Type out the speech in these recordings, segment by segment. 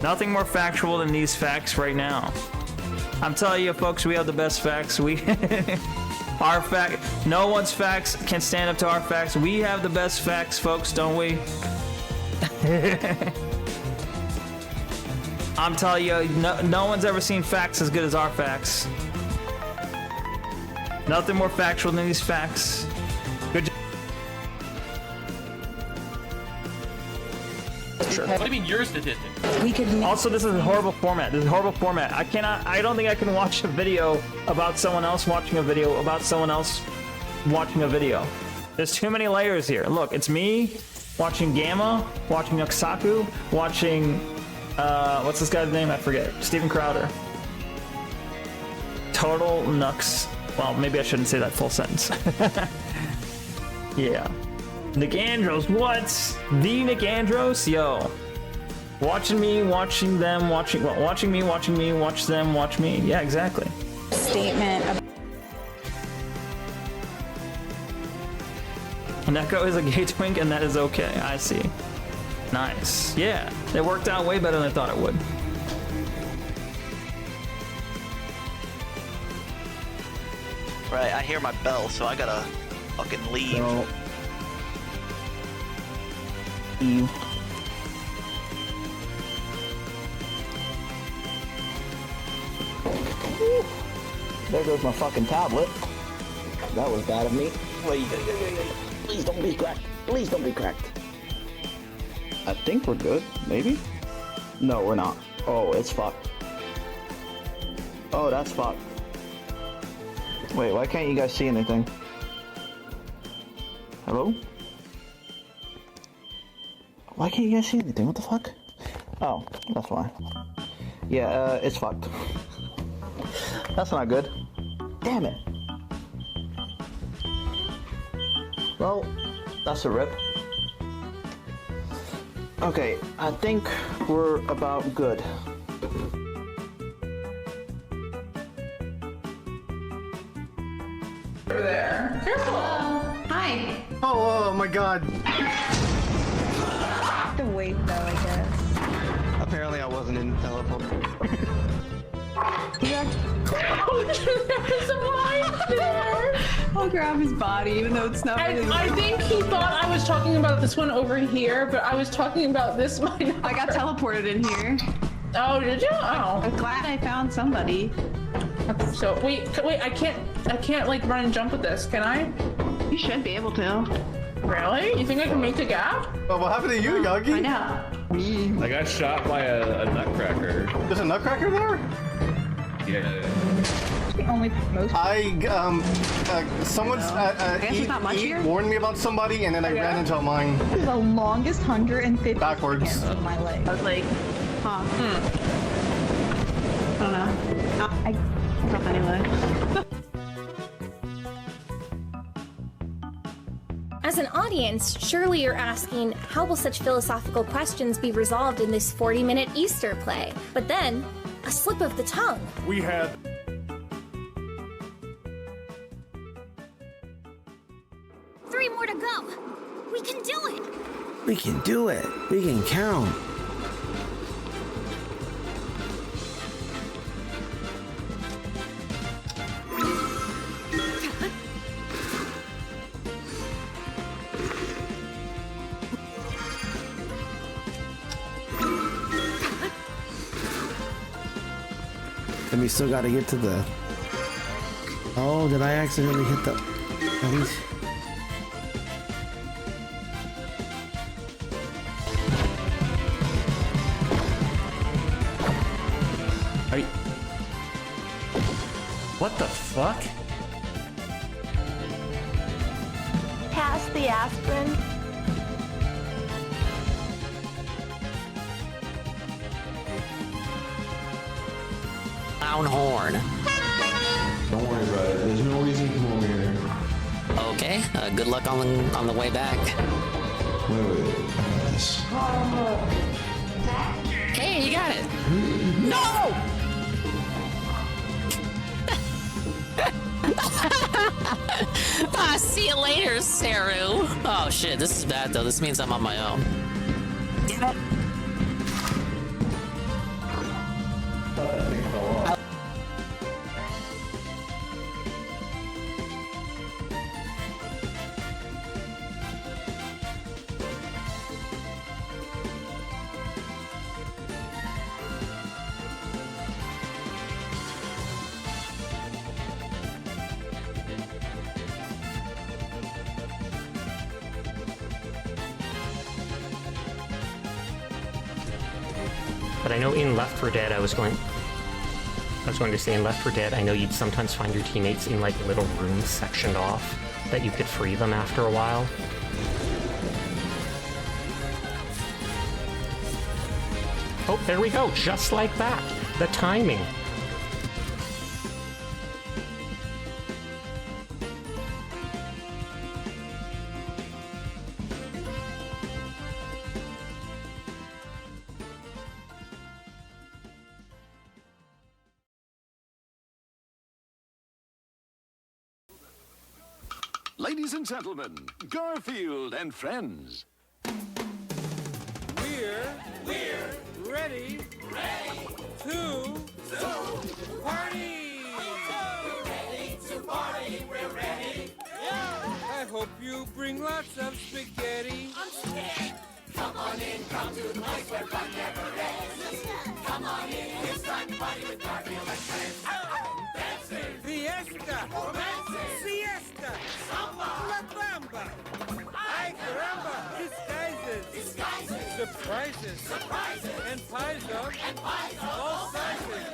Nothing more factual than these facts right now. I'm telling you, folks, we have the best facts. Our fact, no one's facts can stand up to our facts. We have the best facts, folks, don't we? I'm telling you, no one's ever seen facts as good as our facts. Nothing more factual than these facts. Good job. Sure. What do you mean your statistics? Also, this is a horrible format. This is a horrible format. I don't think I can watch a video about someone else watching a video about someone else watching a video. There's too many layers here. Look, it's me watching Gamma, watching Oxaku, watching, what's this guy's name? I forget. Steven Crowder. Total Nux. Well, maybe I shouldn't say that full sentence. Yeah. Nick Andros, what? The Nick Andros? Yo. Watching me, watching them, watch me, watch them, watch me. Yeah, exactly. Statement of Neko is a gay twink, and that is okay. I see. Nice. Yeah, it worked out way better than I thought it would. Right, I hear my bell, so I gotta fucking leave. No. You. There goes my fucking tablet. That was bad of me. Please don't be cracked. Please don't be cracked. I think we're good, maybe? No, we're not. Oh, it's fucked. Oh, that's fucked. Wait, why can't you guys see anything? Hello? Why can't you guys see anything? What the fuck? Oh, that's why. Yeah, it's fucked. That's not good. Damn it. Well, that's a rip. Okay, I think we're about good. Over there. Careful. Hi. Oh my god. the wait though, I guess. Apparently I wasn't in teleport. Yeah. There's a light there. I'll grab his body, even though it's not really. I think he thought I was talking about this one over here, but I was talking about this one. I got teleported in here. Oh, did you? Oh. I'm glad I found somebody. So wait, I can't like run and jump with this, can I? You should be able to. Really? You think I can make the gap? Oh, what happened to you, Yogi? I know. I got shot by a nutcracker. There's a nutcracker there? Yeah. The only most. Someone's there's not much here. warned me about somebody, and then I ran into a mine. This is the longest 150 Backwards. seconds of my life. I was like, huh. I don't know. I felt anyway. As an audience, surely you're asking, how will such philosophical questions be resolved in this 40-minute Easter play? But then, a slip of the tongue. We had 3 more to go. We can do it. We can do it. We can count. And we still gotta get to the... Oh, did I accidentally hit the... At least... Are you... What the fuck? Pass the aspirin. Horn. Don't worry about it. There's no reason to come over here. Okay, good luck on the way back. Wait. I got this. Hey, you got it. No! See you later, Saru. Oh shit, this is bad though. This means I'm on my own. Damn it. But I know in Left 4 Dead, I was going to say in Left 4 Dead, I know you'd sometimes find your teammates in like little rooms sectioned off that you could free them after a while. Oh, there we go, just like that. The timing. Ladies and gentlemen, Garfield and friends. We're ready to party! We're ready to party, we're ready! I hope you bring lots of spaghetti. I'm scared! Come on in, come to the place where fun never ends. Come on in, it's time to party with Garfield and friends. Dancing! Fiesta! Romancing! Siesta! Samba! La Bamba! Ay caramba! Disguises! Surprises! And pies of all sizes!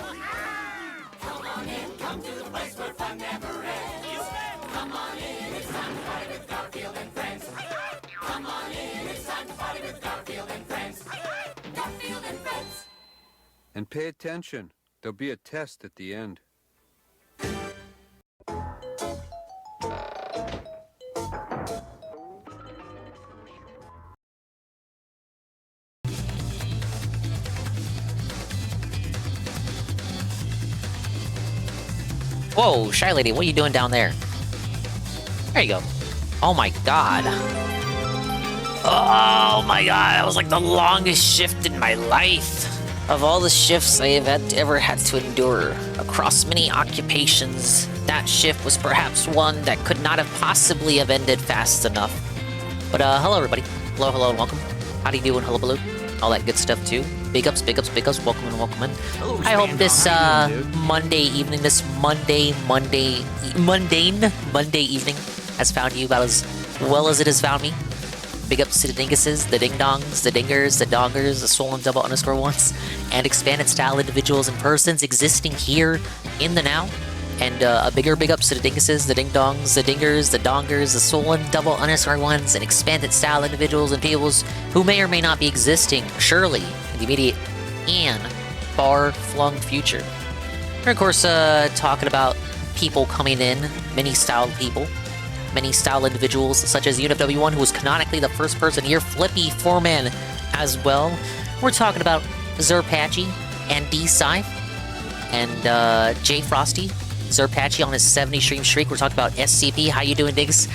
Come on in, come to the place where fun never ends. Come on in, it's time to party with Garfield and friends. Come on in, it's time to party with Garfield and friends. Garfield and friends. And pay attention. There'll be a test at the end. Whoa, Shy Lady, what are you doing down there? There you go. Oh my god. Oh my god, that was like the longest shift in my life. Of all the shifts I have ever had to endure across many occupations, that shift was perhaps one that could not have possibly have ended fast enough. But hello everybody. Hello, and welcome. How do you doing, hullabaloo? All that good stuff too. Big ups, welcome in. Hello, I hope this Spandon. Monday evening, this mundane Monday evening has found you about as well as it has found me. Big ups to the dinguses, the ding-dongs, the dingers, the dongers, the swollen double underscore ones, and expanded style individuals and persons existing here in the now. And a bigger big ups to the dinguses, the ding-dongs, the dingers, the dongers, the swollen double underscore ones, and expanded style individuals and peoples who may or may not be existing, surely, in the immediate and far-flung future. We're, of course, talking about people coming in, many styled people, many styled individuals, such as UNFW1, who was canonically the first person here, Flippy 4-man as well. We're talking about Zerpatchy and D-Scythe and J Frosty. Zerpatchy on his 70 stream streak. We're talking about SCP. How you doing, Diggs?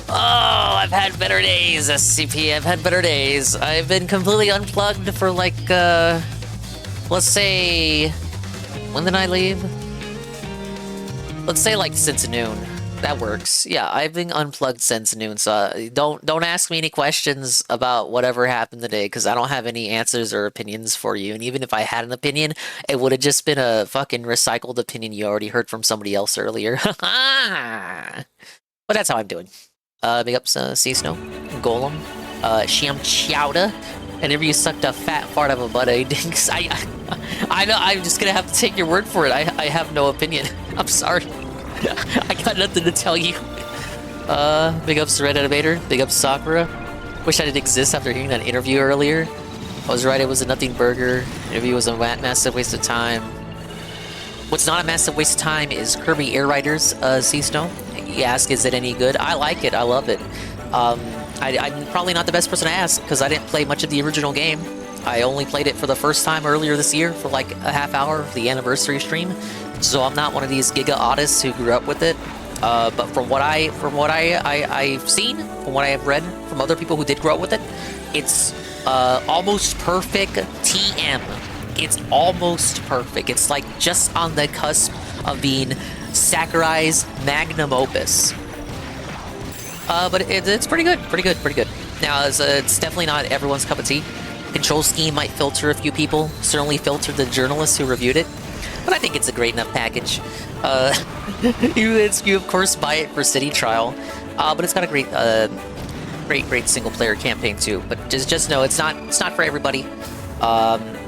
Oh, I've had better days, SCP. I've had better days. I've been completely unplugged for like, let's say, when did I leave? Let's say like since noon. That works. Yeah, I've been unplugged since noon, so don't ask me any questions about whatever happened today, because I don't have any answers or opinions for you. And even if I had an opinion, it would have just been a fucking recycled opinion you already heard from somebody else earlier. But that's how I'm doing. Big ups, Sea Snow, Golem, Sham Chowda. And if you sucked a fat fart out of a butt, I know, I'm just gonna have to take your word for it. I have no opinion. I'm sorry. I got nothing to tell you. Big ups to Red Animator. Big ups Sakura. Wish I didn't exist after hearing that interview earlier. I was right, it was a nothing burger. Interview was a massive waste of time. What's not a massive waste of time is Kirby Air Riders, Sea Snow. You ask, is it any good? I like it, I love it. I'm probably not the best person to ask, because I didn't play much of the original game. I only played it for the first time earlier this year for like a half hour of the anniversary stream. So I'm not one of these giga autists who grew up with it. But from what I've seen, from what I have read from other people who did grow up with it, it's almost perfect TM. It's almost perfect. It's like just on the cusp of being Sakurai's magnum opus. But it's pretty good, pretty good. Now, it's definitely not everyone's cup of tea. Control scheme might filter a few people, certainly filtered the journalists who reviewed it, but I think it's a great enough package. You of course buy it for City Trial, but it's got a great single-player campaign too. But just know it's not for everybody.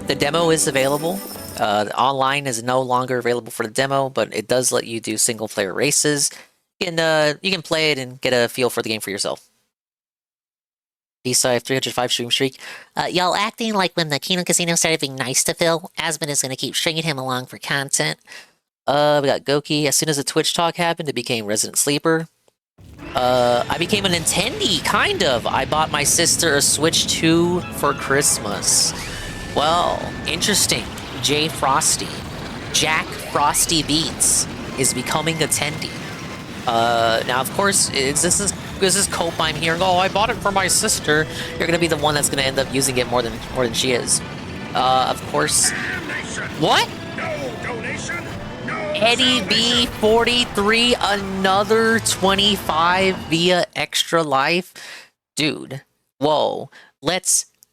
The demo is available. Online is no longer available for the demo, but it does let you do single-player races. You can play it and get a feel for the game for yourself. D-Side 305 stream streak. Y'all acting like when the Kingdom Casino started being nice to Phil, Asmon is going to keep stringing him along for content. We got Goki. As soon as the Twitch talk happened, it became Resident Sleeper. I became a Nintendo, kind of. I bought my sister a Switch 2 for Christmas. Well, interesting. J Frosty. Jack Frosty Beats is becoming a Tendy. Now, of course, this is cope I'm hearing. Oh, I bought it for my sister. You're gonna be the one that's gonna end up using it more than she is. Of course. What? No donation. No. Eddie B43, another 25 via Extra Life, dude. Whoa.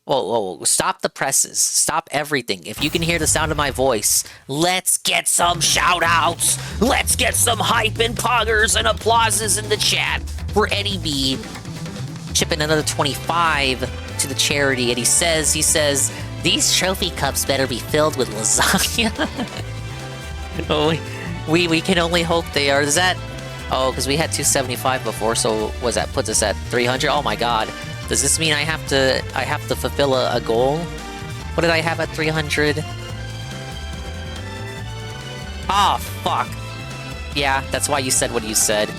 Whoa, stop the presses. Stop everything. If you can hear the sound of my voice, let's get some shout-outs. Let's get some hype and poggers and applauses in the chat for Eddie B. Chipping another 25 to the charity. And he says, these trophy cups better be filled with lasagna. Oh, we can only hope they are. Is that... Oh, because we had 275 before, so that puts us at 300? Oh my god. Does this mean I have to fulfill a goal? What did I have at 300? Ah, fuck. Yeah, that's why you said what you said.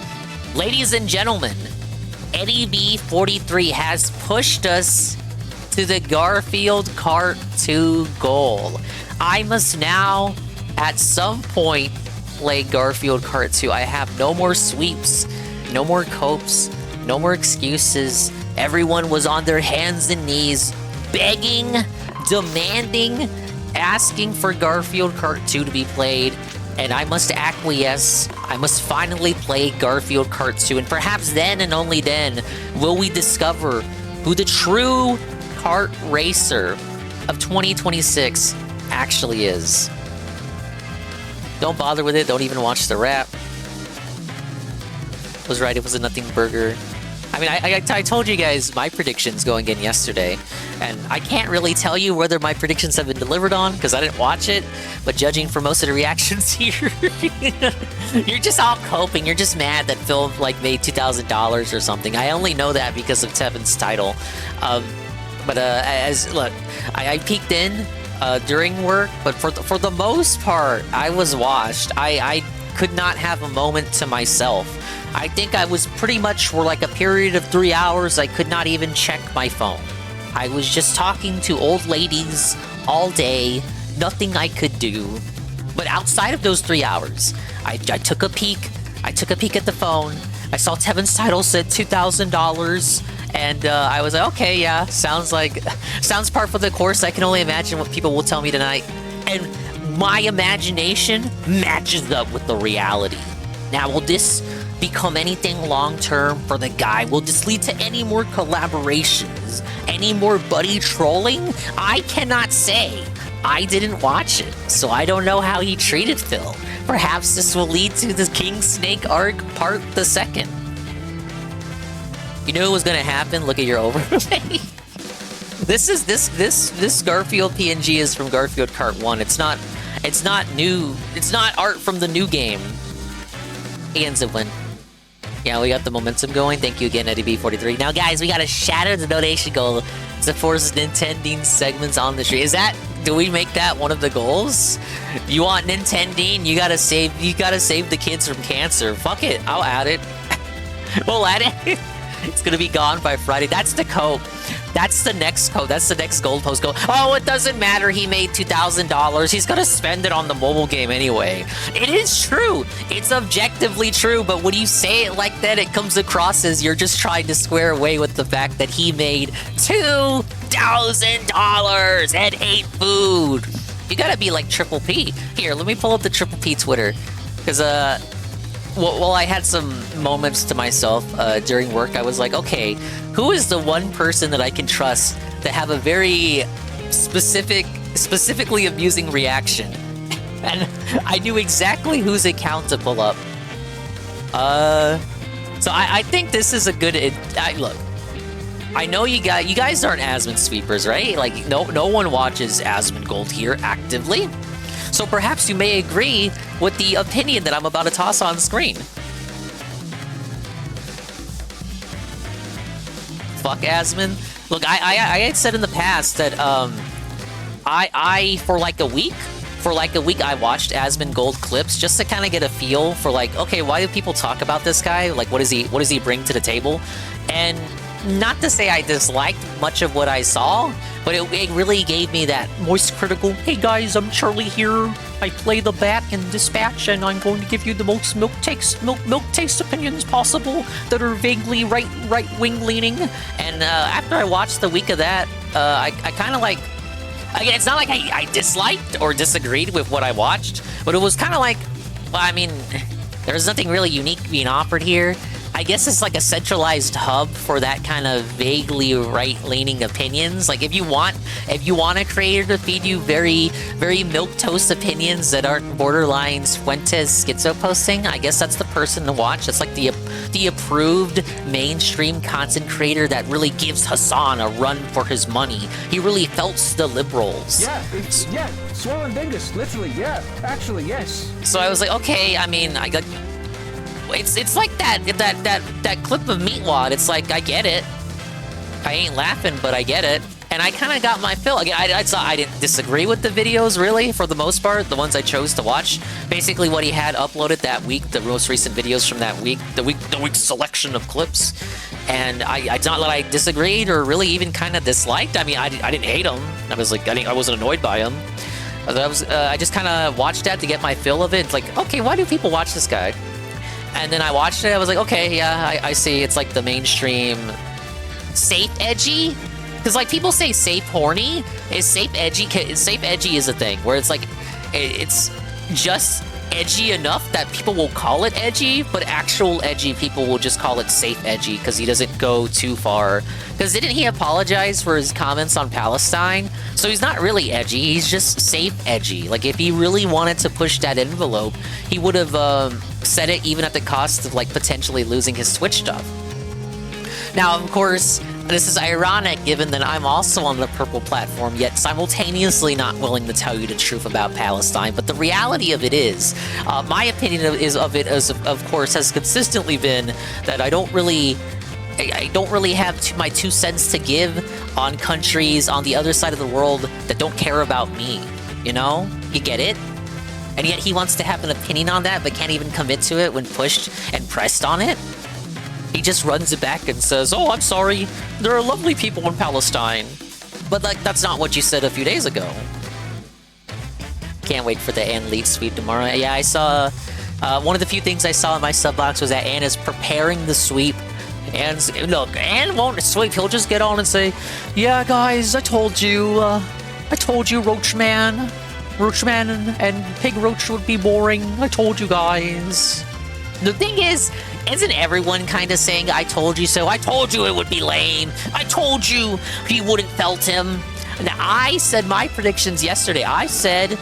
Ladies and gentlemen, Eddie B43 has pushed us to the Garfield Kart 2 goal. I must now, at some point, play Garfield Kart 2. I have no more sweeps, no more copes, no more excuses. Everyone was on their hands and knees, begging, demanding, asking for Garfield Kart 2 to be played, and I must acquiesce. I must finally play Garfield Kart 2, and perhaps then and only then will we discover who the true kart racer of 2026 actually is. Don't bother with it. Don't even watch the rap. Was right. It was a nothing burger. I mean, I told you guys my predictions going in yesterday, and I can't really tell you whether my predictions have been delivered on because I didn't watch it, but judging from most of the reactions here, you're just all coping. You're just mad that Phil, like, made $2,000 or something. I only know that because of Tevin's title. Look, I peeked in during work, but for the most part, I was washed. I could not have a moment to myself. I think I was pretty much for like a period of 3 hours, I could not even check my phone. I was just talking to old ladies all day, nothing I could do. But outside of those 3 hours, I took a peek. I took a peek at the phone. I saw Tevin's title said $2,000. And I was like, okay, yeah, sounds par for the course. I can only imagine what people will tell me tonight. And my imagination matches up with the reality. Now, will this become anything long-term for the guy? Will this lead to any more collaborations? Any more buddy trolling? I cannot say. I didn't watch it, so I don't know how he treated Phil. Perhaps this will lead to the King Snake arc part the second. You knew it was gonna happen? Look at your overlay. This Garfield PNG is from Garfield Kart 1. It's not new. It's not art from the new game. Ian Ziplin. Yeah, we got the momentum going. Thank you again, Eddie B43. Now, guys, we gotta shatter the donation goal to force Nintending segments on the stream. Do we make that one of the goals? You want Nintending? You gotta save the kids from cancer. Fuck it, I'll add it. We'll add it. It's gonna be gone by Friday. That's the code. That's the next code. That's the next goalpost goal. Oh, it doesn't matter. He made $2,000. He's gonna spend it on the mobile game anyway. It is true. It's objectively true. But when you say it like that, it comes across as you're just trying to square away with the fact that he made $2,000 and ate food. You gotta be like Triple P. Here, let me pull up the Triple P Twitter, because well, I had some moments to myself during work. I was like, okay, who is the one person that I can trust to have a very specifically amusing reaction? And I knew exactly whose account to pull up. So I think this is a good... Look, I know you guys aren't Asmon sweepers, right? Like, no one watches Asmongold here actively. So perhaps you may agree with the opinion that I'm about to toss on screen. Fuck Asmon. Look, I had said in the past that I for like a week I watched Asmongold clips just to kind of get a feel for like, okay, why do people talk about this guy? Like, what does he bring to the table? And not to say I disliked much of what I saw, but it really gave me that moist critical, hey guys, I'm Charlie here. I play the bat in Dispatch, and I'm going to give you the most milk taste opinions possible that are vaguely right-wing leaning. And after I watched the week of that, I kind of like, again, it's not like I disliked or disagreed with what I watched, but it was kind of like, well, I mean, there's nothing really unique being offered here. I guess it's like a centralized hub for that kind of vaguely right-leaning opinions. Like, if you want a creator to feed you very, very milquetoast opinions that aren't borderline Fuentes schizo posting, I guess that's the person to watch. It's like the approved mainstream content creator that really gives Hassan a run for his money. He really felts the liberals. Yeah, swollen dingus, literally, yeah. Actually, yes. So I was like, okay, I mean, it's like that clip of Meatwad. It's like, I get it. I ain't laughing, but I get it. And I kind of got my fill. Again, I didn't disagree with the videos, really, for the most part. The ones I chose to watch. Basically, what he had uploaded that week, the most recent videos from that week, the week's selection of clips. And it's not that I disagreed or really even kind of disliked. I mean, I didn't hate him. I was like, I wasn't annoyed by him. I just kind of watched that to get my fill of it. It's like, okay, why do people watch this guy? And then I watched it, I was like, okay, yeah, I see. It's like the mainstream safe edgy. Because like people say safe horny. Is safe edgy? Safe edgy is a thing where it's like, it's just edgy enough that people will call it edgy, but actual edgy people will just call it safe edgy because he doesn't go too far. Because didn't he apologize for his comments on Palestine? So he's not really edgy, he's just safe edgy. Like, if he really wanted to push that envelope, he would have said it even at the cost of, like, potentially losing his Twitch stuff. Now, of course, this is ironic given that I'm also on the purple platform, yet simultaneously not willing to tell you the truth about Palestine. But the reality of it is, my opinion of course, has consistently been that I don't really have my 2 cents to give on countries on the other side of the world that don't care about me. You know? You get it? And yet he wants to have an opinion on that, but can't even commit to it when pushed and pressed on it. He just runs it back and says, oh, I'm sorry, there are lovely people in Palestine. But like, that's not what you said a few days ago. Can't wait for the Ann lead sweep tomorrow. Yeah, I saw, one of the few things I saw in my sub box was that Ann is preparing the sweep. And look, Ann won't sweep, he'll just get on and say, yeah, guys, I told you, Roachman and Pig Roach would be boring. I told you guys. The thing is, isn't everyone kind of saying, I told you so? I told you it would be lame. I told you he wouldn't felt him. Now, I said my predictions yesterday. I said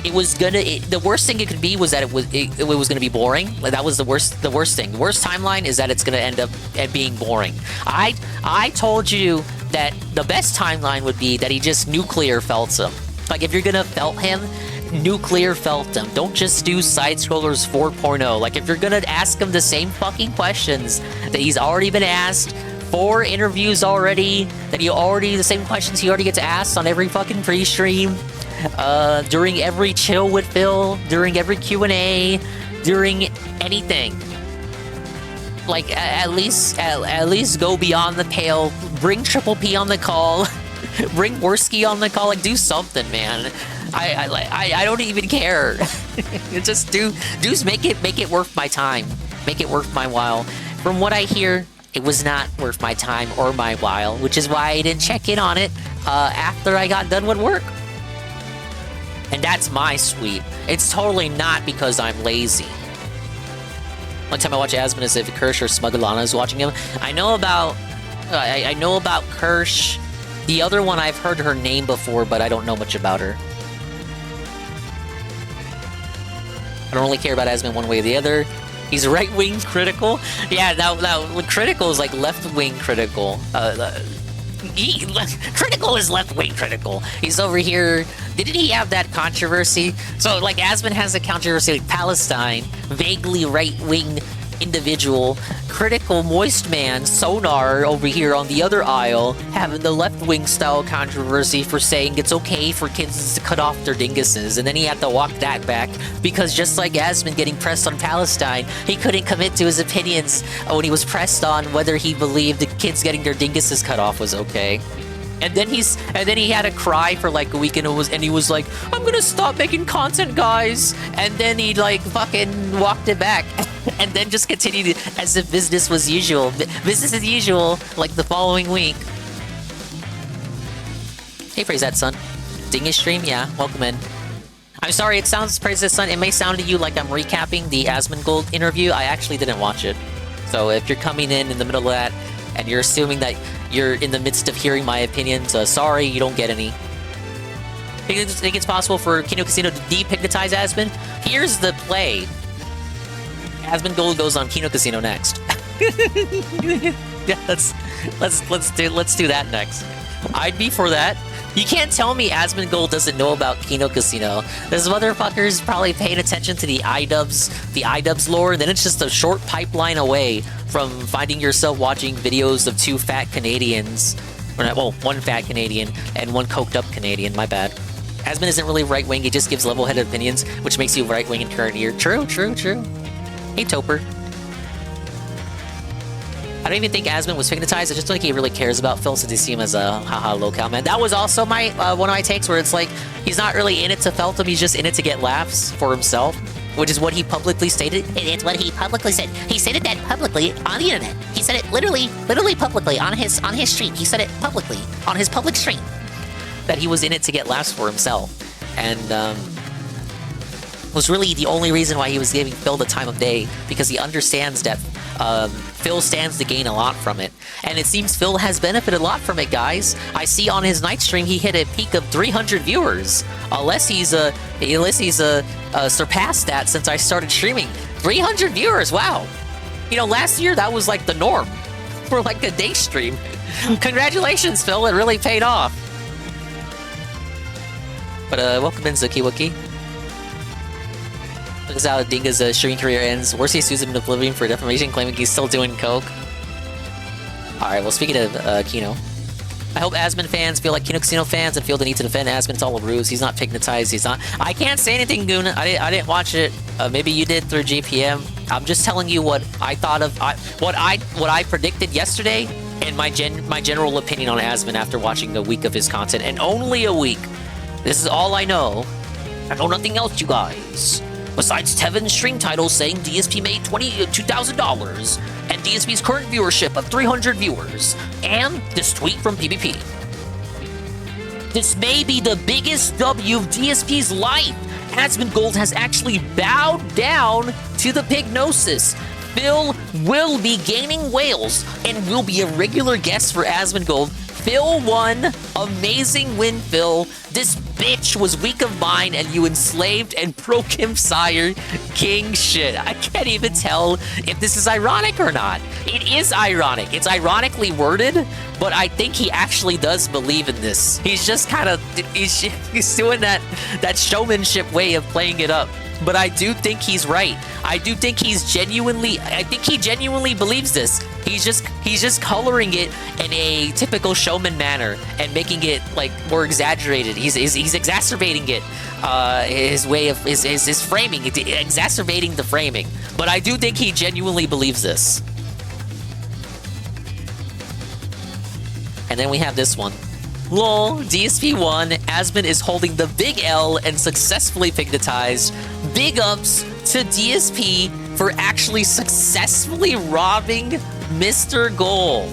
it was the worst thing it could be was that it was gonna be boring. Like, that was the worst thing. The worst timeline is that it's gonna end up being boring. I told you that the best timeline would be that he just nuclear felts him. Like, if you're gonna felt him, nuclear felt him. Don't just do Side-Scrollers 4.0. Like, if you're gonna ask him the same fucking questions that he's already been asked, 4 interviews already, the same questions he already gets asked on every fucking pre-stream, during every chill with Phil, during every Q&A, during anything. Like, at least go beyond the pale, bring Triple P on the call, bring Worski on the call, like, do something, man. I don't even care. Just make it worth my time. Make it worth my while. From what I hear, it was not worth my time or my while, which is why I didn't check in on it after I got done with work. And that's my sweep. It's totally not because I'm lazy. One time I watch Asmon is if Kirsch or Smugglana is watching him. I know about Kirsch. The other one, I've heard her name before, but I don't know much about her. I don't really care about Asmon one way or the other. He's right-wing critical. Yeah, now critical is like left-wing critical. Critical is left-wing critical. He's over here. Didn't he have that controversy? So, like, Asmon has a controversy like Palestine, vaguely right-wing individual, critical moist man, Sonar over here on the other aisle, having the left-wing style controversy for saying it's okay for kids to cut off their dinguses, and then he had to walk that back because just like Asmon getting pressed on Palestine, he couldn't commit to his opinions when he was pressed on whether he believed the kids getting their dinguses cut off was okay. And then he had a cry for like a week, and he was like, I'm gonna stop making content, guys. And then he like fucking walked it back, and then just continued as if business was usual. Business as usual, like the following week. Hey, Praise That Son. Dingus stream, yeah, welcome in. I'm sorry, it sounds, Praise That Son, it may sound to you like I'm recapping the Asmongold interview. I actually didn't watch it. So if you're coming in the middle of that, and you're assuming that you're in the midst of hearing my opinions, sorry, you don't get any. Think it's possible for Kino Casino to dehypnotize Asmon? Here's the play. Asmongold goes on Kino Casino next. Yeah, let's do that next. I'd be for that. You can't tell me Asmongold doesn't know about Kino Casino. This motherfucker's probably paying attention to the iDubbbz lore, and then it's just a short pipeline away from finding yourself watching videos of two fat Canadians. Or not, well, one fat Canadian and one coked up Canadian, my bad. Asmon isn't really right-wing, he just gives level-headed opinions, which makes you right-wing in current year. True. Hey, Toper. I don't even think Asmon was hypnotized. I just don't think he really cares about Phil, since he seems as a haha locale man. That was also my one of my takes, where it's like he's not really in it to Feltham, he's just in it to get laughs for himself, which is what he publicly stated. It's what he publicly said. He stated that publicly on the internet. He said it literally publicly on his stream. He said it publicly on his public stream. That he was in it to get laughs for himself, and was really the only reason why he was giving Phil the time of day, because he understands that Phil stands to gain a lot from it. And it seems Phil has benefited a lot from it, guys. I see on his night stream he hit a peak of 300 viewers. Unless he's surpassed that since I started streaming. 300 viewers, wow. You know, last year that was like the norm for like a day stream. Congratulations, Phil, it really paid off. But welcome in, Zuki Wookie. This is how Dinga's streaming career ends. Worst he sues him in oblivion for defamation, claiming he's still doing coke. Alright, well, speaking of Kino, I hope Asmon fans feel like Kino Casino fans and feel the need to defend Asmon. It's all a ruse. He's not hypnotized. He's not. I can't say anything, Goon. I didn't watch it. Maybe you did through GPM. I'm just telling you what I thought of. What I predicted yesterday, and my general opinion on Asmon after watching a week of his content, and only a week. This is all I know. I know nothing else, you guys. Besides Tevin's stream title saying DSP made $2,000, and DSP's current viewership of 300 viewers, and this tweet from PvP. This may be the biggest W of DSP's life. Asmongold has actually bowed down to the Pignosis. Phil will be gaining whales and will be a regular guest for Asmongold. Phil won. Amazing win, Phil. This bitch was weak of mind and you enslaved and broke him, sire. King shit. I can't even tell if this is ironic or not. It is ironic. It's ironically worded, but I think he actually does believe in this. He's just kind of, he's doing that showmanship way of playing it up. But I do think he's right. I think he genuinely believes this. He's just coloring it in a typical showman manner and making it like more exaggerated. He's exacerbating it, his way of his framing, exacerbating the framing. But I do think he genuinely believes this. And then we have this one. Lol, DSP won. Asmon is holding the big L and successfully hypnotized. Big ups to DSP for actually successfully robbing Mr. Gold.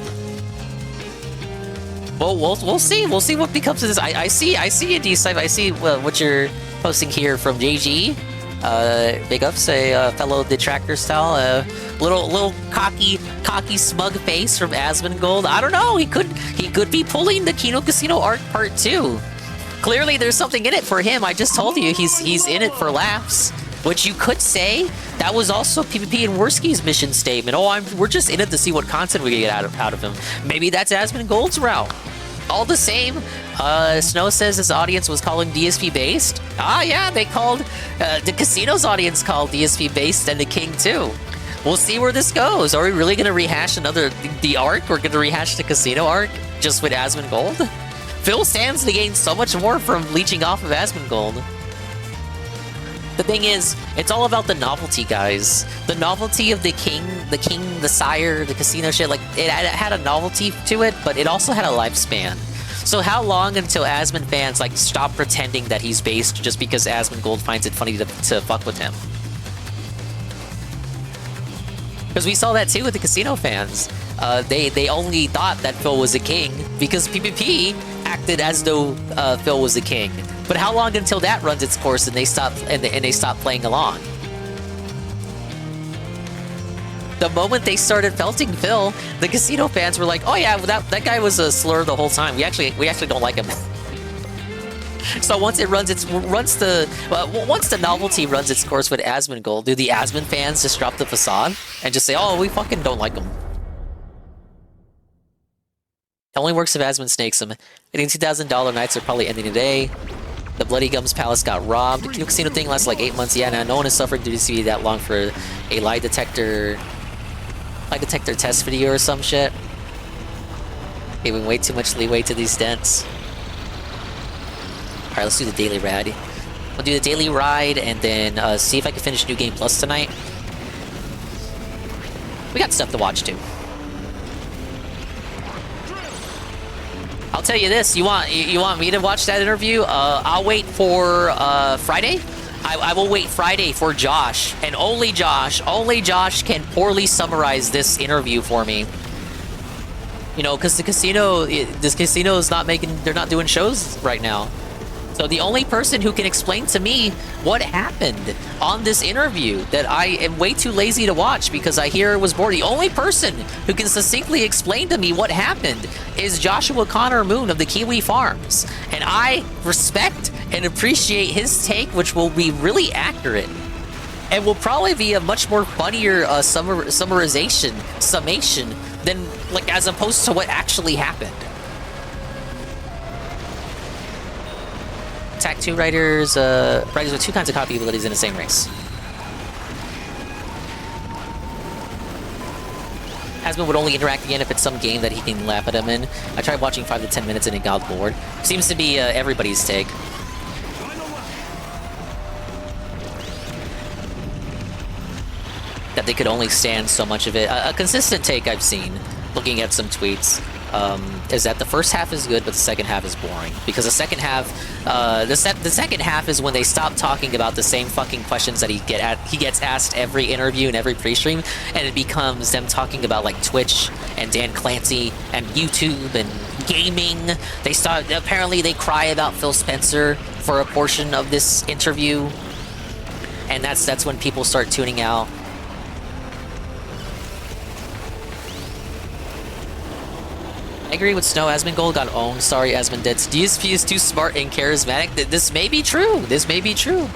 Well, we'll see. We'll see what becomes of this. I see a D-Site. I see what you're posting here from JG. Big ups, a fellow detractor style. Little cocky smug face from Asmongold. I don't know. He could be pulling the Kino Casino Arc Part 2. Clearly, there's something in it for him. I just told you he's in it for laughs. Which you could say that was also PvP and Worski's mission statement. Oh, we're just in it to see what content we get out of him. Maybe that's Asmongold's route. All the same, Snow says his audience was calling DSP based. Ah, yeah, they called the casino's audience called DSP based and the King too. We'll see where this goes. Are we really gonna rehash the arc? We're gonna rehash the casino arc just with Asmongold? Phil stands to gain so much more from leeching off of Asmongold. The thing is, it's all about the novelty, guys. The novelty of the king, the sire, the casino shit, like, it had a novelty to it, but it also had a lifespan. So how long until Asmon fans, like, stop pretending that he's based just because Asmongold finds it funny to fuck with him? Because we saw that too with the casino fans. They only thought that Phil was a king because PvP acted as though Phil was a king. But how long until that runs its course and they stop playing along? The moment they started felting Phil, the casino fans were like, "Oh yeah, that guy was a slur the whole time. We actually don't like him." So once the novelty runs its course with Asmongold, do the Asmon fans just drop the facade and just say, "Oh, we fucking don't like him"? It only works if Asmon snakes him. I think $2,000 nights are probably ending today. The Bloody Gums Palace got robbed. The casino thing lasted like 8 months. Yeah, now no one is suffering through DCV that long for a lie detector test video or some shit. Giving way too much leeway to these dents. Alright, let's do the daily ride. We'll do the daily ride and then see if I can finish New Game Plus tonight. We got stuff to watch too. I'll tell you this, you want me to watch that interview? I'll wait for Friday. I will wait Friday for Josh, and only Josh can poorly summarize this interview for me. You know, because this casino is they're not doing shows right now. So the only person who can explain to me what happened on this interview that I am way too lazy to watch because I hear it was bored, the only person who can succinctly explain to me what happened is Joshua Connor Moon of the Kiwi Farms. And I respect and appreciate his take, which will be really accurate. And will probably be a much more funnier summation than, like, as opposed to what actually happened. Attack 2 riders with 2 kinds of copy abilities in the same race. Asmon would only interact again if it's some game that he can laugh at him in. I tried watching 5 to 10 minutes and it got bored. Seems to be everybody's take. That they could only stand so much of it. A consistent take I've seen, looking at some tweets, is that the first half is good, but the second half is boring. Because the second half, the second half is when they stop talking about the same fucking questions that he gets asked every interview and every pre-stream, and it becomes them talking about like Twitch and Dan Clancy and YouTube and gaming. Apparently they cry about Phil Spencer for a portion of this interview, and that's when people start tuning out. I agree with Snow. Asmongold got owned. Sorry, Asmondeads. DSP is too smart and charismatic. This may be true. This may be true.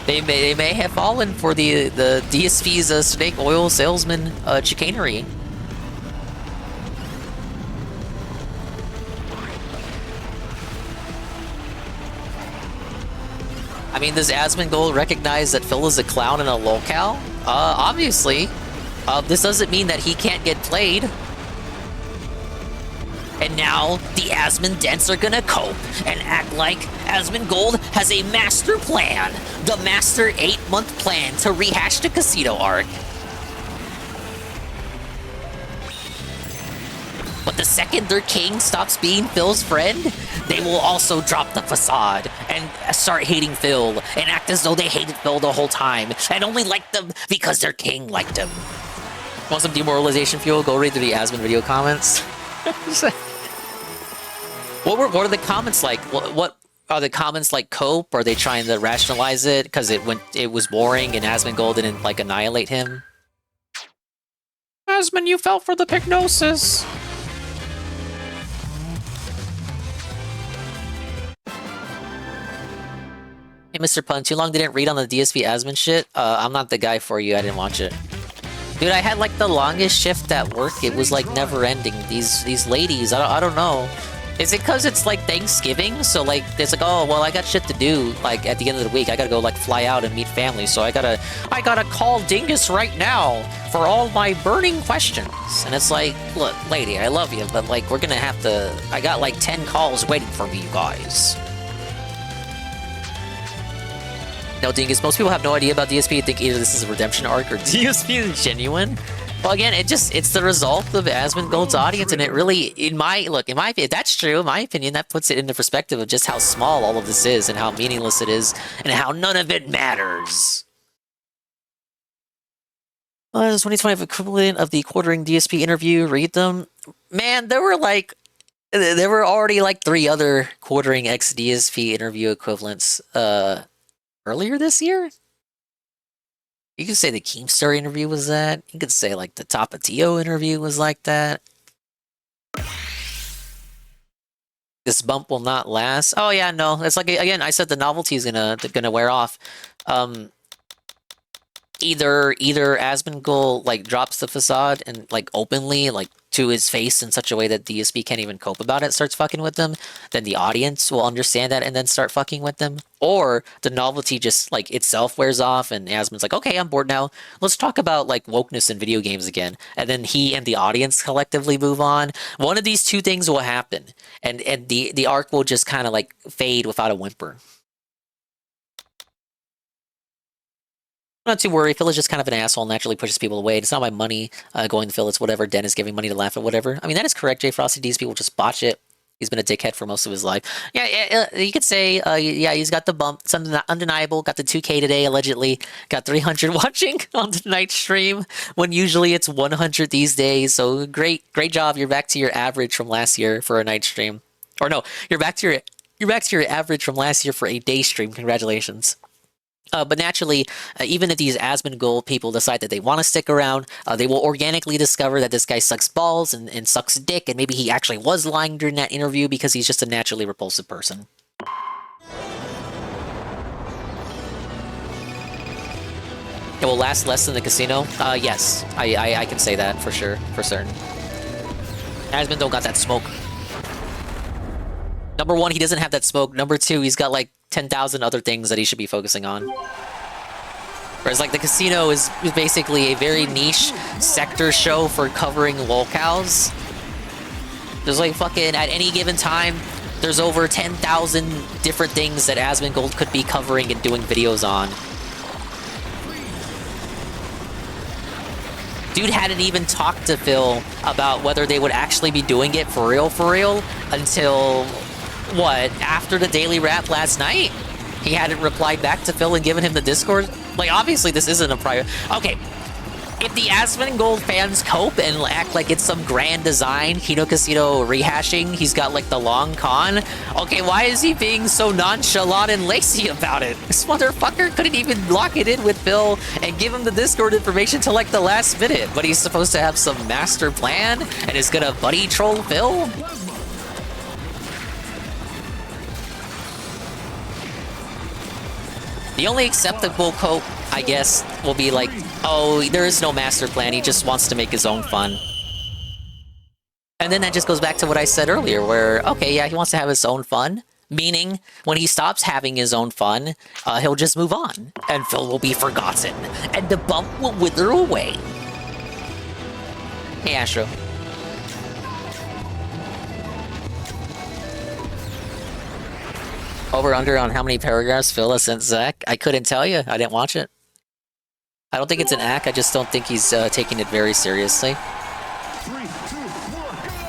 They may have fallen for the DSP's snake oil salesman chicanery. I mean, does Asmongold recognize that Phil is a clown in a locale? Obviously. This doesn't mean that he can't get played. And now, the Asmondents are gonna cope and act like Asmongold has a master plan. The master 8-month plan to rehash the casino arc. But the second their king stops being Phil's friend, they will also drop the facade and start hating Phil and act as though they hated Phil the whole time and only liked them because their king liked him. Want some demoralization fuel? Go read through the Asmon video comments. What are the comments like? What are the comments like? Cope? Are they trying to rationalize it because it was boring and Asmongold didn't like annihilate him? Asmon, you fell for the hypnosis. Mr. Pun, too long didn't read on the DSP Asmon shit? I'm not the guy for you, I didn't watch it. Dude, I had like the longest shift at work, it was like never ending. These ladies, I don't know. Is it because it's like Thanksgiving? So like, it's like, oh, well, I got shit to do, like at the end of the week. I gotta go like fly out and meet family. So I gotta call Dingus right now for all my burning questions. And it's like, look, lady, I love you, but like, we're gonna have to, I got like 10 calls waiting for me, you guys. No, Dingus, most people have no idea about DSP. Think either this is a redemption arc or DSP is genuine. Well, again, it's the result of Asmongold's audience, and it really, in my opinion, that's true. In my opinion, that puts it into perspective of just how small all of this is, and how meaningless it is, and how none of it matters. Well, this 2020 equivalent of the quartering DSP interview. Read them, man. There were already like 3 other quartering X DSP interview equivalents earlier this year. You could say the Keemstar interview was that. You could say like the Tapatio interview was like that. This bump will not last. Oh yeah, no. It's like, again, I said the novelty is gonna wear off. Either Asmongold like drops the facade and like openly like to his face in such a way that DSP can't even cope about it, starts fucking with them, then the audience will understand that and then start fucking with them. Or the novelty just like itself wears off and Asmon's like, okay, I'm bored now. Let's talk about like wokeness in video games again. And then he and the audience collectively move on. One of these two things will happen. And the arc will just kind of like fade without a whimper. Not too worried. Phil is just kind of an asshole, naturally pushes people away. It's not my money going to Phil, it's whatever. Den is giving money to laugh at whatever. I mean, that is correct, Jay Frosty. These people just botch it. He's been a dickhead for most of his life. Yeah, you could say, yeah, he's got the bump. It's undeniable. Got the 2K today, allegedly. Got 300 watching on tonight's stream, when usually it's 100 these days. So great job. You're back to your average from last year for a night stream. Or no, you're back to your average from last year for a day stream. Congratulations. But naturally, even if these Asmongold people decide that they want to stick around, they will organically discover that this guy sucks balls and sucks dick, and maybe he actually was lying during that interview because he's just a naturally repulsive person. It will last less than the casino? Yes. I can say that for sure, for certain. Asmon don't got that smoke. Number 1, he doesn't have that smoke. Number 2, he's got like 10,000 other things that he should be focusing on. Whereas like the casino is basically a very niche sector show for covering lolcows. There's like fucking, at any given time, there's over 10,000 different things that Asmongold could be covering and doing videos on. Dude hadn't even talked to Phil about whether they would actually be doing it for real, until, what, after the daily rap last night? He hadn't replied back to Phil and given him the Discord? Like, obviously this isn't a prior... Okay, if the Asmongold fans cope and act like it's some grand design, Hino Casino rehashing, he's got like the long con, okay, why is he being so nonchalant and lazy about it? This motherfucker couldn't even lock it in with Phil and give him the Discord information till like the last minute, but he's supposed to have some master plan and is gonna buddy troll Phil? The only acceptable cope, I guess, will be like, oh, there is no master plan, he just wants to make his own fun. And then that just goes back to what I said earlier, where, okay, yeah, he wants to have his own fun, meaning when he stops having his own fun, he'll just move on, and Phil will be forgotten, and the bump will wither away. Hey, Astro. Over under on how many paragraphs Phil has sent Zach? I couldn't tell you. I didn't watch it. I don't think it's an act. I just don't think he's taking it very seriously. 3, 2, 1, go!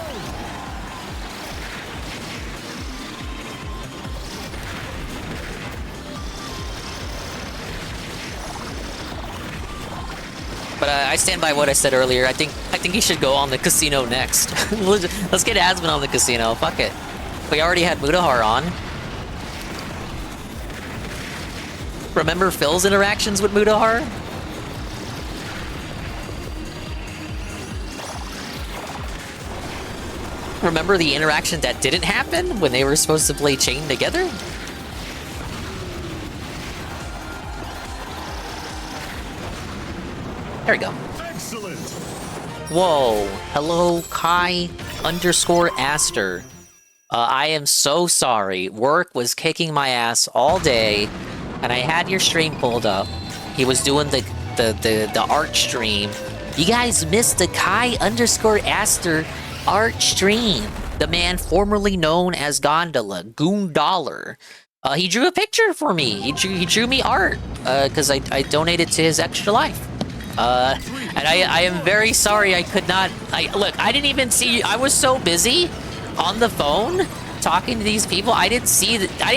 But I stand by what I said earlier. I think he should go on the casino next. Let's get Asmon on the casino. Fuck it. We already had Mudahar on. Remember Phil's interactions with Mudahar? Remember the interaction that didn't happen when they were supposed to play Chain together? There we go. Excellent. Whoa. Hello, Kai_Aster. I am so sorry. Work was kicking my ass all day, and I had your stream pulled up. He was doing the art stream. You guys missed the Kai_Aster art stream. The man formerly known as Goondollar. He drew a picture for me. He drew me art because I donated to his extra life. And I am very sorry I could not. Look, I didn't even see you. I was so busy on the phone talking to these people. I didn't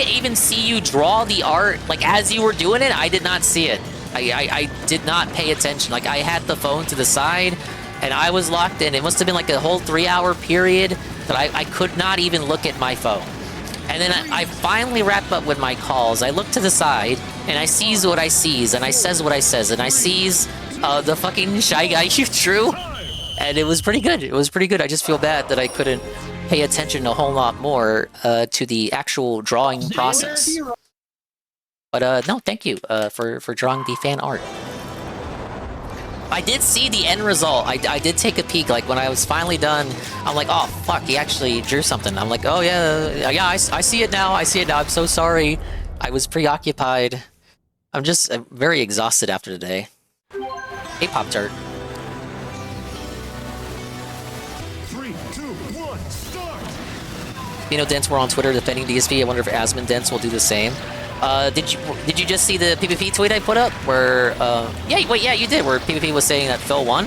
even see you draw the art. Like as you were doing it, I did not see it. I did not pay attention. Like I had the phone to the side, and I was locked in. It must have been like a whole 3-hour period that I could not even look at my phone. And then I finally wrap up with my calls. I look to the side, and I sees what I sees, and I says what I says, and I sees the fucking Shy Guy you drew, and it was pretty good. It was pretty good. I just feel bad that I couldn't pay attention a whole lot more to the actual drawing process. But no, thank you for drawing the fan art. I did see the end result. I did take a peek. Like when I was finally done, I'm like, oh fuck, he actually drew something. I'm like, oh yeah, I see it now. I see it now. I'm so sorry. I was preoccupied. I'm just very exhausted after the day. Hey, Pop-Tart. 3, 2, 1, start. Dents were on Twitter defending DSP. I wonder if Asmon Dents will do the same. Did you just see the PvP tweet I put up? Where yeah, you did. Where PvP was saying that Phil won.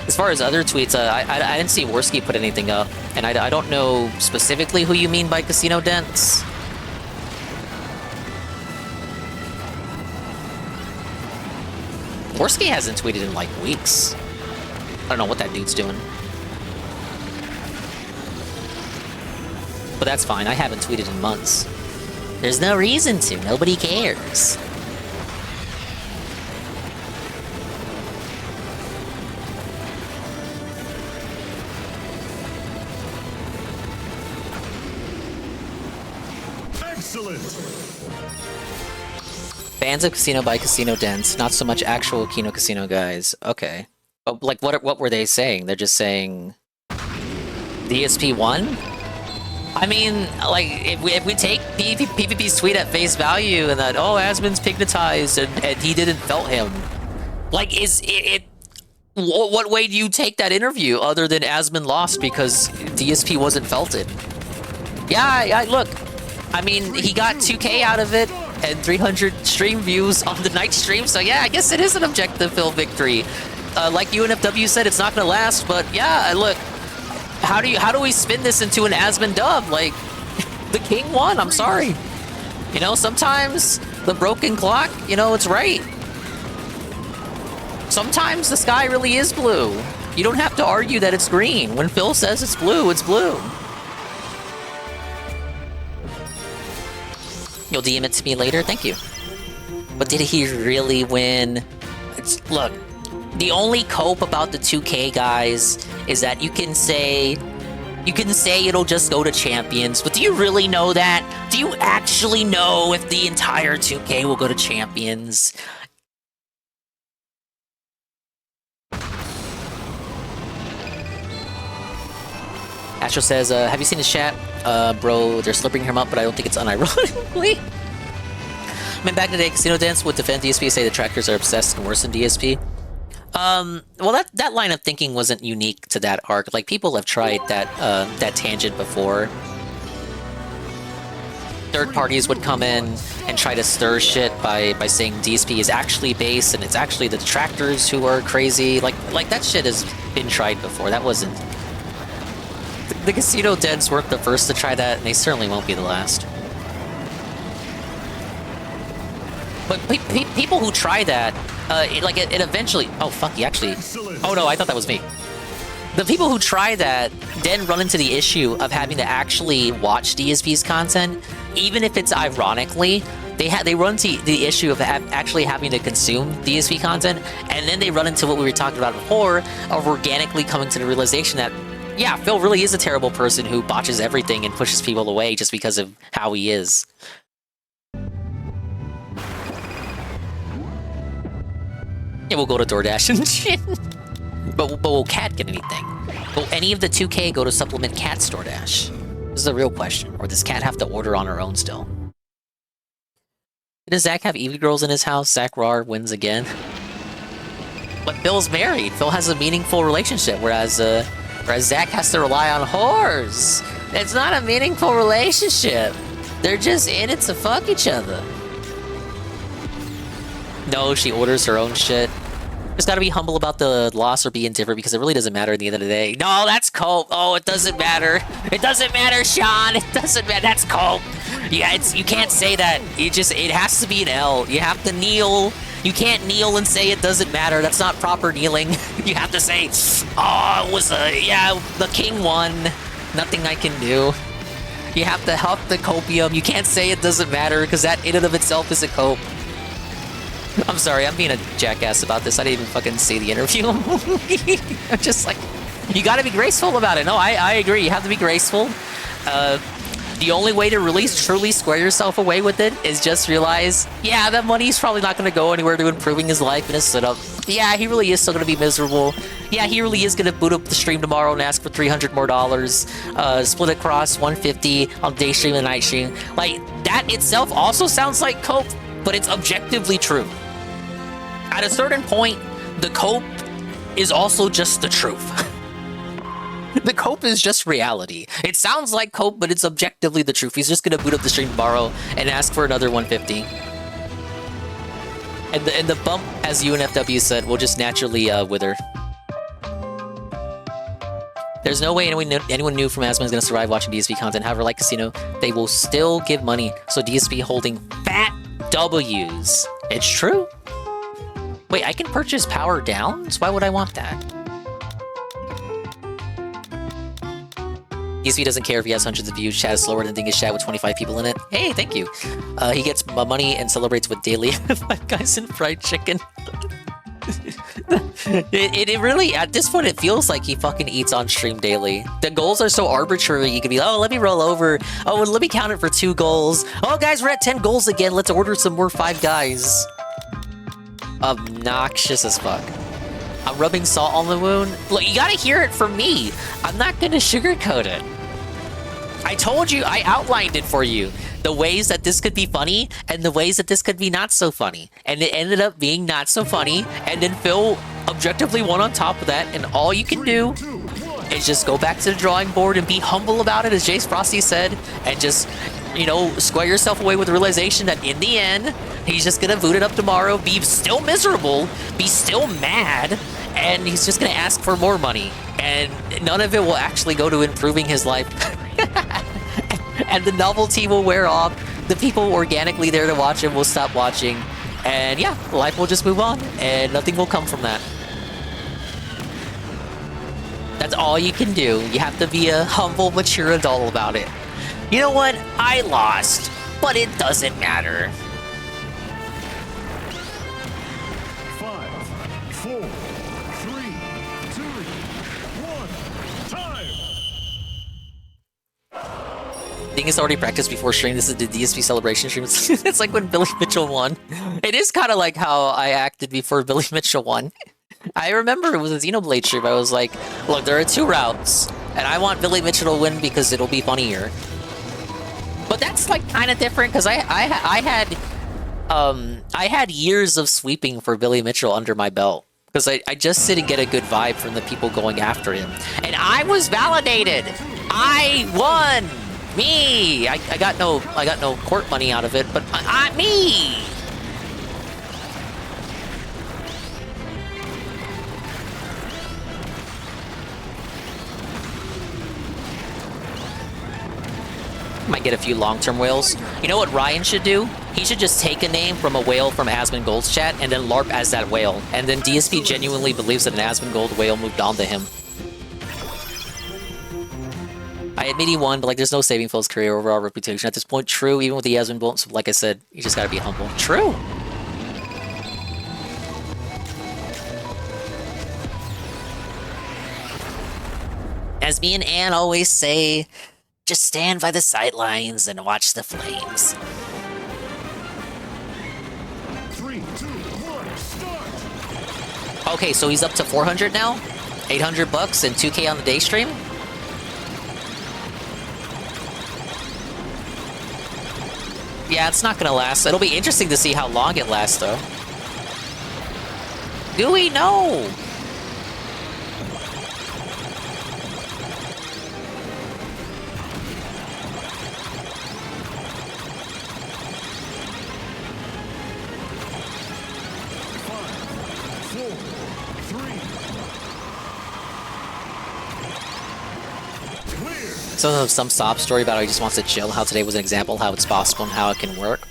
As far as other tweets, I didn't see Worski put anything up, and I don't know specifically who you mean by Casino Dents. Worski hasn't tweeted in like weeks. I don't know what that dude's doing. But that's fine, I haven't tweeted in months. There's no reason to, nobody cares. Excellent. Fans of Casino by Casino Dents, not so much actual Kino Casino guys. Okay. But like, what were they saying? They're just saying DSP won? I mean, like, if we take PvP's tweet at face value and that, oh, Asmon's pignatized and he didn't felt him. Like, what way do you take that interview other than Asmon lost because DSP wasn't felted? Yeah, look, I mean, he got 2K out of it and 300 stream views on the night stream, so yeah, I guess it is an objective fill victory. Like UNFW said, it's not gonna last, but yeah, look, how do we spin this into an Asmon dub? Like, the king won, I'm sorry. You know, sometimes the broken clock, you know, it's right. Sometimes the sky really is blue. You don't have to argue that it's green. When Phil says it's blue, it's blue. You'll DM it to me later? Thank you. But did he really win? Look, the only cope about the 2K guys is that you can say it'll just go to champions, but do you really know that? Do you actually know if the entire 2K will go to champions? Astro says, have you seen his chat? Bro, they're slipping him up, but I don't think it's unironically. I mean, back in the day, Casino Dance would defend DSP, say the trackers are obsessed and worse than DSP. Well, that line of thinking wasn't unique to that arc. Like, people have tried that tangent before. Third parties would come in and try to stir shit by saying DSP is actually base and it's actually the detractors who are crazy. Like that shit has been tried before. That wasn't... The Casino Dents weren't the first to try that, and they certainly won't be the last. But people who try that, it eventually... Oh, fuck, he actually... Oh, no, I thought that was me. The people who try that then run into the issue of having to actually watch DSP's content, even if it's ironically. They run into the issue of actually having to consume DSP content, and then they run into what we were talking about before, of organically coming to the realization that yeah, Phil really is a terrible person who botches everything and pushes people away just because of how he is. Yeah, we'll go to DoorDash and shit. But will Cat get anything? Will any of the 2K go to supplement Cat's DoorDash? This is a real question. Or does Cat have to order on her own still? Does Zach have Eevee girls in his house? Zach Rar wins again. But Phil's married. Phil has a meaningful relationship, whereas Zach has to rely on whores. It's not a meaningful relationship. They're just in it to fuck each other. No, she orders her own shit. Just gotta be humble about the loss or be indifferent because it really doesn't matter at the end of the day. No, that's cope. Oh, it doesn't matter. It doesn't matter, Sean. It doesn't matter. That's cope. Yeah, you can't say that. It has to be an L. You have to kneel. You can't kneel and say it doesn't matter. That's not proper kneeling. You have to say, oh, it was the king won. Nothing I can do. You have to huff the copium. You can't say it doesn't matter because that in and of itself is a cope. I'm sorry, I'm being a jackass about this. I didn't even fucking see the interview. I'm just like, you gotta be graceful about it. No, I agree. You have to be graceful. The only way to really truly square yourself away with it is just realize, yeah, that money's probably not going to go anywhere to improving his life and his setup. Yeah, he really is still going to be miserable. Yeah, he really is going to boot up the stream tomorrow and ask for $300 more. Split across 150 on day stream and night stream. Like, that itself also sounds like cope, but it's objectively true. At a certain point, the cope is also just the truth. The cope is just reality. It sounds like cope, but it's objectively the truth. He's just gonna boot up the stream tomorrow and ask for another 150. And the bump, as UNFW said, will just naturally wither. There's no way anyone new from Asma is gonna survive watching DSP content. However, like Casino, they will still give money. So DSP holding fat W's. It's true. Wait, I can purchase power downs? Why would I want that? DSP doesn't care if he has hundreds of views. Chat is slower than Dingus chat with 25 people in it. Hey, thank you. He gets money and celebrates with daily 5 guys and fried chicken. it really, at this point, it feels like he fucking eats on stream daily. The goals are so arbitrary. You could be, oh, let me roll over. Oh, and let me count it for 2 goals. Oh, guys, we're at 10 goals again. Let's order some more 5 guys. Obnoxious as fuck. I'm rubbing salt on the wound. Look, you gotta hear it from me. I'm not gonna sugarcoat it. I told you, I outlined it for you. The ways that this could be funny and the ways that this could be not so funny. And it ended up being not so funny. And then Phil objectively won on top of that. And all you can do is just go back to the drawing board and be humble about it, as Jace Frosty said. And just, you know, square yourself away with the realization that in the end, he's just gonna boot it up tomorrow, be still miserable, be still mad, and he's just gonna ask for more money. And none of it will actually go to improving his life. And the novelty will wear off. The people organically there to watch him will stop watching. And yeah, life will just move on, and nothing will come from that. That's all you can do. You have to be a humble, mature adult about it. You know what? I lost, but it doesn't matter. 5, 4, 3, 2, 1, time! Dingus already practiced before stream. This is the DSP celebration stream. It's like when Billy Mitchell won. It is kind of like how I acted before Billy Mitchell won. I remember it was a Xenoblade stream. I was like, look, there are 2 routes, and I want Billy Mitchell to win because it'll be funnier. But that's like kind of different because I had years of sweeping for Billy Mitchell under my belt because I just didn't get a good vibe from the people going after him, and I was validated. I won. Me. I got no court money out of it, but me. Might get a few long-term whales. You know what Ryan should do? He should just take a name from a whale from Asmongold's chat and then LARP as that whale. And then DSP genuinely believes that an Asmongold whale moved on to him. I admit he won, but like there's no saving Phil's career or overall reputation at this point. True, even with the Asmongold, so like I said, you just gotta be humble. True. As me and Anne always say, just stand by the sidelines and watch the flames. 3, 2, 1, start! Okay, so he's up to 400 now? 800 bucks and 2K on the day stream? Yeah, it's not gonna last. It'll be interesting to see how long it lasts, though. Gooey, no! Some sob story about how he just wants to chill, how today was an example, how it's possible and how it can work.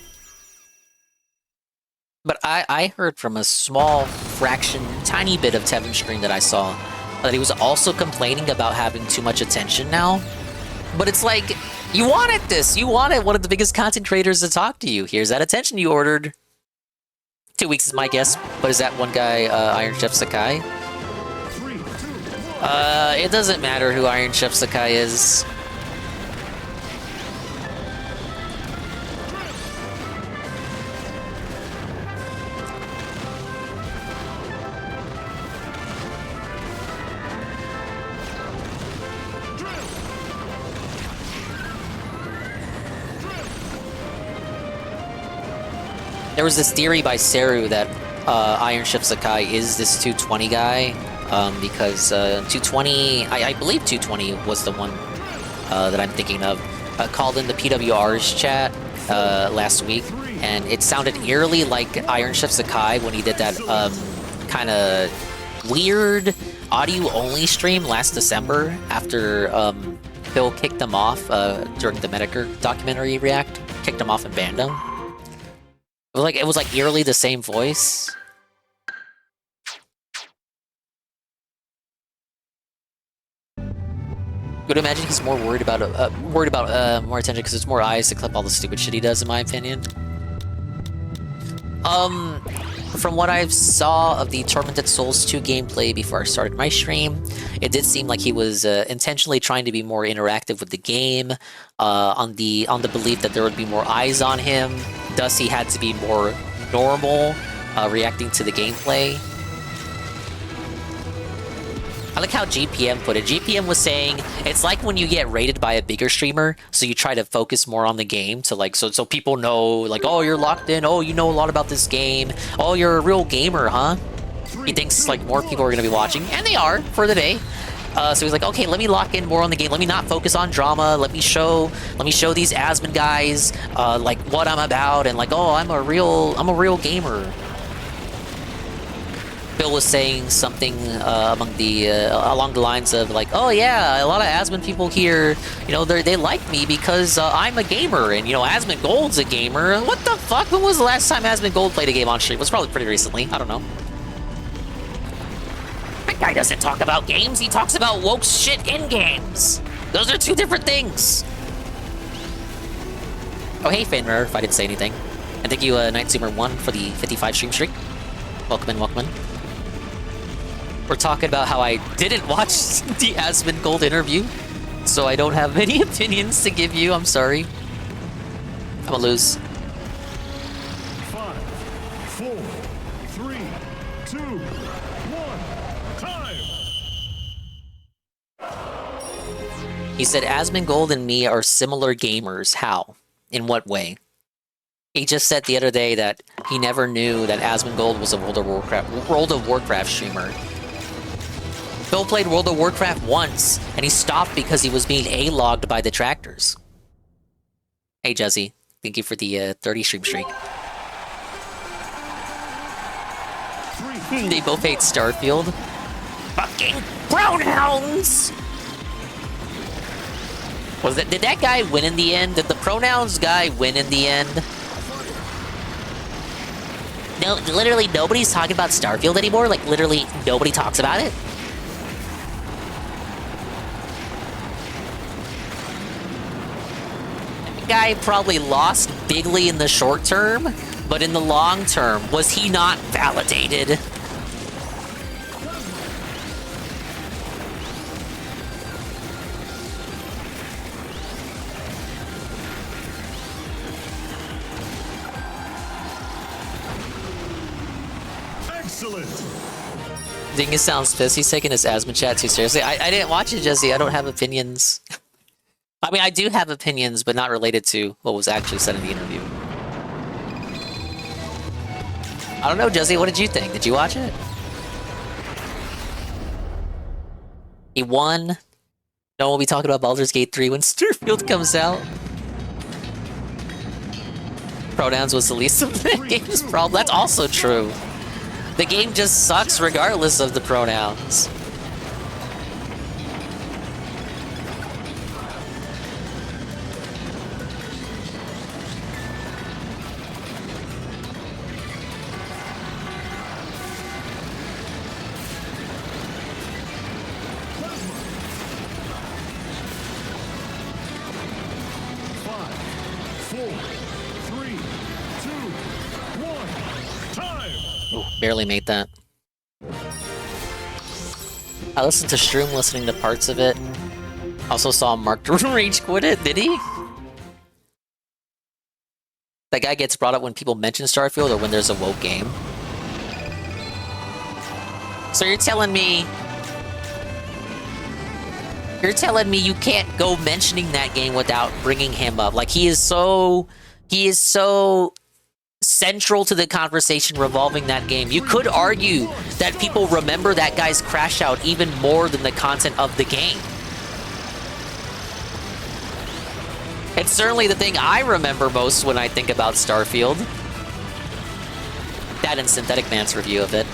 But I heard from a small fraction, tiny bit of Tevin's stream that I saw, that he was also complaining about having too much attention now. But it's like, you wanted this! You wanted one of the biggest content creators to talk to you. Here's that attention you ordered. 2 weeks is my guess, but is that one guy, Iron Chef Sakai? It doesn't matter who Iron Chef Sakai is. There was this theory by Seru that Iron Chef Sakai is this 220 guy, because 220, I believe 220 was the one that I'm thinking of, called in the PWR's chat last week, and it sounded eerily like Iron Chef Sakai when he did that kind of weird audio-only stream last December after Phil kicked him off during the Medicare documentary React, kicked him off and banned him. It was like eerily the same voice. Would imagine he's more worried about more attention because it's more eyes to clip all the stupid shit he does, in my opinion. From what I saw of the Tormented Souls 2 gameplay before I started my stream, it did seem like he was intentionally trying to be more interactive with the game, on the belief that there would be more eyes on him. Thus, he had to be more normal, reacting to the gameplay. I like how GPM put it. GPM was saying, it's like when you get rated by a bigger streamer, so you try to focus more on the game, to like, so people know, like, oh, you're locked in, oh, you know a lot about this game, oh, you're a real gamer, huh? He thinks, like, more people are gonna be watching, and they are, for the day. So he's like, okay, let me lock in more on the game, let me not focus on drama, let me show these Asmon guys, like, what I'm about, and like, oh, I'm a real gamer. Bill was saying something along the lines of like, oh yeah, a lot of Asmon people here, you know, they like me because I'm a gamer, and you know, Asmon Gold's a gamer. What the fuck? When was the last time Asmon Gold played a game on stream? It was probably pretty recently. I don't know. That guy doesn't talk about games. He talks about woke shit in games. Those are two different things. Oh hey, Fenrir, if I didn't say anything. And thank you, Nightzoomer1 for the 55 stream streak. Welcome in, welcome in. We're talking about how I didn't watch the Asmon Gold interview, so I don't have any opinions to give you. I'm sorry. I'm gonna lose. 5, 4, 3, 2, 1, time! He said, Asmon Gold and me are similar gamers. How? In what way? He just said the other day that he never knew that Asmon Gold was a World of Warcraft streamer. Phil played World of Warcraft once, and he stopped because he was being A-logged by detractors. Hey, Jesse. Thank you for the 30 stream streak. They both hate Starfield. Fucking pronouns! Did that guy win in the end? Did the pronouns guy win in the end? No, literally nobody's talking about Starfield anymore. Like, literally nobody talks about it. Guy probably lost bigly in the short term, but in the long term, was he not validated? Excellent. Dingus sounds pissed. He's taking his asthma chat too seriously. I didn't watch it, Jesse. I don't have opinions. I mean, I do have opinions, but not related to what was actually said in the interview. I don't know, Jesse. What did you think? Did you watch it? He won. No one will be talking about Baldur's Gate 3 when Starfield comes out. Pronouns was the least of the game's problem. That's also true. The game just sucks regardless of the pronouns. Barely made that. I listened to Shroom listening to parts of it. Also saw Mark rage quit it, did he? That guy gets brought up when people mention Starfield or when there's a woke game. So you're telling me you can't go mentioning that game without bringing him up. Like he is so central to the conversation revolving that game. You could argue that people remember that guy's crash out even more than the content of the game. It's certainly the thing I remember most when I think about Starfield. That and Synthetic Man's review of it.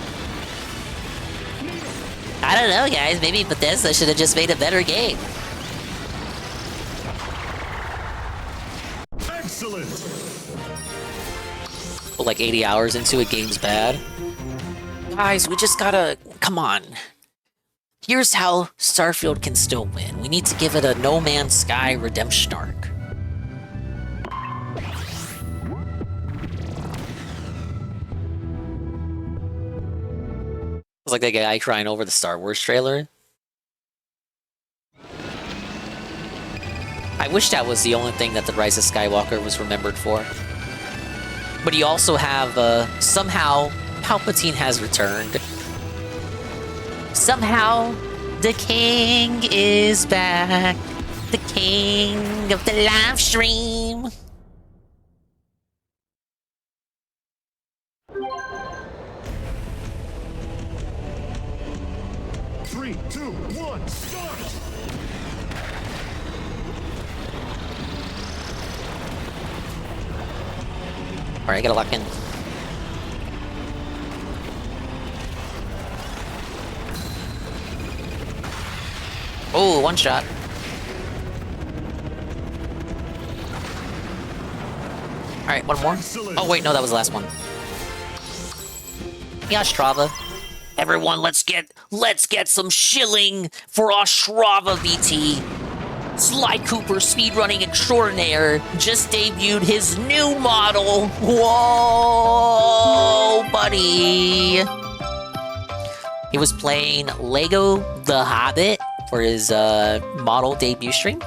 I don't know, guys. Maybe Bethesda should have just made a better game. Excellent. But like 80 hours into it, game's bad. Guys, we just gotta... Come on. Here's how Starfield can still win. We need to give it a No Man's Sky redemption arc. It's like that guy crying over the Star Wars trailer. I wish that was the only thing that The Rise of Skywalker was remembered for. But you also have, somehow, Palpatine has returned. Somehow, the king is back. The king of the live stream. Three, two, one, start! Alright, I gotta lock in. Oh, one shot. Alright, one more. Oh wait, no, that was the last one. Yeah, Strava. Everyone, let's get some shilling for Ostrava VT. Sly Cooper speedrunning extraordinaire just debuted his new model. Whoa, buddy. He was playing Lego The Hobbit for his model debut stream.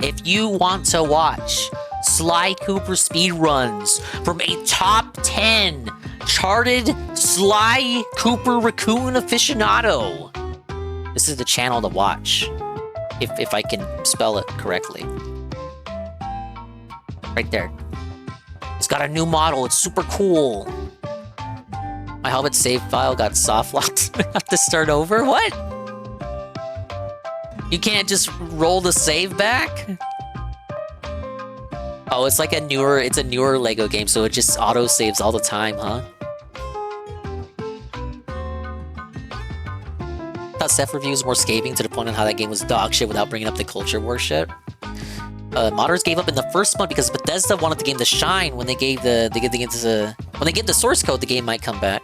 If you want to watch Sly Cooper speedruns from a top 10 charted Sly Cooper raccoon aficionado, this is the channel to watch. If I can spell it correctly. Right there. It's got a new model. It's super cool. My Hobbit save file got soft locked. I have to start over? What? You can't just roll the save back? Oh, it's like a newer Lego game, so it just auto saves all the time, huh? I thought Seth reviews more scathing to the point on how that game was dog shit without bringing up the culture war shit. Modders gave up in the first month because Bethesda wanted the game to shine when they gave the source code. The game might come back.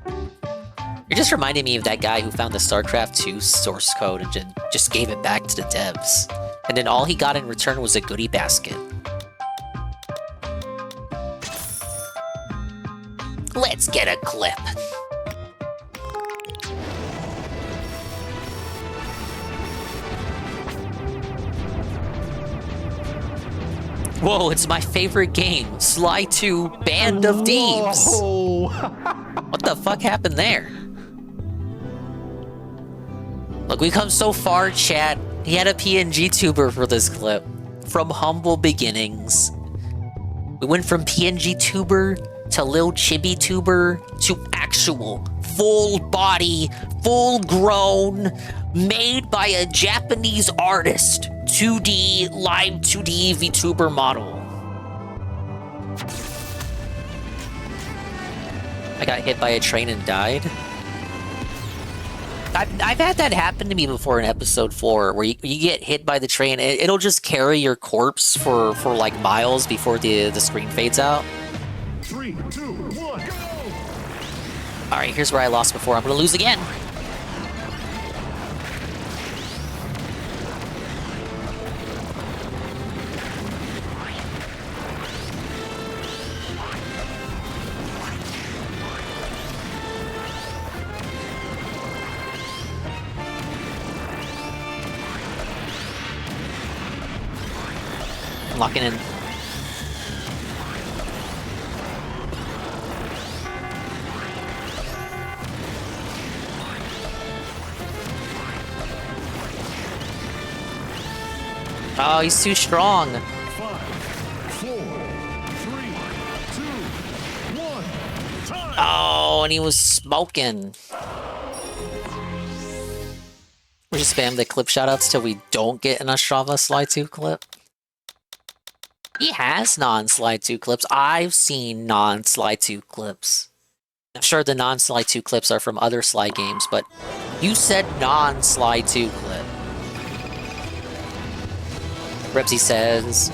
You're just reminding me of that guy who found the StarCraft 2 source code and just gave it back to the devs, and then all he got in return was a goodie basket. Let's get a clip. Whoa, it's my favorite game. Sly 2 Band of Thieves. Whoa. What the fuck happened there? Look, we come so far, chat. He had a PNG tuber for this clip. From humble beginnings. We went from PNG tuber to Lil Chibi tuber to actual full body, full grown, made by a Japanese artist 2D live 2D VTuber model. I got hit by a train and died. I've had that happen to me before in episode 4, where you get hit by the train. It'll just carry your corpse for like miles before the screen fades out. 3, 2, 1, go! All right, here's where I lost before. I'm gonna lose again. Locking in. Oh, he's too strong. 5, 4, 3, 2, 1, time! Oh, and he was smoking. We just spam the clip shoutouts till we don't get an Ostrava Sly 2 clip. He has non-Sly 2 clips. I've seen non-Sly 2 clips. I'm sure the non-Sly 2 clips are from other Sly games, but you said non-Sly 2 clip. Rebsy says,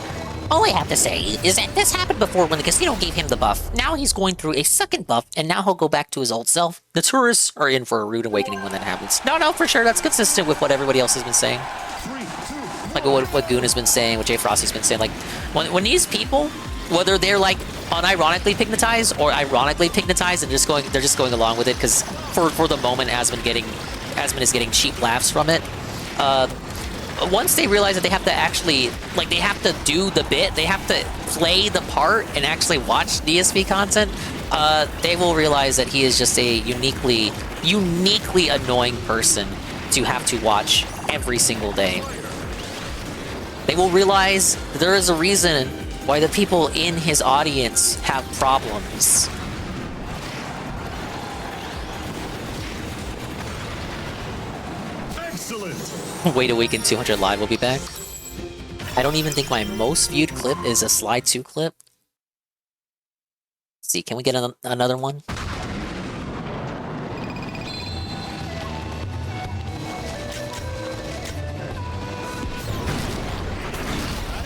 All I have to say is that this happened before when the casino gave him the buff. Now he's going through a second buff, and now he'll go back to his old self. the tourists are in for a rude awakening when that happens. No, for sure. That's consistent with what everybody else has been saying. Like what Goon has been saying, what Jay Frosty's been saying. Like, when these people, whether they're like unironically pigmatized or ironically pigmatized and they're just going along with it because for the moment Asmon is getting cheap laughs from it. Once they realize that they have to actually, like, they have to do the bit, they have to play the part and actually watch DSP content, they will realize that he is just a uniquely annoying person to have to watch every single day. They will realize there is a reason why the people in his audience have problems. Excellent! Wait a week and 200 live will be back. I don't even think my most viewed clip is a Sly 2 clip. Let's see, can we get another one?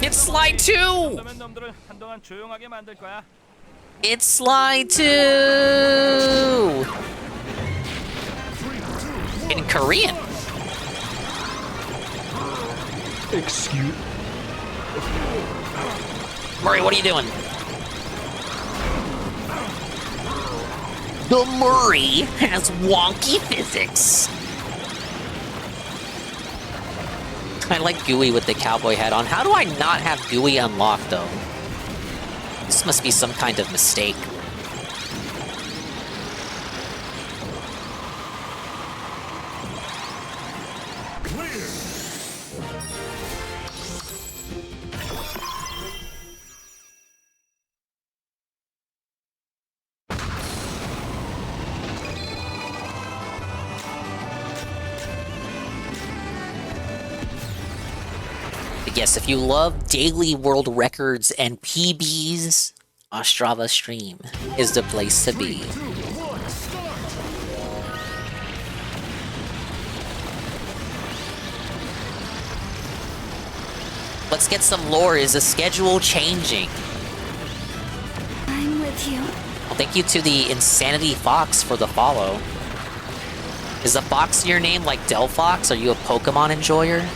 It's Sly 2! It's Sly 2! In Korean. Excuse. Murray, what are you doing? The Murray has wonky physics. I like Gooey with the cowboy hat on. How do I not have Gooey unlocked, though? This must be some kind of mistake. Yes, if you love daily world records and PBs, Ostrava Stream is the place to be. Let's get some lore. Is the schedule changing? I'm with you. Well, thank you to the Insanity Fox for the follow. Is the fox in your name like Delphox? Are you a Pokemon enjoyer?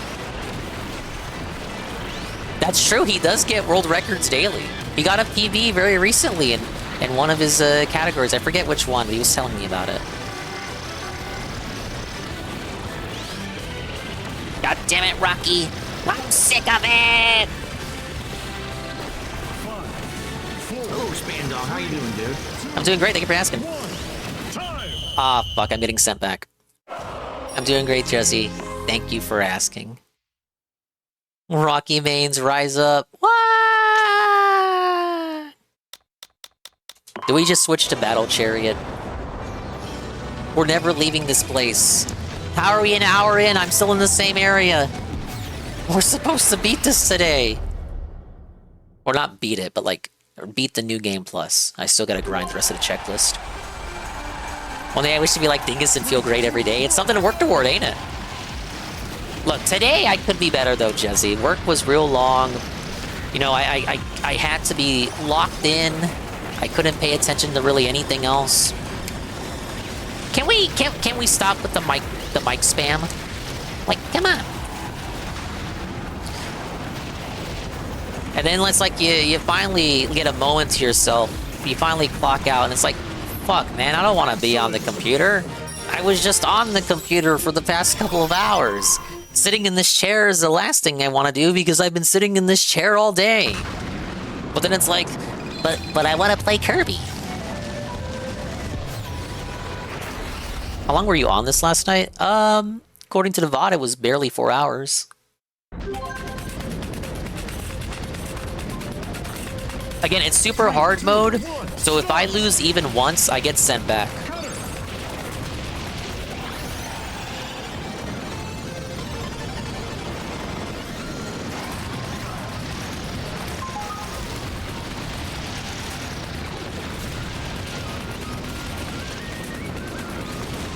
That's true, he does get world records daily. He got a PB very recently in one of his categories. I forget which one, but he was telling me about it. God damn it, Rocky! I'm sick of it! Dong. How you doing, dude? I'm doing great, thank you for asking. Ah, fuck, I'm getting sent back. I'm doing great, Jesse. Thank you for asking. Rocky Mains, rise up. What? Do we just switch to Battle Chariot? We're never leaving this place. How are we an hour in? I'm still in the same area. We're supposed to beat this today. Or not beat it, but like, beat the new game plus. I still gotta grind the rest of the checklist. One day I wish to be like Dingus and feel great every day. It's something to work toward, ain't it? Look, today I could be better though, Jesse. Work was real long. You know, I had to be locked in. I couldn't pay attention to really anything else. Can we stop with the mic spam? Like, come on. And then it's like you finally get a moment to yourself. You finally clock out and it's like, fuck, man, I don't want to be on the computer. I was just on the computer for the past couple of hours. Sitting in this chair is the last thing I want to do because I've been sitting in this chair all day. But then it's like, but I want to play Kirby. How long were you on this last night? According to the VOD, it was barely 4 hours. Again, it's super hard mode, so if I lose even once, I get sent back.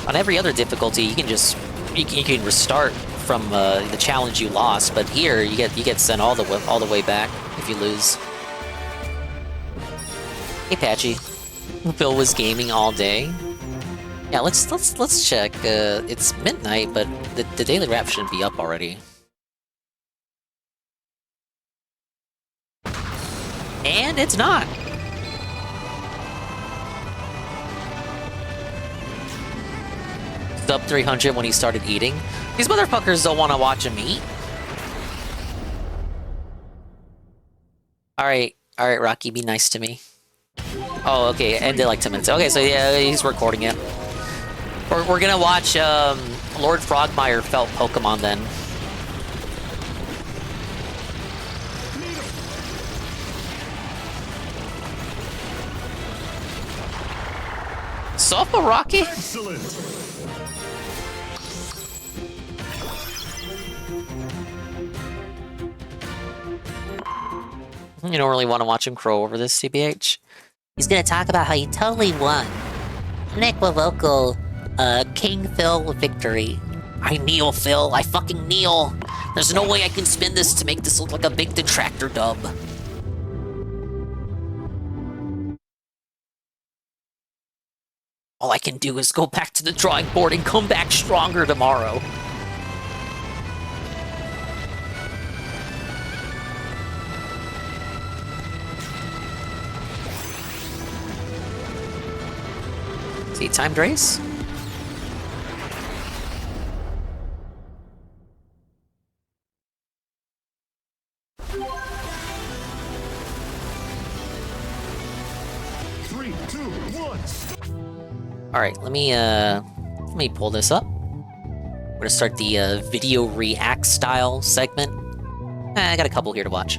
On every other difficulty, you can just you can restart from the challenge you lost, but here you get sent all the way back if you lose. Hey Patchy, Phil was gaming all day. Yeah, let's check. It's midnight, but the daily wrap shouldn't be up already. And it's not. Sub 300 when he started eating. These motherfuckers don't want to watch him eat. Alright, Rocky, be nice to me. Oh, okay, ended like 10 minutes. Okay, so yeah, he's recording it. We're gonna watch Lord Frogmire felt Pokemon then. Sofa Rocky? Excellent. You don't really want to watch him crow over this, CBH. He's gonna talk about how he totally won. Unequivocal, King Phil victory. I kneel, Phil. I fucking kneel. There's no way I can spin this to make this look like a big detractor dub. All I can do is go back to the drawing board and come back stronger tomorrow. See, timed race? Three, two, one. All right, let me pull this up. We're gonna start the video react style segment. I got a couple here to watch.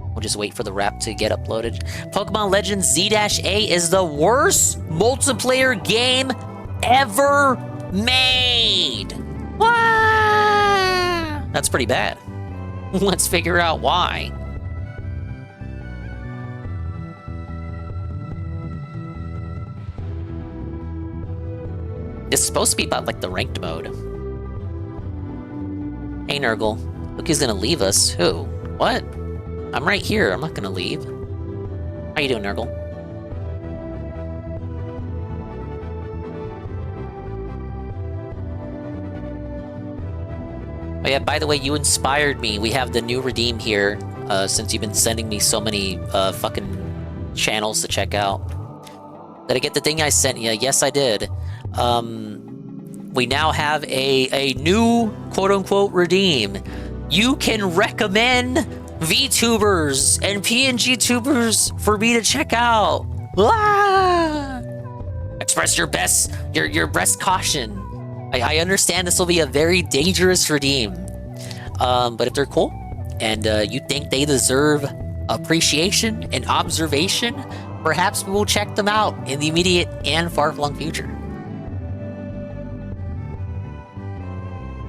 We'll just wait for the wrap to get uploaded. Pokemon Legends Z-A is the worst multiplayer game ever made. What? That's pretty bad. Let's figure out why. It's supposed to be about like the ranked mode. Hey Nurgle, look who's gonna leave us. Who? What? I'm right here. I'm not gonna leave. How you doing, Nurgle? Oh yeah, by the way, you inspired me. We have the new redeem here, since you've been sending me so many fucking channels to check out. Did I get the thing I sent you? Yes, I did. We now have a new quote-unquote redeem. You can recommend VTubers and PNG tubers for me to check out. Ah! Express your best caution. I understand this will be a very dangerous redeem. But if they're cool and you think they deserve appreciation and observation, perhaps we will check them out in the immediate and far-flung future.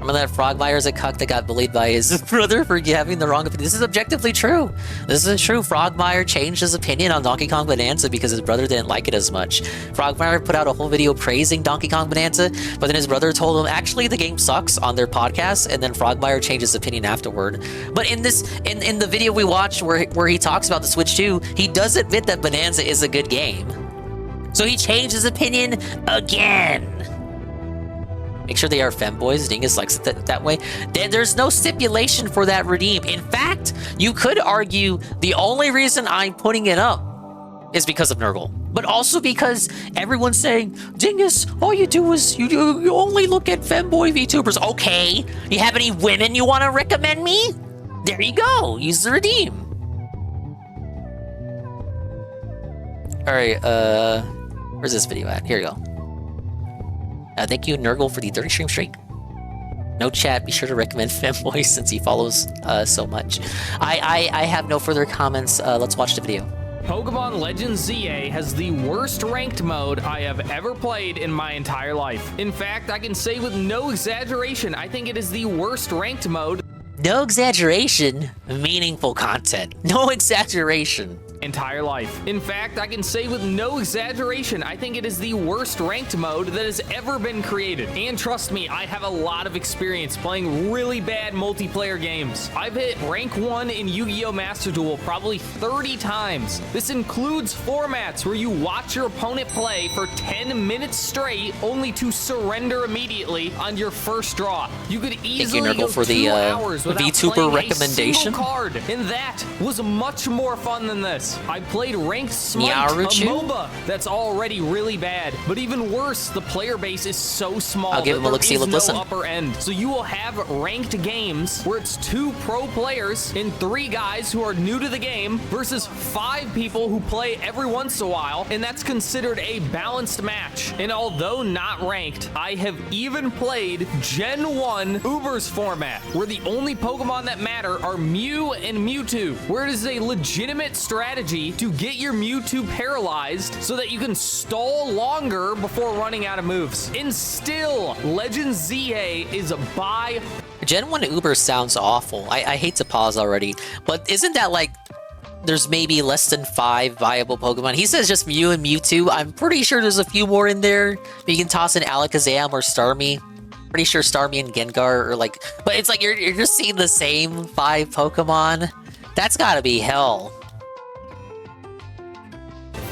Remember that Frogmire's a cuck that got bullied by his brother for having the wrong opinion? This is objectively true. This is true. Frogmire changed his opinion on Donkey Kong Bonanza because his brother didn't like it as much. Frogmire put out a whole video praising Donkey Kong Bonanza, but then his brother told him, actually, the game sucks on their podcast, and then Frogmire changed his opinion afterward. But in the video we watched where he talks about the Switch 2, he does admit that Bonanza is a good game. So he changed his opinion again. Make sure they are femboys. Dingus likes it that way. Then there's no stipulation for that redeem. In fact, you could argue the only reason I'm putting it up is because of Nurgle. But also because everyone's saying, Dingus, all you do is you only look at femboy VTubers. Okay, you have any women you want to recommend me? There you go. Use the redeem. All right, where's this video at? Here you go. Thank you, Nurgle, for the 30 stream streak. No chat, be sure to recommend Femboy since he follows so much. I have no further comments. Let's watch the video. Pokemon Legends ZA has the worst ranked mode I have ever played in my entire life. In fact, I can say with no exaggeration, I think it is the worst ranked mode. No exaggeration, meaningful content. No exaggeration. Entire life. In fact, I can say with no exaggeration, I think it is the worst ranked mode that has ever been created. And trust me, I have a lot of experience playing really bad multiplayer games. I've hit rank 1 in Yu-Gi-Oh! Master Duel probably 30 times. This includes formats where you watch your opponent play for 10 minutes straight, only to surrender immediately on your first draw. You could easily go for 2 the hours without VTuber playing recommendation. a single card, and that was much more fun than this. I played Ranked Smite, Yaruchu? a MOBA that's already really bad. But even worse, the player base is so small I'll give him a look, see, look, listen. upper end. So you will have ranked games where it's 2 pro players and 3 guys who are new to the game versus 5 people who play every once in a while, and that's considered a balanced match. And although not ranked, I have even played Gen 1 Uber's format, where the only Pokemon that matter are Mew and Mewtwo, where it is a legitimate strategy to get your Mewtwo paralyzed so that you can stall longer before running out of moves. And still, Legends ZA is by... Gen 1 Uber sounds awful. I hate to pause already, but isn't that like there's maybe less than 5 viable Pokemon? He says just Mew and Mewtwo. I'm pretty sure there's a few more in there. You can toss in Alakazam or Starmie. Pretty sure Starmie and Gengar are like... But it's like you're just seeing the same 5 Pokemon. That's gotta be hell.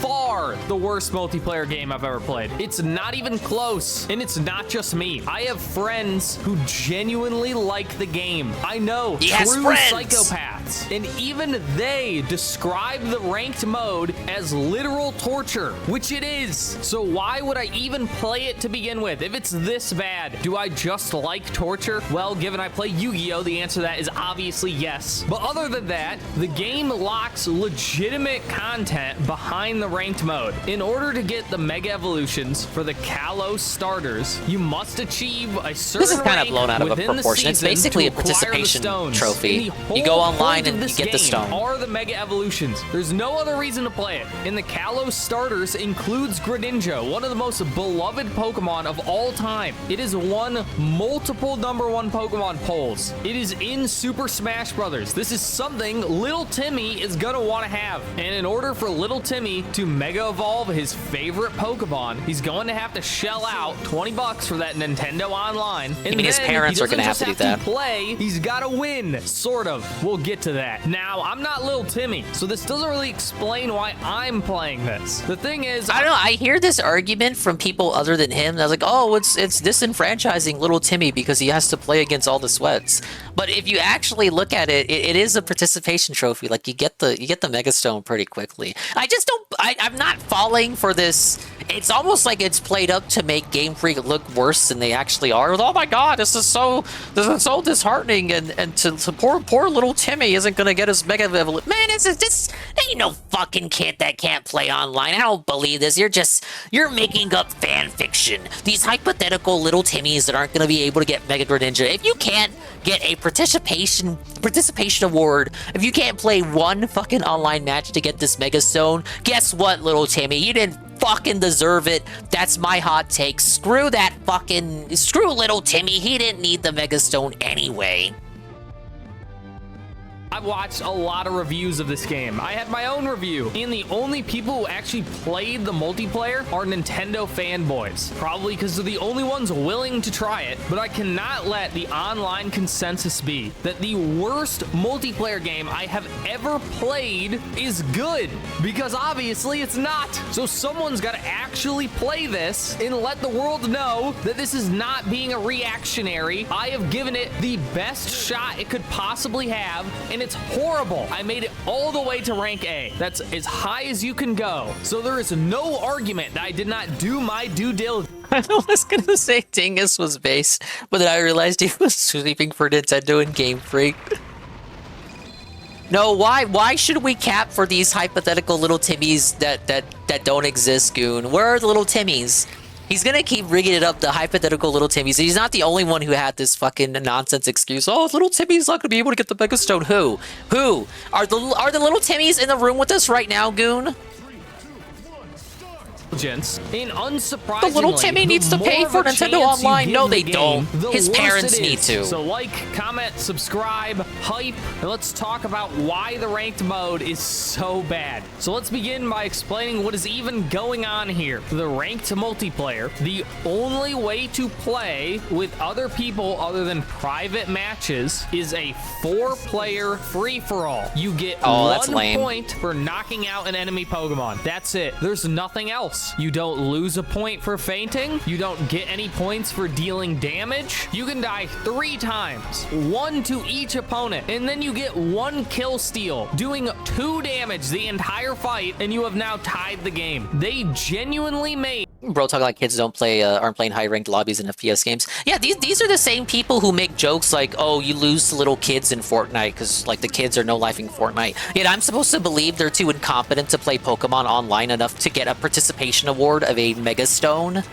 Far the worst multiplayer game I've ever played. It's not even close, and it's not just me. I have friends who genuinely like the game. I know, true psychopaths, and even they describe the ranked mode as literal torture, which it is. So why would I even play it to begin with if it's this bad? Do I just like torture? Well, given I play Yu-Gi-Oh, the answer to that is obviously yes. But other than that, the game locks legitimate content behind the ranked mode. In order to get the Mega Evolutions for the Kalos starters, you must achieve a certain This is kind of rank blown out of within the proportion. It's season basically to a acquire the participation stones. trophy. And the You go whole online point of and this you get the game stone. Are the Mega Evolutions. There's no other reason to play it. And the Kalos starters includes Greninja, one of the most beloved Pokemon of all time. It has won multiple #1 Pokemon polls. It is in Super Smash Brothers. This is something Little Timmy is gonna want to have. And in order for Little Timmy to Mega Evolve his favorite Pokemon, he's going to have to shell out $20 for that Nintendo Online. And I mean, his parents are going to have to do that. Play, he's got to win, sort of. We'll get to that. Now, I'm not Little Timmy, so this doesn't really explain why I'm playing this. The thing is, I don't know. I hear this argument from people other than him. They're like, "Oh, it's disenfranchising Little Timmy because he has to play against all the sweats." But if you actually look at it, it is a participation trophy. Like you get the Mega Stone pretty quickly. I just don't. I'm not falling for this. it's almost like it's played up to make Game Freak look worse than they actually are. Oh my god, this is so disheartening, and to poor little Timmy isn't gonna get his Mega Evolution. Man, this ain't no fucking kid that can't play online. I don't believe this. You're making up fan fiction. These hypothetical little Timmys that aren't gonna be able to get Mega Greninja. If you can't get a participation award, if you can't play one fucking online match to get this Mega Stone, guess what, little Timmy? You didn't fucking deserve it. That's my hot take. Screw little Timmy. He didn't need the Mega Stone anyway. I've watched a lot of reviews of this game. I had my own review, and the only people who actually played the multiplayer are Nintendo fanboys. Probably because they're the only ones willing to try it, but I cannot let the online consensus be that the worst multiplayer game I have ever played is good, because obviously it's not. So someone's got to actually play this and let the world know that this is not being a reactionary. I have given it the best shot it could possibly have, and it's horrible. I made it all the way to rank A. That's as high as you can go. So there is no argument that I did not do my due diligence. I was gonna say Dingus was base, but then I realized he was sweeping for Nintendo and Game Freak. No, why should we cap for these hypothetical little Timmys that don't exist, Goon? Where are the little Timmys? He's gonna keep rigging it up, the hypothetical little Timmys. He's not the only one who had this fucking nonsense excuse. Oh, little Timmy's not gonna be able to get the Mega Stone. Who? Are the little Timmys in the room with us right now, Goon? And unsurprisingly, the little Timmy needs to pay for Nintendo Online. No, they don't. His parents need to. So like, comment, subscribe, hype, and let's talk about why the ranked mode is so bad. So let's begin by explaining what is even going on here. The ranked multiplayer, the only way to play with other people other than private matches, is a 4-player free-for-all. You get 1 point for knocking out an enemy Pokemon. That's it. There's nothing else. You don't lose a point for fainting. You don't get any points for dealing damage. You can die 3 times, 1 to each opponent, and then you get 1 kill steal, doing 2 damage the entire fight, and you have now tied the game. They genuinely made... Bro, talking like kids aren't playing high-ranked lobbies in FPS games. Yeah, these are the same people who make jokes like, oh, you lose to little kids in Fortnite because, like, the kids are no-lifing Fortnite. Yet I'm supposed to believe they're too incompetent to play Pokemon online enough to get a participation award of a Mega Stone.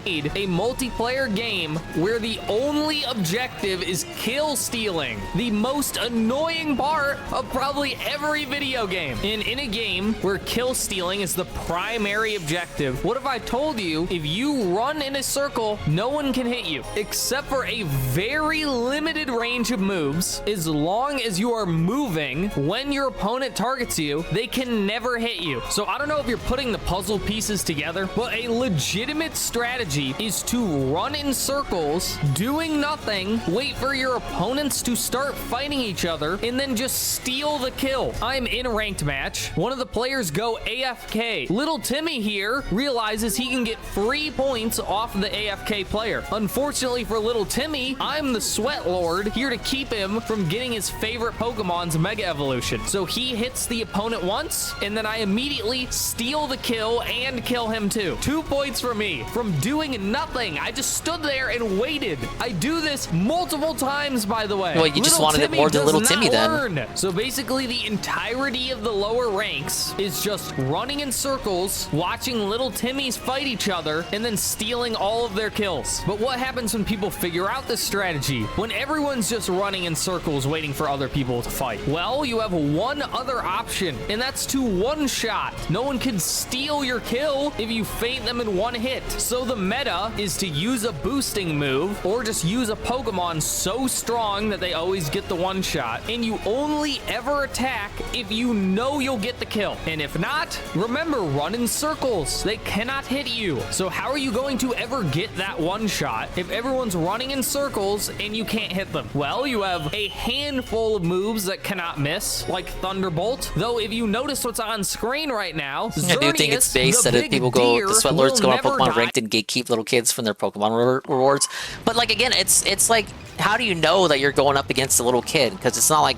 A multiplayer game where the only objective is kill stealing, the most annoying part of probably every video game. And in a game where kill stealing is the primary objective, what if I told you if you run in a circle, no one can hit you except for a very limited range of moves? As long as you are moving when your opponent targets you, they can never hit you. So I don't know if you're putting the puzzle pieces together, but a legitimate strategy is to run in circles, doing nothing, wait for your opponents to start fighting each other, and then just steal the kill. I'm in a ranked match. One of the players go AFK. Little Timmy here realizes he can get free points off the AFK player. Unfortunately for little Timmy, I'm the Sweat Lord here to keep him from getting his favorite Pokemon's Mega Evolution. So he hits the opponent once, and then I immediately steal the kill and kill him too. 2 points for me from doing nothing. I just stood there and waited. I do this multiple times, by the way. Well, you just wanted it more than little Timmy then. So basically, the entirety of the lower ranks is just running in circles, watching little Timmys fight each other, and then stealing all of their kills. But what happens when people figure out this strategy? When everyone's just running in circles waiting for other people to fight? Well, you have one other option, and that's to one-shot. No one can steal your kill if you feint them in 1 hit. So the meta is to use a boosting move or just use a Pokemon so strong that they always get the 1-shot, and you only ever attack if you know you'll get the kill. And if not, remember, run in circles. They cannot hit you. So how are you going to ever get that 1-shot if everyone's running in circles and you can't hit them? Well, you have a handful of moves that cannot miss, like Thunderbolt. Though if you notice what's on screen right now, I do think it's based that if people go, the Sweat Lords go on Pokemon ranked and gatekeep little kids from their Pokemon rewards. But like, again, it's like, how do you know that you're going up against a little kid? Because it's not like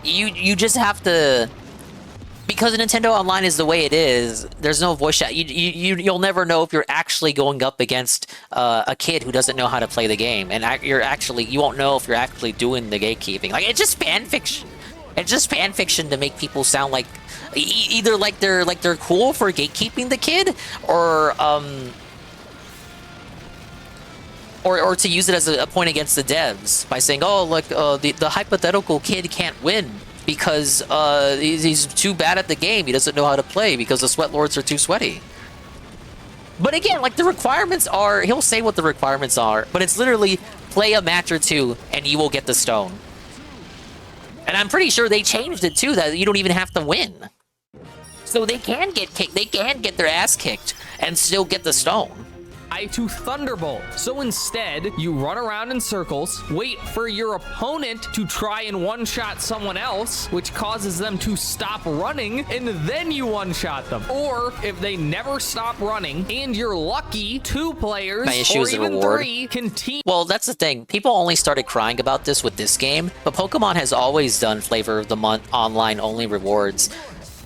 you just have to because Nintendo Online is the way it is, there's no voice chat. You'll never know if you're actually going up against a kid who doesn't know how to play the game, and you won't know if you're actually doing the gatekeeping. Like, it's just fan fiction. It's just fan fiction to make people sound like either like they're cool for gatekeeping the kid, or to use it as a point against the devs by saying, oh, look, the hypothetical kid can't win because he's too bad at the game. He doesn't know how to play because the sweat lords are too sweaty. But again, like, the requirements are, he'll say what the requirements are, but it's literally play a match or two and you will get the stone. And I'm pretty sure they changed it too, that you don't even have to win. So they can get kicked, they can get their ass kicked and still get the stone. To Thunderbolt. So instead, you run around in circles, wait for your opponent to try and one-shot someone else, which causes them to stop running, and then you one-shot them. Or, if they never stop running, and you're lucky, 2 players, or even 3, can team... Well, that's the thing. People only started crying about this with this game, but Pokemon has always done Flavor of the Month online-only rewards.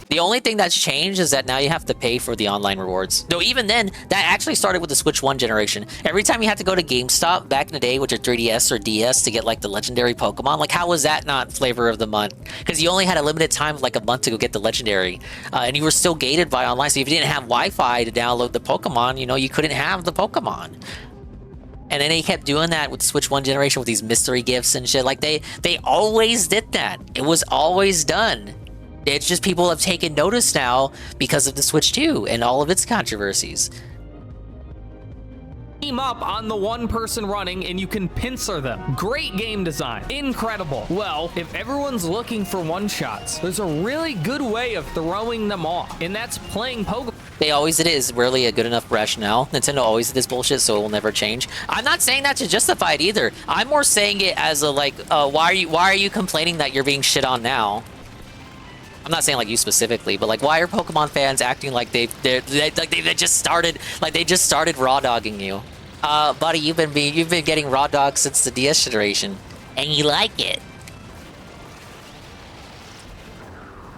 The only thing that's changed is that now you have to pay for the online rewards. Though even then, that actually started with the Switch 1 generation. Every time you had to go to GameStop back in the day with your 3DS or DS to get like the legendary Pokemon, like how was that not Flavor of the Month? Because you only had a limited time, like a month, to go get the legendary. And you were still gated by online, so if you didn't have Wi-Fi to download the Pokemon, you know, you couldn't have the Pokemon. And then they kept doing that with Switch 1 generation with these mystery gifts and shit. Like they always did that. It was always done. It's just people have taken notice now because of the Switch 2 and all of its controversies. Team up on the one person running and you can pincer them. Great game design. Incredible. Well, if everyone's looking for one-shots, there's a really good way of throwing them off, and that's playing Pokemon. They always did it is rarely a good enough rationale. Nintendo always did this bullshit, so it will never change. I'm not saying that to justify it either. I'm more saying it as a like, why are you complaining that you're being shit on now? I'm not saying like you specifically, but like, why are Pokemon fans acting like they just started raw dogging you? Buddy, you've been getting raw dogged since the DS generation, and you like it.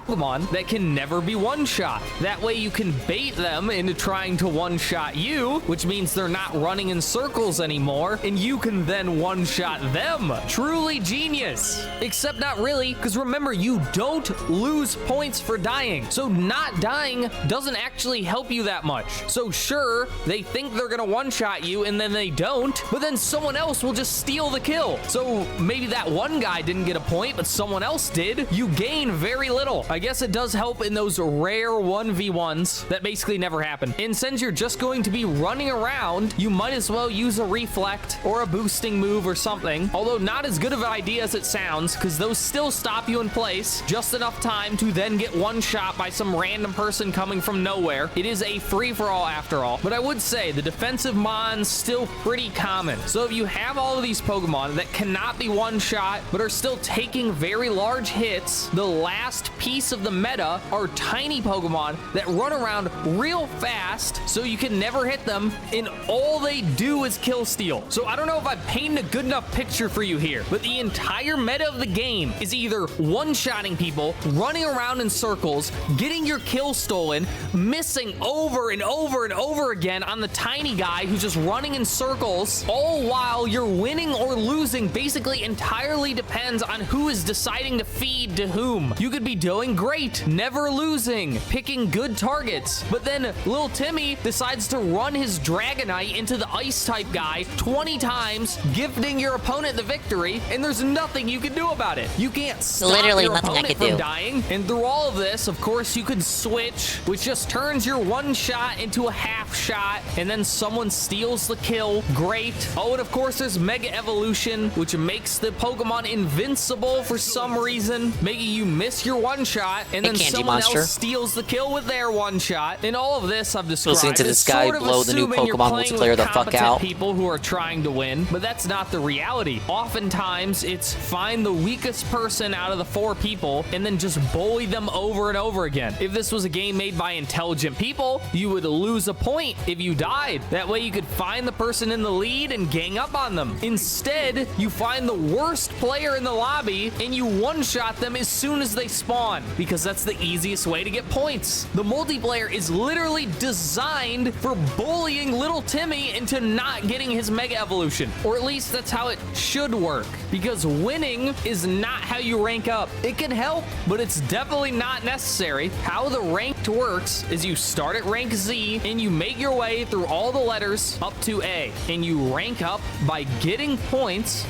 Pokemon that can never be one-shot. That way you can bait them into trying to one-shot you, which means they're not running in circles anymore, and you can then one-shot them. Truly genius. Except not really, because remember, you don't lose points for dying. So not dying doesn't actually help you that much. So sure, they think they're gonna one-shot you, and then they don't, but then someone else will just steal the kill. So maybe that one guy didn't get a point, but someone else did. You gain very little. I guess it does help in those rare 1v1s that basically never happen. And since you're just going to be running around, you might as well use a reflect or a boosting move or something. Although not as good of an idea as it sounds, because those still stop you in place just enough time to then get one shot by some random person coming from nowhere. It is a free-for-all after all. But I would say the defensive mon's still pretty common. So if you have all of these Pokemon that cannot be one-shot but are still taking very large hits, the last piece of the meta are tiny Pokemon that run around real fast so you can never hit them, and all they do is kill steal. So I don't know if I painted a good enough picture for you here, but the entire meta of the game is either one-shotting people, running around in circles, getting your kill stolen, missing over and over and over again on the tiny guy who's just running in circles, all while you're winning or losing basically entirely depends on who is deciding to feed to whom. You could be doing great, never losing, picking good targets, but then little Timmy decides to run his Dragonite into the Ice-type guy 20 times, gifting your opponent the victory, and there's nothing you can do about it. You can't stop your opponent from dying, and through all of this, of course, you could switch, which just turns your one shot into a half shot, and then someone steals the kill. Great. Oh, and of course, there's Mega Evolution, which makes the Pokemon invincible for some reason, making you miss your one shot, and then someone else steals the kill with their one shot. And all of this I've described listening to this guy sort of blow the new Pokemon multiplayer the fuck out. People who are trying to win, but that's not the reality. Oftentimes, it's find the weakest person out of the 4 people and then just bully them over and over again. If this was a game made by intelligent people, you would lose a point if you died. That way you could find the person in the lead and gang up on them. Instead, you find the worst player in the lobby and you one-shot them as soon as they spawn. because that's the easiest way to get points. The multiplayer is literally designed for bullying little Timmy into not getting his Mega Evolution. Or at least that's how it should work, because winning is not how you rank up. It can help, but it's definitely not necessary. How the ranked works is you start at rank Z and you make your way through all the letters up to A, and you rank up by getting points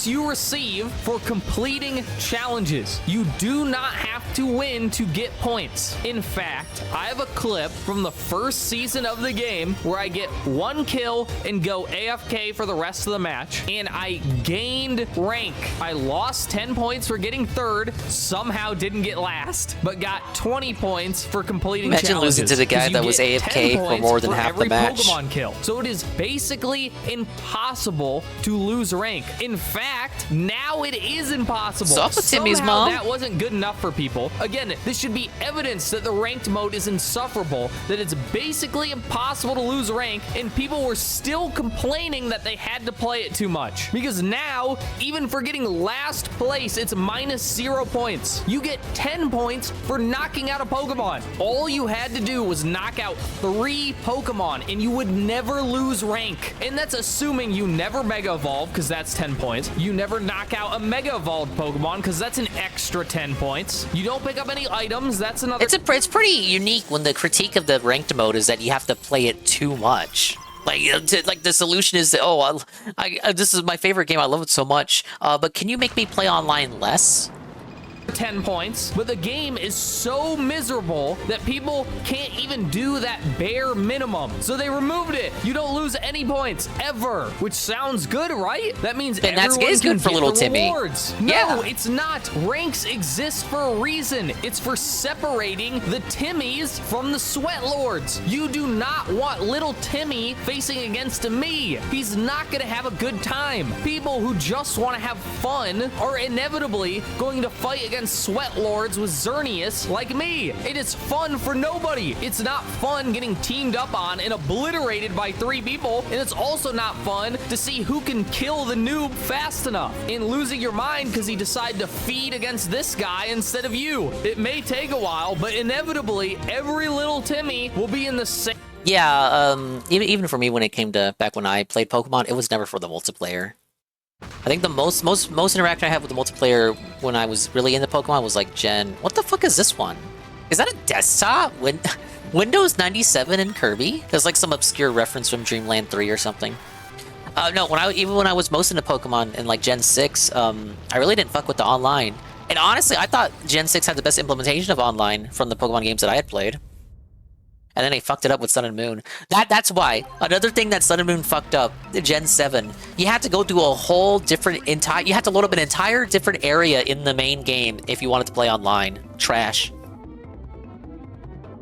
you receive for completing challenges. You do not have to win to get points. In fact, I have a clip from the first season of the game where I get 1 kill and go AFK for the rest of the match, and I gained rank. I lost 10 points for getting 3rd, somehow didn't get last, but got 20 points for completing Imagine challenges. losing to the guy that was AFK for more than half the match. Pokemon kill. So it is basically impossible to lose rank. In fact, now it is impossible. Sup with Timmy's Somehow mom? that wasn't good enough for people. Again, this should be evidence that the ranked mode is insufferable, that it's basically impossible to lose rank, and people were still complaining that they had to play it too much. Because now, even for getting last place, it's -0 points. You get 10 points for knocking out a Pokemon. All you had to do was knock out 3 Pokemon, and you would never lose rank. And that's assuming you never Mega Evolve, because that's 10 points. You never knock out a Mega Evolved Pokemon, because that's an extra 10 points. You don't pick up any items, that's another... It's pretty unique when the critique of the ranked mode is that you have to play it too much. Like the solution is, oh, this is my favorite game, I love it so much, but can you make me play online less? 10 points, but the game is so miserable that people can't even do that bare minimum. So they removed it. You don't lose any points ever, which sounds good, right? That means and everyone is can good for get little the Timmy. rewards. No, yeah. It's not. Ranks exist for a reason. It's for separating the Timmies from the Sweat Lords. You do not want little Timmy facing against me. He's not gonna have a good time. People who just want to have fun are inevitably going to fight against Sweat Lords with Xerneas like me. It is fun for nobody. It's not fun getting teamed up on and obliterated by 3 people, and it's also not fun to see who can kill the noob fast enough and losing your mind because he decided to feed against this guy instead of you. It may take a while, but inevitably every little Timmy will be in the same... Yeah, even for me when it came to back when I played Pokemon, it was never for the multiplayer. I think the most interaction I had with the multiplayer when I was really into Pokemon was like Gen... What the fuck is this one? Is that a desktop? Windows 97 and Kirby? There's like some obscure reference from Dreamland 3 or something. No, even when I was most into Pokemon in like Gen 6, I really didn't fuck with the online. And honestly, I thought Gen 6 had the best implementation of online from the Pokemon games that I had played. And then they fucked it up with Sun and Moon. That's why. Another thing that Sun and Moon fucked up, Gen 7, you had to go through a whole different you had to load up an entire different area in the main game if you wanted to play online. Trash.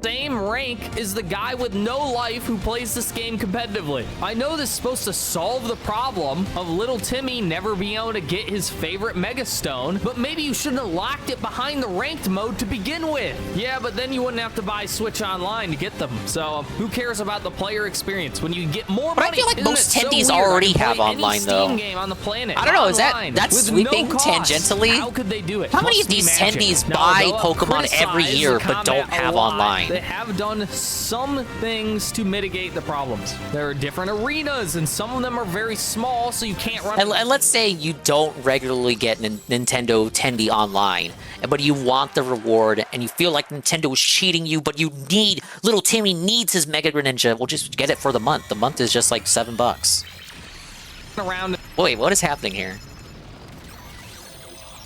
Same rank is the guy with no life who plays this game competitively. I know this is supposed to solve the problem of little Timmy never being able to get his favorite Mega Stone, but maybe you shouldn't have locked it behind the ranked mode to begin with. Yeah, but then you wouldn't have to buy Switch Online to get them. So who cares about the player experience when you get more money? But I feel like most attendees already have online though. Game on the planet, I don't know, is that's sweeping no tangentially? How could they do it? How many of these attendees buy Pokemon every year but don't have online? They have done some things to mitigate the problems. There are different arenas, and some of them are very small, so you can't run... And let's say you don't regularly get Nintendo attendee online, but you want the reward, and you feel like Nintendo is cheating you, but you need... Little Timmy needs his Mega Greninja. Well, just get it for the month. The month is just like $7. Around... Wait, what is happening here?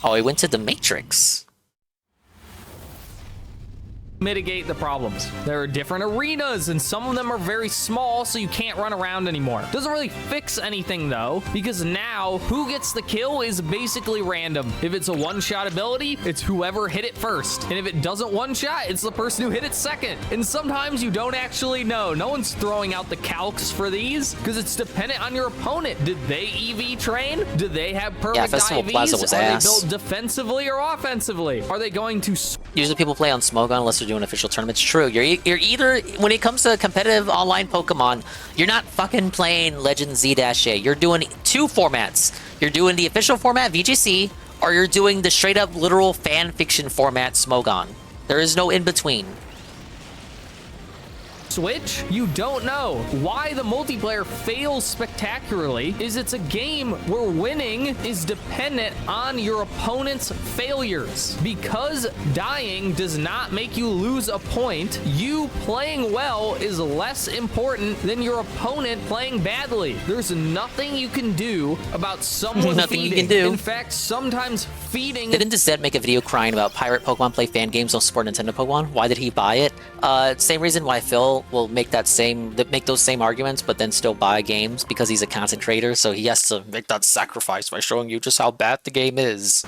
Oh, he went to the Matrix. Mitigate the problems. There are different arenas, and some of them are very small, so you can't run around anymore. Doesn't really fix anything, though, because now who gets the kill is basically random. If it's a one-shot ability, it's whoever hit it first. And if it doesn't one-shot, it's the person who hit it second. And sometimes you don't actually know. No one's throwing out the calcs for these, because it's dependent on your opponent. Did they EV train? Do they have perfect Festival IVs? Plaza was Are ass. they built defensively or offensively? Are they going to... Usually people play on Smogon unless they're doing official tournaments. True. You're either, when it comes to competitive online Pokemon, you're not fucking playing Legend Z-A. You're doing 2 formats. You're doing the official format, VGC, or you're doing the straight up literal fan fiction format, Smogon. There is no in between. Switch, you don't know. Why the multiplayer fails spectacularly is it's a game where winning is dependent on your opponent's failures. Because dying does not make you lose a point, you playing well is less important than your opponent playing badly. There's nothing you can do about someone Nothing feeding. you can do. In fact, sometimes feeding... Didn't Zed make a video crying about pirate Pokemon play fan games on Super Nintendo Pokemon? Why did he buy it? Same reason why Phil will make those same arguments, but then still buy games, because he's a content creator, so he has to make that sacrifice by showing you just how bad the game is.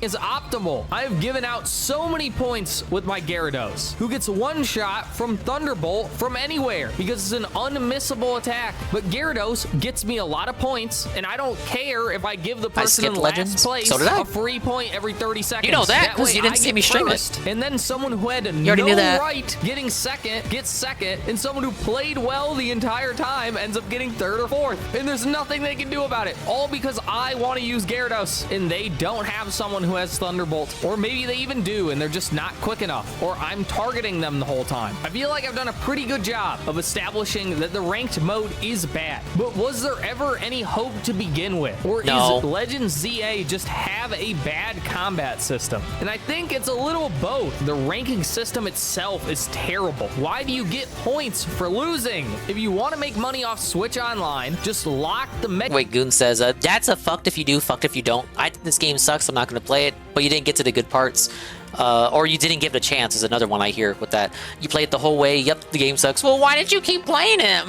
Is optimal. I have given out so many points with my Gyarados, who gets one shot from Thunderbolt from anywhere because it's an unmissable attack. But Gyarados gets me a lot of points, and I don't care if I give the person in last place a free point every 30 seconds. You know that because you didn't see me stream it. And then someone who had no right getting second gets second, and someone who played well the entire time ends up getting third or fourth. And there's nothing they can do about it, all because I want to use Gyarados, and they don't have someone who has Thunderbolt, or maybe they even do and they're just not quick enough, or I'm targeting them the whole time. I feel like I've done a pretty good job of establishing that the ranked mode is bad, but was there ever any hope to begin with? Or is Legends ZA just have a bad combat system? And I think it's a little both. The ranking system itself is terrible. Why do you get points for losing? If you want to make money off Switch Online, just lock the Wait, Goon says, that's a fucked if you do, fucked if you don't. I think this game sucks, I'm not going to play it, but you didn't get to the good parts. Or you didn't give it a chance is another one I hear with that. You played the whole way, yep, the game sucks. Well, why did you keep playing it?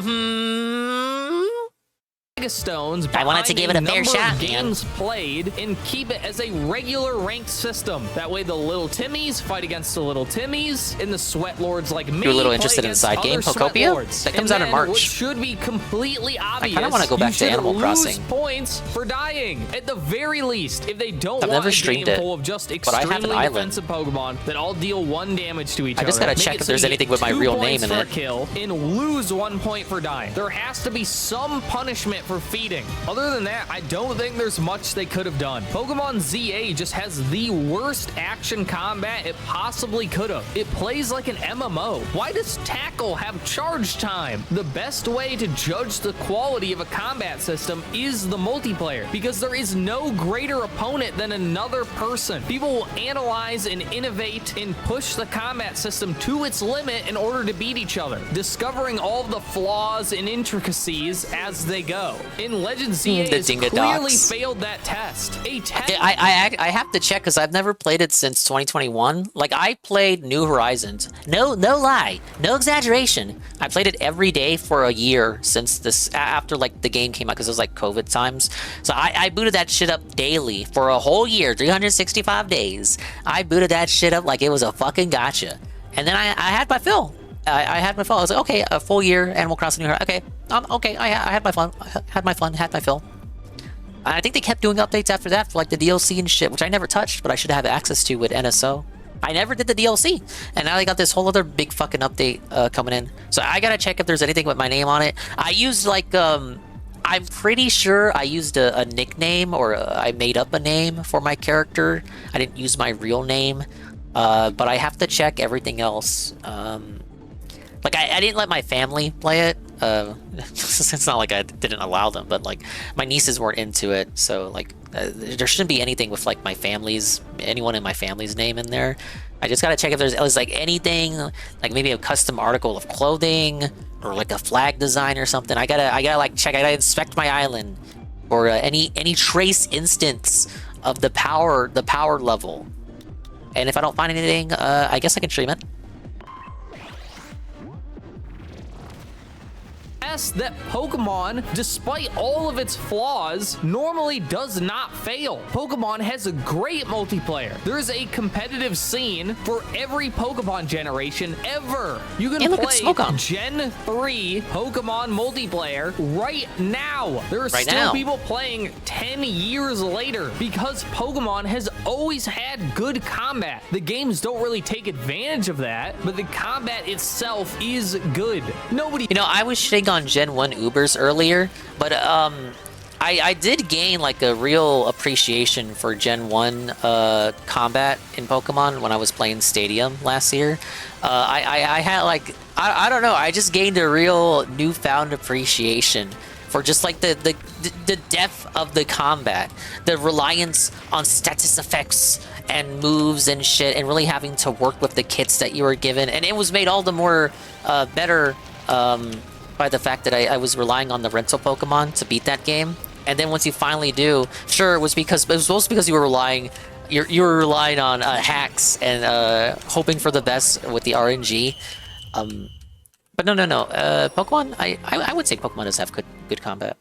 Stones. I wanted to give it a fair shot, games played, and keep it as a regular ranked system. That way, the little Timmies fight against the little Timmies, and the sweat lords like me. You're a little interested in the side game, Pokopia? That comes out in March. What should be completely obvious. I kind of want to go back to Animal Crossing. Points for dying at the very least. If they don't I've want never a streamed game it, full of just but I have an extremely island. defensive Pokemon that all deal 1 damage to each other. I just gotta check if there's anything with my real name in it. Kill and lose 1 point for dying. There has to be some punishment for feeding. Other than that, I don't think there's much they could have done. Pokemon ZA just has the worst action combat it possibly could have. It plays like an MMO. Why does Tackle have charge time? The best way to judge the quality of a combat system is the multiplayer, because there is no greater opponent than another person. People will analyze and innovate and push the combat system to its limit in order to beat each other, discovering all the flaws and intricacies as they go. In Legends ZA clearly failed that test. I have to check because I've never played it since 2021. Like, I played New Horizons. No lie, no exaggeration. I played it every day for a year since this, after like the game came out, because it was like COVID times. So I booted that shit up daily for a whole year, 365 days. I booted that shit up like it was a fucking gotcha. And then I had my fill. I had my fill. I was like, okay, a full year Animal Crossing New Horizons. Okay, okay, I had my fun. Had my fill. I think they kept doing updates after that for like the DLC and shit, which I never touched, but I should have access to with NSO. I never did the DLC, and now they got this whole other big fucking update coming in. So I gotta check if there's anything with my name on it. I used like, I'm pretty sure I used a nickname, or I made up a name for my character. I didn't use my real name, but I have to check everything else. Like, I didn't let my family play it. It's not like I didn't allow them, but like my nieces weren't into it, so like there shouldn't be anything with like my family's, anyone in my family's name in there. I just gotta check if there's like anything, like maybe a custom article of clothing or like a flag design or something. I gotta like check. I gotta inspect my island or any trace instance of the power level. And if I don't find anything, I guess I can stream it. That Pokemon, despite all of its flaws, normally does not fail. Pokemon has a great multiplayer. There is a competitive scene for every Pokemon generation ever. You can play Gen 3 Pokemon multiplayer right now. There are still people playing 10 years later because Pokemon has always had good combat. The games don't really take advantage of that, but the combat itself is good. Nobody... You know, I was shitting on Gen 1 Ubers earlier, but I I did gain like a real appreciation for Gen 1 combat in Pokemon when I was playing Stadium last year. I had like, I don't know, I just gained a real newfound appreciation for just like the depth of the combat, the reliance on status effects and moves and shit, and really having to work with the kits that you were given. And it was made all the more better by the fact that I was relying on the rental Pokemon to beat that game. And then once you finally do, sure, it was mostly because you were relying on hacks and hoping for the best with the RNG. But no. Pokemon, I would say Pokemon does have good combat.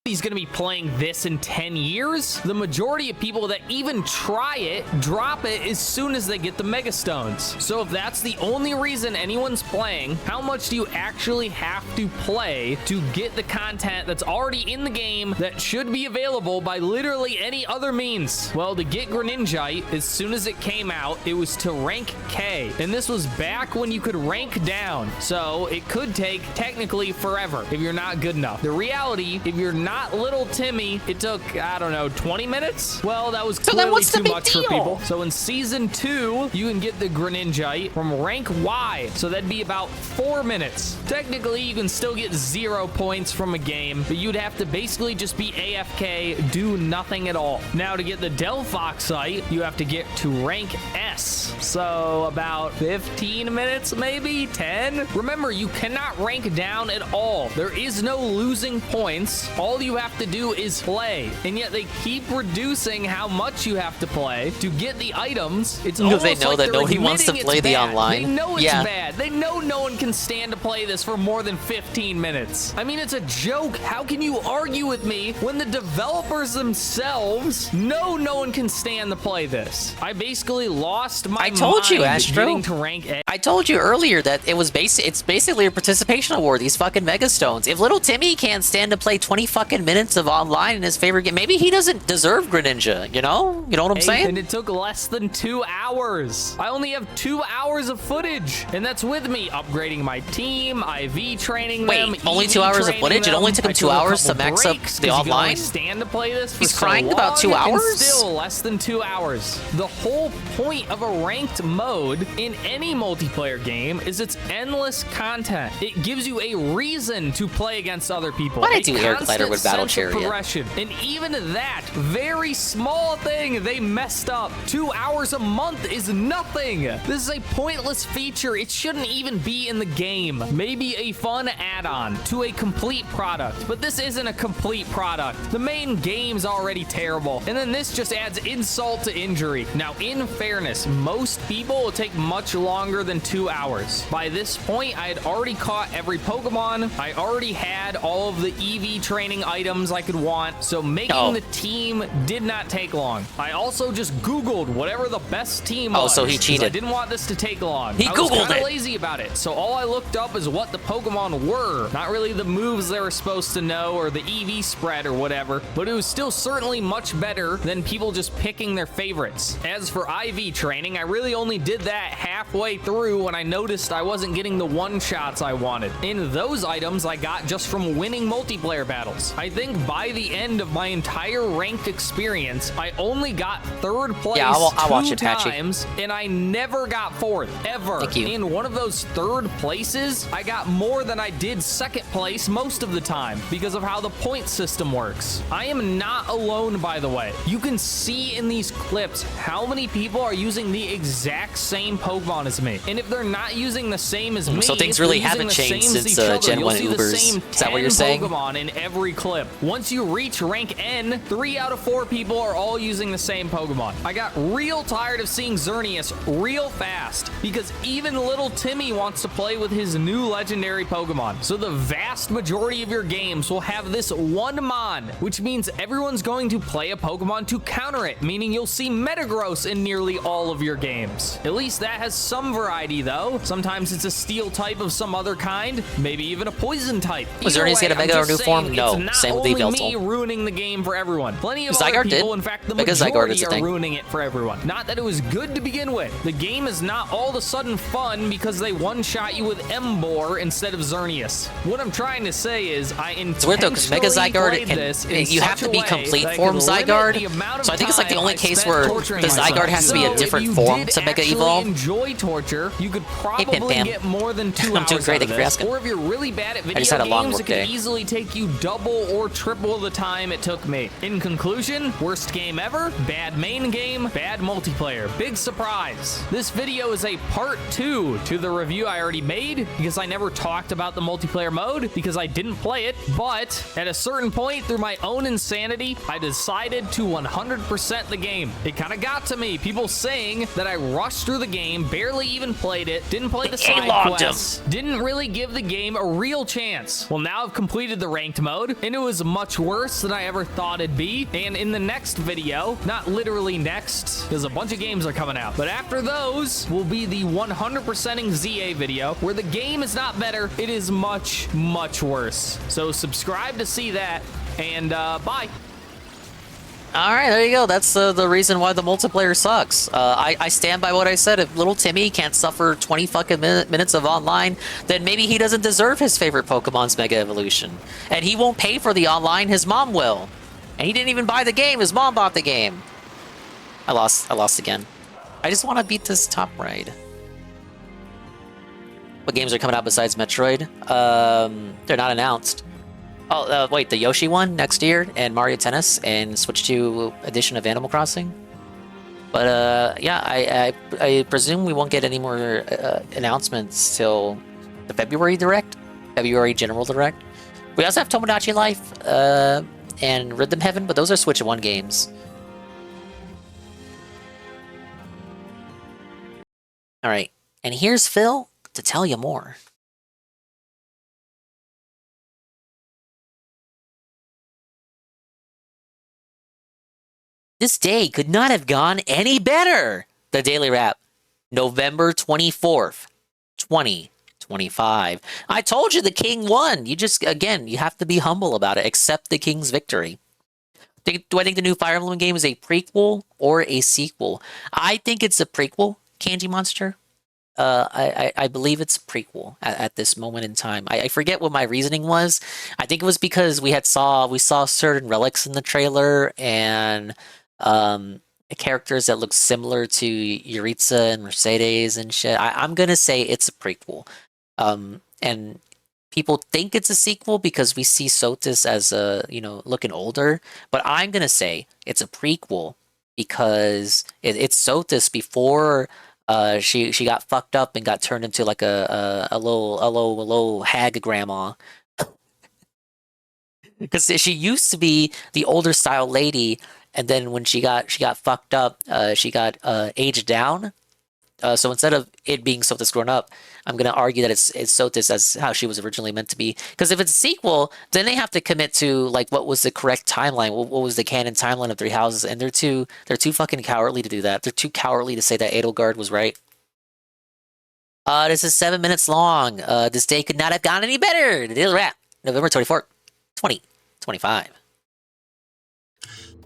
He's going to be playing this in 10 years. The majority of people that even try it drop it as soon as they get the Mega Stones. So if that's the only reason anyone's playing, how much do you actually have to play to get the content that's already in the game that should be available by literally any other means? Well, to get Greninjite, as soon as it came out, it was to rank K. And this was back when you could rank down. So it could take technically forever if you're not good enough. The reality, if you're not Little Timmy, it took, I don't know, 20 minutes? Well, that was clearly too much for people. So in Season 2, you can get the Greninjite from rank Y. So that'd be about 4 minutes. Technically, you can still get 0 points from a game, but you'd have to basically just be AFK, do nothing at all. Now, to get the Delphoxite, you have to get to rank S. So about 15 minutes, maybe 10? Remember, you cannot rank down at all. There is no losing points. All you have to do is play, and yet they keep reducing how much you have to play to get the items. It's almost they know like that nobody wants to play the online. They know it's bad. They know no one can stand to play this for more than 15 minutes. I mean, it's a joke. How can you argue with me when the developers themselves know no one can stand to play this? I basically lost my mind. I told you, Astro. Getting to rank A. I told you earlier that it's basically a participation award, these fucking Mega Stones. If little Timmy can't stand to play 20 fucking minutes of online in his favorite game, maybe he doesn't deserve Greninja, you know? You know what I'm saying? And it took less than 2 hours. I only have 2 hours of footage, and that's with me upgrading my team, IV training them. Wait, only 2 hours of footage? It only took him 2 hours to max up the online? Stand to play this for He's crying about 2 hours? And still less than 2 hours. The whole point of a ranked mode in any multiplayer game is it's endless content. It gives you a reason to play against other people. Why'd I do Air Glider with Battle Chariot? Progression. And even that very small thing they messed up. 2 hours a month is nothing. This is a pointless feature. It shouldn't even be in the game. Maybe a fun add-on to a complete product, but this isn't a complete product. The main game's already terrible, and then this just adds insult to injury. Now, in fairness, most people will take much longer than 2 hours. By this point, I had already caught every Pokemon. I already had all of the EV training items I could want, so making the team did not take long. I also just Googled whatever the best team was. Oh, so he cheated. I didn't want this to take long. He Googled I was kind of lazy about it, so all I looked up is what the Pokemon were, not really the moves they were supposed to know or the EV spread or whatever, but it was still certainly much better than people just picking their favorites. As for IV training, I really only did that halfway through when I noticed I wasn't getting the one-shots I wanted. And those items I got just from winning multiplayer battles. I think by the end of my entire ranked experience, I only got 3rd place I'll watch it, times, and I never got 4th, ever. Thank you. In one of those 3rd places, I got more than I did 2nd place most of the time because of how the point system works. I am not alone, by the way. You can see in these clips how many people are using the exact same Pokemon as me. And if they're not using the same as me, so things really haven't changed since Gen 1 Ubers. Is that what you're saying? Pokemon in every clip. Once you reach rank N, 3 out of 4 people are all using the same Pokemon. I got real tired of seeing Xerneas real fast because even little Timmy wants to play with his new legendary Pokemon. So the vast majority of your games will have this one Mon, which means everyone's going to play a Pokemon to counter it, meaning you'll see Metagross in nearly all of your games. At least that has some variety though. Sometimes it's a steel type of some other kind, maybe even a poison type. Was Xerneas get a Mega or new form? No. Same with only the me Veltal. ruining the game for everyone. Plenty of Zygarde other people, did. in fact, the Because Zygarde is majority a are thing. ruining it for everyone. Not that it was good to begin with. The game is not all of a sudden fun because they one-shot you with Emboar instead of Xerneas. What I'm trying to say is I It's weird though, because Mega Zygarde you have to be complete form Zygarde. So I think it's like the only case where the Zygarde has to be a different form to Mega Evolve. Enjoy torture, you could probably get more than 2 hours I'm doing great, out of thank you for this. asking. Or if you're really bad at I video just had a long games, work it could day. easily take you double or triple the time it took me. In conclusion, worst game ever, bad main game, bad multiplayer. Big surprise. This video is a part 2 to the review I already made because I never talked about the multiplayer mode because I didn't play it, but at a certain point through my own insanity, I decided to 100% the game. It kind of got to me. People saying that I rushed through the game, barely even played it, didn't play the side quests, didn't really give the game a real chance. Well, now I've completed the ranked mode, and it was much worse than I ever thought it'd be. And in the next video, not literally next, because a bunch of games are coming out, but after those will be the 100%ing ZA video, where the game is not better, it is much, much worse. So subscribe to see that, and bye. All right, there you go. That's the reason why the multiplayer sucks. I stand by what I said. If little Timmy can't suffer 20 fucking minutes of online, then maybe he doesn't deserve his favorite Pokemon's Mega Evolution. And he won't pay for the online, his mom will. And he didn't even buy the game, his mom bought the game. I lost again. I just want to beat this top ride. What games are coming out besides Metroid? They're not announced. Oh, wait, the Yoshi one next year, and Mario Tennis, and Switch 2 edition of Animal Crossing. But yeah, I presume we won't get any more announcements till the February General Direct. We also have Tomodachi Life and Rhythm Heaven, but those are Switch 1 games. All right, and here's Phil to tell you more. This day could not have gone any better. The Daily Wrap, November 24th, 2025. I told you the king won. You just, again, you have to be humble about it. Accept the king's victory. Do I think the new Fire Emblem game is a prequel or a sequel? I think it's a prequel, Kanji Monster. I believe it's a prequel at this moment in time. I forget what my reasoning was. I think it was because we saw certain relics in the trailer and characters that look similar to Yuritsa and Mercedes and shit. I'm gonna say it's a prequel. And people think it's a sequel because we see Sotis as looking older, but I'm gonna say it's a prequel because it's Sotis before she got fucked up and got turned into like a little hag grandma. Because she used to be the older style lady, and then when she got fucked up, she got aged down. So instead of it being Sotis grown up, I'm gonna argue that it's Sotis as how she was originally meant to be. Because if it's a sequel, then they have to commit to like what was the correct timeline, what was the canon timeline of Three Houses, and they're too fucking cowardly to do that. They're too cowardly to say that Edelgard was right. This is 7 minutes long. This day could not have gone any better. The Daily Wrap, November 24th, 2025.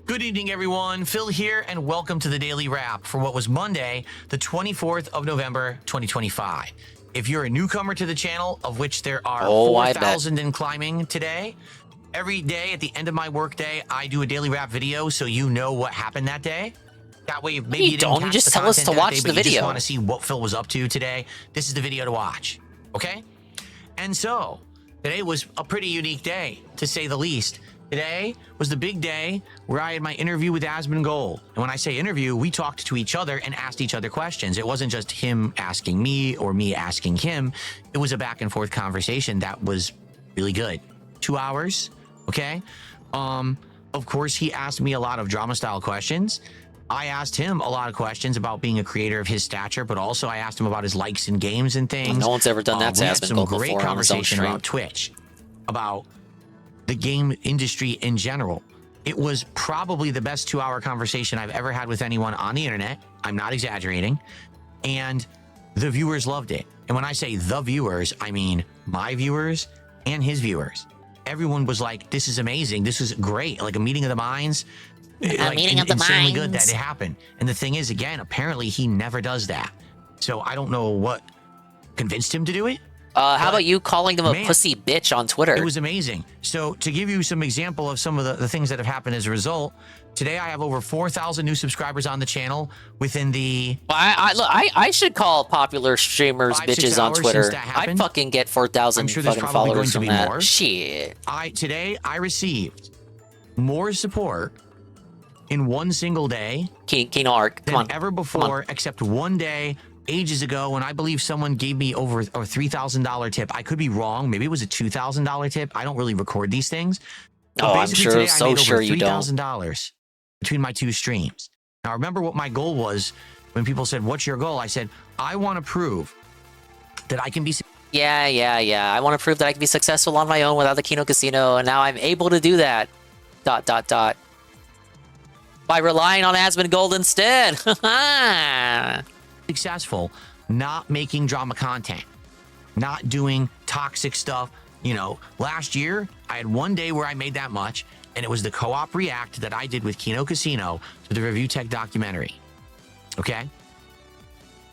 Good evening, everyone. Phil here, and welcome to the Daily Wrap for what was Monday, the 24th of November, 2025. If you're a newcomer to the channel, of which there are 4,000 and climbing today, every day at the end of my workday, I do a Daily Wrap video so you know what happened that day. That way, maybe you didn't catch just the tell us content to watch that day, the but you video. just want to see what Phil was up to today. This is the video to watch, okay? And so, today was a pretty unique day, to say the least. Today was the big day where I had my interview with Asmongold. And when I say interview, we talked to each other and asked each other questions. It wasn't just him asking me or me asking him. It was a back and forth conversation that was really good. 2 hours, okay? Of course, he asked me a lot of drama style questions. I asked him a lot of questions about being a creator of his stature, but also I asked him about his likes and games and things. No one's ever done that to We had some Asmongold great before on his own conversation stream. about Twitch, about the game industry in general. It was probably the best 2-hour conversation I've ever had with anyone on the internet. I'm not exaggerating. And the viewers loved it. And when I say the viewers, I mean my viewers and his viewers. everyone was like, this is amazing. This is great. Like a meeting of the minds. A meeting of the insanely minds. good that it happened. And the thing is, again, apparently he never does that. So I don't know what convinced him to do it. How about you calling them a man, pussy bitch on Twitter? It was amazing. So to give you some example of some of the things that have happened as a result, today I have over 4,000 new subscribers on the channel within the... Well, I should call popular streamers 5-6 bitches on hours Twitter. since that I happened. fucking get 4,000 I'm sure there's fucking probably going followers to from be that. more. Shit. Today I received more support in one single day Kino Arc, come than on. ever before, except one day ages ago when I believe someone gave me over a $3,000 tip. I could be wrong. Maybe it was a $2,000 tip. I don't really record these things. But Oh, I'm basically sure, today I so made over sure you don't. $3,000 between my two streams. Now, remember what my goal was when people said, what's your goal? I said, I want to prove that I can be... Yeah. I want to prove that I can be successful on my own without the Kino Casino, and now I'm able to do that. ... By relying on Asmongold instead. Successful, not making drama content, not doing toxic stuff. You know, last year, I had one day where I made that much, and it was the co-op react that I did with Kino Casino to the Review Tech documentary. Okay?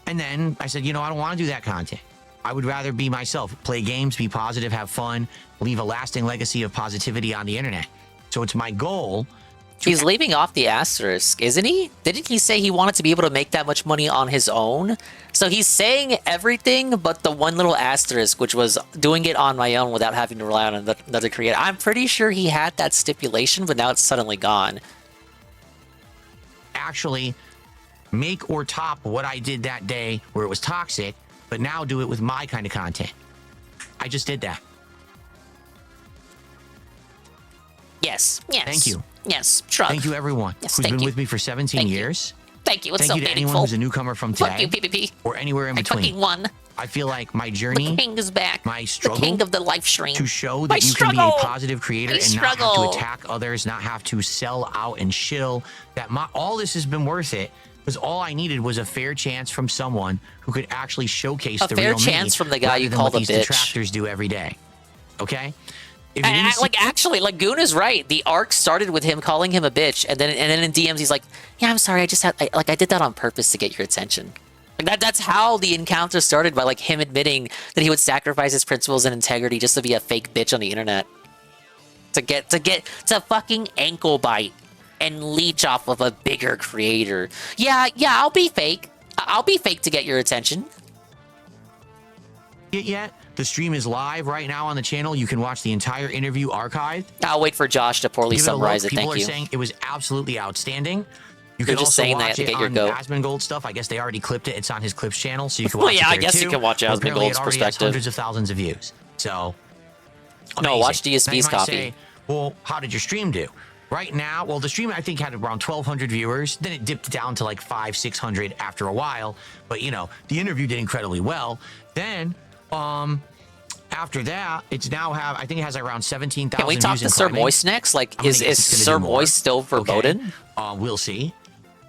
And then I said, you know, I don't want to do that content. I would rather be myself, play games, be positive, have fun, leave a lasting legacy of positivity on the internet. So it's my goal. He's leaving off the asterisk, isn't he? Didn't he say he wanted to be able to make that much money on his own? So he's saying everything but the one little asterisk, which was doing it on my own without having to rely on another creator. I'm pretty sure he had that stipulation, but now it's suddenly gone. Actually make or top what I did that day where it was toxic, but now do it with my kind of content. I just did that. Yes. Thank you. Yes, shrug. Thank you, everyone Yes, who's thank been you. with me for 17 years. Thank you, it's Thank so you to anyone meaningful. who's a newcomer from today. Fuck you, PPP. Or anywhere in I between. fucking won. I feel like my journey, The king is back. my struggle, the king of the live stream. to show My that you can be struggle. a positive creator My and not have struggle. to attack others, not have to sell out and shill, that all this has been worth it. Because all I needed was a fair chance from someone who could actually showcase A the fair real chance me, from the guy rather you than called what a these bitch. detractors do every day. Okay? If you And, didn't see- like actually, like Goon is right. The arc started with him calling him a bitch, and then in DMs he's like, "Yeah, I'm sorry. I just had I did that on purpose to get your attention." Like that's how the encounter started, by like him admitting that he would sacrifice his principles and integrity just to be a fake bitch on the internet, to fucking ankle bite and leech off of a bigger creator. Yeah, I'll be fake. I'll be fake to get your attention. it yet, the stream is live right now on the channel. You can watch the entire interview archived. I'll wait for Josh to poorly Give it a look. summarize it. People Thank are you. saying it was absolutely outstanding. You They're can just also saying that watch to it get your on goat. Asmongold stuff. I guess they already clipped it. It's on his Clips channel, so you can Well, watch it yeah, I there guess you too. can watch Well, apparently Asmongold's it already has perspective. hundreds of thousands of views. So, No, amazing. watch DSP's Now you might copy. say, well, how did your stream do? Right now, well, the stream I think had around 1,200 viewers. Then it dipped down to like 500-600 after a while. But you know, the interview did incredibly well. Then, after that, it's now I think it has around 17,000 Can we views. talk to and Sir climbing. Moist next? Like, I'm gonna is guess it's gonna Sir do more. Moist still verboten? Okay. We'll see.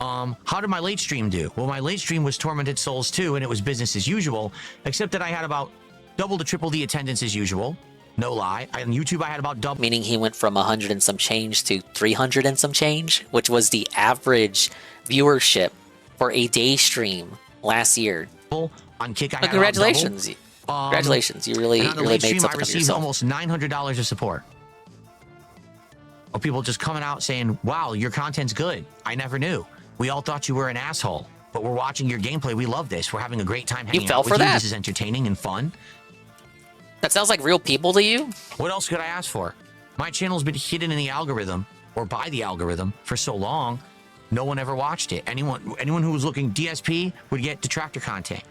How did my late stream do? Well, my late stream was Tormented Souls 2, and it was business as usual, except that I had about double to triple the attendance as usual. No lie. On YouTube, I had about double. Meaning he went from 100 and some change to 300 and some change, which was the average viewership for a day stream last year. On Kick, I But had congratulations. about double. Congratulations. You really, And on the really late made stream, I something of received yourself. almost $900 of support. Of people just coming out saying, wow, your content's good. I never knew. We all thought you were an asshole, but we're watching your gameplay. We love this. We're having a great time hanging fell out with for you. that? This is entertaining and fun. That sounds like real people to you? What else could I ask for? My channel's been hidden in the algorithm, or by the algorithm, for so long, no one ever watched it. Anyone who was looking DSP would get detractor content.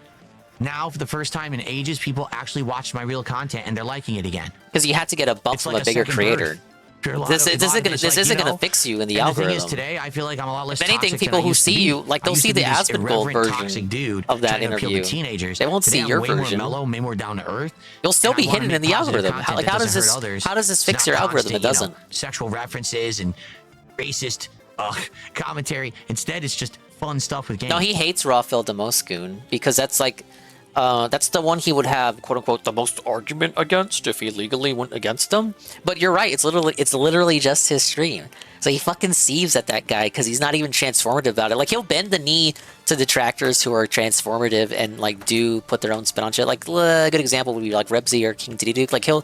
Now, for the first time in ages, people actually watched my real content, and they're liking it again. Because you had to get a bump It's from like a bigger second creator. birth. This isn't gonna fix you in the and algorithm. The thing is, today I feel like I'm a lot less. If anything, toxic than people I who used to see be. you, like, I they'll used see to be the this Asmongold irreverent, version toxic dude of that trying to appeal interview. to teenagers. They won't Today see I'm your way version. More mellow, way more down to earth. You'll still and be I wanna hidden make in the positive algorithm. content Like, that how does doesn't this hurt others. how does this It's fix not your algorithm? It constant, doesn't. Sexual references and racist commentary. Instead, it's just fun stuff with games. No, he hates Raw Phil Demoscoon because that's like That's the one he would have, quote unquote, the most argument against if he legally went against them. But you're right, it's literally just his stream. So he fucking sieves at that guy because he's not even transformative about it. Like, he'll bend the knee to detractors who are transformative and like do put their own spin on shit. Like, a good example would be like Rebsy or King Diddy Duke. Like, he'll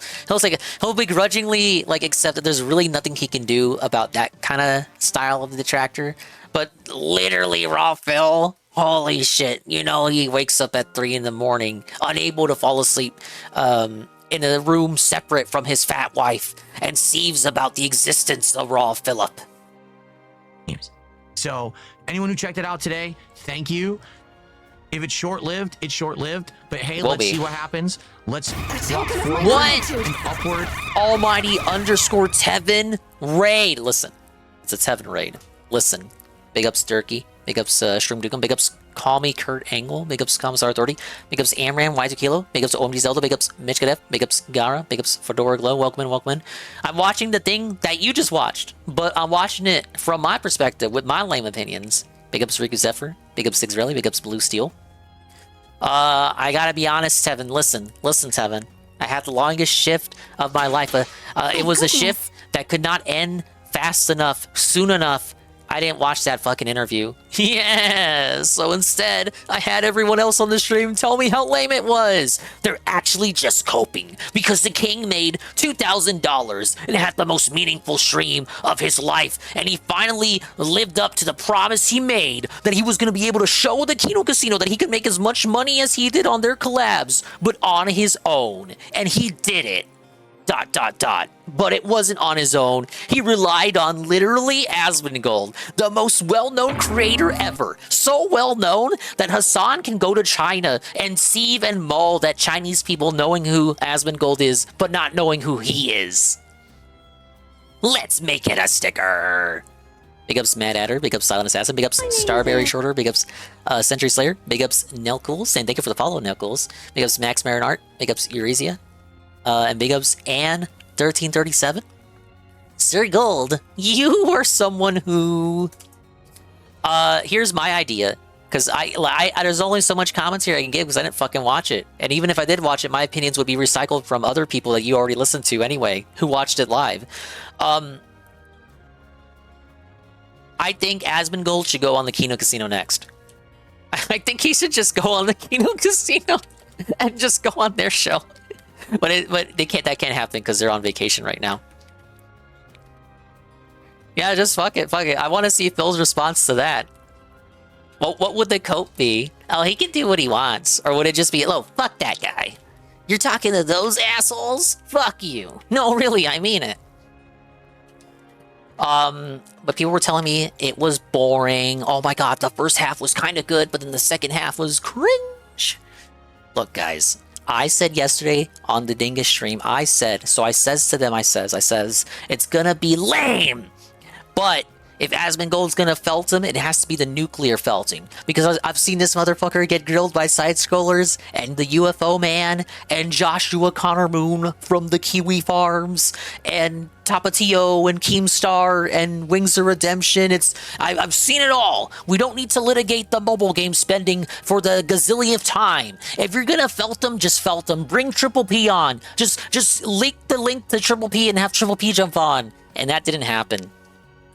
begrudgingly like accept that there's really nothing he can do about that kind of style of the detractor. But literally, Raw Phil, holy shit, you know, he wakes up at 3 in the morning, unable to fall asleep, in a room separate from his fat wife, and sieves about the existence of Raw Phillip. So, anyone who checked it out today, thank you. If it's short-lived, it's short-lived. But hey, let's see what happens. Let's walk forward and upward. Almighty _ Tevin raid. Listen, it's a Tevin raid. Listen, big ups Durkee, big ups Shroom Dukem, big ups Call Me Kurt Angle, big ups Commissar Authority, big ups Amram, Y2 Kilo, big ups OMG Zelda, big ups Mitch Kadef, big ups Gara, big ups Fedora Glow, welcome in. I'm watching the thing that you just watched, but I'm watching it from my perspective with my lame opinions. Big ups Riku Zephyr, big ups Sixrelli, big ups Blue Steel. I gotta be honest, Tevin, listen, Tevin. I had the longest shift of my life. It was a shift that could not end fast enough, soon enough. I didn't watch that fucking interview. Yeah, so instead, I had everyone else on the stream tell me how lame it was. They're actually just coping because the king made $2,000 and had the most meaningful stream of his life, and he finally lived up to the promise he made that he was going to be able to show the Kino Casino that he could make as much money as he did on their collabs, but on his own, and he did it. ... But it wasn't on his own. He relied on literally Asmongold, the most well-known creator ever. So well-known that Hassan can go to China and sieve and maul that Chinese people knowing who Asmongold is, but not knowing who he is. Let's make it a sticker. Big ups Mad Adder, big ups Silent Assassin, big ups Starberry Shorter, big ups Century Slayer, big ups Nelcools, and thank you for the follow, Nelcools. Big ups Max Marinart, big ups Euresia. And big ups Ann1337. Sir Gold, you are someone who... here's my idea. Because there's only so much commentary I can give because I didn't fucking watch it. And even if I did watch it, my opinions would be recycled from other people that you already listened to anyway, who watched it live. I think Asmongold should go on the Kino Casino next. I think he should just go on the Kino Casino and just go on their show. But they can't. That can't happen because they're on vacation right now. Yeah, just fuck it. I want to see Phil's response to that. What would the cope be? Oh, he can do what he wants, or would it just be, oh, fuck that guy? You're talking to those assholes? Fuck you. No, really, I mean it. But people were telling me it was boring. Oh my god, the first half was kind of good, but then the second half was cringe. Look, guys. I said yesterday on the Dingus stream, I says to them, I says, it's gonna be lame. But if Asmongold's gonna felt him, it has to be the nuclear felting. Because I've seen this motherfucker get grilled by side-scrollers, and the UFO man, and Joshua Connor Moon from the Kiwi Farms, and Tapatio, and Keemstar, and Wings of Redemption. I've seen it all. We don't need to litigate the mobile game spending for the gazillionth time. If you're gonna felt them, just felt them. Bring Triple P on. Just leak the link to Triple P and have Triple P jump on. And that didn't happen.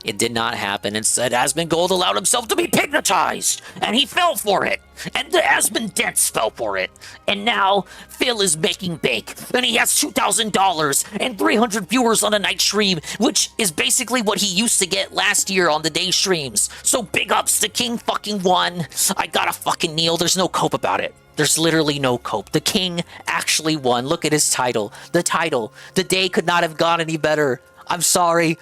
It did not happen. Instead, Asmongold allowed himself to be hypnotized, and he fell for it. And the Asmondettes fell for it. And now, Phil is making bake, and he has $2,000 and 300 viewers on a night stream, which is basically what he used to get last year on the day streams. So big ups, the king fucking won. I gotta fucking kneel. There's no cope about it. There's literally no cope. The king actually won. Look at his title. The title. The day could not have gone any better. I'm sorry,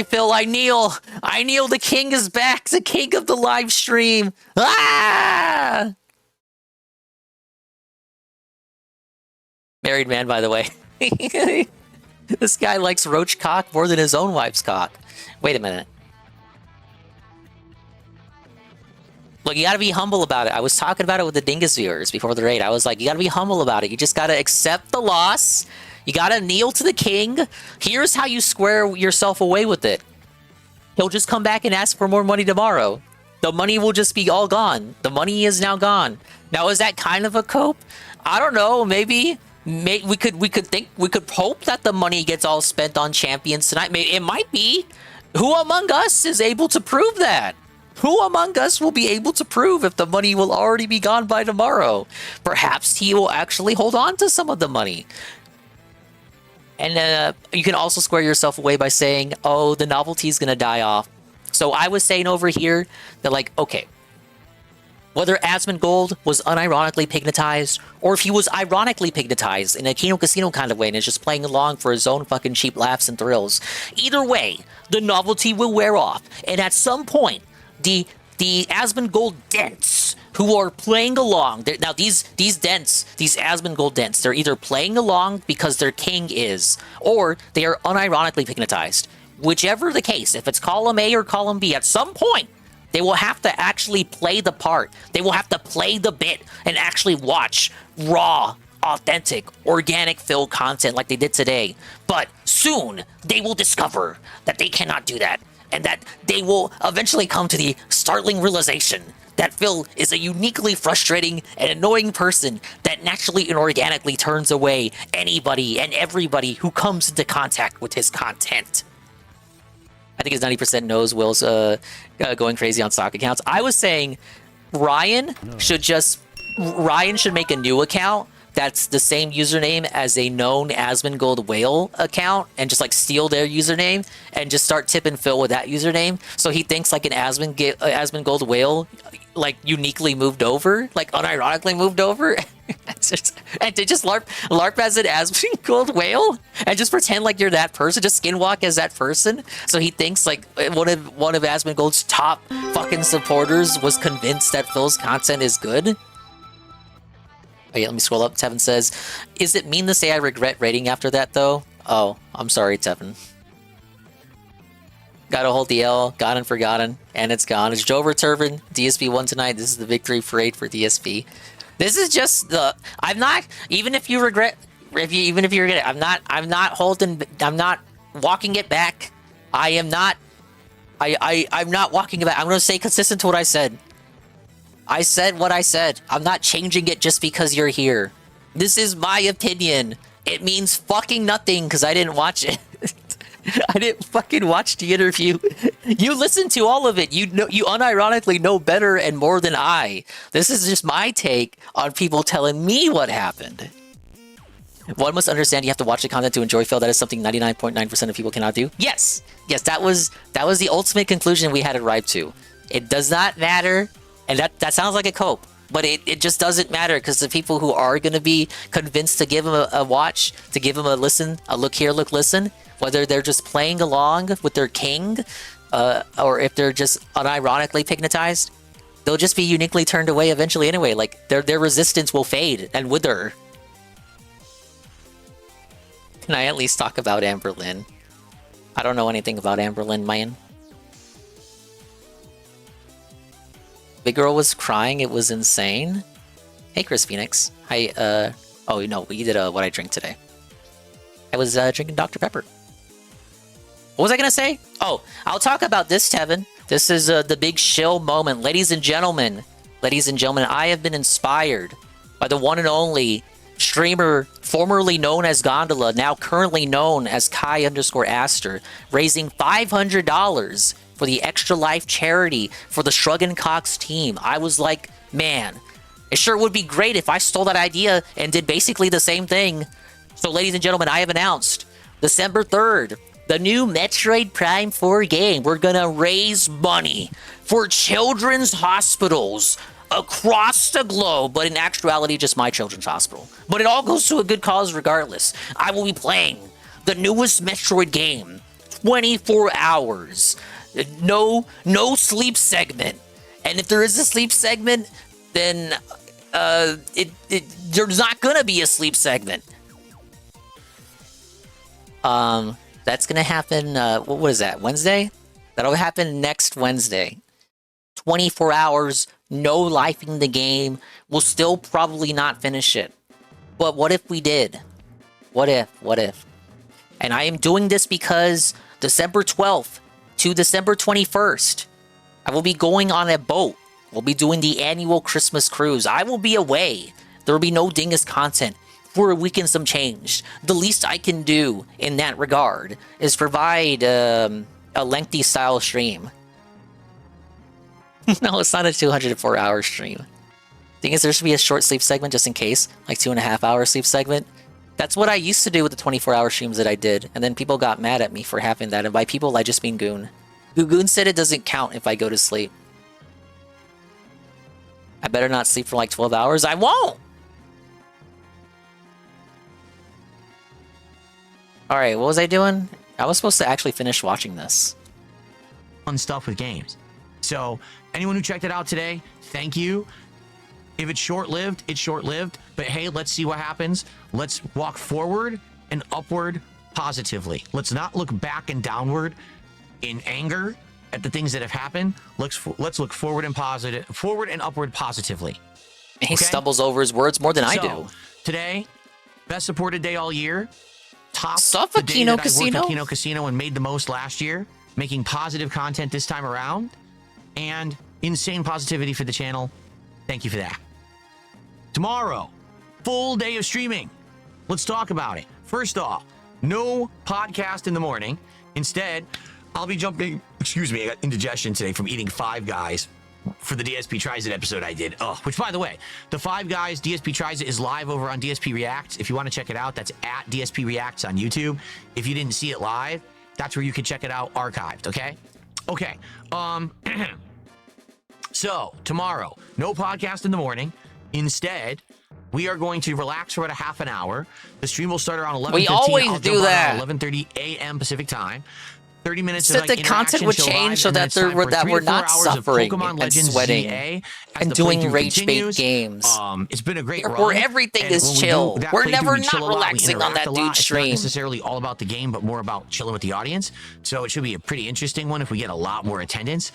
Phil, I kneel. The king is back, the king of the live stream. Ah! Married man, by the way. This guy likes roach cock more than his own wife's cock. Wait a minute. Look, you gotta be humble about it. I was talking about it with the Dingus viewers before the raid. I was like, you gotta be humble about it. You just gotta accept the loss. You gotta kneel to the king. Here's how you square yourself away with it. He'll just come back and ask for more money tomorrow. The money will just be all gone. The money is now gone. Now, is that kind of a cope? I don't know. Maybe we could hope that the money gets all spent on champions tonight. Maybe it might be. Who among us is able to prove that? Who among us will be able to prove if the money will already be gone by tomorrow? Perhaps he will actually hold on to some of the money. And you can also square yourself away by saying, oh, the novelty is going to die off. So I was saying over here that, like, okay, whether Asmongold was unironically pignatized, or if he was ironically pignatized in a Kino Casino kind of way and is just playing along for his own fucking cheap laughs and thrills, either way, the novelty will wear off. And at some point, the Asmongold dents who are playing along, now these dents, these Asmongold dents, they're either playing along because their king is, or they are unironically pignatized. Whichever the case, if it's column A or column B, at some point, they will have to actually play the part. They will have to play the bit and actually watch raw, authentic, organic filled content like they did today. But soon, they will discover that they cannot do that, and that they will eventually come to the startling realization that Phil is a uniquely frustrating and annoying person that naturally and organically turns away anybody and everybody who comes into contact with his content. I think his 90% knows Will's going crazy on stock accounts. I was saying Ryan should make a new account that's the same username as a known Asmongold whale account and just like steal their username and just start tipping Phil with that username. So he thinks like an Asmongold whale like uniquely moved over, like unironically moved over. And to just LARP as an Asmongold whale and just pretend like you're that person, just skinwalk as that person. So he thinks like one of Asmongold's top fucking supporters was convinced that Phil's content is good. Oh, yeah, let me scroll up. Tevin says, is it mean to say I regret rating after that, though? Oh, I'm sorry, Tevin. Gotta hold the L, got and forgotten, and it's gone. It's Jover Turvin, DSP won tonight. This is the victory parade for DSP. This is just the... I'm not... Even if you regret... Even if you regret it, I'm not walking it back. I am not... I'm not walking it back. I'm gonna stay consistent to what I said. I said what I said. I'm not changing it just because you're here. This is my opinion. It means fucking nothing because I didn't watch it. I didn't fucking watch the interview. You listened to all of it. You unironically know better and more than I. This is just my take on people telling me what happened. One must understand you have to watch the content to enjoy Phil. That is something 99.9% of people cannot do. Yes. Yes, that was the ultimate conclusion we had arrived to. It does not matter. And that sounds like a cope, but it just doesn't matter because the people who are going to be convinced to give him a watch, to give him a listen, a look here, look, listen, whether they're just playing along with their king or if they're just unironically pignatized, they'll just be uniquely turned away eventually anyway. Like, their resistance will fade and wither. Can I at least talk about Amberlynn? I don't know anything about Amberlynn, man. Big girl was crying. It was insane. Hey, Chris Phoenix. Hi, oh, no, we did What I Drink today. I was drinking Dr. Pepper. What was I going to say? Oh, I'll talk about this, Tevin. This is the big shill moment. Ladies and gentlemen, I have been inspired by the one and only streamer formerly known as Gondola, now currently known as Kai_Aster, raising $500 for the Extra Life charity for the Shrug and Cox team. I was like, man, it sure would be great if I stole that idea and did basically the same thing. So, ladies and gentlemen, I have announced December 3rd, the new Metroid Prime 4 game. We're gonna raise money for children's hospitals across the globe, but in actuality, just my children's hospital. But it all goes to a good cause regardless. I will be playing the newest Metroid game, 24 hours. No sleep segment. And if there is a sleep segment, then there's not gonna be a sleep segment. That's gonna happen, what is that, Wednesday? That'll happen next Wednesday. 24 hours, no lifing the game. We'll still probably not finish it. But what if we did? What if? And I am doing this because December 12th to December 21st, I will be going on a boat. We'll be doing the annual Christmas cruise. I will be away. There will be no Dingus content for a week and some change. The least I can do in that regard is provide a lengthy style stream. No, it's not a 204-hour stream. Thing is, there should be a short sleep segment just in case, like 2.5-hour sleep segment. That's what I used to do with the 24-hour streams that I did, and then people got mad at me for having that, and by people, I just mean Goon. Goon said it doesn't count if I go to sleep. I better not sleep for like 12 hours. I won't! Alright, what was I doing? I was supposed to actually finish watching this. Fun stuff with games. So, anyone who checked it out today, thank you. If it's short-lived, it's short-lived. But hey, let's see what happens. Let's walk forward and upward positively. Let's not look back and downward in anger at the things that have happened. Let's look forward and upward positively. He stumbles over his words more than I do. Today, best supported day all year. Top Stuff the at day Kino that I worked Casino? at Kino Casino and made the most last year. Making positive content this time around. And insane positivity for the channel. Thank you for that. Tomorrow, full day of streaming. Let's talk about it. First off, no podcast in the morning. Instead, I'll be jumping, excuse me, I got indigestion today from eating Five Guys for the DSP Tries It episode I did. Oh, which by the way, the Five Guys DSP Tries It is live over on DSP Reacts. If you want to check it out, that's at DSP Reacts on YouTube. If you didn't see it live, that's where you can check it out archived, okay? Okay, so tomorrow, no podcast in the morning. Instead, we are going to relax for about a half an hour. The stream will start around 11:15. We always do that. 11:30 a.m. Pacific time. 30 minutes Said of like the content would change so that we're not suffering and sweating and doing rage bait games. It's been a great run. Where everything is chill. We're never not relaxing on that dude's It's stream. not necessarily all about the game, but more about chilling with the audience. So it should be a pretty interesting one if we get a lot more attendance.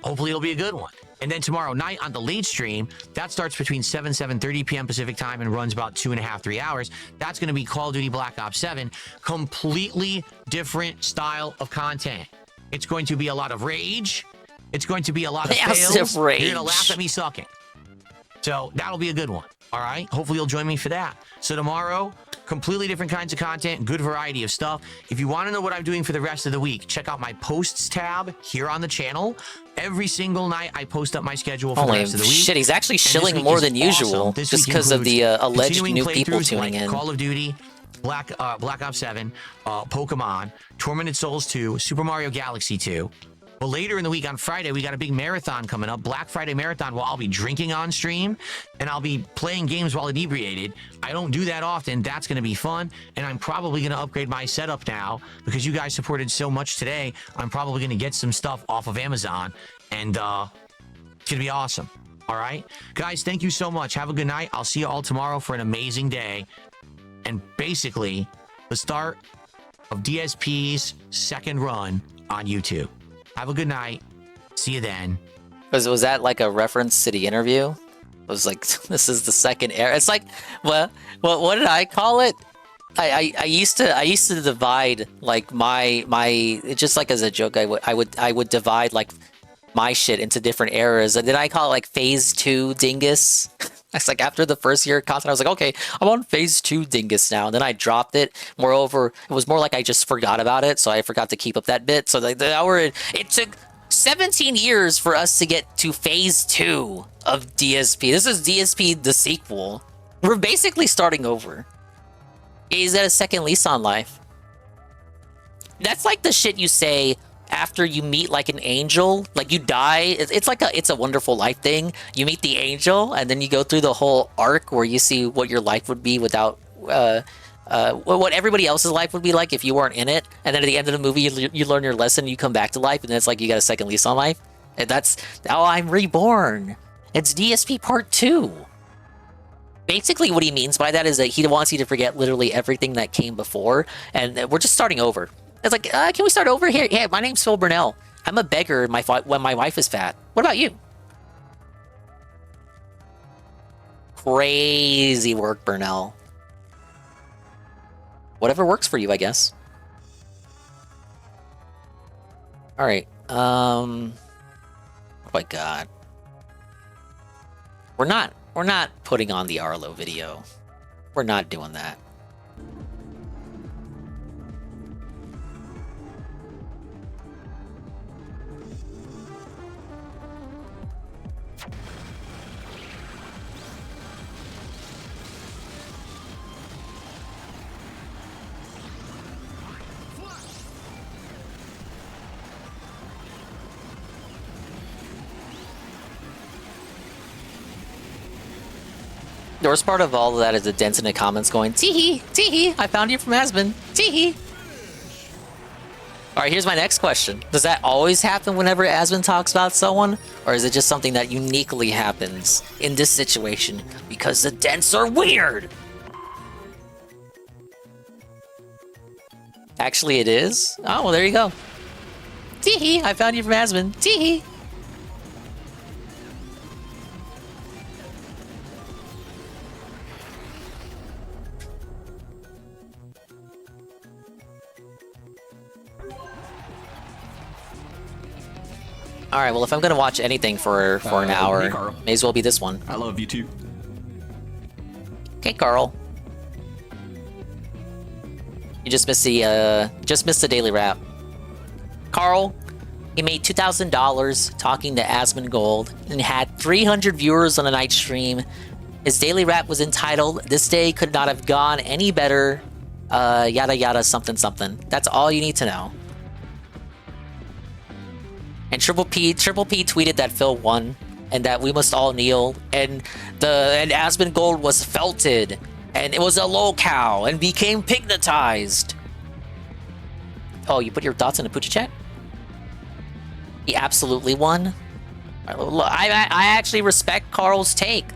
Hopefully it'll be a good one. And then tomorrow night on the late stream, that starts between 7:30 p.m. Pacific time and runs about 2.5, 3 hours. That's going to be Call of Duty Black Ops 7. Completely different style of content. It's going to be a lot of rage. It's going to be a lot of fails. You're going to laugh at me sucking. So that'll be a good one. All right. Hopefully you'll join me for that. So tomorrow, completely different kinds of content, good variety of stuff. If you want to know what I'm doing for the rest of the week, check out my posts tab here on the channel. Every single night, I post up my schedule for the rest of the week. Shit, he's actually shilling more than usual just because of the alleged new people tuning in. Call of Duty, Black Ops 7, Pokemon, Tormented Souls 2, Super Mario Galaxy 2. Well, later in the week on Friday, we got a big marathon coming up, Black Friday Marathon, where I'll be drinking on stream and I'll be playing games while inebriated. I don't do that often. That's going to be fun. And I'm probably going to upgrade my setup now because you guys supported so much today. I'm probably going to get some stuff off of Amazon and it's going to be awesome. All right, guys, thank you so much. Have a good night. I'll see you all tomorrow for an amazing day. And basically the start of DSP's second run on YouTube. Have a good night. See you then. Was that like a reference to the interview? It was like, this is the second era. It's like, what did I call it? I used to divide like my just like as a joke. I would divide like my shit into different eras. And then I call it like phase 2 dingus. It's like after the first year of content, I was like, okay, I'm on phase 2 dingus now. And then I dropped it. Moreover, it was more like I just forgot about it. So I forgot to keep up that bit. So like it took 17 years for us to get to phase 2 of DSP. This is DSP the sequel. We're basically starting over. Is that a second lease on life? That's like the shit you say after you meet like an angel, like you die. It's like It's a Wonderful Life thing. You meet the angel and then you go through the whole arc where you see what your life would be without what everybody else's life would be like if you weren't in it. And then at the end of the movie, you learn your lesson, you come back to life, and then it's like you got a second lease on life. And that's how I'm reborn. It's DSP Part 2. Basically what he means by that is that he wants you to forget literally everything that came before, and we're just starting over. It's like, can we start over here? Yeah, my name's Phil Burnell. I'm a beggar when my wife is fat. What about you? Crazy work, Burnell. Whatever works for you, I guess. All right. Oh my god. We're not putting on the Arlo video. We're not doing that. The worst part of all of that is the dents in the comments going, tee-hee, tee-hee, I found you from Aspen, tee-hee. Alright, here's my next question. Does that always happen whenever Aspen talks about someone? Or is it just something that uniquely happens in this situation because the dents are weird? Actually, it is? Oh, well, there you go. Tee-hee, I found you from Aspen, tee-hee. All right, well, if I'm gonna watch anything for an hour, hey, Carl. may as well be this one. I love you too. Okay, Carl. You just missed the daily wrap. Carl, he made $2,000 talking to Asmongold and had 300 viewers on a night stream. His daily wrap was entitled, "This day could not have gone any better," yada yada something something. That's all you need to know. And Triple P tweeted that Phil won, and that we must all kneel, and Asmongold was felted, and it was a lolcow, and became pignatized. Oh, you put your thoughts in the Poochie chat? He absolutely won. I actually respect Carl's take.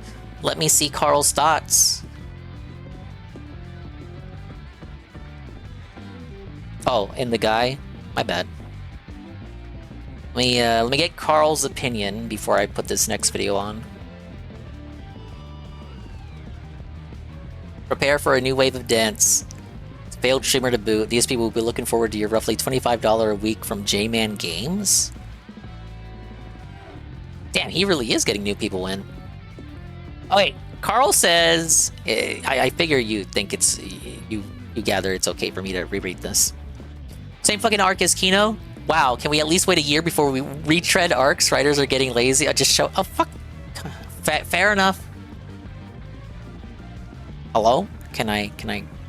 Let me see Carl's thoughts. Oh, in the guy? My bad. Let me get Carl's opinion before I put this next video on. Prepare for a new wave of dents. Failed streamer to boot. These people will be looking forward to your roughly $25 a week from J-Man Games. Damn, he really is getting new people in. Oh wait, Carl says, I figure you think it's, you gather it's okay for me to reread this. Same fucking arc as Kino? Wow, can we at least wait a year before we retread arcs? Writers are getting lazy. I just show, oh fuck. Fair enough. Hello? Can I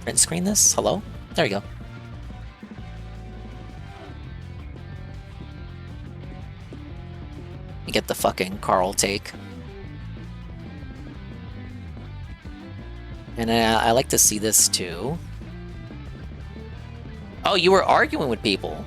print screen this? Hello? There you go. You get the fucking Carl take. And I like to see this too. Oh, you were arguing with people.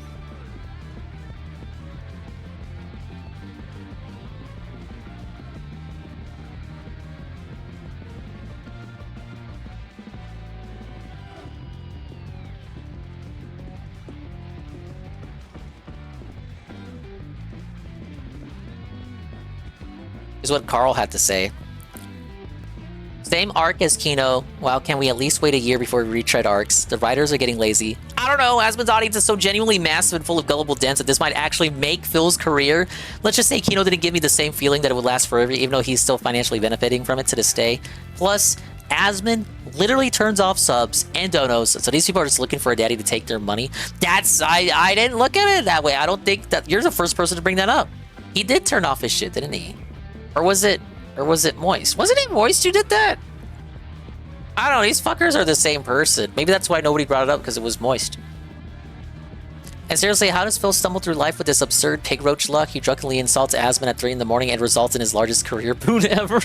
Is what Carl had to say. Same arc as Kino. Wow, can we at least wait a year before we retread arcs? The writers are getting lazy. I don't know, Asmon's audience is so genuinely massive and full of gullible dents that this might actually make Phil's career. Let's just say Kino didn't give me the same feeling that it would last forever, even though he's still financially benefiting from it to this day. Plus, Asmon literally turns off subs and donos, so these people are just looking for a daddy to take their money. I didn't look at it that way. I don't think that you're the first person to bring that up. He did turn off his shit, didn't he? Or was it Moist? Wasn't it Moist who did that? I don't know, these fuckers are the same person. Maybe that's why nobody brought it up, because it was Moist. And seriously, how does Phil stumble through life with this absurd pig roach luck? He drunkenly insults Asmon at 3 in the morning and results in his largest career boon ever.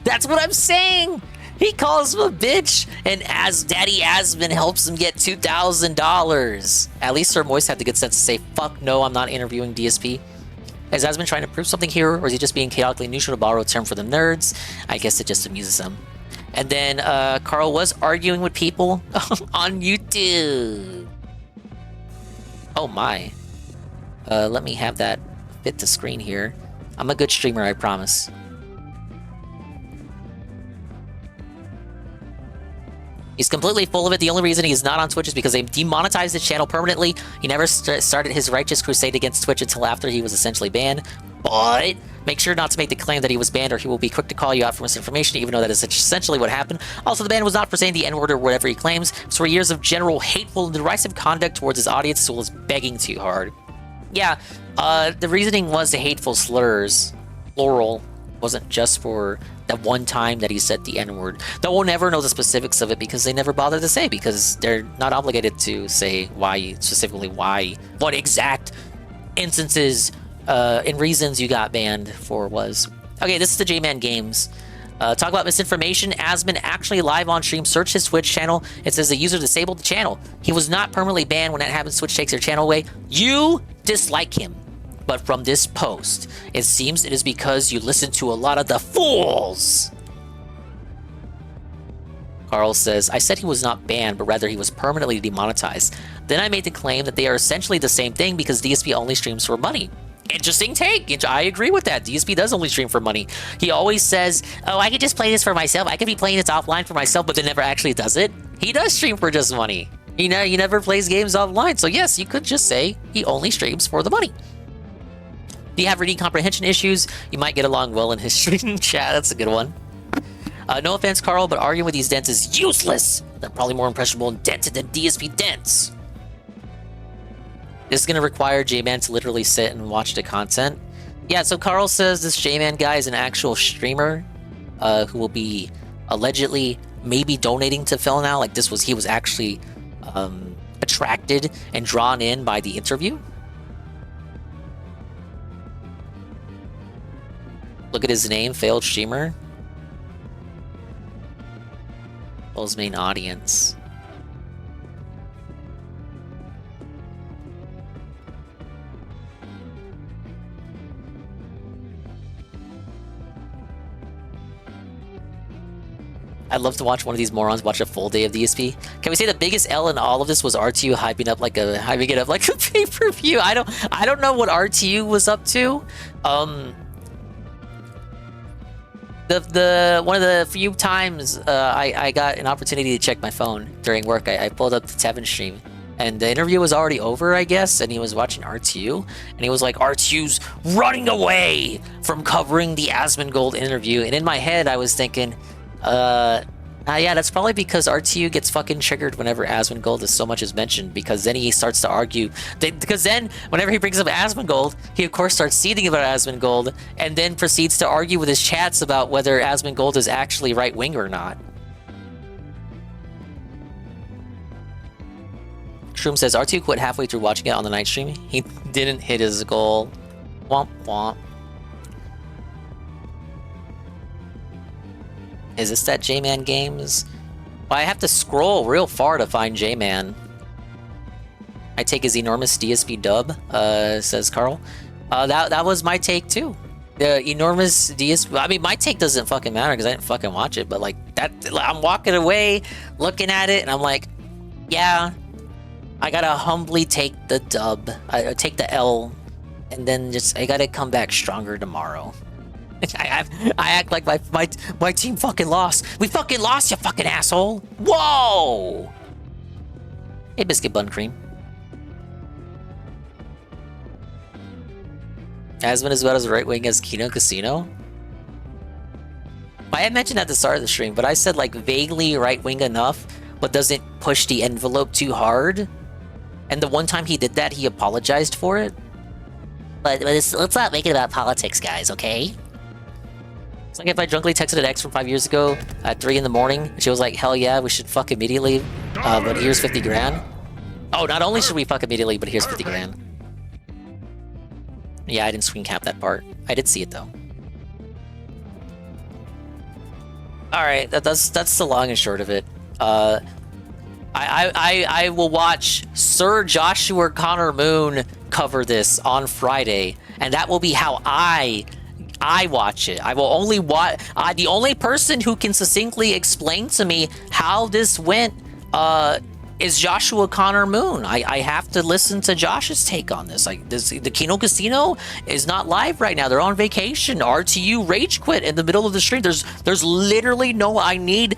That's what I'm saying! He calls him a bitch, and Daddy Asmon helps him get $2,000. At least Sir Moist had the good sense to say, fuck no, I'm not interviewing DSP. Is Asmon trying to prove something here, or is he just being chaotically neutral to borrow a term for the nerds? I guess it just amuses him. And then Carl was arguing with people on YouTube. Oh my. Let me have that fit the screen here. I'm a good streamer, I promise. He's completely full of it. The only reason he's not on Twitch is because they demonetized his channel permanently. He never started his righteous crusade against Twitch until after he was essentially banned. But make sure not to make the claim that he was banned, or he will be quick to call you out for misinformation, even though that is essentially what happened. Also, the ban was not for saying the N-word or whatever he claims. It's for years of general hateful and derisive conduct towards his audience, as well as begging too hard. Yeah, the reasoning was the hateful slurs, plural, wasn't just for that one time that he said the N-word. Though we'll never know the specifics of it because they never bothered to say, because they're not obligated to say why, specifically why, what exact instances and reasons you got banned for was. Okay, this is the J-Man Games. Talk about misinformation. Asmon actually live on stream. Search his Twitch channel. It says the user disabled the channel. He was not permanently banned. When that happens, Twitch takes their channel away. You dislike him. But from this post, it seems it is because you listen to a lot of the fools. Carl says, I said he was not banned, but rather he was permanently demonetized. Then I made the claim that they are essentially the same thing because DSP only streams for money. Interesting take. I agree with that. DSP does only stream for money. He always says, oh, I could just play this for myself. I could be playing this offline for myself, but then never actually does it. He does stream for just money. He never plays games offline. So yes, you could just say he only streams for the money. Do you have reading comprehension issues? You might get along well in his stream chat. That's a good one. No offense, Carl, but arguing with these dents is useless. They're probably more impressionable and dented than DSP dents. This is going to require J-Man to literally sit and watch the content. Yeah, so Carl says this J-Man guy is an actual streamer who will be allegedly maybe donating to Phil now. Like he was actually attracted and drawn in by the interview. Look at his name, failed streamer. Phil's main audience. I'd love to watch one of these morons watch a full day of DSP. Can we say the biggest L in all of this was RTU hyping it up like a pay-per-view? I don't know what RTU was up to. The one of the few times I got an opportunity to check my phone during work, I pulled up the Tevin stream, and the interview was already over, I guess, and he was watching RTU, and he was like, RTU's running away from covering the Asmongold interview, and in my head I was thinking, yeah, that's probably because RTU gets fucking triggered whenever Asmongold is so much as mentioned, because then he starts to argue. Because then, whenever he brings up Asmongold, he of course starts seething about Asmongold, and then proceeds to argue with his chats about whether Asmongold is actually right-wing or not. Shroom says, RTU quit halfway through watching it on the night stream. He didn't hit his goal. Womp womp. Is this that J-Man Games? Well, I have to scroll real far to find J-Man. I take his enormous DSP dub, says Carl. That was my take too. The enormous DSP. I mean, my take doesn't fucking matter because I didn't fucking watch it. But like that, I'm walking away, looking at it, and I'm like, yeah, I gotta humbly take the dub. I take the L, and then I gotta come back stronger tomorrow. I act like my team fucking lost. We fucking lost, you fucking asshole. Whoa! Hey, Biscuit Bun Cream. Asmon is about as right-wing as Kino Casino? I had mentioned at the start of the stream, but I said like vaguely right-wing enough, but doesn't push the envelope too hard. And the one time he did that, he apologized for it. But let's not make it about politics, guys, okay? It's like if I drunkly texted an ex from 5 years ago at 3 in the morning, and she was like, hell yeah, we should fuck immediately, but here's 50 grand. Oh, not only should we fuck immediately, but here's 50 grand. Yeah, I didn't screen cap that part. I did see it though. Alright, that's the long and short of it. I will watch Sir Joshua Connor Moon cover this on Friday, and that will be how I watch it. I will only watch. The only person who can succinctly explain to me how this went is Joshua Connor Moon. I have to listen to Josh's take on this. Like the Kino Casino is not live right now. They're on vacation. RTU rage quit in the middle of the stream. There's literally no. I need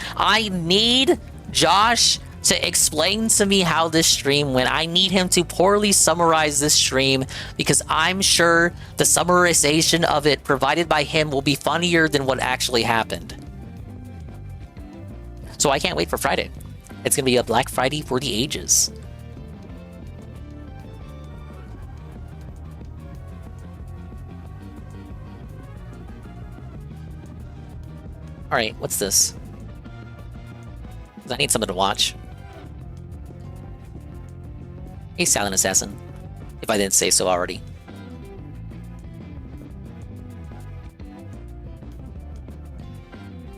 Josh to explain to me how this stream went. I need him to poorly summarize this stream because I'm sure the summarization of it provided by him will be funnier than what actually happened. So I can't wait for Friday. It's going to be a Black Friday for the ages. Alright, what's this? I need something to watch. Hey, Silent Assassin. If I didn't say so already.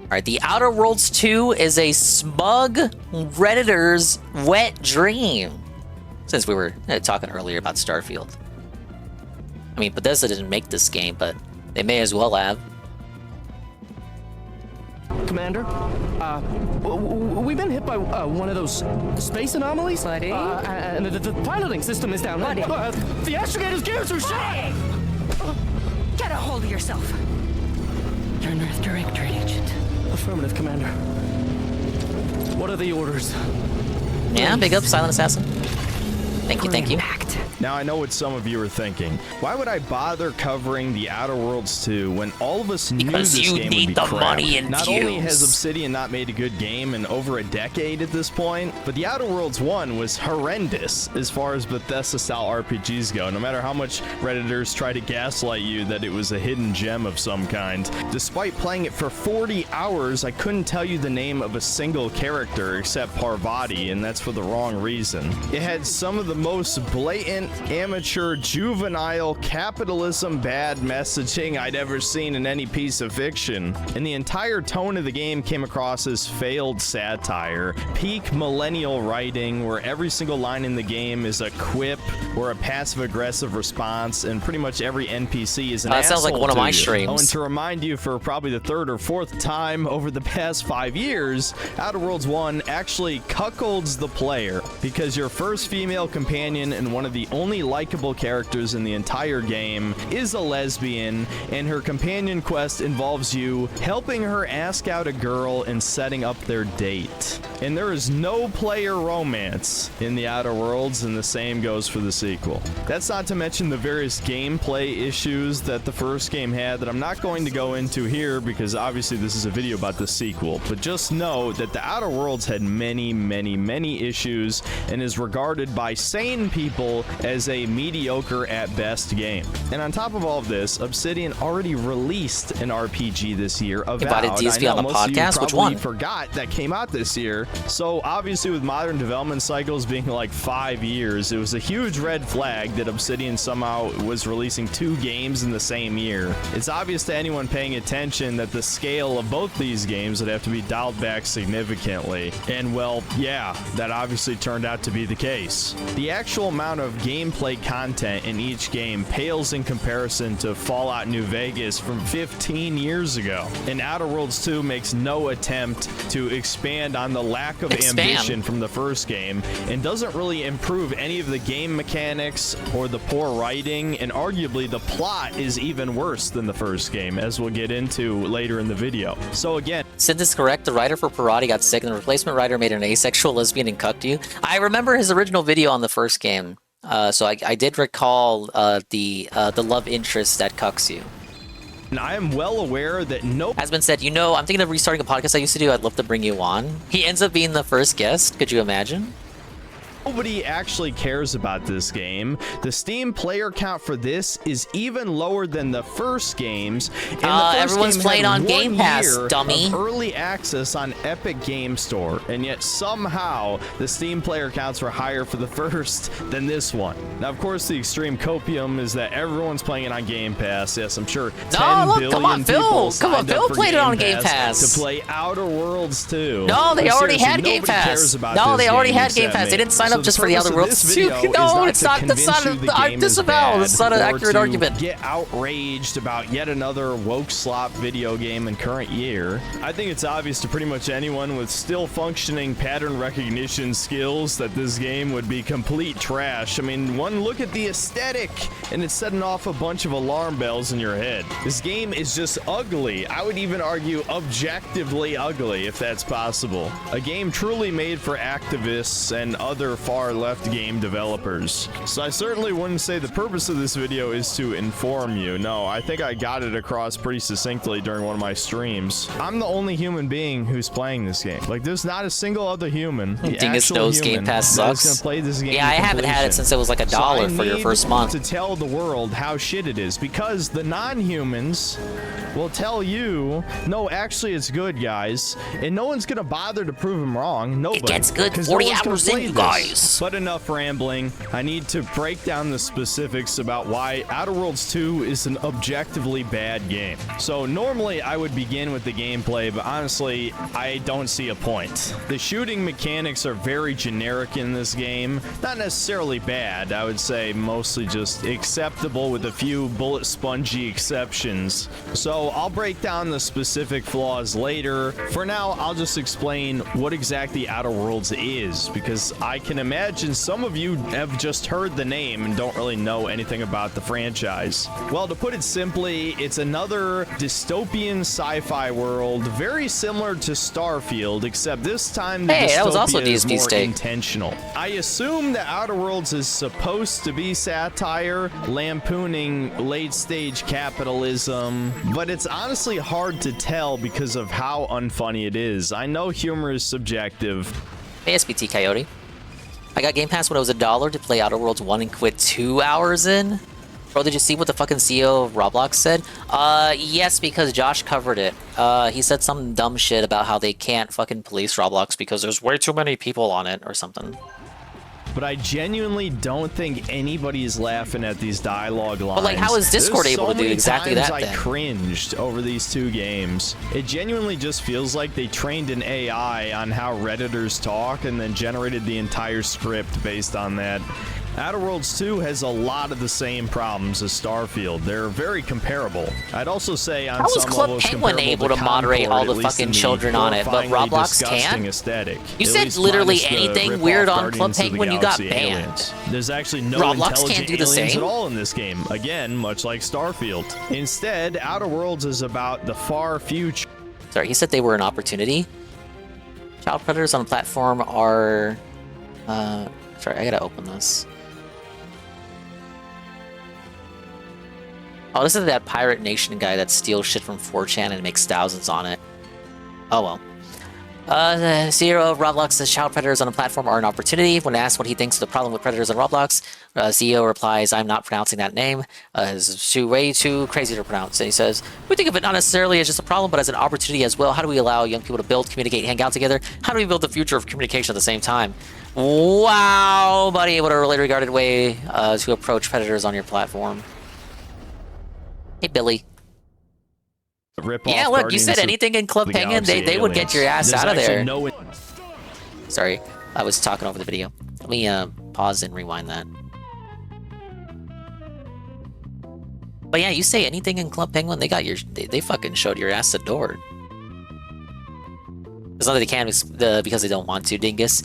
Alright, The Outer Worlds 2 is a smug Redditor's wet dream. Since we were talking earlier about Starfield. I mean, Bethesda didn't make this game, but they may as well have. Commander, we've been hit by one of those space anomalies. Buddy? And the piloting system is down. Buddy. The astrogator's gears are shot! Get a hold of yourself. You're an Earth Directorate agent. Affirmative, Commander. What are the orders? Yeah, big up, Silent Assassin. Thank you, thank you. Now, I know what some of you are thinking. Why would I bother covering The Outer Worlds 2 when all of us knew Because this you game would need be the crap? money and Not only views. has Obsidian not made a good game in over a decade at this point, but The Outer Worlds 1 was horrendous as far as Bethesda-style RPGs go, no matter how much Redditors try to gaslight you that it was a hidden gem of some kind. Despite playing it for 40 hours, I couldn't tell you the name of a single character except Parvati, and that's for the wrong reason. It had some of the most blatant, amateur, juvenile, capitalism bad messaging I'd ever seen in any piece of fiction, and the entire tone of the game came across as failed satire, peak millennial writing where every single line in the game is a quip or a passive-aggressive response, and pretty much every NPC is an That sounds like asshole one of to my you. streams. Oh, and to remind you for probably the third or fourth time over the past 5 years, Outer Worlds 1 actually cuckolds the player, because your first female companion and one of the only likable characters in the entire game is a lesbian, and her companion quest involves you helping her ask out a girl and setting up their date. And there is no player romance in The Outer Worlds, and the same goes for the sequel. That's not to mention the various gameplay issues that the first game had that I'm not going to go into here because obviously this is a video about the sequel, but just know that The Outer Worlds had many, many, many issues and is regarded by sane people as a mediocre at best game. And on top of all of this, Obsidian already released an RPG this year, Avowed. Invited DSP on the most of you podcast? Which probably one? forgot that came out this year. So obviously with modern development cycles being like 5 years, it was a huge red flag that Obsidian somehow was releasing 2 games in the same year. It's obvious to anyone paying attention that the scale of both these games would have to be dialed back significantly. And well, yeah, that obviously turned out to be the case. The actual amount of gameplay content in each game pales in comparison to Fallout New Vegas from 15 years ago. And Outer Worlds 2 makes no attempt to expand on the lack of ambition from the first game, and doesn't really improve any of the game mechanics or the poor writing, and arguably the plot is even worse than the first game, as we'll get into later in the video. So again, Since it's correct, the writer for Parati got sick and the replacement writer made an asexual lesbian and cucked you. I remember his original video on the first game. So I did recall the love interest that cucks you. and I am well aware that no... Has been said, I'm thinking of restarting a podcast I used to do. I'd love to bring you on. He ends up being the first guest. Could you imagine? Nobody actually cares about this game. The Steam player count for this is even lower than the first games. And the first everyone's game playing had on 1 Game Pass, year dummy. of early access on Epic Game Store, and yet somehow the Steam player counts were higher for the first than this one. Now, of course, the extreme copium is that everyone's playing it on Game Pass. Yes, I'm sure 10 billion come on, people Phil. Come on, signed up Phil for played it on Game Pass. to play Outer Worlds 2. No, they But already seriously, had Game nobody Pass. cares about No, this they already game had Game except Pass. They me. didn't sign sign up just for the Outer Worlds 2. No, it's not. That's not. I disavow. That's not an accurate argument. Get outraged about yet another woke slop video game in current year. I think it's obvious to pretty much anyone with still functioning pattern recognition skills that this game would be complete trash. I mean, one look at the aesthetic, and it's setting off a bunch of alarm bells in your head. This game is just ugly. I would even argue objectively ugly, if that's possible. A game truly made for activists and other far left game developers. So I certainly wouldn't say the purpose of this video is to inform you. No, I think I got it across pretty succinctly during one of my streams. I'm the only human being who's playing this game. Like, there's not a single other human. Dingus knows Game Pass sucks. Gonna play this game. Yeah, I haven't had it since it was like $1 for your first month. To tell the world how shit it is, because the non-humans will tell you, no, actually it's good, guys, and no one's gonna bother to prove them wrong. Nobody. It gets good 40 hours in, you guys. But enough rambling. I need to break down the specifics about why Outer Worlds 2 is an objectively bad game. So normally I would begin with the gameplay, but honestly, I don't see a point. The shooting mechanics are very generic in this game. Not necessarily bad, I would say mostly just acceptable with a few bullet spongy exceptions. So I'll break down the specific flaws later. For now, I'll just explain what exactly Outer Worlds is, because I can imagine some of you have just heard the name and don't really know anything about the franchise. Well, to put it simply, it's another dystopian sci-fi world, very similar to Starfield, except this time the dystopia is more intentional. I assume that Outer Worlds is supposed to be satire, lampooning late-stage capitalism, but it's honestly hard to tell because of how unfunny it is. I know humor is subjective. Hey, SBT Coyote. I got Game Pass when it was $1 to play Outer Worlds 1 and quit 2 hours in. Bro, did you see what the fucking CEO of Roblox said? Yes, because Josh covered it. He said some dumb shit about how they can't fucking police Roblox because there's way too many people on it or something. But I genuinely don't think anybody is laughing at these dialogue lines. But like, how is Discord able to do exactly that then? I cringed over these two games. It genuinely just feels like they trained an AI on how Redditors talk and then generated the entire script based on that. Outer Worlds 2 has a lot of the same problems as Starfield. They're very comparable. I'd also say on some levels Penguin able to moderate all the fucking children on it, but Roblox can't? Aesthetic. You said literally anything weird on Club Penguin, you got banned. There's actually no Roblox can't do the aliens same at all in this game. Again, much like Starfield. Instead, Outer Worlds is about the far future. Sorry, he said they were an opportunity. Child predators on the platform are... sorry, I gotta open this. Oh, this is that Pirate Nation guy that steals shit from 4chan and makes thousands on it. Oh well. The CEO of Roblox says child predators on a platform are an opportunity. When asked what he thinks of the problem with predators on Roblox, CEO replies, I'm not pronouncing that name. It's way too crazy to pronounce. And he says, we think of it not necessarily as just a problem, but as an opportunity as well. How do we allow young people to build, communicate, hang out together? How do we build the future of communication at the same time? Wow, buddy, what a really regarded way to approach predators on your platform. Hey, Billy. Yeah, look, you said anything in Club Penguin, they would get your ass out of there. Sorry, I was talking over the video. Let me pause and rewind that. But yeah, you say anything in Club Penguin, they got your, they fucking showed your ass the door. It's not that they can't because they don't want to, dingus.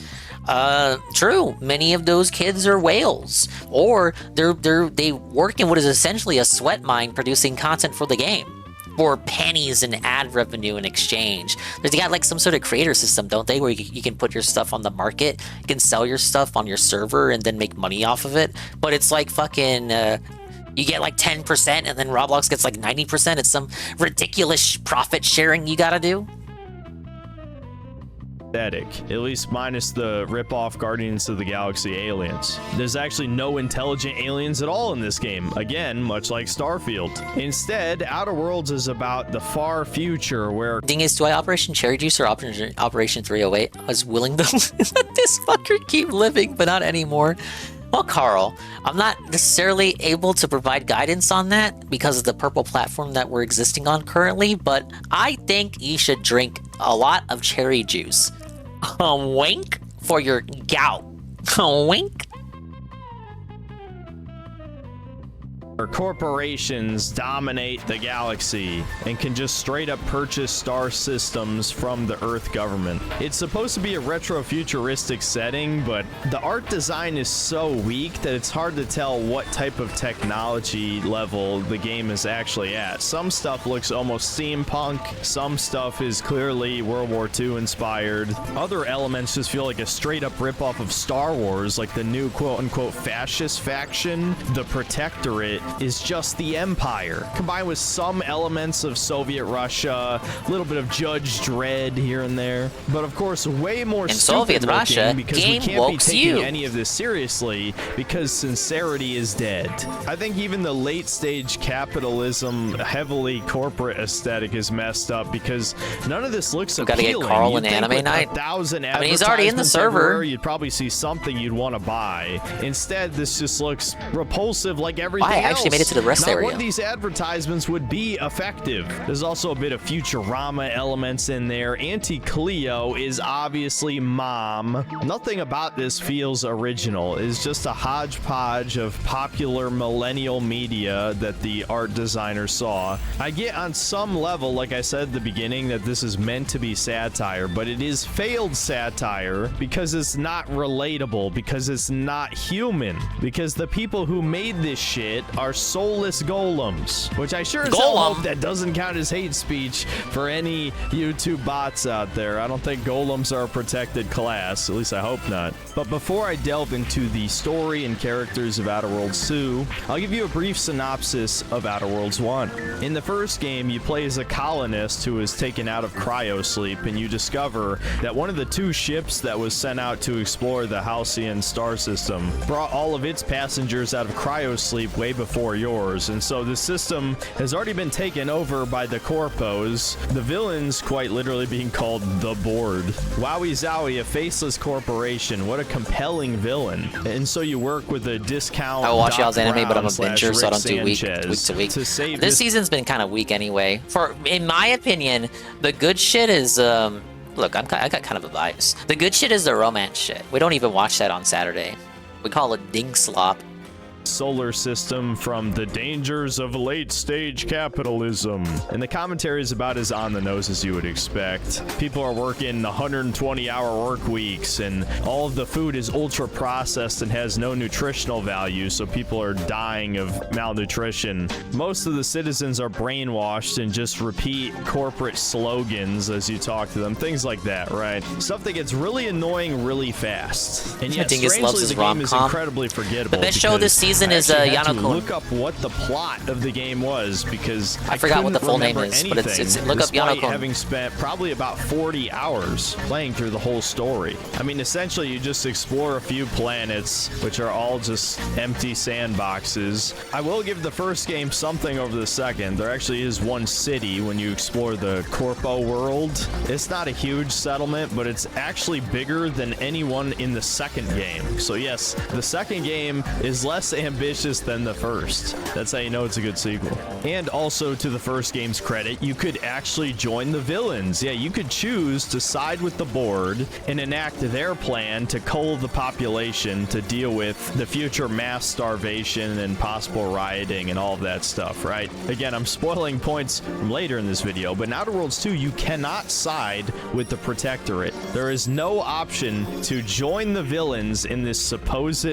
True. Many of those kids are whales, or they work in what is essentially a sweat mine producing content for the game for pennies in ad revenue in exchange. They got like some sort of creator system, don't they, where you can put your stuff on the market, you can sell your stuff on your server and then make money off of it. But it's like fucking you get like 10% and then Roblox gets like 90%. It's some ridiculous profit sharing you gotta do. At least minus the rip-off Guardians of the Galaxy aliens. There's actually no intelligent aliens at all in this game, again, much like Starfield. Instead, Outer Worlds is about the far future where... Thing is, do I Operation Cherry Juice or Operation 308? I was willing to let this fucker keep living, but not anymore. Well, Carl, I'm not necessarily able to provide guidance on that because of the purple platform that we're existing on currently, but I think you should drink a lot of cherry juice. A wink for your gout. Wink. Corporations dominate the galaxy and can just straight up purchase star systems from the Earth government. It's supposed to be a retro-futuristic setting, but the art design is so weak that it's hard to tell what type of technology level the game is actually at. Some stuff looks almost steampunk, some stuff is clearly World War II inspired. Other elements just feel like a straight up ripoff of Star Wars, like the new quote-unquote fascist faction, the Protectorate, is just the Empire, combined with some elements of Soviet Russia, a little bit of Judge Dredd here and there. But of course, way more Soviet Russia, because we can't be taking any of this seriously because sincerity is dead. I think even the late stage capitalism, heavily corporate aesthetic is messed up because none of this looks appealing. Gotta get Carl in Anime Night. 1,000 I mean, he's already in the server. You'd probably see something you'd want to buy. Instead, this just looks repulsive like everything I else. actually made it to the rest Not area. one of these advertisements would be effective. There's also a bit of Futurama elements in there. Auntie Cleo is obviously Mom. Nothing about this feels original. It's just a hodgepodge of popular millennial media that the art designer saw. I get on some level, like I said at the beginning, that this is meant to be satire, but it is failed satire because it's not relatable, because it's not human, because the people who made this shit are soulless golems, which I sure as hell hope that doesn't count as hate speech for any YouTube bots out there. I don't think golems are a protected class, at least I hope not. But before I delve into the story and characters of Outer Worlds 2, I'll give you a brief synopsis of Outer Worlds 1. In the first game, you play as a colonist who is taken out of cryosleep, and you discover that one of the two ships that was sent out to explore the Halcyon star system brought all of its passengers out of cryosleep way before yours, and so the system has already been taken over by the Corpos, the villains quite literally being called the Board. Wowie Zowie, a faceless corporation, what a compelling villain. And so you work with a discount. I watch y'all's anime, but I'm a slash binger, so I don't do week Sanchez to week. to save This season's been kind of weak anyway. In my opinion, the good shit is look, I got kind of a bias. The good shit is the romance shit. We don't even watch that on Saturday. We call it ding slop. solar system from the dangers of late-stage capitalism. And the commentary is about as on the nose as you would expect. People are working 120-hour work weeks, and all of the food is ultra-processed and has no nutritional value, so people are dying of malnutrition. Most of the citizens are brainwashed and just repeat corporate slogans as you talk to them, things like that, right? Stuff that gets really annoying really fast. And yet, Dingus loves his strangely, the game is rom-com. incredibly forgettable. The best show this season is I actually had to Yanokun. look up what the plot of the game was because I forgot what the couldn't full name remember is, but it's anything, look up despite Yanokun. having spent probably about 40 hours playing through the whole story. I mean, essentially, you just explore a few planets, which are all just empty sandboxes. I will give the first game something over the second. There actually is one city when you explore the Corpo world. It's not a huge settlement, but it's actually bigger than anyone in the second game. So yes, the second game is less ambitious than the first. That's how you know it's a good sequel. And also, to the first game's credit, you could actually join the villains. Yeah, you could choose to side with the board and enact their plan to cull the population to deal with the future mass starvation and possible rioting and all of that stuff, right? Again, I'm spoiling points from later in this video, but in Outer Worlds 2, you cannot side with the Protectorate. There is no option to join the villains in this supposed...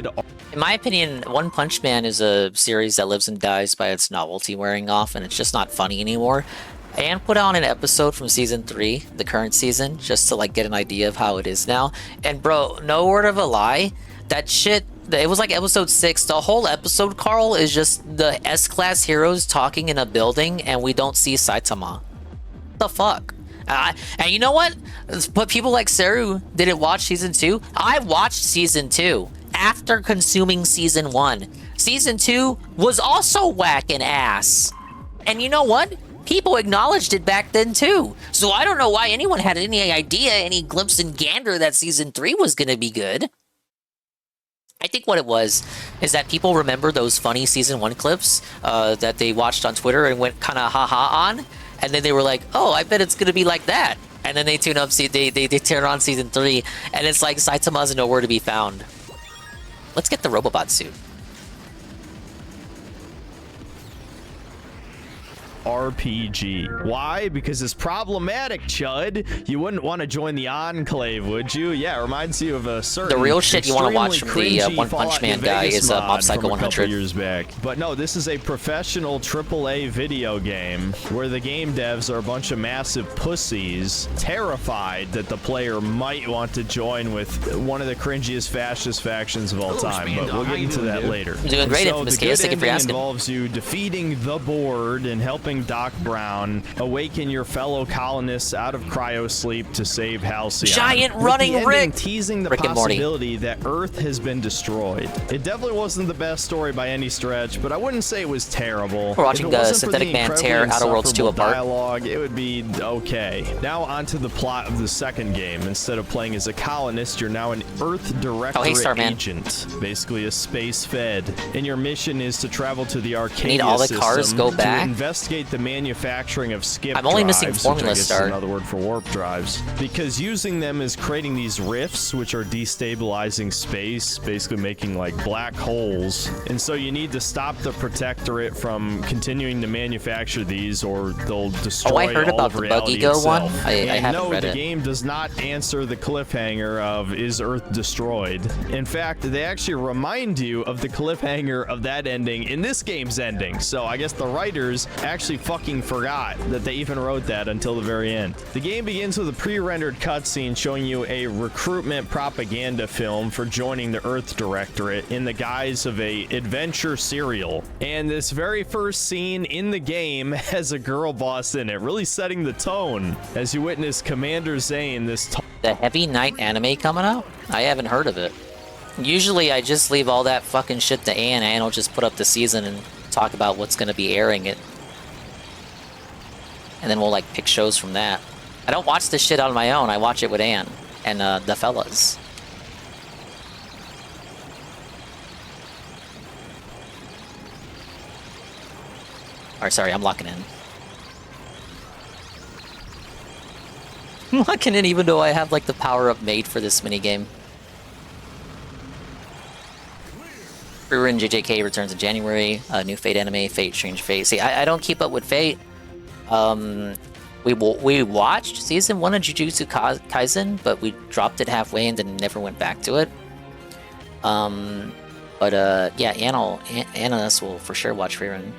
In my opinion, One Punch Man is a series that lives and dies by its novelty wearing off, and it's just not funny anymore. And put on an episode from season 3, the current season, just to like get an idea of how it is now. And bro, no word of a lie, that shit, it was like episode 6. The whole episode, Carl, is just the S-class heroes talking in a building, and we don't see Saitama. What the fuck? And you know what? But people like Seru didn't watch season 2. I watched season 2 after consuming season 1. Season 2 was also whack and ass. And you know what? People acknowledged it back then too. So I don't know why anyone had any idea, any glimpse and gander that season 3 was gonna be good. I think what it was is that people remember those funny season 1 clips that they watched on Twitter and went kind of haha on, and then they were like, oh, I bet it's gonna be like that. And then they tune up, they turn on season 3, and it's like Saitama's nowhere to be found. Let's get the Robobot suit. RPG. Why? Because it's problematic, Chud. You wouldn't want to join the Enclave, would you? Yeah, it reminds you of a certain The real shit you want to watch from the cringy One Punch Fallout Man New guy Vegas is mod Mob Psycho from a 100. couple years back. But no, this is a professional AAA video game where the game devs are a bunch of massive pussies terrified that the player might want to join with one of the cringiest fascist factions of all time. But we'll get into that later. I'm doing great, So Infamous the Chaos. good Thank you for ending asking. involves you defeating the board and helping Doc Brown awaken your fellow colonists out of cryosleep to save Halcyon. Giant With running the ending Rick! teasing the Rick and Morty. possibility that Earth has been destroyed. It definitely wasn't the best story by any stretch, but I wouldn't say it was terrible. We're watching If it wasn't for Synthetic the Man incredibly tear Outer Worlds 2 insufferable apart. dialogue, it would be okay. Now onto the plot of the second game. Instead of playing as a colonist, you're now an Earth Directorate Starman. agent, basically a space fed. And your mission is to travel to the Arcadia need all the cars system go to back? investigate the manufacturing of skip I'm only missing drives, Formula which I guess Star. is another word for warp drives, because using them is creating these rifts which are destabilizing space, basically making like black holes. And so you need to stop the Protectorate from continuing to manufacture these, or they'll destroy I heard all about of the reality Buggy Go one. itself. I And haven't no, read the it. game does not answer the cliffhanger of is Earth destroyed. In fact, they actually remind you of the cliffhanger of that ending in this game's ending. So I guess the writers actually fucking forgot that they even wrote that until the very end. The game begins with a pre-rendered cutscene showing you a recruitment propaganda film for joining the Earth Directorate in the guise of a adventure serial. And this very first scene in the game has a girl boss in it, really setting the tone as you witness Commander Zane, this The Heavy Knight anime coming out? I haven't heard of it. Usually I just leave all that fucking shit to Ann. Ann will just put up the season and talk about what's going to be airing it. And then we'll like pick shows from that. I don't watch this shit on my own. I watch it with Ann and the fellas. Or sorry, I'm locking in. I'm locking in even though I have like the power-up made for this minigame. Rerun JJK returns in January. New Fate anime, Fate Strange Fate. See, I don't keep up with Fate. We watched season 1 of Jujutsu Kaisen, but we dropped it halfway and then never went back to it. Yeah, Anna and us will for sure watch Rerun.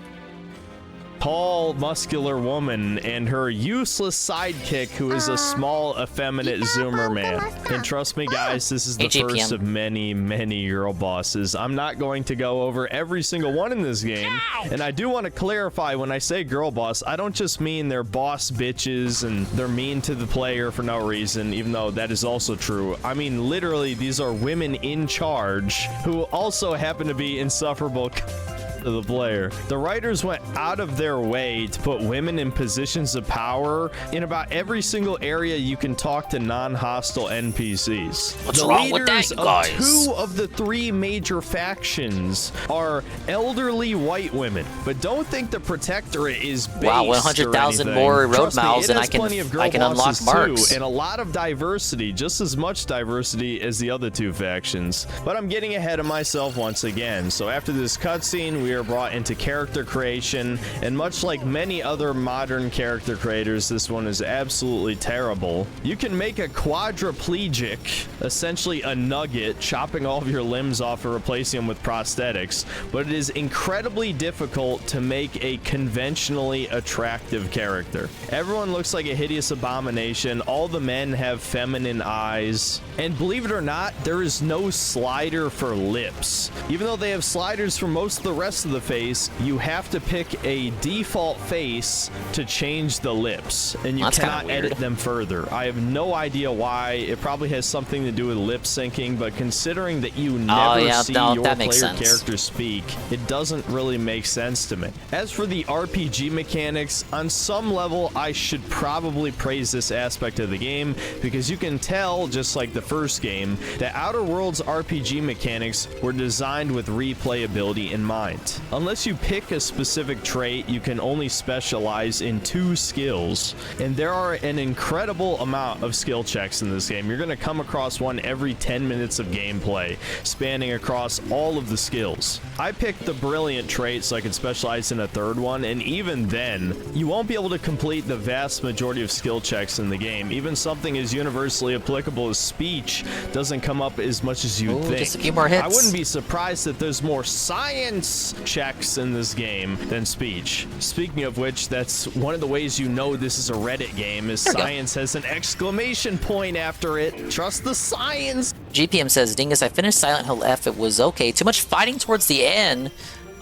tall, muscular woman and her useless sidekick who is a small, effeminate Zoomer man. And trust me, guys, this is the first of many, many girl bosses. I'm not going to go over every single one in this game. And I do want to clarify, when I say girl boss, I don't just mean they're boss bitches and they're mean to the player for no reason, even though that is also true. I mean, literally, these are women in charge who also happen to be insufferable to the player. The writers went out of their way to put women in positions of power in about every single area you can talk to non-hostile NPCs. What's the wrong with leaders that, guys? of 2 of the 3 major factions are elderly white women, but don't think the Protectorate is based. Wow, 100,000 more road Trust me, miles it and has plenty of girl I can unlock bosses marks. too, and a lot of diversity, just as much diversity as the other 2 factions. But I'm getting ahead of myself once again. So after this cutscene, we are brought into character creation, and much like many other modern character creators, this one is absolutely terrible. You can make a quadriplegic, essentially a nugget, chopping all of your limbs off and replacing them with prosthetics, but it is incredibly difficult to make a conventionally attractive character. Everyone looks like a hideous abomination. All the men have feminine eyes, and believe it or not, there is no slider for lips. Even though they have sliders for most of the rest of the face, you have to pick a default face to change the lips, and you cannot edit them further. I have no idea why. It probably has something to do with lip syncing, but considering that you never see your player character speak, it doesn't really make sense to me. As for the RPG mechanics, on some level, I should probably praise this aspect of the game, because you can tell, just like the first game, that Outer Worlds RPG mechanics were designed with replayability in mind. correct. Unless you pick a specific trait, you can only specialize in 2 skills. And there are an incredible amount of skill checks in this game. You're going to come across one every 10 minutes of gameplay, spanning across all of the skills. I picked the brilliant trait so I could specialize in a 3rd one, and even then, you won't be able to complete the vast majority of skill checks in the game. Even something as universally applicable as speech doesn't come up as much as you'd think. Just a few more hits. I wouldn't be surprised that there's more science checks in this game than speech. Speaking of which, that's one of the ways you know this is a Reddit game, is science has an exclamation point after it. Trust the science. GPM says, Dingus, I finished Silent Hill F. It was okay. Too much fighting towards the end.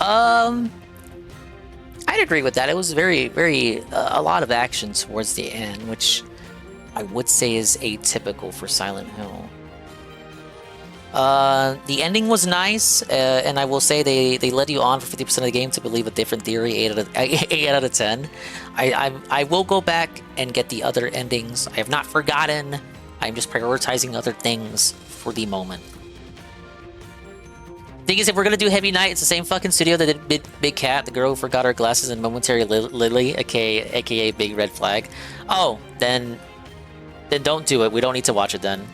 I'd agree with that. It was very, a lot of action towards the end, which I would say is atypical for Silent Hill. The ending was nice, and I will say they led you on for 50% of the game to believe a different theory. 8 out of 10. I will go back and get the other endings. I have not forgotten. I'm just prioritizing other things for the moment. Thing is, if we're gonna do Heavy Night, it's the same fucking studio that did Big Cat, the girl who forgot her glasses, and Momentary Lily, aka Big Red Flag. Oh, then don't do it. We don't need to watch it then.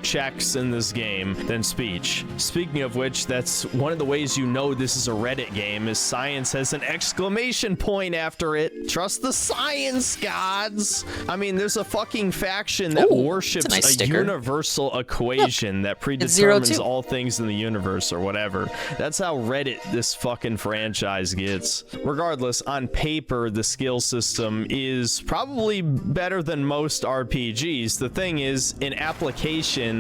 Checks in this game than speech. Speaking of which, that's one of the ways you know this is a Reddit game, is science has an exclamation point after it. Trust the science, gods. I mean, there's a fucking faction that worships a universal equation that predetermines all things in the universe or whatever. That's how Reddit this fucking franchise gets. Regardless, on paper, the skill system is probably better than most RPGs. The thing is, in application,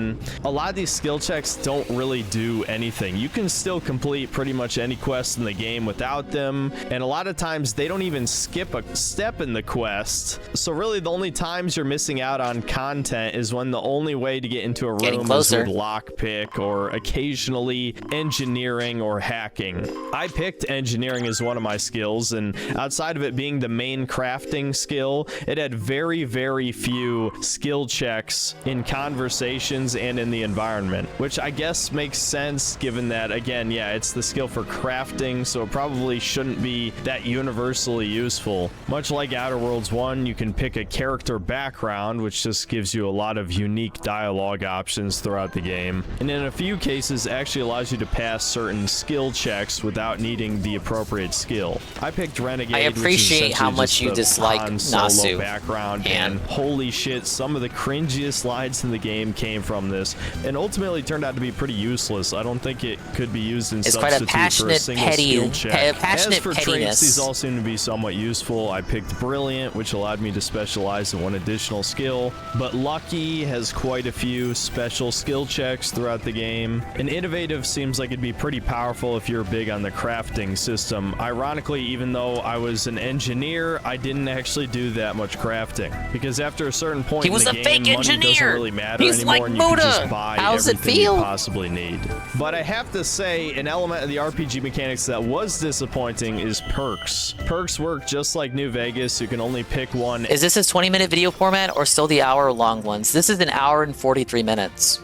a lot of these skill checks don't really do anything. You can still complete pretty much any quest in the game without them, and a lot of times they don't even skip a step in the quest. So really the only times you're missing out on content is when the only way to get into a room is with lockpick or occasionally engineering or hacking. I picked engineering as one of my skills, and outside of it being the main crafting skill, it had very, very few skill checks in conversation and in the environment, which I guess makes sense given that, again, yeah, it's the skill for crafting, so it probably shouldn't be that universally useful. Much like Outer Worlds 1, you can pick a character background, which just gives you a lot of unique dialogue options throughout the game, and in a few cases actually allows you to pass certain skill checks without needing the appropriate skill. I picked Renegade. I appreciate how much you dislike Nasu background, and holy shit, some of the cringiest lines in the game came from this, and ultimately turned out to be pretty useless. I don't think it could be used in substitute for a single skill check. As for traits, these all seem to be somewhat useful. I picked Brilliant, which allowed me to specialize in one additional skill, but Lucky has quite a few special skill checks throughout the game, and Innovative seems like it'd be pretty powerful if you're big on the crafting system. Ironically, even though I was an engineer, I didn't actually do that much crafting, because after a certain point in the game, money doesn't really matter anymore, and you can just buy everything you possibly need. But I have to say, an element of the RPG mechanics that was disappointing is perks. Perks work just like New Vegas. You can only pick one. Is this his 20-minute video format or still the hour-long ones? This is an hour and 43 minutes.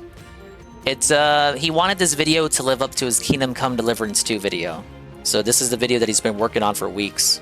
It's he wanted this video to live up to his Kingdom Come Deliverance 2 video. So this is the video that he's been working on for weeks.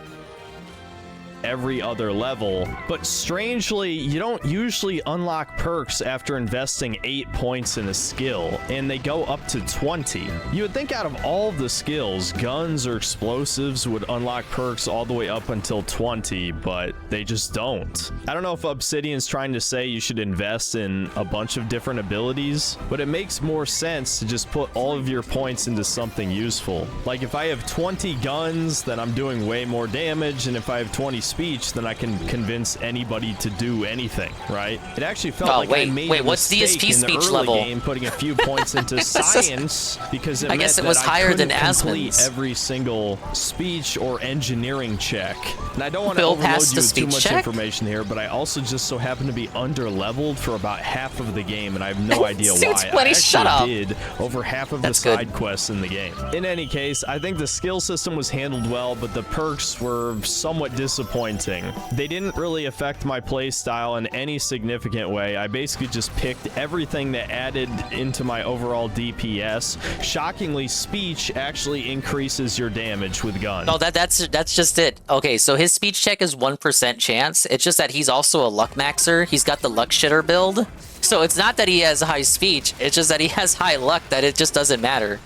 Every other level, but strangely, you don't usually unlock perks after investing 8 points in a skill, and they go up to 20. You would think out of all the skills, guns or explosives would unlock perks all the way up until 20, but they just don't. I don't know if Obsidian's trying to say you should invest in a bunch of different abilities, but it makes more sense to just put all of your points into something useful. Like if I have 20 guns, then I'm doing way more damage, and if I have 20 speech, then I can convince anybody to do anything, right? It actually felt like I made a mistake in the early game putting a few points into science, because it meant that I couldn't complete every single speech or engineering check. And I don't want to overload you with too much information here, but I also just so happen to be under-leveled for about half of the game, and I have no idea why. I actually did over half of the side quests in the game. In any case, I think the skill system was handled well, but the perks were somewhat disappointing disappointing. They didn't really affect my playstyle in any significant way. I basically just picked everything that added into my overall DPS. Shockingly, speech actually increases your damage with guns. No, that's just it. Okay, so his speech check is 1% chance. It's just that he's also a luck maxer. He's got the luck shitter build. So it's not that he has high speech, it's just that he has high luck that it just doesn't matter.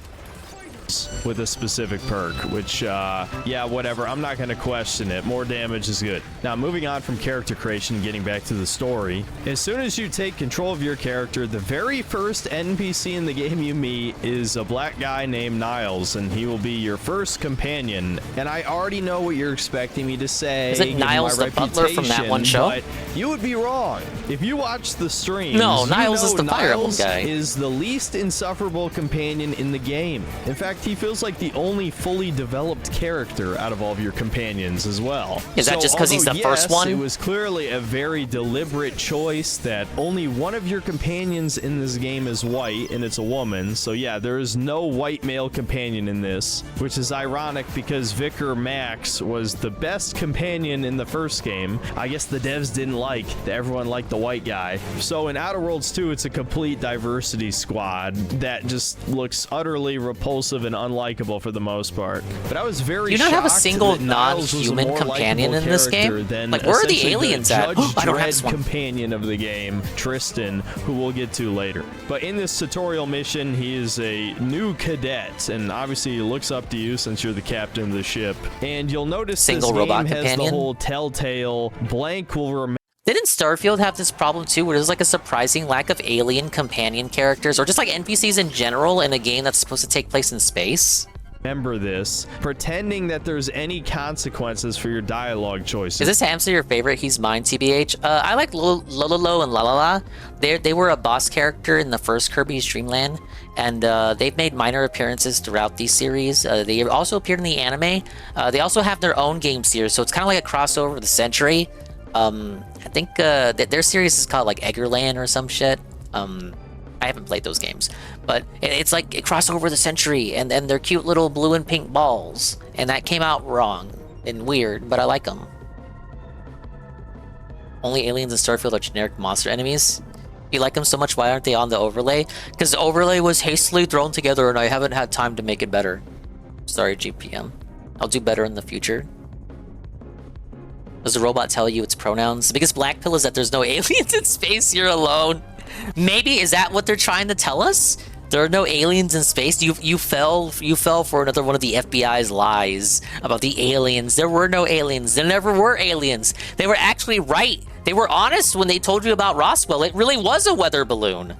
With a specific perk, which, yeah, whatever. I'm not going to question it. More damage is good. Now, moving on from character creation, getting back to the story. As soon as you take control of your character, the very first NPC in the game you meet is a black guy named Niles, and he will be your first companion. And I already know what you're expecting me to say. Is it Niles the butler from that one show? But you would be wrong. If you watch the stream, no, Niles is the Fire Emblem guy. Is the least insufferable companion in the game. In fact, he feels like the only fully developed character out of all of your companions as well. Is that just because he's the first one? It was clearly a very deliberate choice that only one of your companions in this game is white, and it's a woman. So yeah, there is no white male companion in this, which is ironic because Vicar Max was the best companion in the first game. I guess the devs didn't like that everyone liked the white guy. So in Outer Worlds 2, it's a complete diversity squad that just looks utterly repulsive and unlikable for the most part. But I was very shocked. Do you not have a single that Niles was a non-human more companion in this game? than Like, where are the essentially aliens at? Judge I don't have Dredd this one. companion of the game, Tristan, who we'll get to later. But in this tutorial mission, he is a new cadet, and obviously he looks up to you since you're the captain of the ship. And you'll notice Single this game robot has companion? the whole telltale blank will remain. Didn't Starfield have this problem too, where there's like a surprising lack of alien companion characters, or just like NPCs in general in a game that's supposed to take place in space? Remember this, pretending that there's any consequences for your dialogue choices. Is this hamster your favorite? He's mine, TBH. I like Lololo and Lalala. They were a boss character in the first Kirby's Dream Land, and they've made minor appearances throughout these series. They also appeared in the anime. They also have their own game series, so it's kind of like a crossover of the century. I think their series is called like Eggerland or some shit. I haven't played those games, but it's like a crossover the century, and they're cute little blue and pink balls, and that came out wrong and weird, but I like them. Only aliens in Starfield are generic monster enemies. You like them so much, why aren't they on the overlay? Because the overlay was hastily thrown together and I haven't had time to make it better. Sorry, GPM. I'll do better in the future. Does the robot tell you its pronouns? The biggest black pill is that there's no aliens in space, you're alone. Maybe, is that what they're trying to tell us? There are no aliens in space? You fell for another one of the FBI's lies about the aliens. There were no aliens. There never were aliens. They were actually right. They were honest when they told you about Roswell. It really was a weather balloon.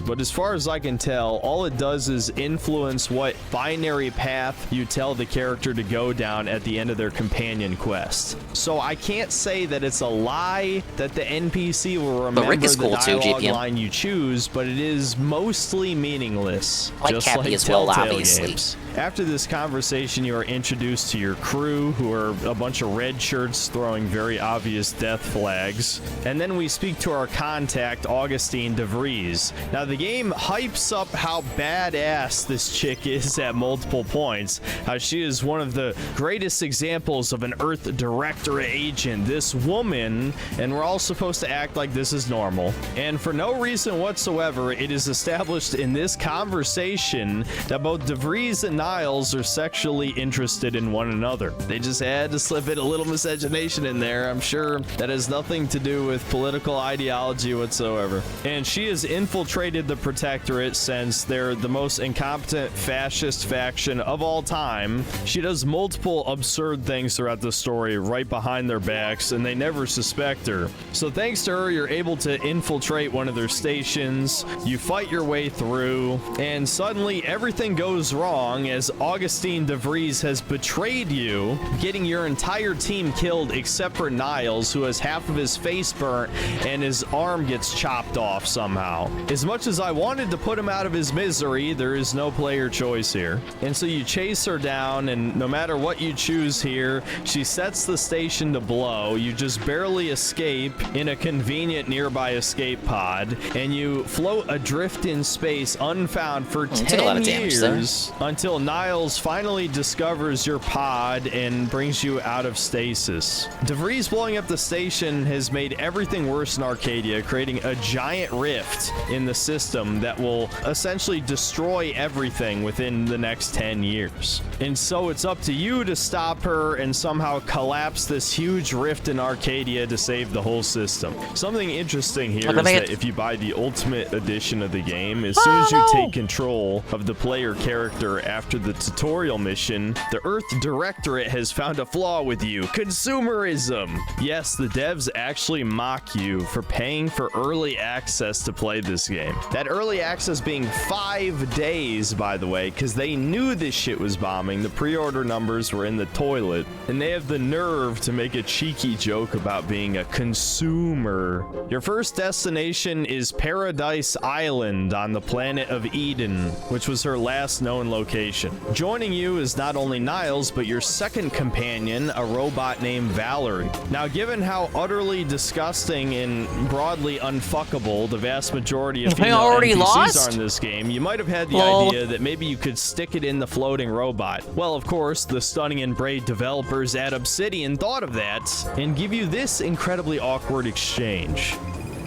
But as far as I can tell, all it does is influence what binary path you tell the character to go down at the end of their companion quest. So I can't say that it's a lie that the NPC will remember the dialogue line you choose, but it is mostly meaningless. I like just Cappy like as well, Telltale obviously. games. After this conversation, you are introduced to your crew, who are a bunch of red shirts throwing very obvious death flags. And then we speak to our contact, Augustine DeVries. Now, the game hypes up how badass this chick is at multiple points. How she is one of the greatest examples of an Earth Directorate agent. This woman, and we're all supposed to act like this is normal. And for no reason whatsoever, it is established in this conversation that both DeVries and Niles are sexually interested in one another. They just had to slip in a little miscegenation in there. I'm sure that has nothing to do with political ideology whatsoever. And she has infiltrated the Protectorate since they're the most incompetent fascist faction of all time. She does multiple absurd things throughout the story right behind their backs, and they never suspect her. So thanks to her, you're able to infiltrate one of their stations. You fight your way through, and suddenly everything goes wrong as Augustine DeVries has betrayed you, getting your entire team killed except for Niles, who has half of his face burnt and his arm gets chopped off somehow. As much as I wanted to put him out of his misery, there is no player choice here. And so you chase her down, and no matter what you choose here, she sets the station to blow. You just barely escape in a convenient nearby escape pod, and you float adrift in space unfound for 10 years until Niles finally discovers your pod and brings you out of stasis. DeVries blowing up the station has made everything worse in Arcadia, creating a giant rift in the system that will essentially destroy everything within the next 10 years. And so it's up to you to stop her and somehow collapse this huge rift in Arcadia to save the whole system. Something interesting here is that if you buy the Ultimate Edition of the game, as soon as you take control of the player character after the tutorial mission, the Earth Directorate has found a flaw with you. Consumerism! Yes, the devs actually mock you for paying for early access to play this game. That early access being 5 days, by the way, because they knew this shit was bombing. The pre-order numbers were in the toilet, and they have the nerve to make a cheeky joke about being a consumer. Your first destination is Paradise Island on the planet of Eden, which was her last known location. Joining you is not only Niles, but your second companion, a robot named Valerie. Now, given how utterly disgusting and broadly unfuckable the vast majority of female NPCs are in this game, you might have had the idea that maybe you could stick it in the floating robot. Well, of course, the Stunning and Braid developers at Obsidian thought of that and give you this incredibly awkward exchange.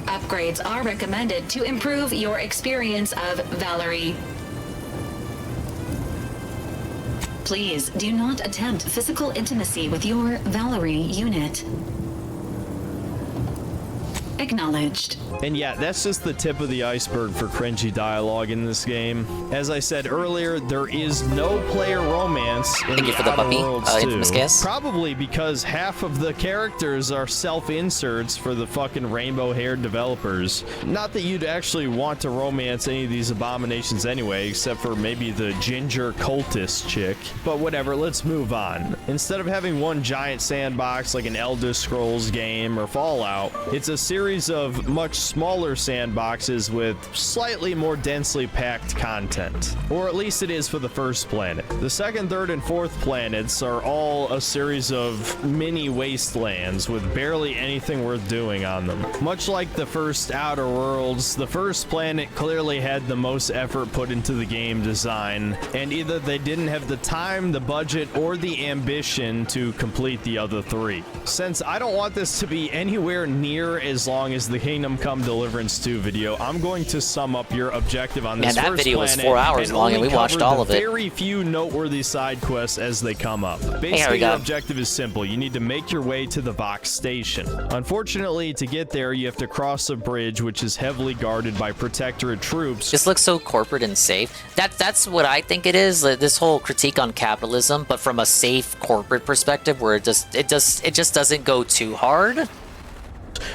Upgrades are recommended to improve your experience of Valerie. Please do not attempt physical intimacy with your Valerie unit. Acknowledged. And yeah, that's just the tip of the iceberg for cringy dialogue in this game. As I said earlier, there is no player romance in the Outer Worlds 2. Probably because half of the characters are self-inserts for the fucking rainbow-haired developers. Not that you'd actually want to romance any of these abominations anyway, except for maybe the ginger cultist chick. But whatever, let's move on. Instead of having one giant sandbox like an Elder Scrolls game or Fallout, it's a series of much smaller sandboxes with slightly more densely packed content. Or at least it is for the first planet. The second, third, and fourth planets are all a series of mini wastelands with barely anything worth doing on them. Much like the first Outer Worlds, the first planet clearly had the most effort put into the game design, and either they didn't have the time, the budget, or the ambition to complete the other three. Since I don't want this to be anywhere near as long as the Kingdom Come Deliverance 2 video, I'm going to sum up your objective on this first planet. Man, that video was 4 hours long and we watched all of it. Very few noteworthy side quests as they come up. Basically, your objective is simple. You need to make your way to the Vox station. Unfortunately, to get there, you have to cross a bridge which is heavily guarded by Protectorate troops. This looks so corporate and safe. That's what I think it is. This whole critique on capitalism, but from a safe corporate perspective, where it just doesn't go too hard.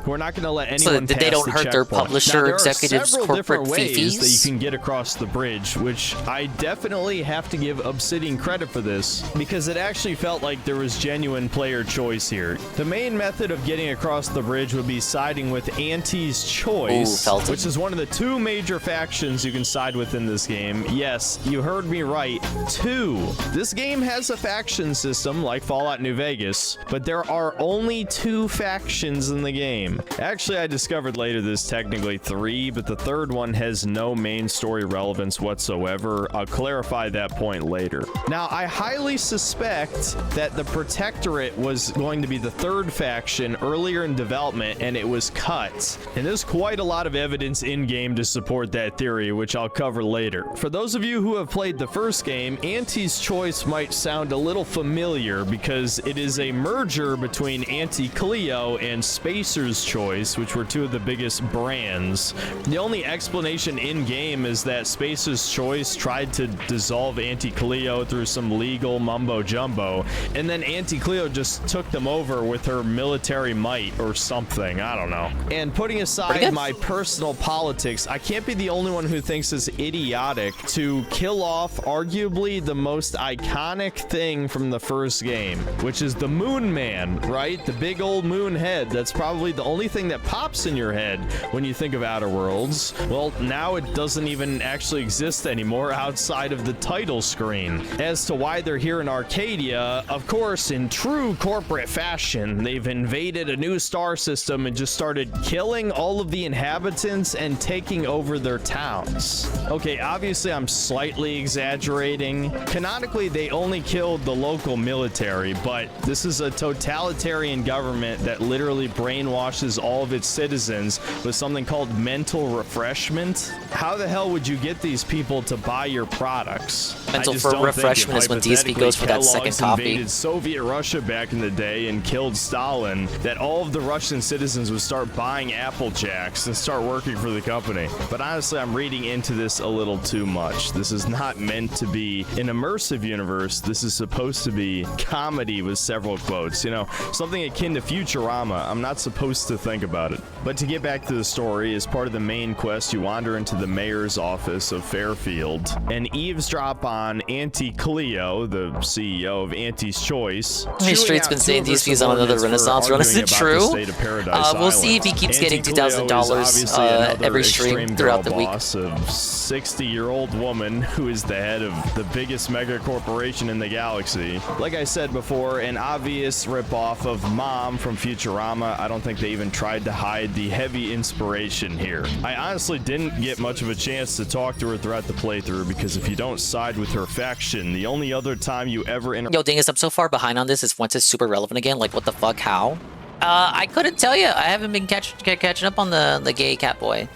We're not going to let anyone so that they don't hurt their publisher, executives, several different corporate ways fifis that you can get across the bridge, which I definitely have to give Obsidian credit for this, because it actually felt like there was genuine player choice here. The main method of getting across the bridge would be siding with Auntie's Choice, which is one of the 2 major factions you can side with in this game. Yes, you heard me right, 2. This game has a faction system like Fallout New Vegas, but there are only 2 factions in the game. Actually, I discovered later there's technically 3, but the third one has no main story relevance whatsoever. I'll clarify that point later. Now, I highly suspect that the Protectorate was going to be the 3rd faction earlier in development, and it was cut. And there's quite a lot of evidence in-game to support that theory, which I'll cover later. For those of you who have played the first game, Auntie's Choice might sound a little familiar because it is a merger between Auntie Cleo and Spacer's Choice, which were 2 of the biggest brands. The only explanation in-game is that Spacer's Choice tried to dissolve Auntie Cleo through some legal mumbo-jumbo, and then Auntie Cleo just took them over with her military might or something. I don't know. And putting aside my personal politics, I can't be the only one who thinks it's idiotic to kill off arguably the most iconic thing from the first game, which is the Moon Man, right? The big old moon head. That's probably apparently the only thing that pops in your head when you think of Outer Worlds, well, now it doesn't even actually exist anymore outside of the title screen. As to why they're here in Arcadia, of course, in true corporate fashion, they've invaded a new star system and just started killing all of the inhabitants and taking over their towns. Okay, obviously I'm slightly exaggerating. Canonically, they only killed the local military, but this is a totalitarian government that literally brainwashes all of its citizens with something called mental refreshment. How the hell would you get these people to buy your products? Mental refreshment is when DSP goes for that second coffee. Invaded Soviet Russia back in the day and killed Stalin, that all of the Russian citizens would start buying Apple Jacks and start working for the company. But honestly, I'm reading into this a little too much. This is not meant to be an immersive universe. This is supposed to be comedy with several quotes, you know, something akin to Futurama. I'm not supposed to think about it. But to get back to the story, as part of the main quest, you wander into the mayor's office of Fairfield and eavesdrop on Auntie Cleo, the CEO of Auntie's Choice. Hey, Straight's been saying DSP's on another Renaissance run. Is it true? We'll see if he keeps getting $2,000 every stream throughout the week. Boss of 60-year-old woman who is the head of the biggest mega corporation in the galaxy. Like I said before, an obvious ripoff of Mom from Futurama. I don't think they even tried to hide the heavy inspiration here. I honestly didn't get much of a chance to talk to her throughout the playthrough because if you don't side with her faction, the only other time you ever Yo, Dingus, I'm so far behind on this. It's once it's super relevant again. Like, what the fuck? How? I couldn't tell you. I haven't been catching up on the gay cat boy.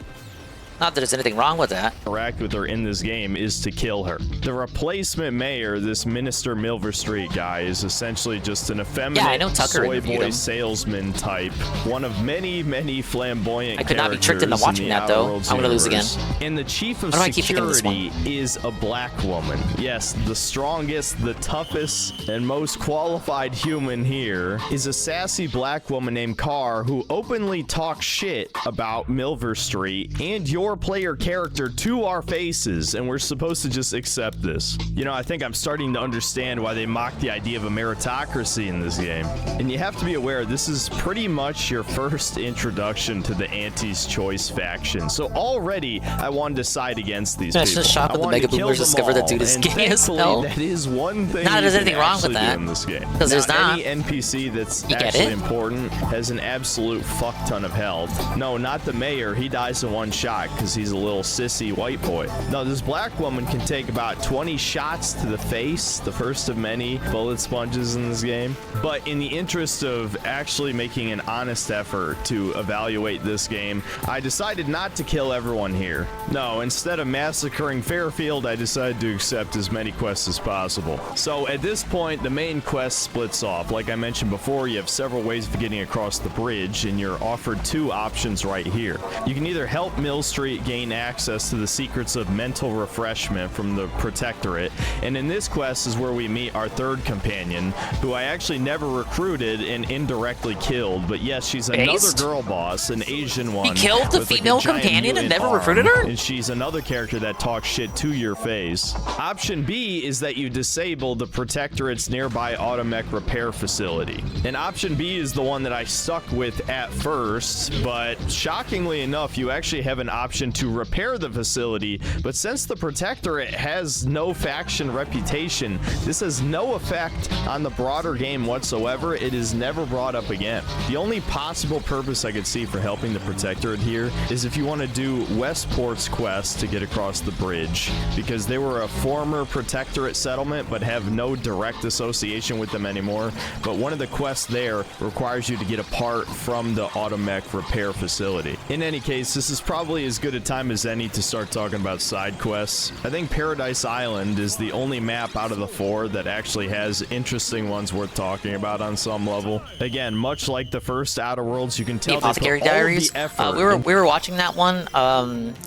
Not that there's anything wrong with that. Interact with her in this game is to kill her. The replacement mayor, this Minister Milver Street guy, is essentially just an effeminate soy boy salesman type. One of many, many flamboyant I could not be tricked into watching that, though. I'm gonna lose again. And the chief of security is a black woman. Yes, the strongest, the toughest, and most qualified human here is a sassy black woman named Carr who openly talks shit about Milver Street and your player character to our faces, and we're supposed to just accept this. You know, I think I'm starting to understand why they mock the idea of a meritocracy in this game. And you have to be aware, this is pretty much your first introduction to the Auntie's Choice faction. So already, I wanted to side against these people. Just shop at the Mega Boomers, discover that dude is gay as hell. That is one thing there's anything wrong with that in this game. Because there's not. Any NPC that's actually important has an absolute fuck ton of health. No, not the mayor. He dies in one shot because he's a little sissy white boy. No, this black woman can take about 20 shots to the face, the first of many bullet sponges in this game. But in the interest of actually making an honest effort to evaluate this game, I decided not to kill everyone here. No, instead of massacring Fairfield, I decided to accept as many quests as possible. So at this point, the main quest splits off. Like I mentioned before, you have several ways of getting across the bridge, and you're offered two options right here. You can either help Mill Street gain access to the secrets of mental refreshment from the Protectorate, and in this quest is where we meet our third companion, who I actually never recruited and indirectly killed, but yes, she's another girl boss, an Asian one. He killed the female companion and never recruited her? And she's another character that talks shit to your face. Option B is that you disable the Protectorate's nearby automech repair facility. And option B is the one that I stuck with at first, but shockingly enough, you actually have an option to repair the facility, but since the Protectorate has no faction reputation, this has no effect on the broader game whatsoever. It is never brought up again. The only possible purpose I could see for helping the Protectorate here is if you want to do Westport's quest to get across the bridge, because they were a former Protectorate settlement but have no direct association with them anymore. But one of the quests there requires you to get a part from the automech repair facility. In any case, this is probably as good a time as any to start talking about side quests. I think Paradise Island is the only map out of the four that actually has interesting ones worth talking about on some level. Again, much like the first Outer Worlds, you can tell the Apothecary Diaries. We were watching that one.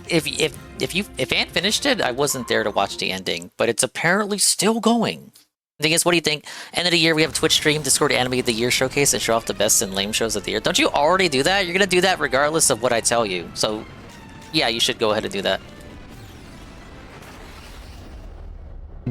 If Ant finished it, I wasn't there to watch the ending, but it's apparently still going. The thing is, what do you think? End of the year, we have Twitch stream, Discord Anime of the Year showcase, and show off the best and lame shows of the year. Don't you already do that? You're gonna do that regardless of what I tell you. So, yeah, you should go ahead and do that.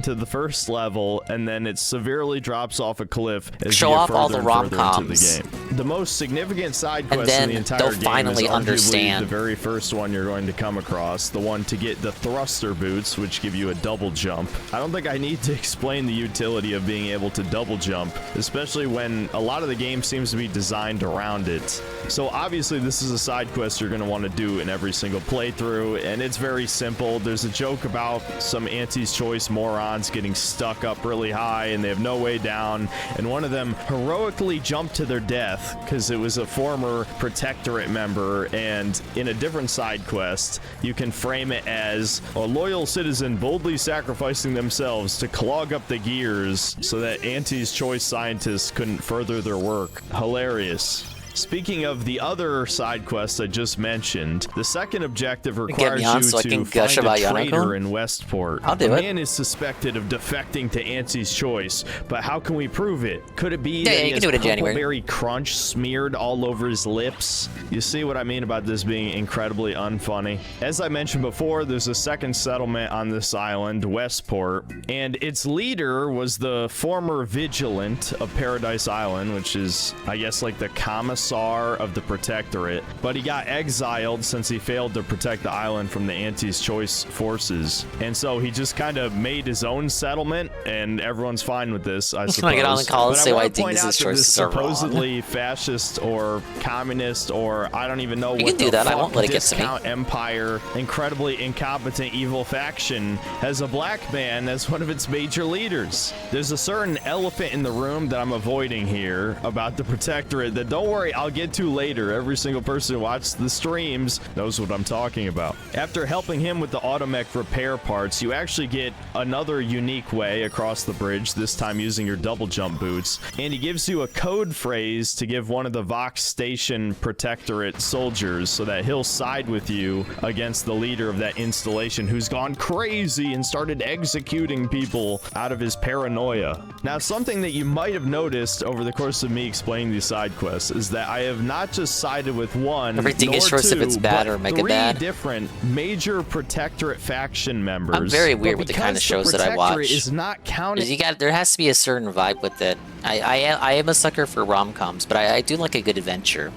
to the first level, and then it severely drops off a cliff as Show you get off all further the and further into rom-coms. the game. The most significant side And quest in then the entire they'll game finally is arguably understand. the very first one you're going to come across, the one to get the thruster boots, which give you a double jump. I don't think I need to explain the utility of being able to double jump, especially when a lot of the game seems to be designed around it. So obviously this is a side quest you're going to want to do in every single playthrough, and it's very simple. There's a joke about some Auntie's Choice morons getting stuck up really high and they have no way down, and one of them heroically jumped to their death because it was a former Protectorate member, and in a different side quest you can frame it as a loyal citizen boldly sacrificing themselves to clog up the gears so that Auntie's Choice scientists couldn't further their work. Hilarious. Speaking of the other side quests I just mentioned, the second objective requires you so I to can gush find a about traitor Yanako? in Westport. I'll do a it. man is suspected of defecting to Auntie's Choice, but how can we prove it? Could it be Yeah, that you he can has do it in January. Purpleberry Crunch smeared all over his lips? You see what I mean about this being incredibly unfunny? As I mentioned before, there's a second settlement on this island, Westport, and its leader was the former Vigilant of Paradise Island, which is, I guess, like the commissar of the Protectorate, but he got exiled since he failed to protect the island from the Auntie's Choice forces, and so he just kind of made his own settlement, and everyone's fine with this, I suppose. Wanna get on the call and But I say why wanna point Dingus' out that choices this are wrong. supposedly fascist or communist or I don't even know You what can do the that, I fuck won't let it get to me. discount empire, incredibly incompetent evil faction has a black man as one of its major leaders. There's a certain elephant in the room that I'm avoiding here about the Protectorate that, don't worry, I'll get to later. Every single person who watches the streams knows what I'm talking about. After helping him with the automech repair parts, you actually get another unique way across the bridge, this time using your double jump boots, and he gives you a code phrase to give one of the Vox Station Protectorate soldiers so that he'll side with you against the leader of that installation who's gone crazy and started executing people out of his paranoia. Now, something that you might have noticed over the course of me explaining these side quests is that I have not just sided with one, Everything is nor choice if two, it's bad but or mega three bad. different major Protectorate faction members. I'm very weird But with the kind of because shows the that I Protectorate watch. is not counted. There has to be a certain vibe with it. I am a sucker for rom-coms, but I do like a good adventure.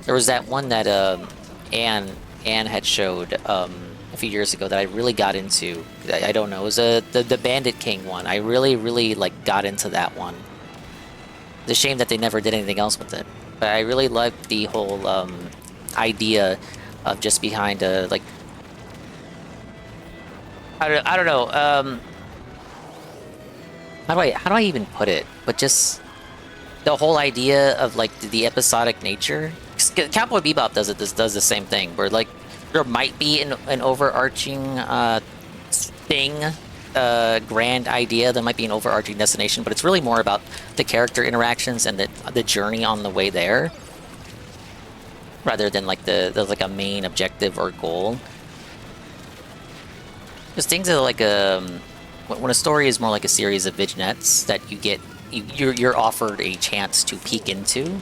There was that one that Anne had showed a few years ago that I really got into. I don't know, it was the Bandit King one. I really like got into that one. It's a shame that they never did anything else with it. But I really liked the whole idea of just behind like I don't know. How do I even put it? But just the whole idea of like the episodic nature. Cowboy Bebop does the same thing, where like there might be an overarching thing, grand idea. There might be an overarching destination, but it's really more about the character interactions and the journey on the way there, rather than like the like a main objective or goal. Because things are like when a story is more like a series of vignettes that you're offered a chance to peek into.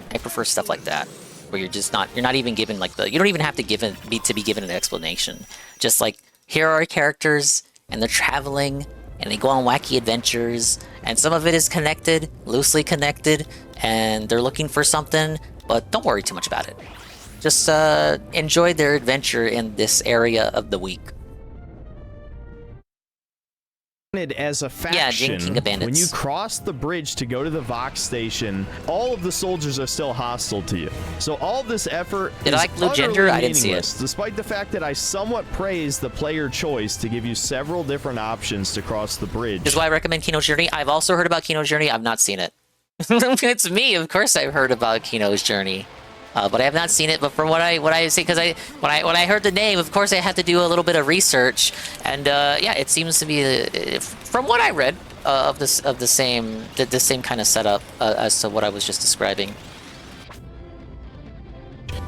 I prefer stuff like that, where you're not even given like you don't even have to be given an explanation. Just like, here are characters and they're traveling and they go on wacky adventures, and some of it is connected, loosely connected, and they're looking for something, but don't worry too much about it. Just enjoy their adventure in this area of the week. As a faction, King of Bandits. when you cross the bridge to go to the Vox Station, all of the soldiers are still hostile to you. So all this effort Did is I like Blue utterly Gender? I didn't see meaningless, it. despite the fact that I somewhat praised the player choice to give you several different options to cross the bridge. This is why I recommend Kino's Journey. I've also heard about Kino's Journey. I've not seen it. It's me, of course. I've heard about Kino's Journey, but I have not seen it. But from what I see, because when I heard the name, of course I had to do a little bit of research, and yeah, it seems to be from what I read of the same kind of setup as to what I was just describing.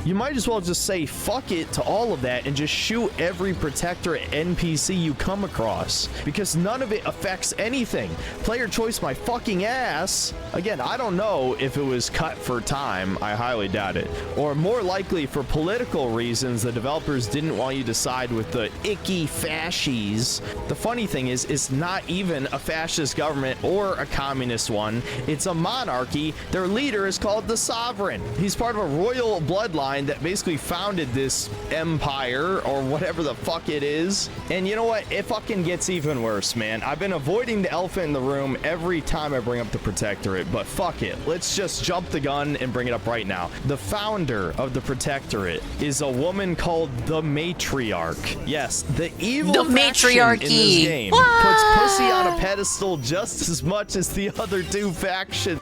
You might as well just say fuck it to all of that and just shoot every Protectorate NPC you come across, because none of it affects anything. Player choice my fucking ass. Again, I don't know if it was cut for time. I highly doubt it. Or more likely for political reasons, the developers didn't want you to side with the icky fascies. The funny thing is, it's not even a fascist government or a communist one. It's a monarchy. Their leader is called the Sovereign. He's part of a royal bloodline that basically founded this empire or whatever the fuck it is. And you know what? It fucking gets even worse, man. I've been avoiding the elephant in the room every time I bring up the Protectorate, but fuck it. Let's just jump the gun and bring it up right now. The founder of the Protectorate is a woman called the Matriarch. Yes, the evil faction in this game puts pussy on a pedestal just as much as the other two factions.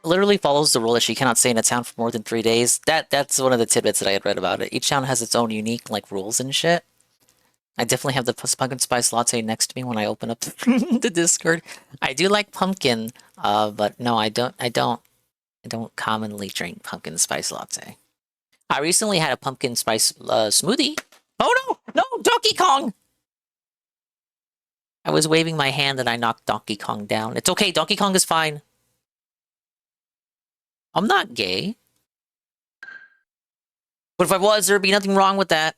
Literally follows the rule that she cannot stay in a town for more than 3 days. That's one of the tidbits that I had read about it. Each town has its own unique like rules and shit. I definitely have the pumpkin spice latte next to me when I open up the Discord. I do like pumpkin, but no, I don't commonly drink pumpkin spice latte. I recently had a pumpkin spice smoothie. Oh no, Donkey Kong! I was waving my hand and I knocked Donkey Kong down. It's okay, Donkey Kong is fine. I'm not gay. But if I was, there'd be nothing wrong with that.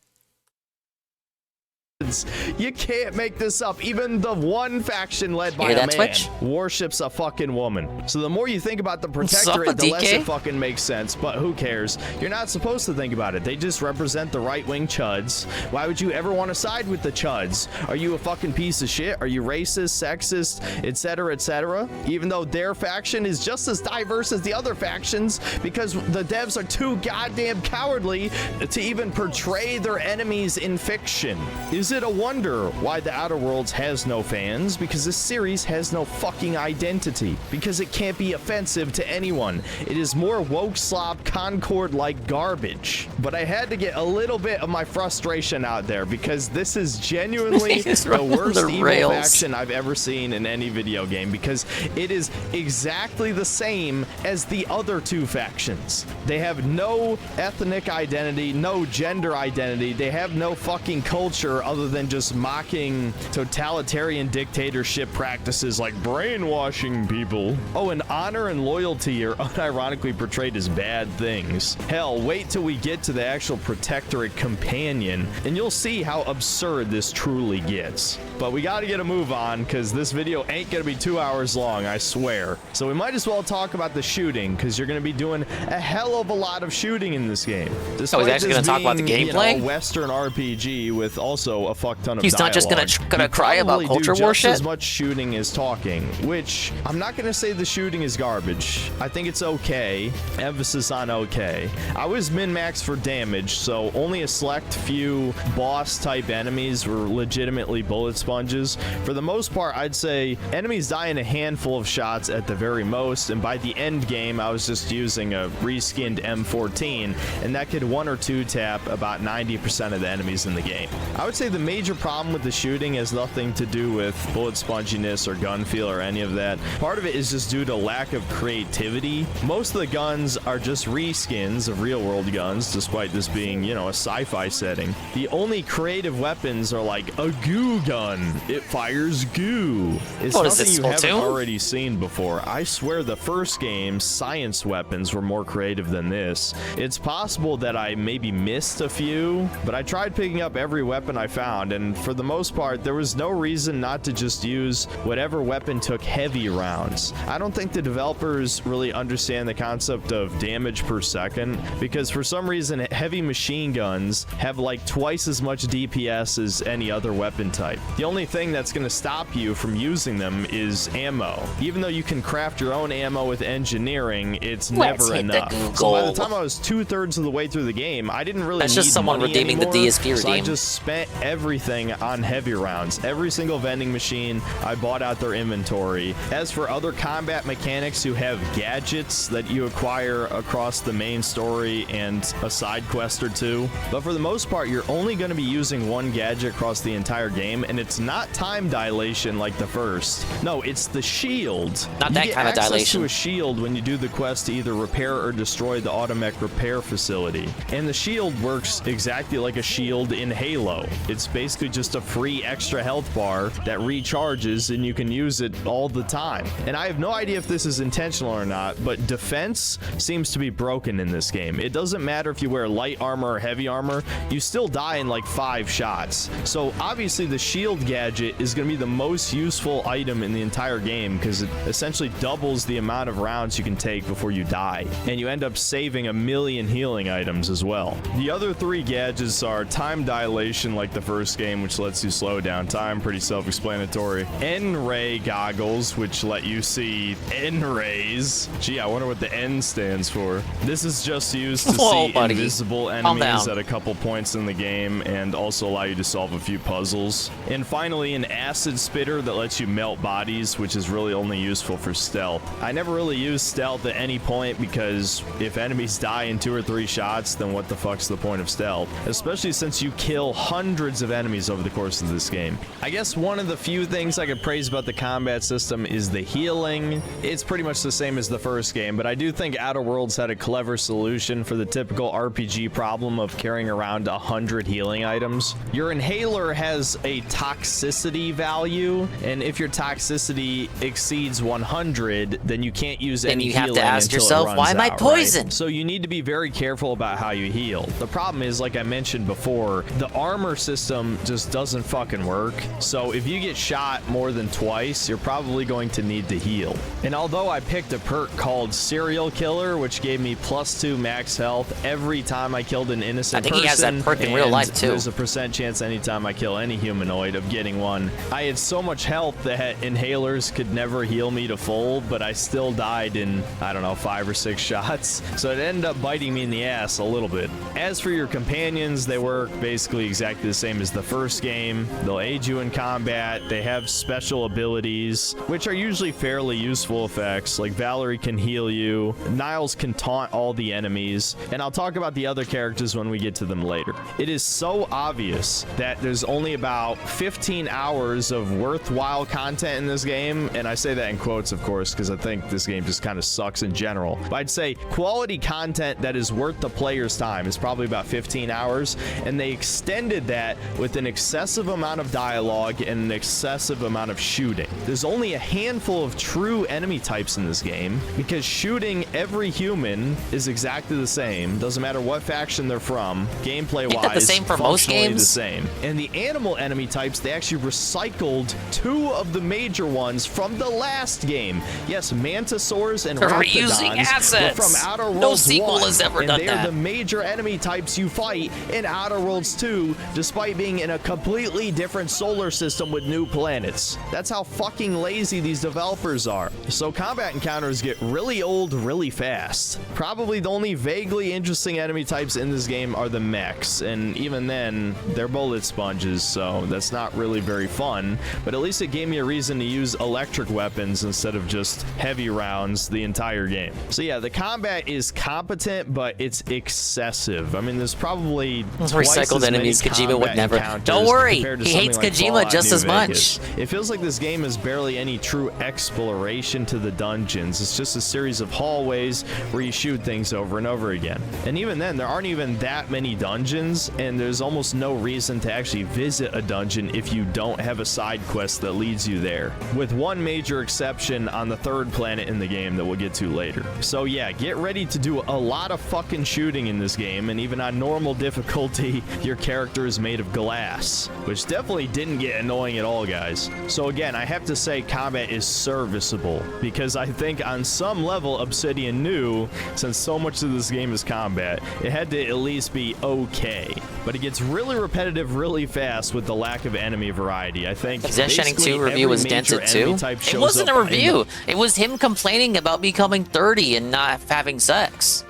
You can't make this up. Even the one faction led by a man Twitch? worships a fucking woman. So the more you think about the Protectorate, the less it fucking makes sense. But who cares? You're not supposed to think about it. They just represent the right-wing chuds. Why would you ever want to side with the chuds? Are you a fucking piece of shit? Are you racist, sexist, etc., etc.? Even though their faction is just as diverse as the other factions, because the devs are too goddamn cowardly to even portray their enemies in fiction. Is it a wonder why The Outer Worlds has no fans? Because this series has no fucking identity. Because it can't be offensive to anyone. It is more woke slop Concord-like garbage. But I had to get a little bit of my frustration out there, because this is genuinely the worst evil faction I've ever seen in any video game, because it is exactly the same as the other two factions. They have no ethnic identity, no gender identity. They have no fucking culture other than just mocking totalitarian dictatorship practices like brainwashing people. Oh, and honor and loyalty are unironically portrayed as bad things. Hell, wait till we get to the actual Protectorate companion, and you'll see how absurd this truly gets. But we gotta get a move on, because this video ain't gonna be 2 hours long, I swear. So we might as well talk about the shooting, because you're gonna be doing a hell of a lot of shooting in this game. He's actually gonna talk about the gameplay? You know, a Western RPG with also a fuck ton of He's not just gonna cry about culture war shit? As much shooting as talking, which I'm not gonna say the shooting is garbage. I think it's okay. Emphasis on okay. I was min-max for damage, so only a select few boss-type enemies were legitimately bullet sponges. For the most part, I'd say enemies die in a handful of shots at the very most, and by the end game, I was just using a reskinned M14, and that could 1 or 2 tap about 90% of the enemies in the game. I would say the major problem with the shooting has nothing to do with bullet sponginess or gun feel or any of that. Part of it is just due to lack of creativity. Most of the guns are just reskins of real-world guns, despite this being, you know, a sci-fi setting. The only creative weapons are like a goo gun. It fires goo. It's something you haven't already seen before. I swear the first game, science weapons were more creative than this. It's possible that I maybe missed a few, but I tried picking up every weapon I found, and for the most part, there was no reason not to just use whatever weapon took heavy rounds. I don't think the developers really understand the concept of damage per second, because for some reason, heavy machine guns have like twice as much DPS as any other weapon type. The only thing that's going to stop you from using them is ammo. Even though you can craft your own ammo with engineering, it's never enough. So by the time I was 2/3 of the way through the game, I didn't really need just someone money redeeming anymore, the DSP so I redeem. just spent everything on heavy rounds. Every single vending machine, I bought out their inventory. As for other combat mechanics who have gadgets that you acquire across the main story and a side quest or two, but for the most part, you're only going to be using one gadget across the entire game, and it's not time dilation like the first. No, it's the shield. Not that kind of dilation. You get access to a shield when you do the quest to either repair or destroy the automech repair facility. And the shield works exactly like a shield in Halo. It's basically just a free extra health bar that recharges, and you can use it all the time. And I have no idea if this is intentional or not, but defense seems to be broken in this game. It doesn't matter if you wear light armor or heavy armor, you still die in like 5 shots. So obviously the shield gadget is going to be the most useful item in the entire game because it essentially doubles the amount of rounds you can take before you die. And you end up saving 1 million healing items as well. The other 3 gadgets are time dilation like the first game, which lets you slow down time, pretty self-explanatory. N-ray goggles, which let you see N-rays. Gee, I wonder what the N stands for. This is just used to see invisible enemies at a couple points in the game and also allow you to solve a few puzzles. And finally, an acid spitter that lets you melt bodies, which is really only useful for stealth. I never really used stealth at any point because if enemies die in 2 or 3 shots, then what the fuck's the point of stealth? Especially since you kill hundreds of enemies over the course of this game. I guess one of the few things I could praise about the combat system is the healing. It's pretty much the same as the first game, but I do think Outer Worlds had a clever solution for the typical RPG problem of carrying around 100 healing items. Your inhaler has a toxicity value, and if your toxicity exceeds 100, then you can't use any healing. Then you have to ask yourself, why am I poisoned? Right? So you need to be very careful about how you heal. The problem is, like I mentioned before, the armor system just doesn't fucking work. So if you get shot more than twice, you're probably going to need to heal. And although I picked a perk called Serial Killer, which gave me +2 max health every time I killed an innocent person. I think he has that perk in real life too. There's a % chance anytime I kill any humanoid of getting one. I had so much health that inhalers could never heal me to full, but I still died in, I don't know, 5 or 6 shots. So it ended up biting me in the ass a little bit. As for your companions, they work basically exactly the same as the first game. They'll aid you in combat. They have special abilities, which are usually fairly useful effects. Like Valerie can heal you. Niles can taunt all the enemies. And I'll talk about the other characters when we get to them later. It is so obvious that there's only about 15 hours of worthwhile content in this game. And I say that in quotes, of course, because I think this game just kind of sucks in general. But I'd say quality content that is worth the player's time is probably about 15 hours. And they extended that with an excessive amount of dialogue and an excessive amount of shooting. There's only a handful of true enemy types in this game because shooting every human is exactly the same. Doesn't matter what faction they're from. Gameplay-wise, the same for most games? The same. And the animal enemy types, they actually recycled 2 of the major ones from the last game. Yes, Mantisaurs and reusing assets. Were from Outer Worlds no sequel 1, has ever done that. They're the major enemy types you fight in Outer Worlds 2, despite being in a completely different solar system with new planets. That's how fucking lazy these developers are. So combat encounters get really old really fast. Probably the only vaguely interesting enemy types in this game are the mechs, and even then, they're bullet sponges, so that's not really very fun, but at least it gave me a reason to use electric weapons instead of just heavy rounds the entire game. So yeah, the combat is competent, but it's excessive. I mean, there's probably recycled enemies Kojima would never. Don't worry, he hates Kojima just as much. It feels like this game is barely any true exploration to the dungeons. It's just a series of hallways where you shoot things over and over again. And even then, there aren't even that many dungeons, and there's almost no reason to actually visit a dungeon if you don't have a side quest that leads you there. With one major exception on the 3rd planet in the game that we'll get to later. So yeah, get ready to do a lot of fucking shooting in this game, and even on normal difficulty, your character is made of glass, which definitely didn't get annoying at all, guys. So again, I have to say combat is serviceable, because I think on some level Obsidian knew, since so much of this game is combat, it had to at least be okay. But it gets really repetitive really fast with the lack of enemy variety. I think Death Shining 2 review was dented too. It wasn't a review. It was him complaining about becoming 30 and not having sex.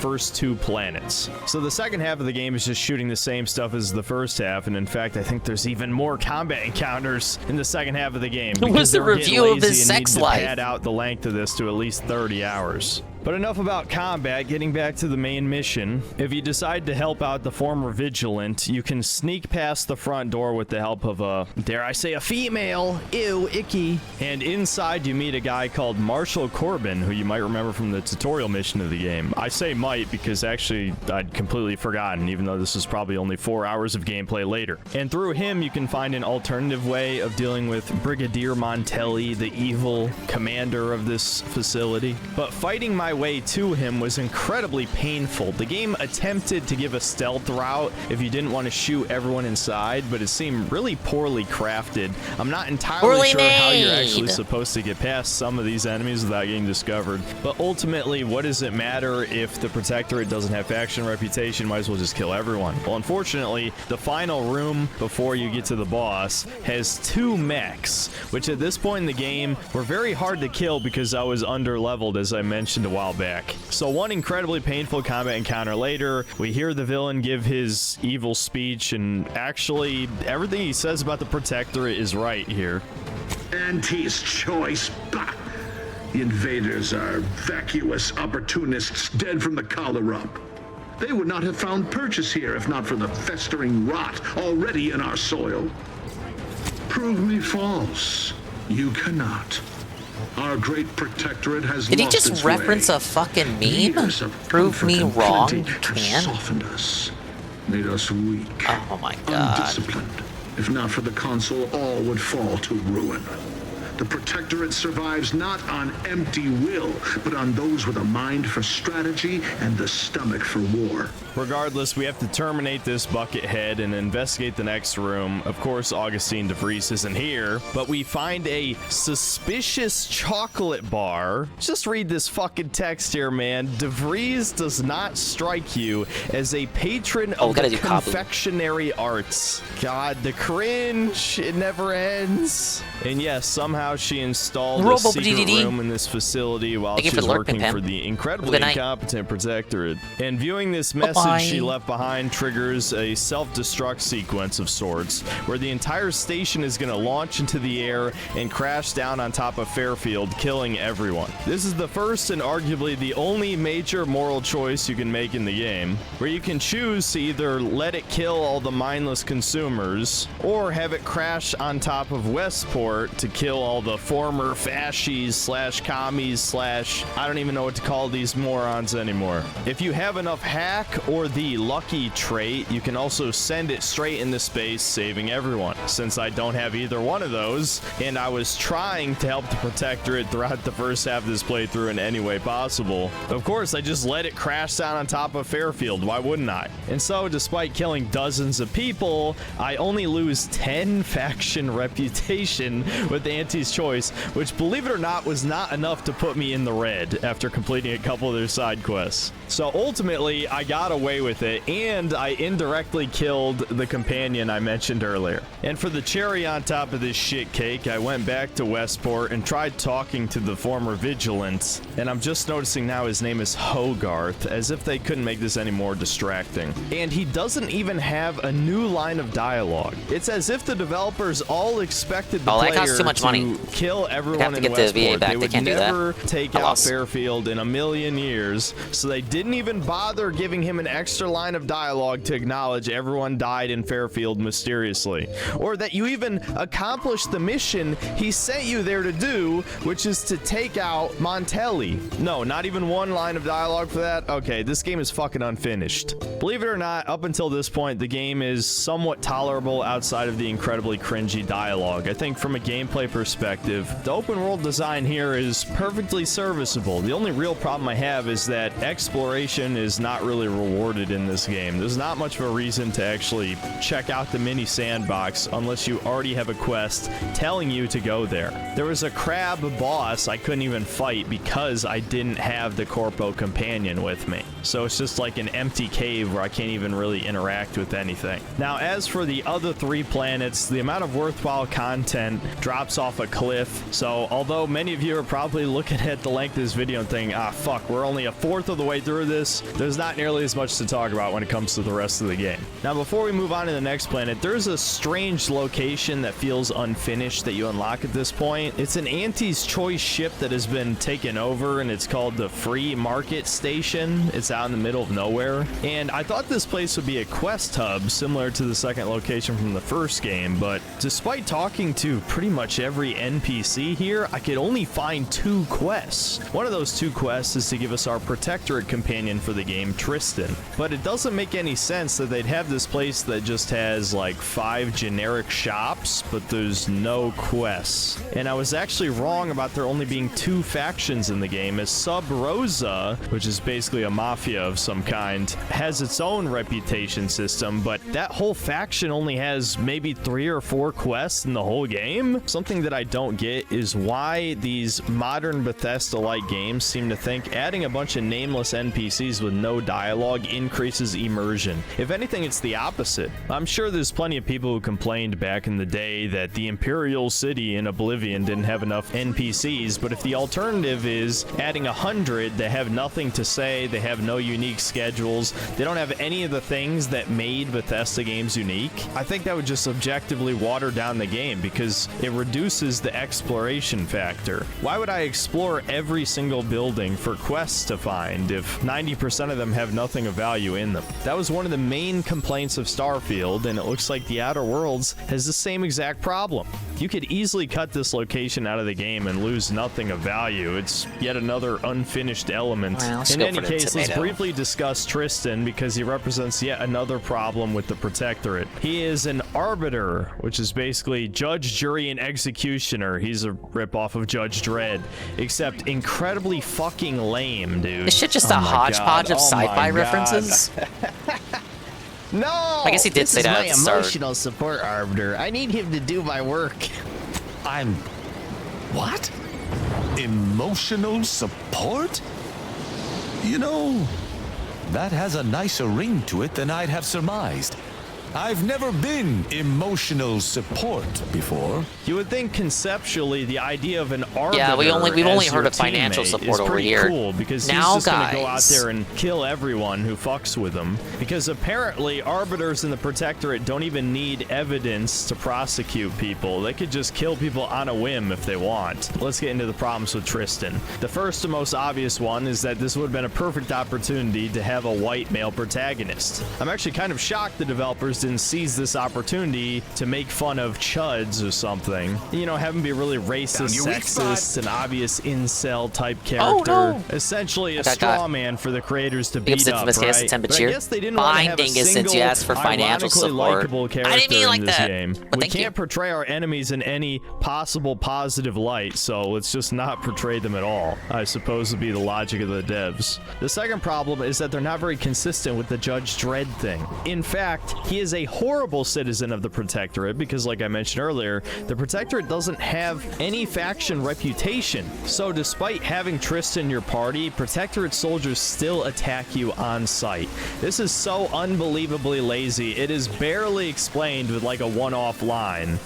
first 2 planets. So the second half of the game is just shooting the same stuff as the first half, and in fact, I think there's even more combat encounters in the second half of the game. It was the review of his sex life. Pad out the length of this to at least 30 hours. But enough about combat, getting back to the main mission. If you decide to help out the former Vigilant, you can sneak past the front door with the help of a, dare I say, a female. Ew, icky. And inside you meet a guy called Marshal Corbin, who you might remember from the tutorial mission of the game. I say might because actually I'd completely forgotten, even though this is probably only 4 hours of gameplay later. And through him, you can find an alternative way of dealing with Brigadier Montelli, the evil commander of this facility. But fighting my way to him was incredibly painful. The game attempted to give a stealth route if you didn't want to shoot everyone inside, but it seemed really poorly crafted. I'm not entirely sure how you're actually supposed to get past some of these enemies without getting discovered. But ultimately, what does it matter if the Protectorate doesn't have faction reputation? Might as well just kill everyone. Well, unfortunately, the final room before you get to the boss has 2 mechs, which at this point in the game were very hard to kill because I was under-leveled, as I mentioned a while back. So one incredibly painful combat encounter later, we hear the villain give his evil speech, and actually everything he says about the Protectorate is right here. Auntie's choice. Bah! The invaders are vacuous opportunists dead from the collar up. They would not have found purchase here if not for the festering rot already in our soil. Prove me false. You cannot. Our great protectorate has Did he lost just its reference way. a fucking meme? Years of Prove comfort me and wrong, plenty you have can. softened us, made us weak. Oh my god. Undisciplined. If not for the console, all would fall to ruin. The Protectorate survives not on empty will, but on those with a mind for strategy and the stomach for war. Regardless, we have to terminate this bucket head and investigate the next room. Of course, Augustine DeVries isn't here, but we find a suspicious chocolate bar. Just read this fucking text here, man. DeVries does not strike you as a patron of the confectionery arts. God, the cringe. It never ends. And yes, somehow she installed a secret room in this facility while she was working for the incredibly incompetent Protectorate. And viewing this message she left behind triggers a self-destruct sequence of sorts, where the entire station is going to launch into the air and crash down on top of Fairfield, killing everyone. This is the first and arguably the only major moral choice you can make in the game, where you can choose to either let it kill all the mindless consumers, or have it crash on top of Westport to kill all the former fascies slash commies slash I don't even know what to call these morons anymore. If you have enough hack or the lucky trait, you can also send it straight into space, saving everyone. Since I don't have either one of those, and I was trying to help the Protectorate throughout the first half of this playthrough in any way possible, of course I just let it crash down on top of Fairfield. Why wouldn't I? And so, despite killing dozens of people, I only lose 10 faction reputation with Auntie's choice, which, believe it or not, was not enough to put me in the red after completing a couple of their side quests. So ultimately, I got away with it, and I indirectly killed the companion I mentioned earlier. And for the cherry on top of this shit cake, I went back to Westport and tried talking to the former Vigilant, and I'm just noticing now his name is Hogarth, as if they couldn't make this any more distracting. And he doesn't even have a new line of dialogue. It's as if the developers all expected the player to kill everyone in Westport. They would never take out Fairfield in a million years, so they didn't even bother giving him an extra line of dialogue to acknowledge everyone died in Fairfield mysteriously, or that you even accomplished the mission he sent you there to do, which is to take out Montelli. No, not even one line of dialogue for that. Okay, this game is fucking unfinished. Believe it or not, up until this point, the game is somewhat tolerable outside of the incredibly cringy dialogue. I think from a gameplay perspective, the open world design here is perfectly serviceable. The only real problem I have is that exploration is not really rewarded in this game. There's not much of a reason to actually check out the mini sandbox unless you already have a quest telling you to go there. There was a crab boss I couldn't even fight because I didn't have the Corpo companion with me. So it's just like an empty cave where I can't even really interact with anything. Now, as for the other 3 planets, the amount of worthwhile content drops off a cliff. So although many of you are probably looking at the length of this video and thinking, ah, fuck, we're only a fourth of the way through this, there's not nearly as much to talk about when it comes to the rest of the game. Now, before we move on to the next planet, there's a strange location that feels unfinished that you unlock at this point. It's an Auntie's Choice ship that has been taken over, and it's called the Free Market Station. It's out in the middle of nowhere. And I thought this place would be a quest hub, similar to the second location from the first game, but despite talking to pretty much every NPC here, I could only find 2 quests. One of those 2 quests is to give us our Protectorate companion for the game, Tristan. But it doesn't make any sense that they'd have this place that just has like 5 generic shops, but there's no quests. And I was actually wrong about there only being 2 factions in the game, as Sub Rosa, which is basically a mafia of some kind, has its own reputation system, but that whole faction only has maybe 3 or 4 quests in the whole game? Something that I don't get is why these modern Bethesda-like games seem to think adding a bunch of nameless NPCs with no dialogue increases immersion. If anything, it's the opposite. I'm sure there's plenty of people who complained back in the day that the Imperial City in Oblivion didn't have enough NPCs, but if the alternative is adding 100 that have nothing to say, they have no unique schedules, they don't have any of the things that made Bethesda games unique, I think that would just objectively water down the game because it reduces the exploration factor. Why would I explore every single building for quests to find if 90% of them have nothing of value in them? That was one of the main complaints of Starfield, and it looks like The Outer Worlds has the same exact problem. You could easily cut this location out of the game and lose nothing of value. It's yet another unfinished element. Well, in any case, let's briefly discuss Tristan because he represents yet another problem with the Protectorate. He is an arbiter, which is basically judge, jury, and executioner. He's a ripoff of Judge Dredd, except incredibly fucking lame, dude. This shit just a hodgepodge of sci-fi references. No! I guess he did say that at the start. This is my emotional support arbiter. I need him to do my work. I'm... what? Emotional support? You know, that has a nicer ring to it than I'd have surmised. I've never been emotional support before. You would think conceptually the idea of an arbiter, yeah, we've only heard of teammate financial support is over pretty here. Cool because now, he's just gonna go out there and kill everyone who fucks with him. Because apparently arbiters in the Protectorate don't even need evidence to prosecute people. They could just kill people on a whim if they want. Let's get into the problems with Tristan. The first and most obvious one is that this would have been a perfect opportunity to have a white male protagonist. I'm actually kind of shocked the developers didn't seize this opportunity to make fun of chuds or something. You know, have him be really racist, sexist, an obvious incel type character. Oh, no. Essentially a straw man for the creators to beat up, right? But I guess they didn't want to have a single, you asked for financial support. Likeable character in this game. We can't portray our enemies in any possible positive light, so let's just not portray them at all, I suppose would be the logic of the devs. The second problem is that they're not very consistent with the Judge Dredd thing. In fact, he is a horrible citizen of the Protectorate because, like I mentioned earlier, the Protectorate doesn't have any faction reputation. So despite having Tristan your party, Protectorate soldiers still attack you on sight. This is so unbelievably lazy. It is barely explained with like a one-off line.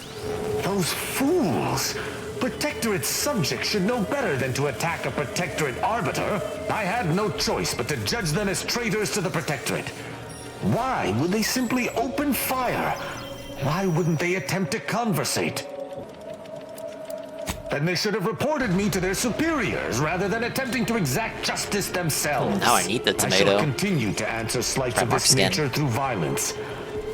Those fools! Protectorate subjects should know better than to attack a Protectorate arbiter. I had no choice but to judge them as traitors to the Protectorate. Why would they simply open fire? Why wouldn't they attempt to conversate? Then they should have reported me to their superiors rather than attempting to exact justice themselves. Now I need the tomato. I shall continue to answer slights of this nature through violence.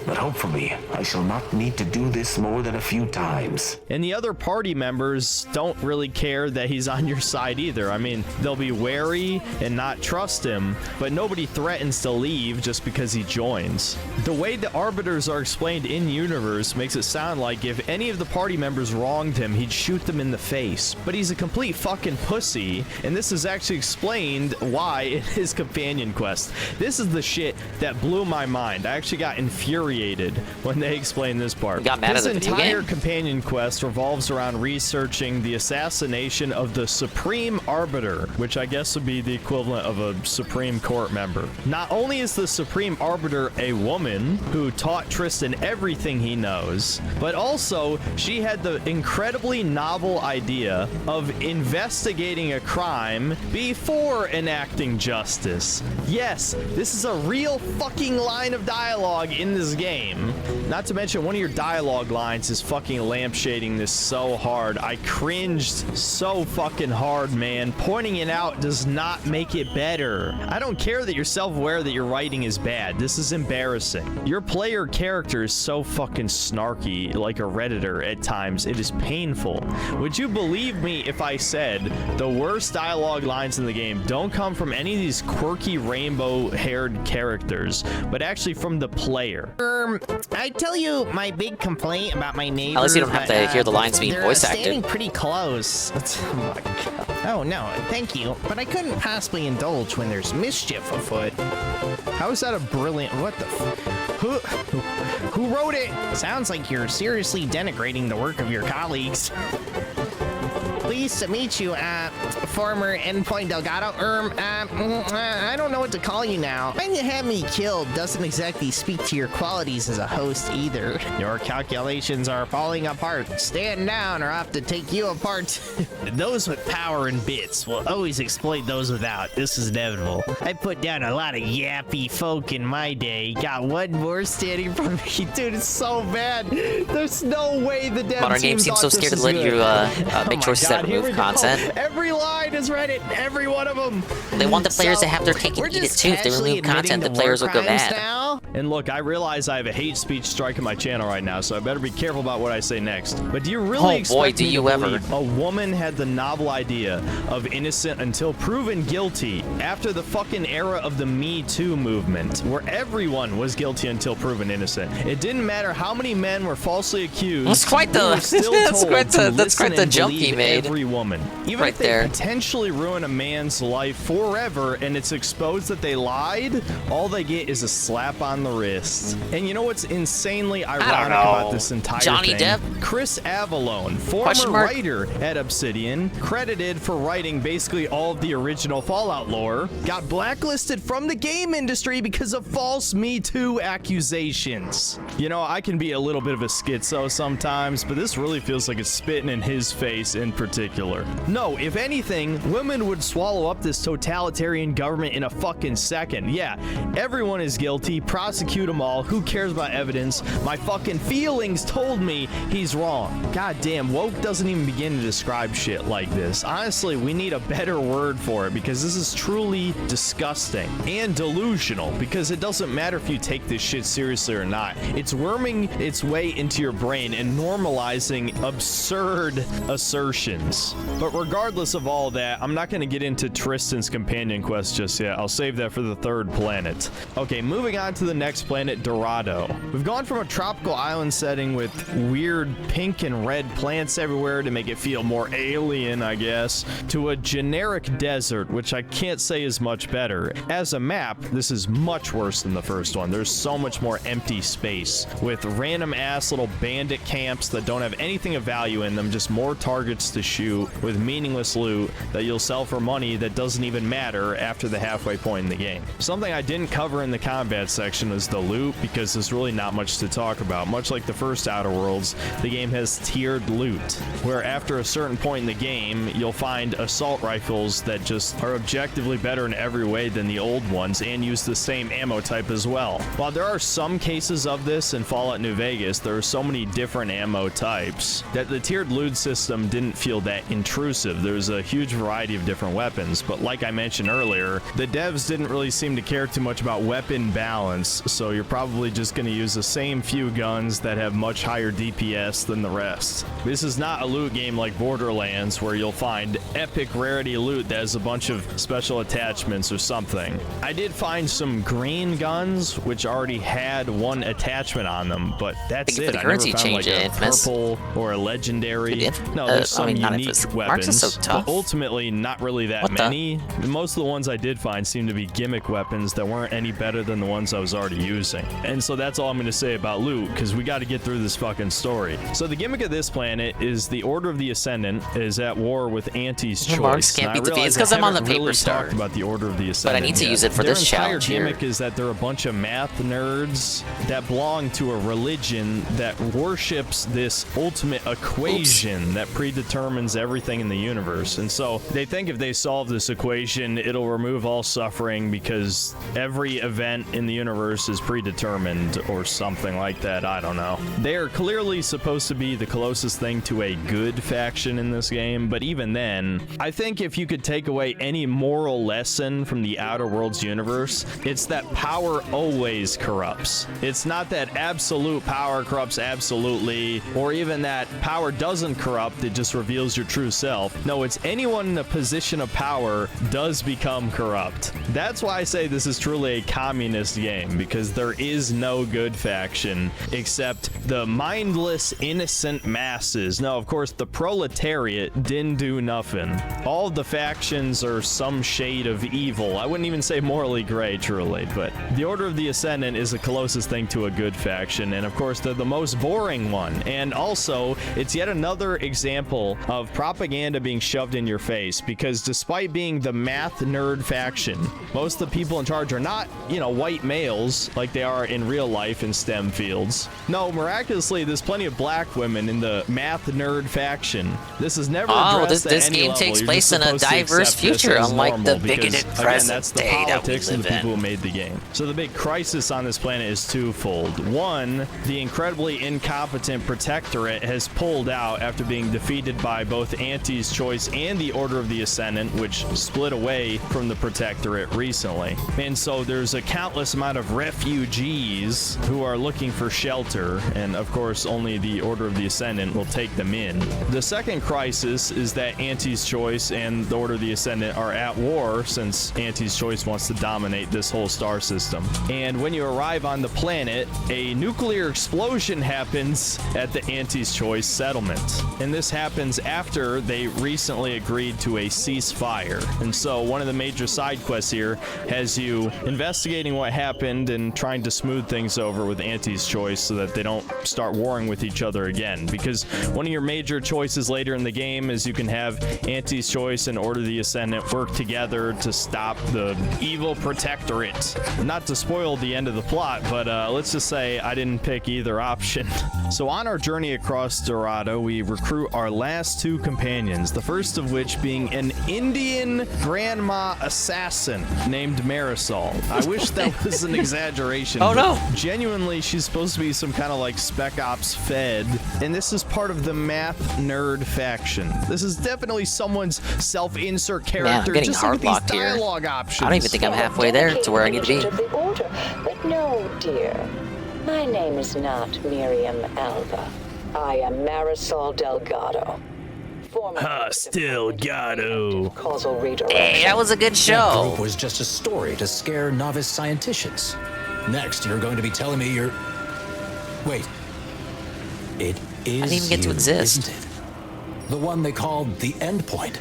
But hopefully, I shall not need to do this more than a few times. And the other party members don't really care that he's on your side either. I mean, they'll be wary and not trust him, but nobody threatens to leave just because he joins. The way the arbiters are explained in-universe makes it sound like if any of the party members wronged him, he'd shoot them in the face. But he's a complete fucking pussy, and this is actually explained why in his companion quest. This is the shit that blew my mind. I actually got infuriated infuriated when they explain this part. Got mad at the This video entire game? companion quest revolves around researching the assassination of the Supreme Arbiter, which I guess would be the equivalent of a Supreme Court member. Not only is the Supreme Arbiter a woman who taught Tristan everything he knows, but also she had the incredibly novel idea of investigating a crime before enacting justice. Yes, this is a real fucking line of dialogue in this game. Not to mention, one of your dialogue lines is fucking lampshading this so hard. I cringed so fucking hard, man. Pointing it out does not make it better. I don't care that you're self-aware that your writing is bad. This is embarrassing. Your player character is so fucking snarky, like a Redditor at times. It is painful. Would you believe me if I said the worst dialogue lines in the game don't come from any of these quirky rainbow-haired characters, but actually from the player? I tell you my big complaint about my neighbors. At least you don't have to hear the lines being voice They're acted. standing pretty close. Oh my god. Oh no, thank you, but I couldn't possibly indulge when there's mischief afoot. How is that a brilliant... What the... Who wrote it? Sounds like you're seriously denigrating the work of your colleagues. Pleased to meet you, former Endpoint Delgado. I don't know what to call you now. When you had me killed doesn't exactly speak to your qualities as a host either. Your calculations are falling apart. Stand down or I have to take you apart. Those with power and bits will always exploit those without. This is inevitable. I put down a lot of yappy folk in my day. Got one more standing from me. Dude, it's so bad. There's no way the dev Modern team games seem thought so this scared to was let good. you make choices that Here we remove go. content. Every line is Reddit. Every one of them. They want the players to have their cake and eat it too. If they remove content, the players will go mad. And look, I realize I have a hate speech strike in my channel right now, so I better be careful about what I say next. But do you really expect me to believe a woman had the novel idea of innocent until proven guilty after the fucking era of the Me Too movement, where everyone was guilty until proven innocent? It didn't matter how many men were falsely accused. That's quite the- we were still that's told quite to the- that's listen quite the and jump he believe made. Every woman, even Right if they there. potentially ruin a man's life forever, and it's exposed that they lied, all they get is a slap on the wrist. And you know what's insanely ironic about this entire Johnny thing? Depp? Chris Avallone, Question former mark? writer at Obsidian, credited for writing basically all of the original Fallout lore, got blacklisted from the game industry because of false Me Too accusations. You know, I can be a little bit of a schizo sometimes, but this really feels like it's spitting in his face in particular. No, if anything, women would swallow up this totalitarian government in a fucking second. Yeah, everyone is guilty, prosecute them all, who cares about evidence? My fucking feelings told me he's wrong. God damn, woke doesn't even begin to describe shit like this. Honestly, we need a better word for it, because this is truly disgusting and delusional, because it doesn't matter if you take this shit seriously or not. It's worming its way into your brain and normalizing absurd assertions. But regardless of all that, I'm not going to get into Tristan's companion quest just yet. I'll save that for the third planet. Okay, moving on to the next planet, Dorado. We've gone from a tropical island setting with weird pink and red plants everywhere to make it feel more alien, I guess, to a generic desert, which I can't say is much better. As a map, this is much worse than the first one. There's so much more empty space with random ass little bandit camps that don't have anything of value in them, just more targets to shoot with meaningless loot that you'll sell for money that doesn't even matter after the halfway point in the game. Something I didn't cover in the combat section is the loot, because there's really not much to talk about. Much like the first Outer Worlds, the game has tiered loot, where after a certain point in the game, you'll find assault rifles that just are objectively better in every way than the old ones and use the same ammo type as well. While there are some cases of this in Fallout New Vegas, there are so many different ammo types that the tiered loot system didn't feel that intrusive. There's a huge variety of different weapons, but like I mentioned earlier, the devs didn't really seem to care too much about weapon balance, so you're probably just going to use the same few guns that have much higher DPS than the rest. This is not a loot game like Borderlands, where you'll find epic rarity loot that has a bunch of special attachments or something. I did find some green guns, which already had one attachment on them, but that's Thank you it. for the I never currency found change, like a Infamous. purple or a legendary. No, I there's some mean, not Mark is weapons, so tough. but ultimately not really that many. Most of the ones I did find seem to be gimmick weapons that weren't any better than the ones I was already using. And so that's all I'm going to say about loot, because we got to get through this fucking story. So the gimmick of this planet is the Order of the Ascendant is at war with Auntie's Choice. Marks can't beat the V. It's because I'm on the paper really star. Talked about the Order of the Ascendant. But I need to use it for Their this entire challenge here. gimmick is that they're a bunch of math nerds that belong to a religion that worships this ultimate equation that predetermines everything in the universe. And so they think if they solve this equation, it'll remove all suffering because every event in the universe is predetermined or something like that. I don't know. They are clearly supposed to be the closest thing to a good faction in this game, but even then, I think if you could take away any moral lesson from the Outer Worlds universe, it's that power always corrupts. It's not that absolute power corrupts absolutely, or even that power doesn't corrupt, it just reveals your true self. No, it's anyone in a position of power does become corrupt. That's why I say this is truly a communist game, because there is no good faction except the mindless, innocent masses. No, of course, the proletariat didn't do nothing. All of the factions are some shade of evil. I wouldn't even say morally gray, truly, but the Order of the Ascendant is the closest thing to a good faction, and of course, they're the most boring one. And also, it's yet another example of propaganda being shoved in your face, because despite being the math nerd faction, most of the people in charge are not, you know, white males like they are in real life in STEM fields. No, miraculously, there's plenty of black women in the math nerd faction. This is never addressed this at any game level. takes You're place just in a supposed to diverse accept this future, as unlike the normal bigoted because, again, present that's the day that we politics of live the people in. who made the game. So the big crisis on this planet is twofold. One, the incredibly incompetent Protectorate has pulled out after being defeated by both Auntie's Choice and the Order of the Ascendant, which split away from the Protectorate recently. And so there's a countless amount of refugees who are looking for shelter, and of course only the Order of the Ascendant will take them in. The second crisis is that Auntie's Choice and the Order of the Ascendant are at war, since Auntie's Choice wants to dominate this whole star system. And when you arrive on the planet, a nuclear explosion happens at the Auntie's Choice settlement. And this happens after they recently agreed to a ceasefire. And so one of the major side quests here has you investigating what happened and trying to smooth things over with Auntie's Choice so that they don't start warring with each other again. Because one of your major choices later in the game is you can have Auntie's Choice and Order of the Ascendant work together to stop the evil Protectorate. Not to spoil the end of the plot, but let's just say I didn't pick either option. So on our journey across Dorado, we recruit our last two companions, the first of which being an Indian grandma assassin named Marisol. I wish that was an exaggeration. Oh no! Genuinely, she's supposed to be some kind of like Spec Ops Fed, and this is part of the math nerd faction. This is definitely someone's self-insert character. Man, I'm getting just look at hard-locked these here. dialogue options. I don't even think I'm halfway there to where I need to be. Of the order. But no, dear. My name is not Miriam Alva. I am Marisol Delgado. Delgado. Causal redirection. Hey, that was a good That show. group was just a story to scare novice scienticians. Next, you're going to be telling me you're... Wait. It is I didn't even get to you, exist. isn't it? The one they called the Endpoint.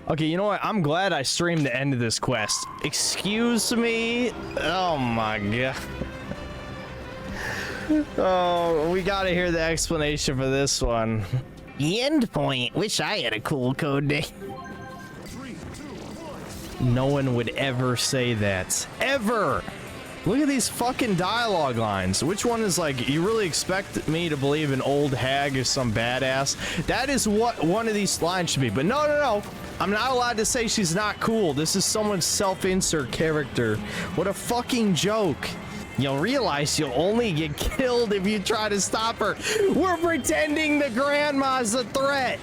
Okay, you know what? I'm glad I streamed the end of this quest. Excuse me? Oh my god. Oh, we gotta hear the explanation for this one. The Endpoint. Wish I had a cool code name. No one would ever say that. Ever! Look at these fucking dialogue lines. Which one is like, you really expect me to believe an old hag is some badass? That is what one of these lines should be. But no, no, no. I'm not allowed to say she's not cool. This is someone's self-insert character. What a fucking joke. You'll realize you'll only get killed if you try to stop her. We're pretending the grandma's a threat.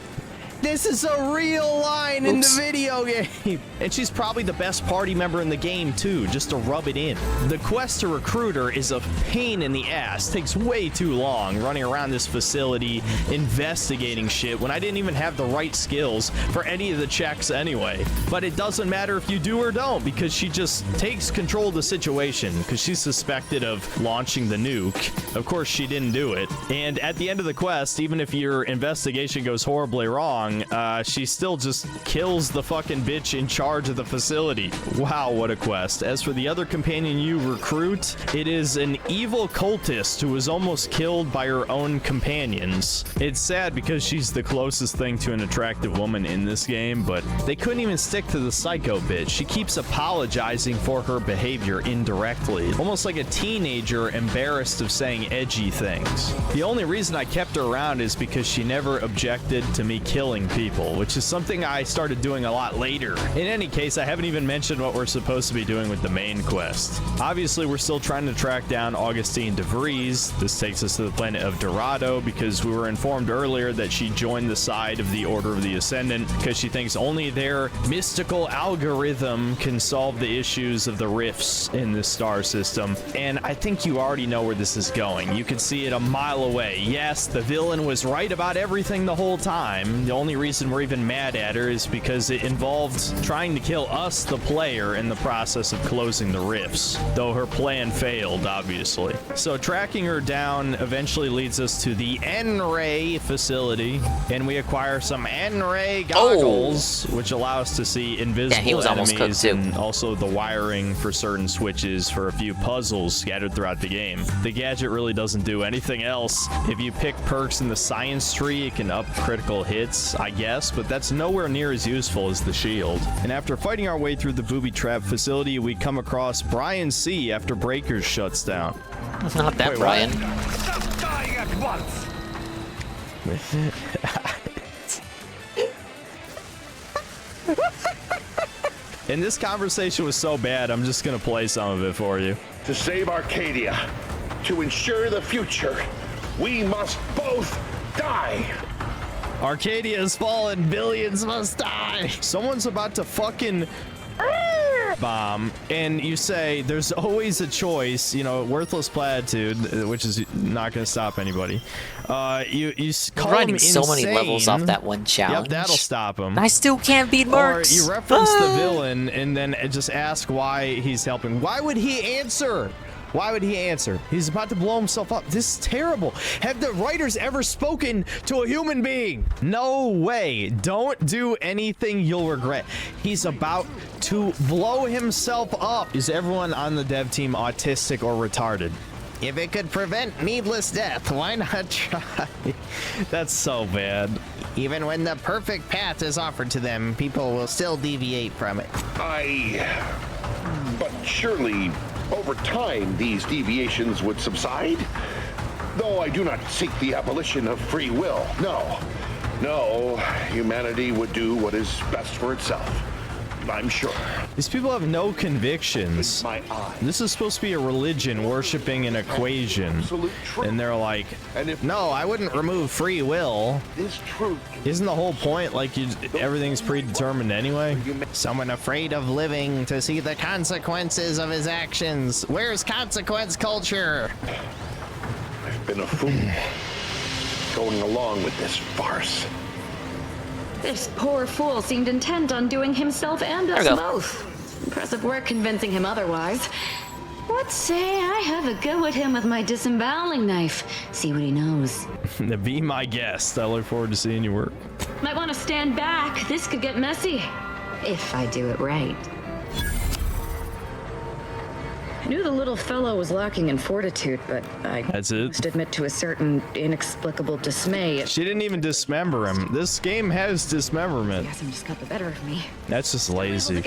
This is a real line in the video game. And she's probably the best party member in the game, too, just to rub it in. The quest to recruit her is a pain in the ass. Takes way too long running around this facility, investigating shit when I didn't even have the right skills for any of the checks anyway. But it doesn't matter if you do or don't, because she just takes control of the situation, because she's suspected of launching the nuke. Of course, she didn't do it. And at the end of the quest, even if your investigation goes horribly wrong, she still just kills the fucking bitch in charge of the facility. Wow, what a quest. As for the other companion you recruit, it is an evil cultist who was almost killed by her own companions. It's sad because she's the closest thing to an attractive woman in this game, but they couldn't even stick to the psycho bitch. She keeps apologizing for her behavior indirectly, almost like a teenager embarrassed of saying edgy things. The only reason I kept her around is because she never objected to me killing people, which is something I started doing a lot later. In any case, I haven't even mentioned what we're supposed to be doing with the main quest. Obviously, we're still trying to track down Augustine DeVries. This takes us to the planet of Dorado because we were informed earlier that she joined the side of the Order of the Ascendant because she thinks only their mystical algorithm can solve the issues of the rifts in this star system. And I think you already know where this is going. You can see it a mile away. Yes, the villain was right about everything the whole time. The only reason we're even mad at her is because it involved trying to kill us, the player, in the process of closing the rifts, though her plan failed, obviously. So tracking her down eventually leads us to the N-Ray facility, and we acquire some N-Ray goggles, which allow us to see invisible enemies and also the wiring for certain switches for a few puzzles scattered throughout the game. The gadget really doesn't do anything else. If you pick perks in the science tree, it can up critical hits, I guess, but that's nowhere near as useful as the shield. And after fighting our way through the booby trap facility, we come across Brian C. after Breakers shuts down. Not that Brian. Stop dying at once! And this conversation was so bad, I'm just gonna play some of it for you. To save Arcadia, to ensure the future, we must both die. Arcadia has fallen, billions must die. Someone's about to fucking bomb, and you say there's always a choice, you know, worthless platitude, which is not going to stop anybody. You call running him so insane. many levels off that one challenge. Yep, that'll stop him. I still can't beat Marks. Or you reference the villain and then just ask why he's helping. Why would he answer? Why would he answer? He's about to blow himself up. This is terrible. Have the writers ever spoken to a human being? No way. Don't do anything you'll regret. He's about to blow himself up. Is everyone on the dev team autistic or retarded? If it could prevent needless death, why not try? That's so bad. Even when the perfect path is offered to them, people will still deviate from it. But surely, over time, these deviations would subside? Though I do not seek the abolition of free will. No, humanity would do what is best for itself. I'm sure. These people have no convictions. This is supposed to be a religion worshiping an equation. And they're like, no, I wouldn't remove free will. This truth. Isn't the whole point like everything's predetermined anyway? Someone afraid of living to see the consequences of his actions. Where's consequence culture? I've been a fool going along with this farce. This poor fool seemed intent on doing himself and us both. Impressive work convincing him otherwise. Let's say I have a go at him with my disemboweling knife. See what he knows. Be my guest. I look forward to seeing you work. Might want to stand back. This could get messy. If I do it right. I knew the little fellow was lacking in fortitude, but I must admit to a certain inexplicable dismay. She didn't even dismember him. This game has dismemberment. Guess I'm just got the better of me. That's just lazy.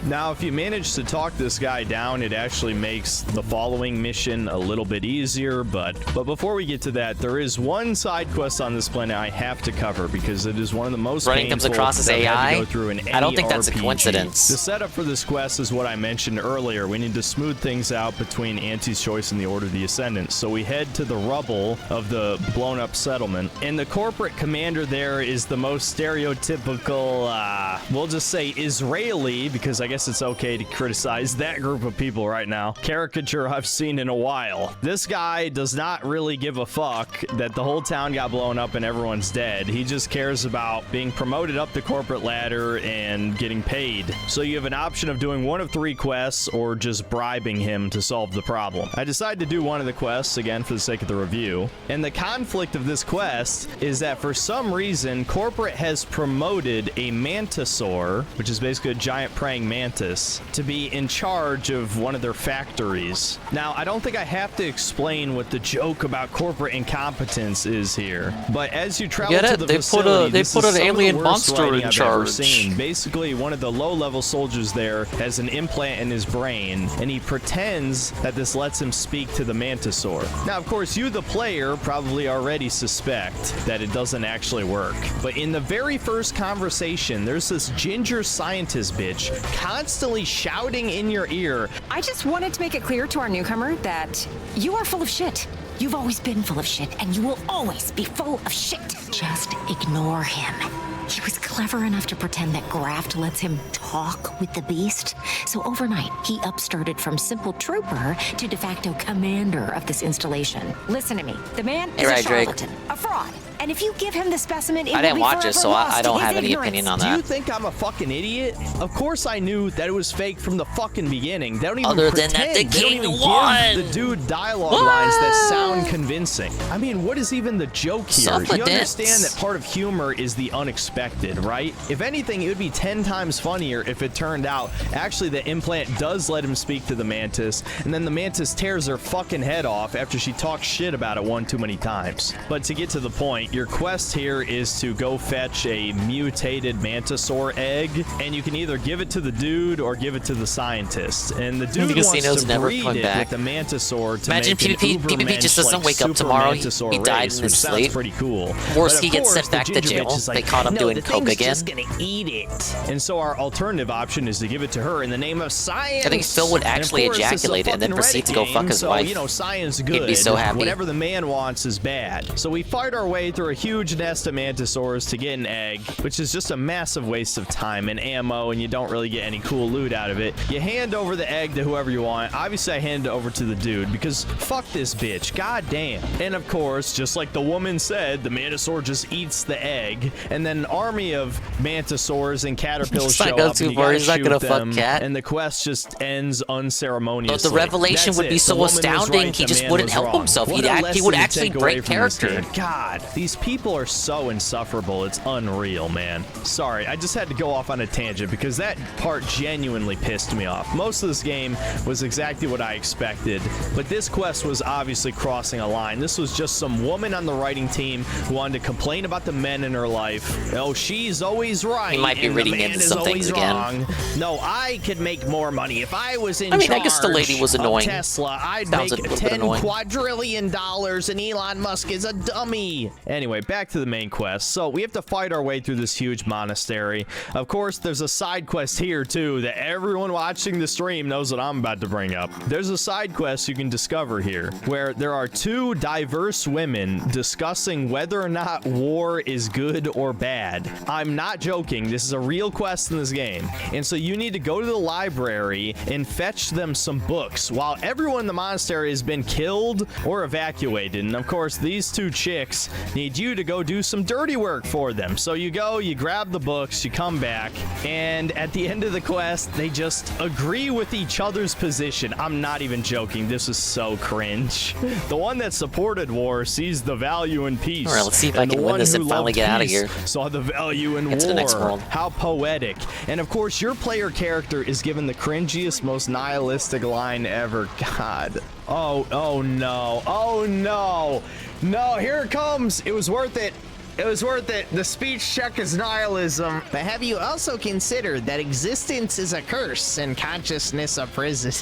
Now, if you manage to talk this guy down, it actually makes the following mission a little bit easier. But before we get to that, there is one side quest on this planet I have to cover because it is one of the most Running comes across as AI. Go through in any I don't think that's a RPG. coincidence. The setup for this quest is what I mentioned earlier. We need to smooth things works out between Auntie's Choice and the Order of the Ascendant. So we head to the rubble of the blown up settlement, and the corporate commander there is the most stereotypical, we'll just say Israeli, because I guess it's okay to criticize that group of people right now, caricature I've seen in a while. This guy does not really give a fuck that the whole town got blown up and everyone's dead. He just cares about being promoted up the corporate ladder and getting paid. So you have an option of doing one of 3 quests or just bribing him to solve the problem. I decided to do one of the quests, again, for the sake of the review. And the conflict of this quest is that for some reason, corporate has promoted a mantisaur, which is basically a giant praying mantis, to be in charge of one of their factories. Now, I don't think I have to explain what the joke about corporate incompetence is here, but as you travel to the facility, they put an alien monster in I've charge. ever seen. Basically, one of the low-level soldiers there has an implant in his brain, and he pretends that this lets him speak to the mantisaur. Now, of course, you, the player, probably already suspect that it doesn't actually work. But in the very first conversation, there's this ginger scientist bitch constantly shouting in your ear. I just wanted to make it clear to our newcomer that you are full of shit. You've always been full of shit, and you will always be full of shit. Just ignore him. He was clever enough to pretend that graft lets him talk with the beast. So overnight, he upstarted from simple trooper to de facto commander of this installation. Listen to me. The man is a charlatan, a fraud. And if you give him the specimen, it I didn't will be watch it, forever so lost I don't to have his any ignorance. opinion on Do that. you think I'm a fucking idiot? Of course I knew that it was fake from the fucking beginning. They don't even Other than pretend. that, the They don't king even won. give the dude dialogue lines that sound convincing. I mean, what is even the joke here? You understand that part of humor is the unexpected, right? If anything, it would be 10 times funnier if it turned out actually the implant does let him speak to the mantis, and then the mantis tears her fucking head off after she talks shit about it one too many times. But to get to the point, your quest here is to go fetch a mutated mantisaur egg, and you can either give it to the dude or give it to the scientist. And the dude wants to breed it with the mantisaur to Imagine make an PvP just doesn't like wake up super tomorrow. mantisaur He died race, in which his sounds sleep. pretty cool. Worse, But he of gets course, sent back the to ginger bitch jail. is They like, caught him "No, doing the coke thing's again." just gonna eat it. And so our alternative option is to give it to her in the name of science. I think Phil would And of actually course, this is a ejaculate it and then fucking proceed to Reddit go fuck game, his so, wife. you know, science He'd good. be so happy. Whatever the man wants is bad. So we fight our way through a huge nest of mantisaurs to get an egg, which is just a massive waste of time and ammo, and you don't really get any cool loot out of it. You hand over the egg to whoever you want. Obviously, I hand it over to the dude because fuck this bitch. God damn. And of course, just like the woman said, the mantisaur just eats the egg, and then an army of mantisaurs and caterpillars Let's not show go up. too And you far. gotta He's not shoot gonna fuck them, Cat. and the quest just ends unceremoniously. But the revelation That's would be it. so The woman was astounding, right, he the just man wouldn't was help wrong. himself. What He a would lesson to actually take away break from this character. game. God, these people are so insufferable. It's unreal, man. Sorry, I just had to go off on a tangent because that part genuinely pissed me off. Most of this game was exactly what I expected, but this quest was obviously crossing a line. This was just some woman on the writing team who wanted to complain about the men in her life. Oh, she's always right. He might be and reading the man into is some always things again. wrong. No, I could make more money if I was in I mean, charge I guess the lady was of annoying. Tesla. I'd Sounds make a little bit $10 annoying. quadrillion, and Elon Musk is a dummy. Anyway, back to the main quest. So we have to fight our way through this huge monastery. Of course, there's a side quest here too that everyone watching the stream knows what I'm about to bring up. There's a side quest you can discover here where there are 2 diverse women discussing whether or not war is good or bad. I'm not joking. This is a real quest in this game. And so you need to go to the library and fetch them some books while everyone in the monastery has been killed or evacuated. And of course, these 2 chicks need you to go do some dirty work for them. So you go, you grab the books, you come back, and at the end of the quest, they just agree with each other's position. I'm not even joking. This is so cringe. The one that supported war sees the value in peace. All right, let's see if I can win this and finally get out of here. Saw the value in Get to the next war. world. How poetic. And of course, your player character is given the cringiest, most nihilistic line ever. God. Oh no. Oh no. No, here it comes. It was worth it. It was worth it. The speech check is nihilism. But have you also considered that existence is a curse and consciousness a prison?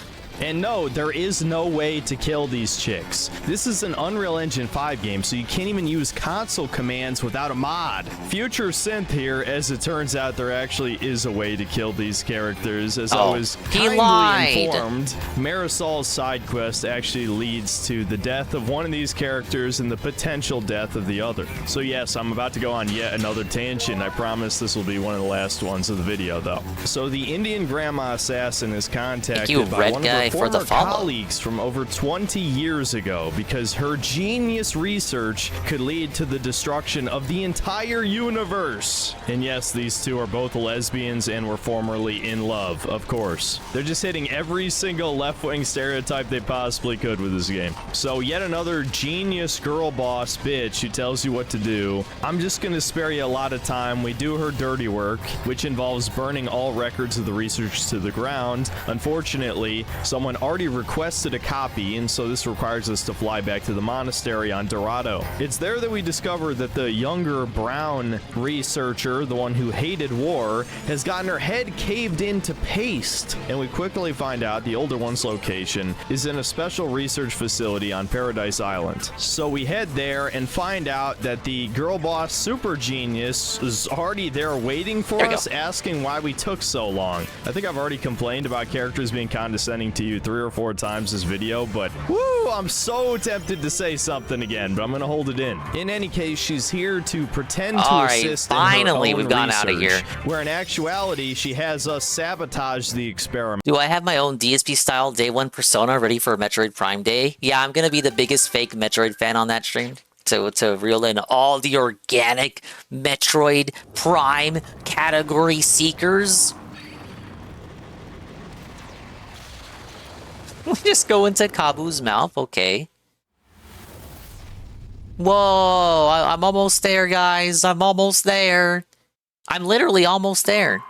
And no, there is no way to kill these chicks. This is an Unreal Engine 5 game, so you can't even use console commands without a mod. Future Synth here, as it turns out, there actually is a way to kill these characters. As I was kindly informed, Marisol's side quest actually leads to the death of one of these characters and the potential death of the other. So yes, I'm about to go on yet another tangent. I promise this will be one of the last ones of the video, though. So the Indian grandma assassin is contacted by one of her former colleagues from over 20 years ago because her genius research could lead to the destruction of the entire universe. And yes, these two are both lesbians and were formerly in love, of course. They're just hitting every single left-wing stereotype they possibly could with this game. So yet another genius girl boss bitch who tells you what to do. I'm just gonna spare you a lot of time. We do her dirty work, which involves burning all records of the research to the ground. Unfortunately, someone already requested a copy, and so this requires us to fly back to the monastery on Dorado. It's there that we discover that the younger brown researcher, the one who hated war, has gotten her head caved into paste, and we quickly find out the older one's location is in a special research facility on Paradise Island. So we head there and find out that the girl boss super genius is already there waiting for us, asking why we took so long. I think I've already complained about characters being condescending to you 3 or 4 times this video, but woo, I'm so tempted to say something again, but I'm gonna hold it in. In any case, she's here to pretend to assist finally in her own we've gotten research, out of here. where in actuality, she has us sabotage the experiment. Do I have my own DSP-style Day 1 persona ready for Metroid Prime Day? Yeah, I'm gonna be the biggest fake Metroid fan on that stream. To reel in all the organic Metroid Prime category seekers. We just go into Kabu's mouth, okay. Whoa, I'm almost there, guys. I'm almost there. I'm literally almost there.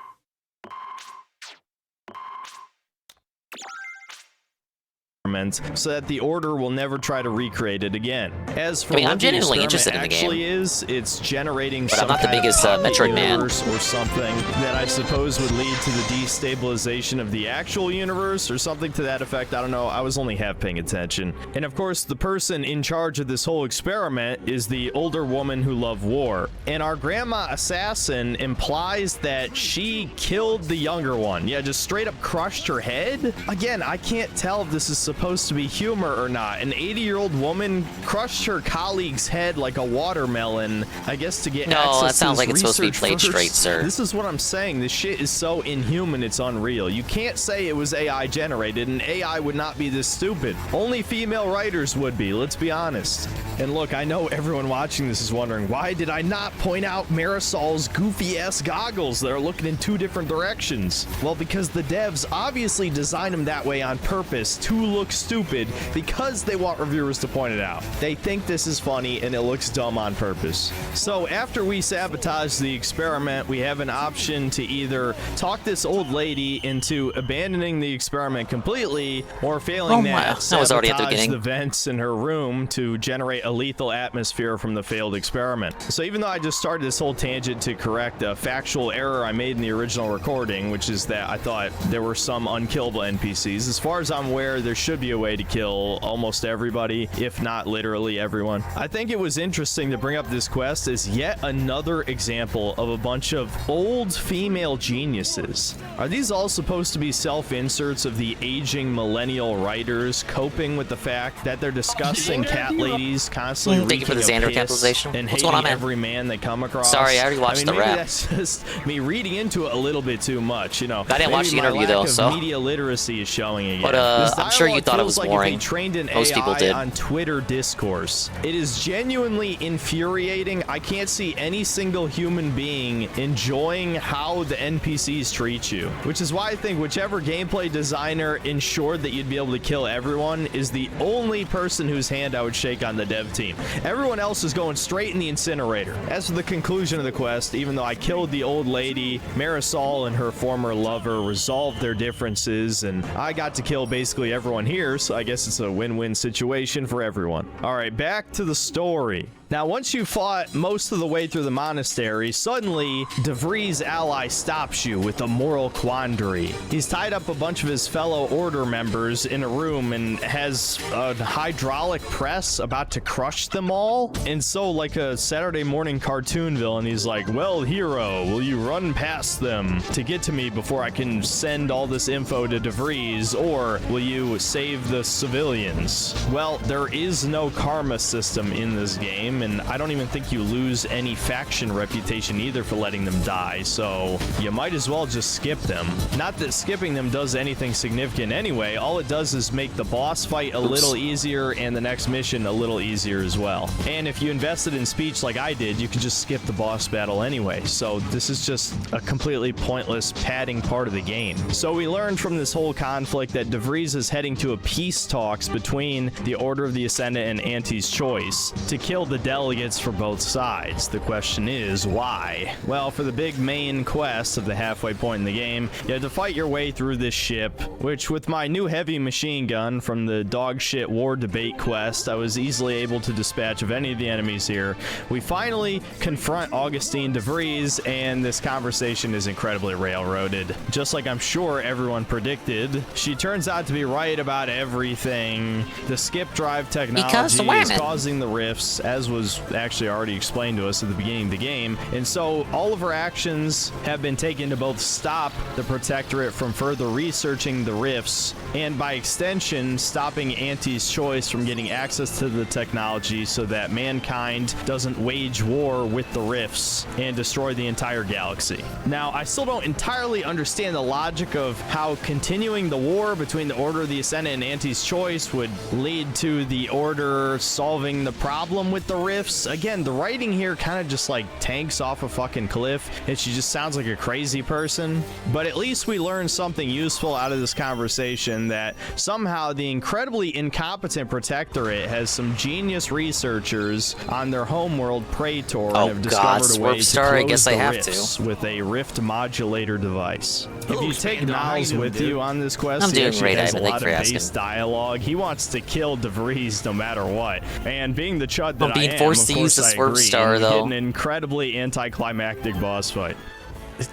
So that the Order will never try to recreate it again. As for I'm genuinely interested in the game. It's generating but some I'm not the kind biggest of Metroid man. or something that I suppose would lead to the destabilization of the actual universe or something to that effect. I don't know. I was only half paying attention. And of course, the person in charge of this whole experiment is the older woman who loved war. And our grandma assassin implies that she killed the younger one. Yeah, just straight up crushed her head. Again, I can't tell if this is supposed to be humor or not. An 80-year-old woman crushed her colleague's head like a watermelon, I guess, to get access No, that to sounds this like it's supposed to be played research straight, first. sir. This is what I'm saying. This shit is so inhuman, it's unreal. You can't say it was AI generated, and AI would not be this stupid. Only female writers would be, let's be honest. And look, I know everyone watching this is wondering, why did I not point out Marisol's goofy-ass goggles that are looking in 2 different directions? Well, because the devs obviously designed them that way on purpose to look stupid because they want reviewers to point it out. They think this is funny and it looks dumb on purpose. So after we sabotage the experiment, we have an option to either talk this old lady into abandoning the experiment completely, or failing that, sabotage the vents in her room to generate a lethal atmosphere from the failed experiment. So even though I just started this whole tangent to correct a factual error I made in the original recording, which is that I thought there were some unkillable NPCs, as far as I'm aware, there should be a way to kill almost everybody, if not literally everyone. I think it was interesting to bring up this quest as yet another example of a bunch of old female geniuses. Are these all supposed to be self-inserts of the aging millennial writers coping with the fact that they're disgusting cat ladies constantly Thank you for the Xander capitalization. and What's hating going on, man? every man they come across? Sorry, I already watched the maybe rap. that's just me reading into it a little bit too much, you know. I didn't watch the interview, though, so. Media literacy is showing again. But, I'm sure you thought it was boring. Like trained an Most AI people did. on Twitter discourse. It is genuinely infuriating. I can't see any single human being enjoying how the NPCs treat you, which is why I think whichever gameplay designer ensured that you'd be able to kill everyone is the only person whose hand I would shake on the dev team. Everyone else is going straight in the incinerator. As for the conclusion of the quest, even though I killed the old lady, Marisol and her former lover resolved their differences, and I got to kill basically everyone here, so I guess it's a win-win situation for everyone. All right, back to the story. Now, once you fought most of the way through the monastery, suddenly DeVries' ally stops you with a moral quandary. He's tied up a bunch of his fellow order members in a room and has a hydraulic press about to crush them all. And so, like a Saturday morning cartoon villain, he's like, well, hero, will you run past them to get to me before I can send all this info to DeVries, or will you save the civilians? Well, there is no karma system in this game, and I don't even think you lose any faction reputation either for letting them die, so you might as well just skip them. Not that skipping them does anything significant anyway. All it does is make the boss fight a little easier and the next mission a little easier as well. And if you invested in speech like I did, you can just skip the boss battle anyway, so this is just a completely pointless padding part of the game. So we learned from this whole conflict that DeVries is heading to a peace talks between the Order of the Ascendant and Auntie's Choice to kill the delegates for both sides. The question is, why? Well, for the big main quest of the halfway point in the game, you have to fight your way through this ship, which with my new heavy machine gun from the dogshit war debate quest, I was easily able to dispatch of any of the enemies here. We finally confront Augustine DeVries, and this conversation is incredibly railroaded. Just like I'm sure everyone predicted, she turns out to be right about everything. The skip drive technology is causing the rifts, as was actually already explained to us at the beginning of the game, and so all of her actions have been taken to both stop the Protectorate from further researching the rifts, and by extension, stopping Auntie's Choice from getting access to the technology so that mankind doesn't wage war with the rifts and destroy the entire galaxy. Now, I still don't entirely understand the logic of how continuing the war between the Order of the Ascendant and Auntie's Choice would lead to the Order solving the problem with the rifts. Again, the writing here kind of just like tanks off a fucking cliff, and she just sounds like a crazy person. But at least we learned something useful out of this conversation, that somehow the incredibly incompetent Protectorate has some genius researchers on their homeworld Praetor and have discovered a way to close the rifts with a rift modulator device. If you take Niles with you on this quest, he actually has a lot of base dialogue. He wants to kill DeVries no matter what. And being the chud that I am, forced to of use the course I Swerve agree. Star, And though. get an incredibly anticlimactic boss fight.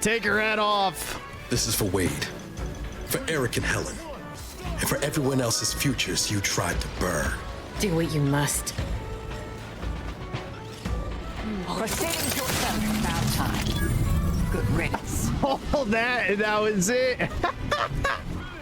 Take her head off. This is for Wade, for Eric and Helen, and for everyone else's futures you tried to burn. Do what you must. Proceeding to assembly about time. Good riddance. Oh, that was it.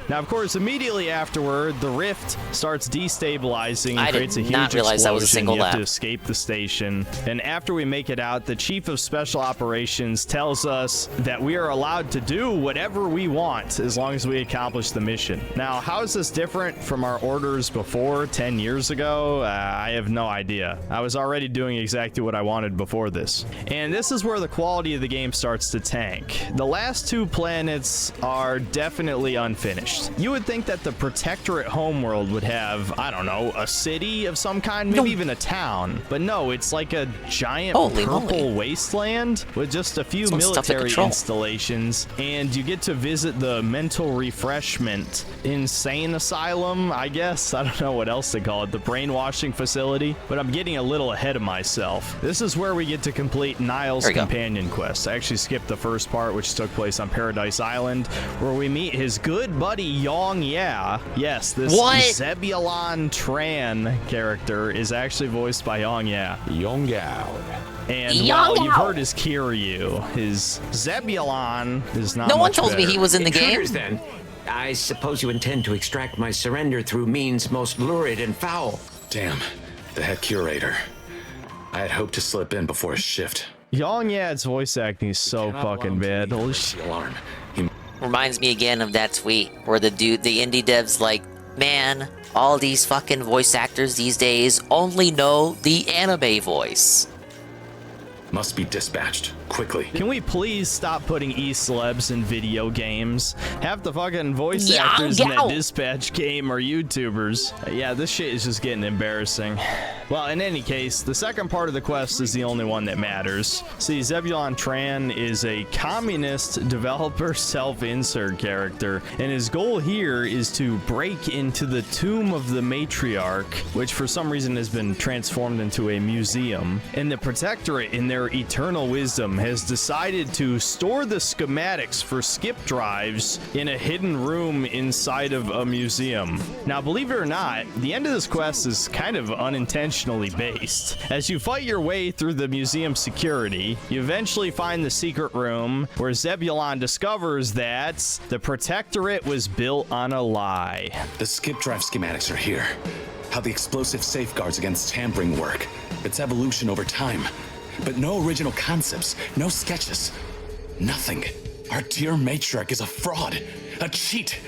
Now, of course, immediately afterward, the rift starts destabilizing and creates a huge explosion. You have to escape the station. And after we make it out, the Chief of Special Operations tells us that we are allowed to do whatever we want as long as we accomplish the mission. Now, how is this different from our orders before 10 years ago? I have no idea. I was already doing exactly what I wanted before this. And this is where the quality of the game starts to tank. The last two planets are definitely unfinished. You would think that the Protectorate homeworld would have, I don't know, a city of some kind, maybe even a town. But no, it's like a giant purple wasteland with just a few military installations, and you get to visit the mental refreshment insane asylum, I guess. I don't know what else to call it, the brainwashing facility, but I'm getting a little ahead of myself. This is where we get to complete Niles' companion quest. I actually skipped the first part, which took place on Paradise Island, where we meet his good buddy Yong Ya. Yes, this Zebulon Tran character is actually voiced by Yong Ya. Yong Yao. And while you've heard his Kiryu, his Zebulon is not No one much told me better. he was in the game. Intruders, then. I suppose you intend to extract my surrender through means most lurid and foul. Damn, the head curator. I had hoped to slip in before his shift. Yong Yad's voice acting is so fucking bad. Holy shit. Reminds me again of that tweet where the indie dev's like, man, all these fucking voice actors these days only know the anime voice. Must be dispatched quickly. Can we please stop putting E-celebs in video games? Half the fucking voice actors in that dispatch game are YouTubers. Yeah, this shit is just getting embarrassing. Well, in any case, the second part of the quest is the only one that matters. See, Zebulon Tran is a communist developer self-insert character, and his goal here is to break into the tomb of the matriarch, which for some reason has been transformed into a museum. And the Protectorate, in their eternal wisdom, has decided to store the schematics for skip drives in a hidden room inside of a museum. Now, believe it or not, the end of this quest is kind of unintentionally based. As you fight your way through the museum security, you eventually find the secret room where Zebulon discovers that the Protectorate was built on a lie. The skip drive schematics are here. How the explosive safeguards against tampering work, its evolution over time. But no original concepts, no sketches, nothing. Our dear matriarch is a fraud, a cheat.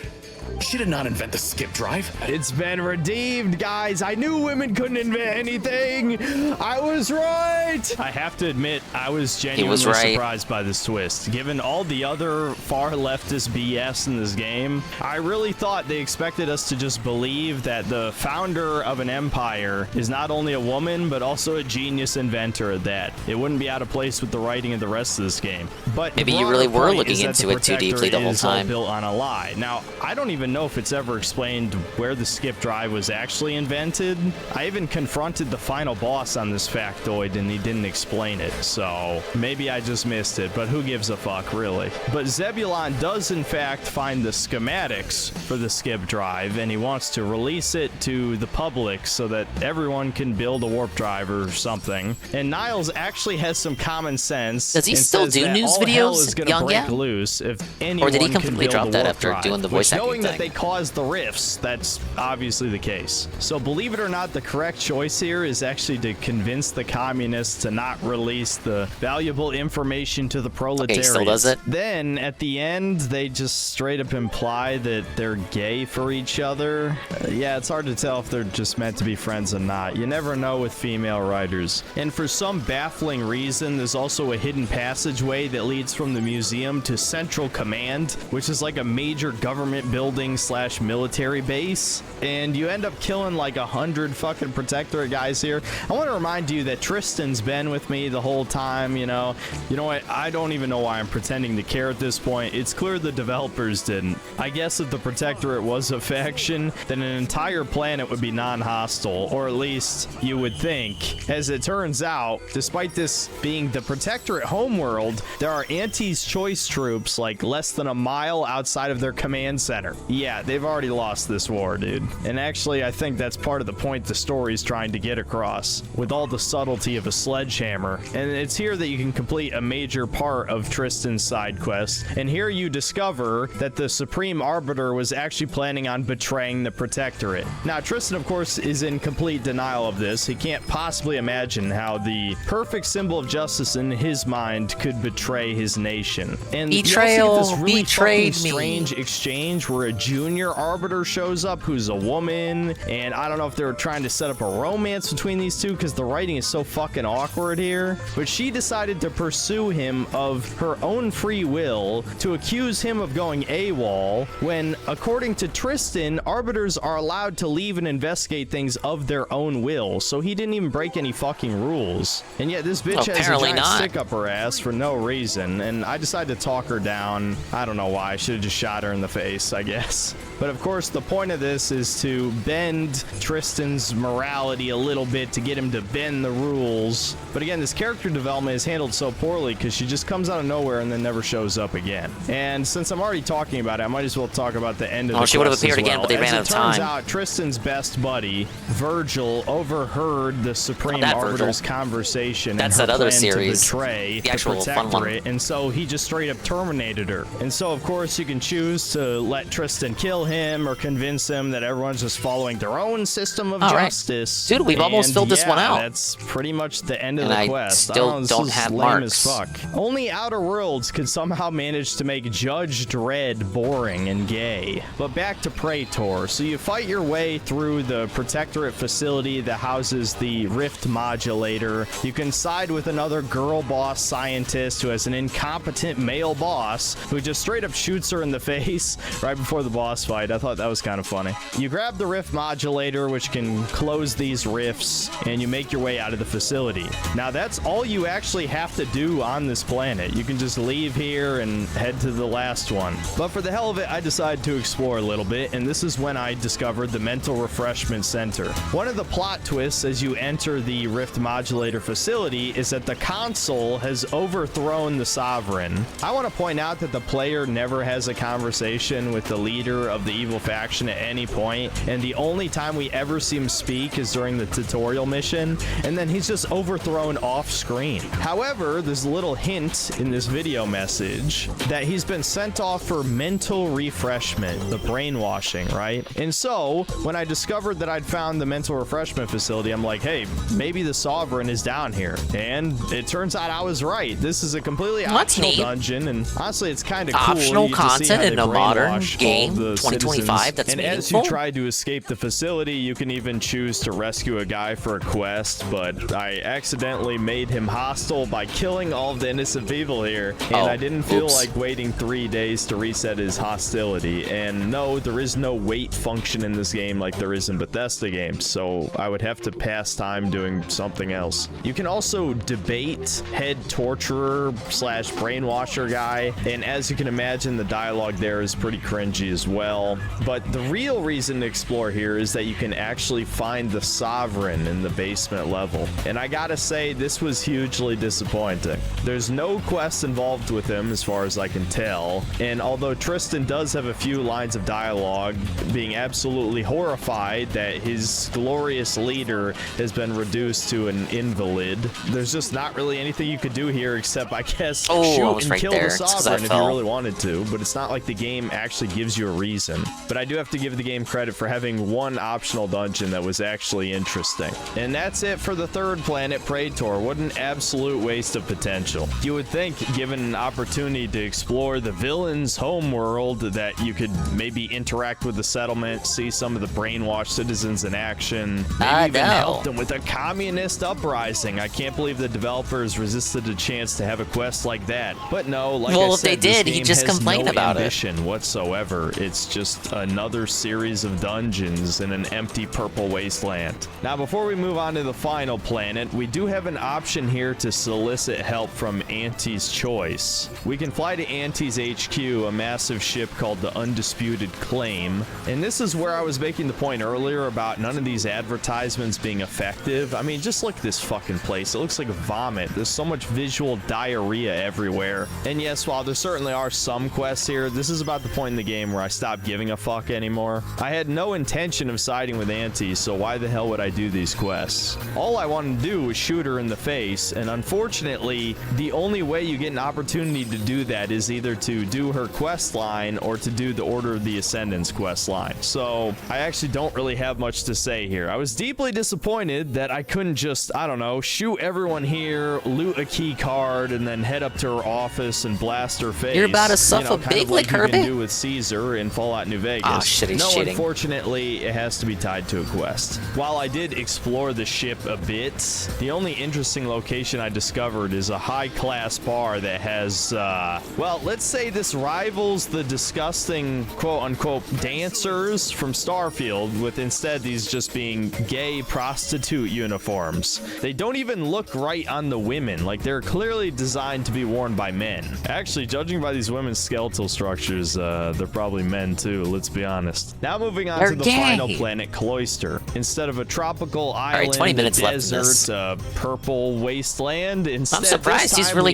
She did not invent the skip drive. It's been redeemed, guys. I knew women couldn't invent anything. I was right. I have to admit, I was genuinely surprised by this twist. Given all the other far leftist BS in this game, I really thought they expected us to just believe that the founder of an empire is not only a woman, but also a genius inventor at that. It wouldn't be out of place with the writing of the rest of this game. But maybe you really were looking into it too deeply the whole time. Built on a lie. Now, I don't even know if it's ever explained where the skip drive was actually invented. I even confronted the final boss on this factoid and he didn't explain it, so maybe I just missed it, but who gives a fuck, really? But Zebulon does in fact find the schematics for the skip drive, and he wants to release it to the public so that everyone can build a warp drive or something. And Niles actually has some common sense. Does he still do news videos, Young break loose if or did he completely drop that after doing the voice acting knowing thing? That they caused the rifts, that's obviously the case. So believe it or not, the correct choice here is actually to convince the communists to not release the valuable information to the proletariat. Okay, still does it. Then at the end, they just straight up imply that they're gay for each other. Yeah, it's hard to tell if they're just meant to be friends or not. You never know with female writers. And for some baffling reason, there's also a hidden passageway that leads from the museum to Central Command, which is like a major government building / military base, and you end up killing like 100 fucking Protectorate guys here. I want to remind you that Tristan's been with me the whole time, you know what, I don't even know why I'm pretending to care at this point. It's clear the developers didn't. I guess if the Protectorate was a faction, then an entire planet would be non-hostile, or at least you would think. As it turns out, despite this being the Protectorate homeworld, there are Anti's choice troops like less than a mile outside of their command center. Yeah, they've already lost this war, dude. And actually, I think that's part of the point the story's trying to get across, with all the subtlety of a sledgehammer. And it's here that you can complete a major part of Tristan's side quest. And here you discover that the Supreme Arbiter was actually planning on betraying the Protectorate. Now, Tristan, of course, is in complete denial of this. He can't possibly imagine how the perfect symbol of justice in his mind could betray his nation. And betrayal, you also get this really betrayed fucking strange exchange where a junior arbiter shows up who's a woman, and I don't know if they were trying to set up a romance between these two because the writing is so fucking awkward here, but she decided to pursue him of her own free will to accuse him of going AWOL when, according to Tristan, arbiters are allowed to leave and investigate things of their own will, so he didn't even break any fucking rules. And yet this bitch has a giant stick up her ass for no reason, and I decided to talk her down. I don't know why. I should have just shot her in the face, I guess. But of course, the point of this is to bend Tristan's morality a little bit to get him to bend the rules. But again, this character development is handled so poorly because she just comes out of nowhere and then never shows up again. And since I'm already talking about it, I might as well talk about the end of the quest. She would have appeared again, but they ran out of time. As it turns out, Tristan's best buddy, Virgil, overheard the Supreme Arbiter's conversation. That's and her that other plan series. To betray the actual fun one. And so he just straight up terminated her. And so, of course, you can choose to let Tristan kill him or convince him that everyone's just following their own system of justice. Dude, we've almost filled this one out. That's pretty much the end of and the quest. I still I don't have lame marks. As fuck. Only Outer Worlds could somehow manage to make Judge Dredd boring. boring and gay. But back to Praetor. So you fight your way through the Protectorate facility that houses the Rift Modulator. You can side with another girl boss scientist who has an incompetent male boss who just straight up shoots her in the face right before the boss fight. I thought that was kind of funny. You grab the Rift Modulator, which can close these rifts, and you make your way out of the facility. Now that's all you actually have to do on this planet. You can just leave here and head to the last one. But for the hell of it, I decided to explore a little bit, and this is when I discovered the Mental Refreshment Center. One of the plot twists as you enter the Rift Modulator facility is that the console has overthrown the Sovereign. I want to point out that the player never has a conversation with the leader of the evil faction at any point, and the only time we ever see him speak is during the tutorial mission, and then he's just overthrown off screen. However, there's a little hint in this video message that he's been sent off for mental refreshment, the brainwashing, right? And so when I discovered that I'd found the mental refreshment facility, I'm like, hey, maybe the Sovereign is down here. And it turns out I was right. This is a completely optional dungeon, and honestly, it's kind of cool. Optional content in a modern game, 2025, that's and meaningful. As you try to escape the facility, you can even choose to rescue a guy for a quest, but I accidentally made him hostile by killing all of the innocent people here, and I didn't feel like waiting 3 days to reset his hostility. And no, there is no wait function in this game like there is in Bethesda games, so I would have to pass time doing something else. You can also debate head torturer slash brainwasher guy, and as you can imagine, the dialogue there is pretty cringy as well. But the real reason to explore here is that you can actually find the Sovereign in the basement level, and I gotta say, this was hugely disappointing. There's no quest involved with him as far as I can tell, and although Tristan does have a few lines of dialogue being absolutely horrified that his glorious leader has been reduced to an invalid, there's just not really anything you could do here except, I guess, shoot and kill the Sovereign if you really wanted to, but it's not like the game actually gives you a reason. But I do have to give the game credit for having one optional dungeon that was actually interesting. And that's it for the third planet, Praetor. What an absolute waste of potential. You would think, given an opportunity to explore the villain's homeworld, that you could maybe interact with the settlement, see some of the brainwashed citizens in action, maybe even help them with a communist uprising. I can't believe the developers resisted a chance to have a quest like that. But no, like I said, if they did, he just complained about it. Ambition whatsoever. It's just another series of dungeons in an empty purple wasteland. Now, before we move on to the final planet, we do have an option here to solicit help from Auntie's Choice. We can fly to Auntie's HQ, a massive ship called the Undisputed Claim, and this is where I was making the point earlier about none of these advertisements being effective. I mean, just look at this fucking place. It looks like vomit. There's so much visual diarrhea everywhere. And yes, while there certainly are some quests here, this is about the point in the game where I stopped giving a fuck anymore. I had no intention of siding with Auntie, so why the hell would I do these quests? All I wanted to do was shoot her in the face, and unfortunately, the only way you get an opportunity to do that is either to do her quest line or to do the Order of the Ascendants quest line. So I actually don't really have much to say here. I was deeply disappointed that I couldn't just, I don't know, shoot everyone here, loot a key card, and then head up to her office and blast her face. You're about to suffer big like Kirby? You can do with Caesar in Fallout New Vegas. Ah, shit, he's cheating. Unfortunately, it has to be tied to a quest. While I did explore the ship a bit, the only interesting location I discovered is a high-class bar that has, well, let's say this rivals the disgusting quote-unquote dancers from Starfield, with instead these just being gay prostitute uniforms. They don't even look right on the women, like they're clearly designed to be worn by men. Actually, judging by these women's skeletal structures, they're probably men too, let's be honest. Now moving on to the final planet, Cloister. Instead of a tropical island, 20 minutes desert, purple wasteland, instead, I'm surprised he's really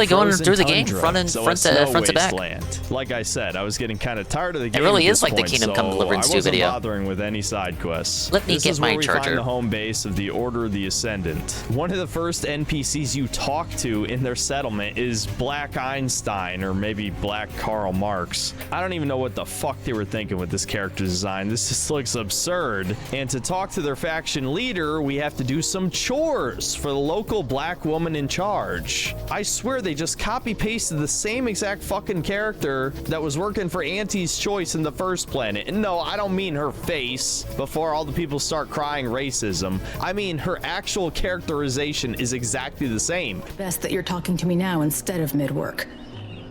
going through the game front to back. Like I said, I was getting kind of tired of the game. It really is like point, the Kingdom Come so Deliverance 2 video. I wasn't bothering with any side quests. Let me this get is my where we charger. Find the home base of the Order of the Ascendant. One of the first NPCs you talk to in their settlement is Black Einstein, or maybe Black Karl Marx. I don't even know what the fuck they were thinking with this character design. This just looks absurd. And to talk to their faction leader, we have to do some chores for the local black woman in charge. I swear they just copy-pasted the same exact fucking character that that was working for Auntie's Choice in the first planet. And no, I don't mean her face before all the people start crying racism. I mean her actual characterization is exactly the same. Best that you're talking to me now instead of mid-work.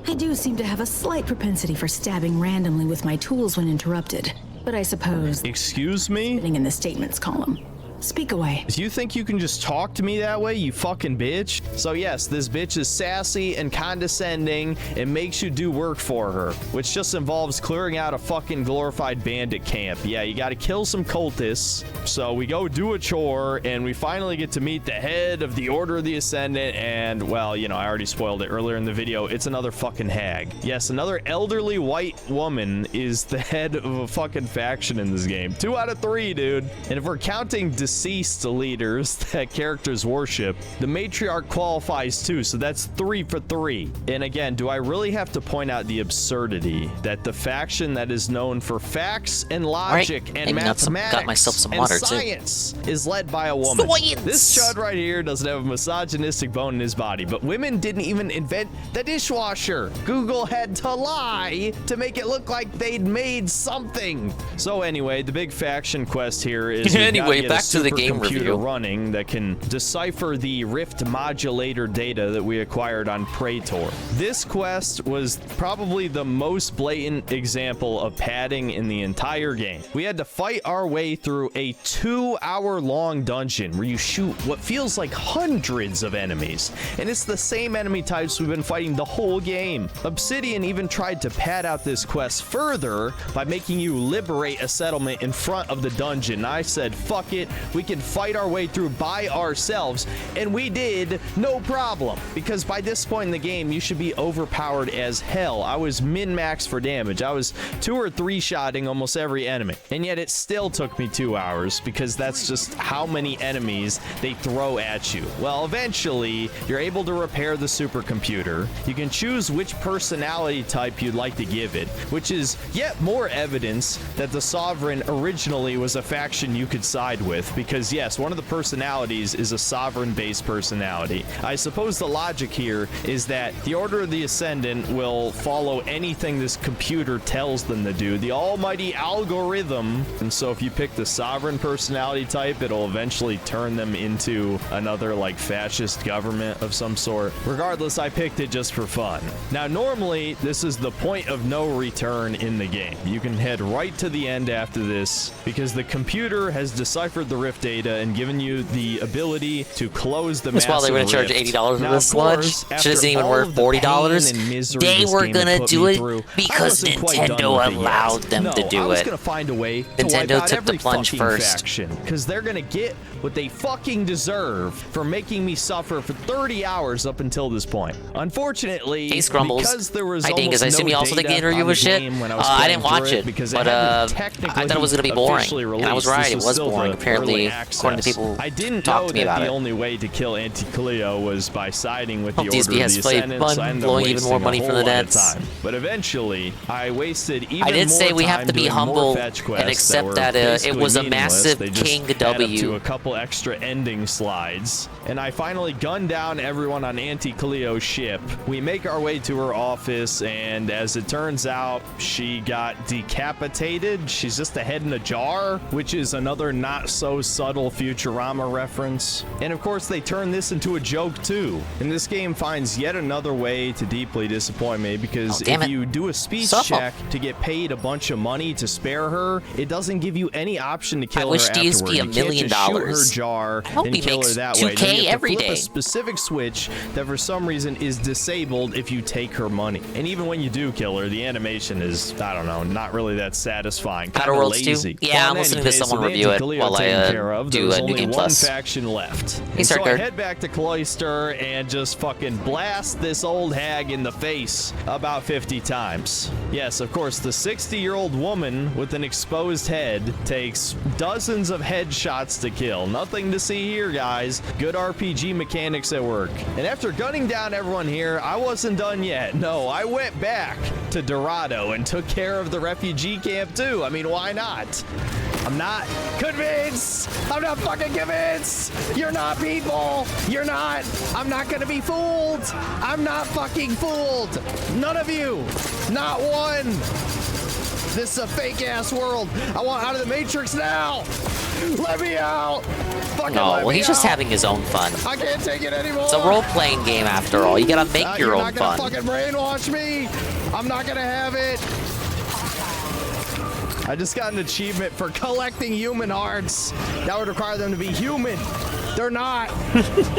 I do seem to have a slight propensity for stabbing randomly with my tools when interrupted, but I suppose... Excuse me? ...in the statements column. Speak away. You think you can just talk to me that way, you fucking bitch? So yes, this bitch is sassy and condescending and makes you do work for her, which just involves clearing out a fucking glorified bandit camp. Yeah, you gotta kill some cultists. So we go do a chore and we finally get to meet the head of the Order of the Ascendant, and well, you know, I already spoiled it earlier in the video. It's another fucking hag. Yes, another elderly white woman is the head of a fucking faction in this game. 2 out of 3, dude. And if we're counting deceased leaders that characters worship, the matriarch qualifies too, so that's 3 for 3. And again, do I really have to point out the absurdity that the faction that is known for facts and logic and mathematics and science is led by a woman? This chud right here doesn't have a misogynistic bone in his body, but women didn't even invent the dishwasher. Google had to lie to make it look like they'd made something. So anyway, the big faction quest here is anyway, back to the game review. Running that can decipher the rift modulator data that we acquired on Praetor. This quest was probably the most blatant example of padding in the entire game. We had to fight our way through a 2-hour-long dungeon where you shoot what feels like hundreds of enemies, and it's the same enemy types we've been fighting the whole game. Obsidian even tried to pad out this quest further by making you liberate a settlement in front of the dungeon. I said, fuck it, we can fight our way through by ourselves, and we did, no problem, because by this point in the game you should be overpowered as hell. I was min-max for damage. I was 2 or 3 shotting almost every enemy, and yet it still took me 2 hours because that's just how many enemies they throw at you. Well, eventually you're able to repair the supercomputer. You can choose which personality type you'd like to give it, which is yet more evidence that the Sovereign originally was a faction you could side with, because yes, one of the personalities is a Sovereign-based personality. I suppose the logic here is that the Order of the Ascendant will follow anything this computer tells them to do, the almighty algorithm, and so if you pick the Sovereign personality type, it'll eventually turn them into another like fascist government of some sort. Regardless, I picked it just for fun. Now normally this is the point of no return in the game. You can head right to the end after this because the computer has deciphered the rift data and given you the ability to close the massive rift. That's why they were going to charge $80 for this sludge, which isn't even worth $40. They were going to do it because Nintendo allowed them to do I was it. going to find a way Nintendo took the plunge first. Because they're going to get what they fucking deserve for making me suffer for 30 hours up until this point. Unfortunately, because there was almost I assume you also think the interview was shit. I didn't watch it, but I thought it was going to be boring, and I was right. It was boring, apparently, according to people who talked to me about it. The only way to kill Auntie Cleo was by siding with the Order of the DSP Ascendant, has so I ended up blowing even more money wasting from the a whole lot of debts. time. But eventually, I wasted even more I did say we have to be doing more humble fetch quests and accept were that it basically was a meaningless. massive They just King add up W. to a couple extra ending slides, and I finally gunned down everyone on Auntie Cleo's ship. We make our way to her office, and as it turns out, she got decapitated. She's just a head in a jar, which is another not so subtle Futurama reference. And of course, they turn this into a joke too. And this game finds yet another way to deeply disappoint me, because if you do a speech check to get paid a bunch of money to spare her, it doesn't give you any option to kill her afterward. DSP $1 million. You can't just shoot her jar and kill her that way. Then you have to flip a specific switch that for some reason is disabled if you take her money. And even when you do kill her, the animation is, I don't know, not really that satisfying. Kind of lazy. Yeah, I'm listening to someone review it while I do a New Game Plus. One faction left. Hey, so I head back to Cloister and just fucking blast this old hag in the face about 50 times. Yes, of course, the 60-year-old woman with an exposed head takes dozens of headshots to kill. tutorial. Nothing to see here, guys. Good RPG mechanics at work. And after gunning down everyone here, I wasn't done yet. No, I went back to Dorado and took care of the refugee camp too. I mean, why not? I'm not convinced. I'm not fucking convinced. You're not, people. You're not. I'm not gonna be fooled. I'm not fucking fooled. None of you. Not one. This is a fake ass world. I want out of the Matrix now. Let me out. Fucking No, let well, me he's just out. having his own fun. I can't take it anymore. It's a role-playing game after all. You gotta make your own fun. You're not gonna fucking brainwash me. I'm not gonna have it. I just got an achievement for collecting human hearts. That would require them to be human. They're not.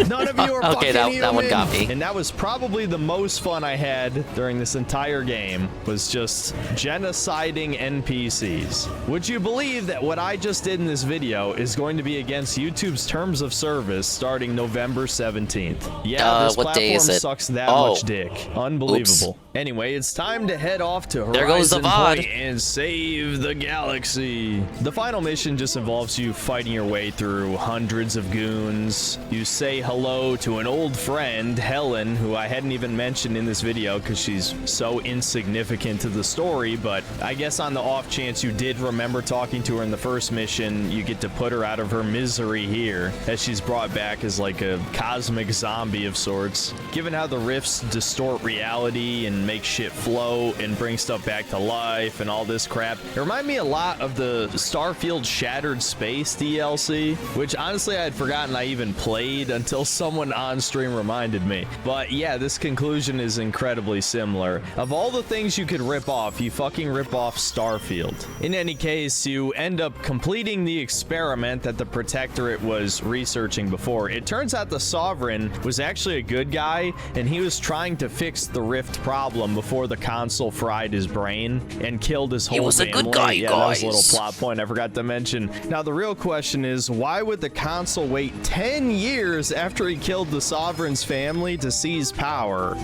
None of you are Okay, fucking human. that one got me. And that was probably the most fun I had during this entire game, was just genociding NPCs. Would you believe that what I just did in this video is going to be against YouTube's terms of service starting November 17th? Yeah, this what platform day is it? sucks that Oh. much dick. Unbelievable. Oops. Anyway, it's time to head off to There goes the Horizon VOD. Point and save the galaxy. The final mission just involves you fighting your way through hundreds of goons. You say hello to an old friend, Helen, who I hadn't even mentioned in this video because she's so insignificant to the story, but I guess on the off chance you did remember talking to her in the first mission, you get to put her out of her misery here, as she's brought back as like a cosmic zombie of sorts. Given how the rifts distort reality and make shit float and bring stuff back to life and all this crap, it reminded me a lot of the Starfield Shattered Space DLC, which honestly I had forgotten I even played until someone on stream reminded me. But yeah, this conclusion is incredibly similar. Of all the things you could rip off, you fucking rip off Starfield. In any case, you end up completing the experiment that the Protectorate was researching before. It turns out the Sovereign was actually a good guy, and he was trying to fix the Rift problem before the console fried his brain and killed his whole He was a family. good guy, Yeah, that was a little guys. plot point I forgot to mention. Now, the real question is, why would the console wait 10 years after he killed the Sovereign's family to seize power?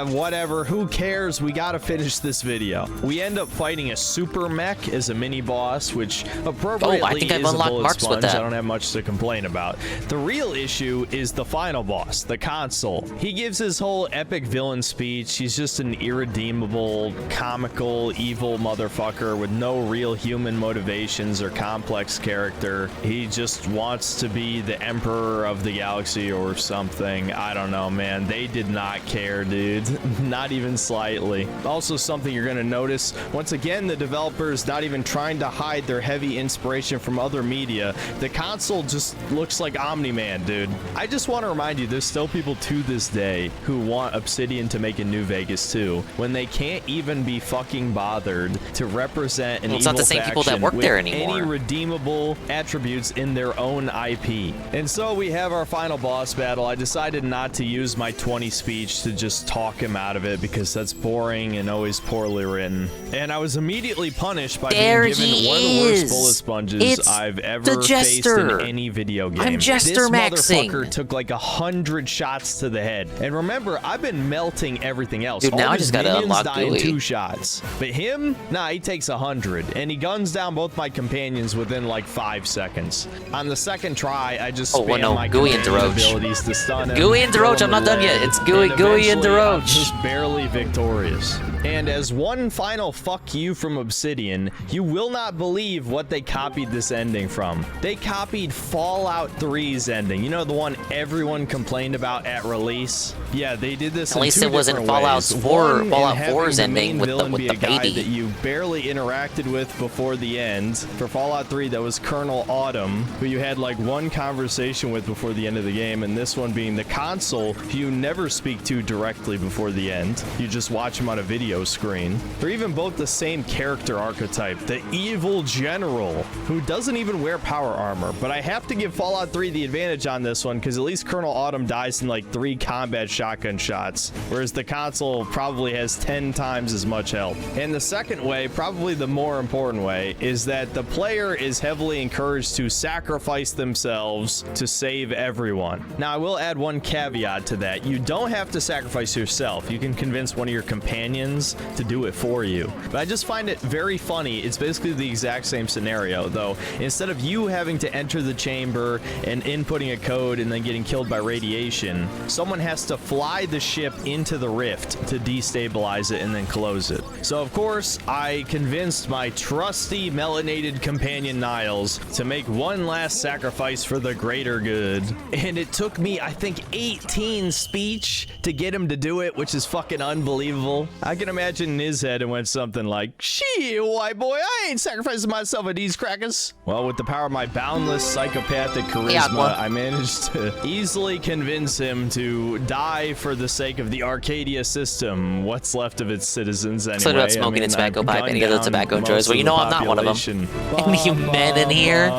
Whatever, who cares? We gotta finish this video. We end up fighting a super mech as a mini boss, which appropriately I think I've is a unlocked bullet marks with sponge. that. I don't have much to complain about. The real issue is the final boss, the console. He gives his whole epic villain speech. He's just an irredeemable, comical, evil motherfucker with no real human motivations or complex character. He just wants to be the emperor of the galaxy or something. I don't know, man. They did not care, dude. Not even slightly. Also, something you're gonna notice, once again, the developers not even trying to hide their heavy inspiration from other media. The console just looks like Omni-Man, dude. I just want to remind you, there's still people to this day who want Obsidian to make a New Vegas 2 when they can't even be fucking bothered to represent an Well, it's evil not the same people that faction work with there anymore. any redeemable attributes in their own IP. And so we have our final boss battle. I decided not to use my 20 speech to just talk him out of it because that's boring and always poorly written. And I was immediately punished by There being given he one of the worst is. bullet sponges It's I've the ever faced Jester. in any video game. I'm Jester this maxing. motherfucker took like 100 shots to the head. And remember, I've been melting everything else. Dude, now All I his just gotta minions unlock die in Gooey. 2 shots. But him, nah, he takes 100. And he guns down both my companions within like 5 seconds. On the second try, I just spam my Gooey and companion DeRoche. abilities to stun him. Gooey and kill DeRoche, him I'm not with done yet. lead, It's Gooey and eventually, I'm DeRoche. just barely victorious. And as one final fuck you from Obsidian, you will not believe what they copied this ending from. They copied Fallout 3's ending. You know, the one everyone complained about at release? Yeah, they did this At in least 2 it wasn't different Fallout ways. 4 One, in Fallout having 4's the ending main with the- villain with be the a guy baby. that you barely interacted with before the end. For Fallout 3, that was Colonel Autumn, who you had like one conversation with before the end of the game, and this one being the console, who you never speak to directly before the end. You just watch him on a video screen. They're even both the same character archetype, the evil general, who doesn't even wear power armor. But I have to give Fallout 3 the advantage on this one, because at least Colonel Autumn dies in like 3 combat shotgun shots, whereas the console probably has 10 times as much health. And the second way, probably the more important way, is that the player is heavily encouraged to sacrifice themselves to save everyone. Now, I will add one caveat to that. You don't have to sacrifice yourself. You can convince one of your companions citizens to do it for you. But I just find it very funny. It's basically the exact same scenario, though. Instead of you having to enter the chamber and inputting a code and then getting killed by radiation, someone has to fly the ship into the rift to destabilize it and then close it. So, of course, I convinced my trusty melanated companion Niles to make one last sacrifice for the greater good. And it took me, I think, 18 speech to get him to do it, which is fucking unbelievable. I can imagine in his head it went something like, "Shit, white boy, I ain't sacrificing myself at these crackers." Well, with the power of my boundless psychopathic charisma, I managed to easily convince him to die for the sake of the Arcadia system. What's left of its citizens anyway. So about smoking a tobacco pipe and any other tobacco enjoyers. Well, you know I'm not one of them. Any men in here?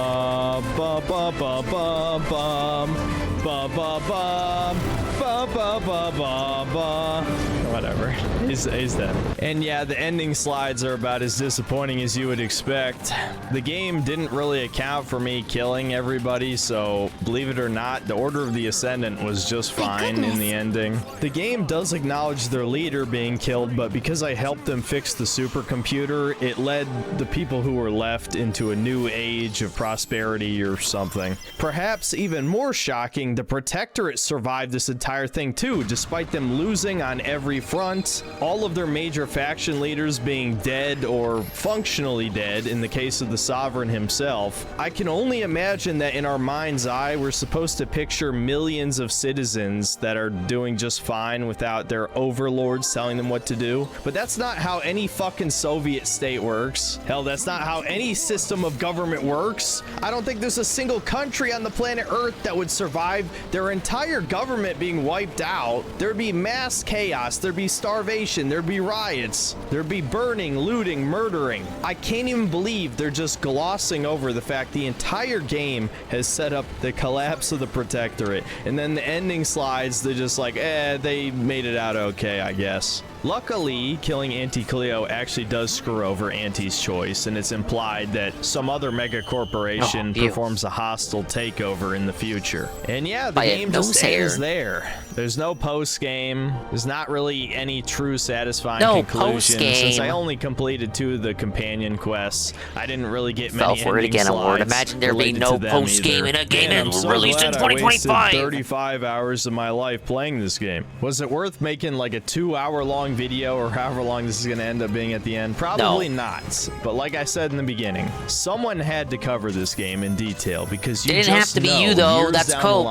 Whatever. He's dead. And yeah, the ending slides are about as disappointing as you would expect. The game didn't really account for me killing everybody, so believe it or not, the Order of the Ascendant was just fine in the ending. The game does acknowledge their leader being killed, but because I helped them fix the supercomputer, it led the people who were left into a new age of prosperity or something. Perhaps even more shocking, the Protectorate survived this entire thing too, despite them losing on every front, all of their major faction leaders being dead or functionally dead in the case of the Sovereign himself. I can only imagine that in our mind's eye, we're supposed to picture millions of citizens that are doing just fine without their overlords telling them what to do. But that's not how any fucking Soviet state works. Hell, that's not how any system of government works. I don't think there's a single country on the planet Earth that would survive their entire government being wiped out. There'd be mass chaos, there'd be starvation, there'd be riots, there'd be burning, looting, murdering. I can't even believe they're just glossing over the fact the entire game has set up the collapse of the Protectorate, and then the ending slides, they're just like, they made it out okay, I guess. Luckily, killing Auntie Cleo actually does screw over Auntie's choice, and it's implied that some other mega corporation performs a hostile takeover in the future. And yeah, the game just ends there. There's no post-game. There's not really any true satisfying conclusion. Since I only completed 2 of the companion quests, I didn't really get many ending slides. Imagine there being no post-game in a game that was released in 2025. I wasted 35 hours of my life playing this game. Was it worth making like a 2-hour-long video or however long this is going to end up being at the end? Probably not. But like I said in the beginning, someone had to cover this game in detail because you didn't have to be you though. That's cool.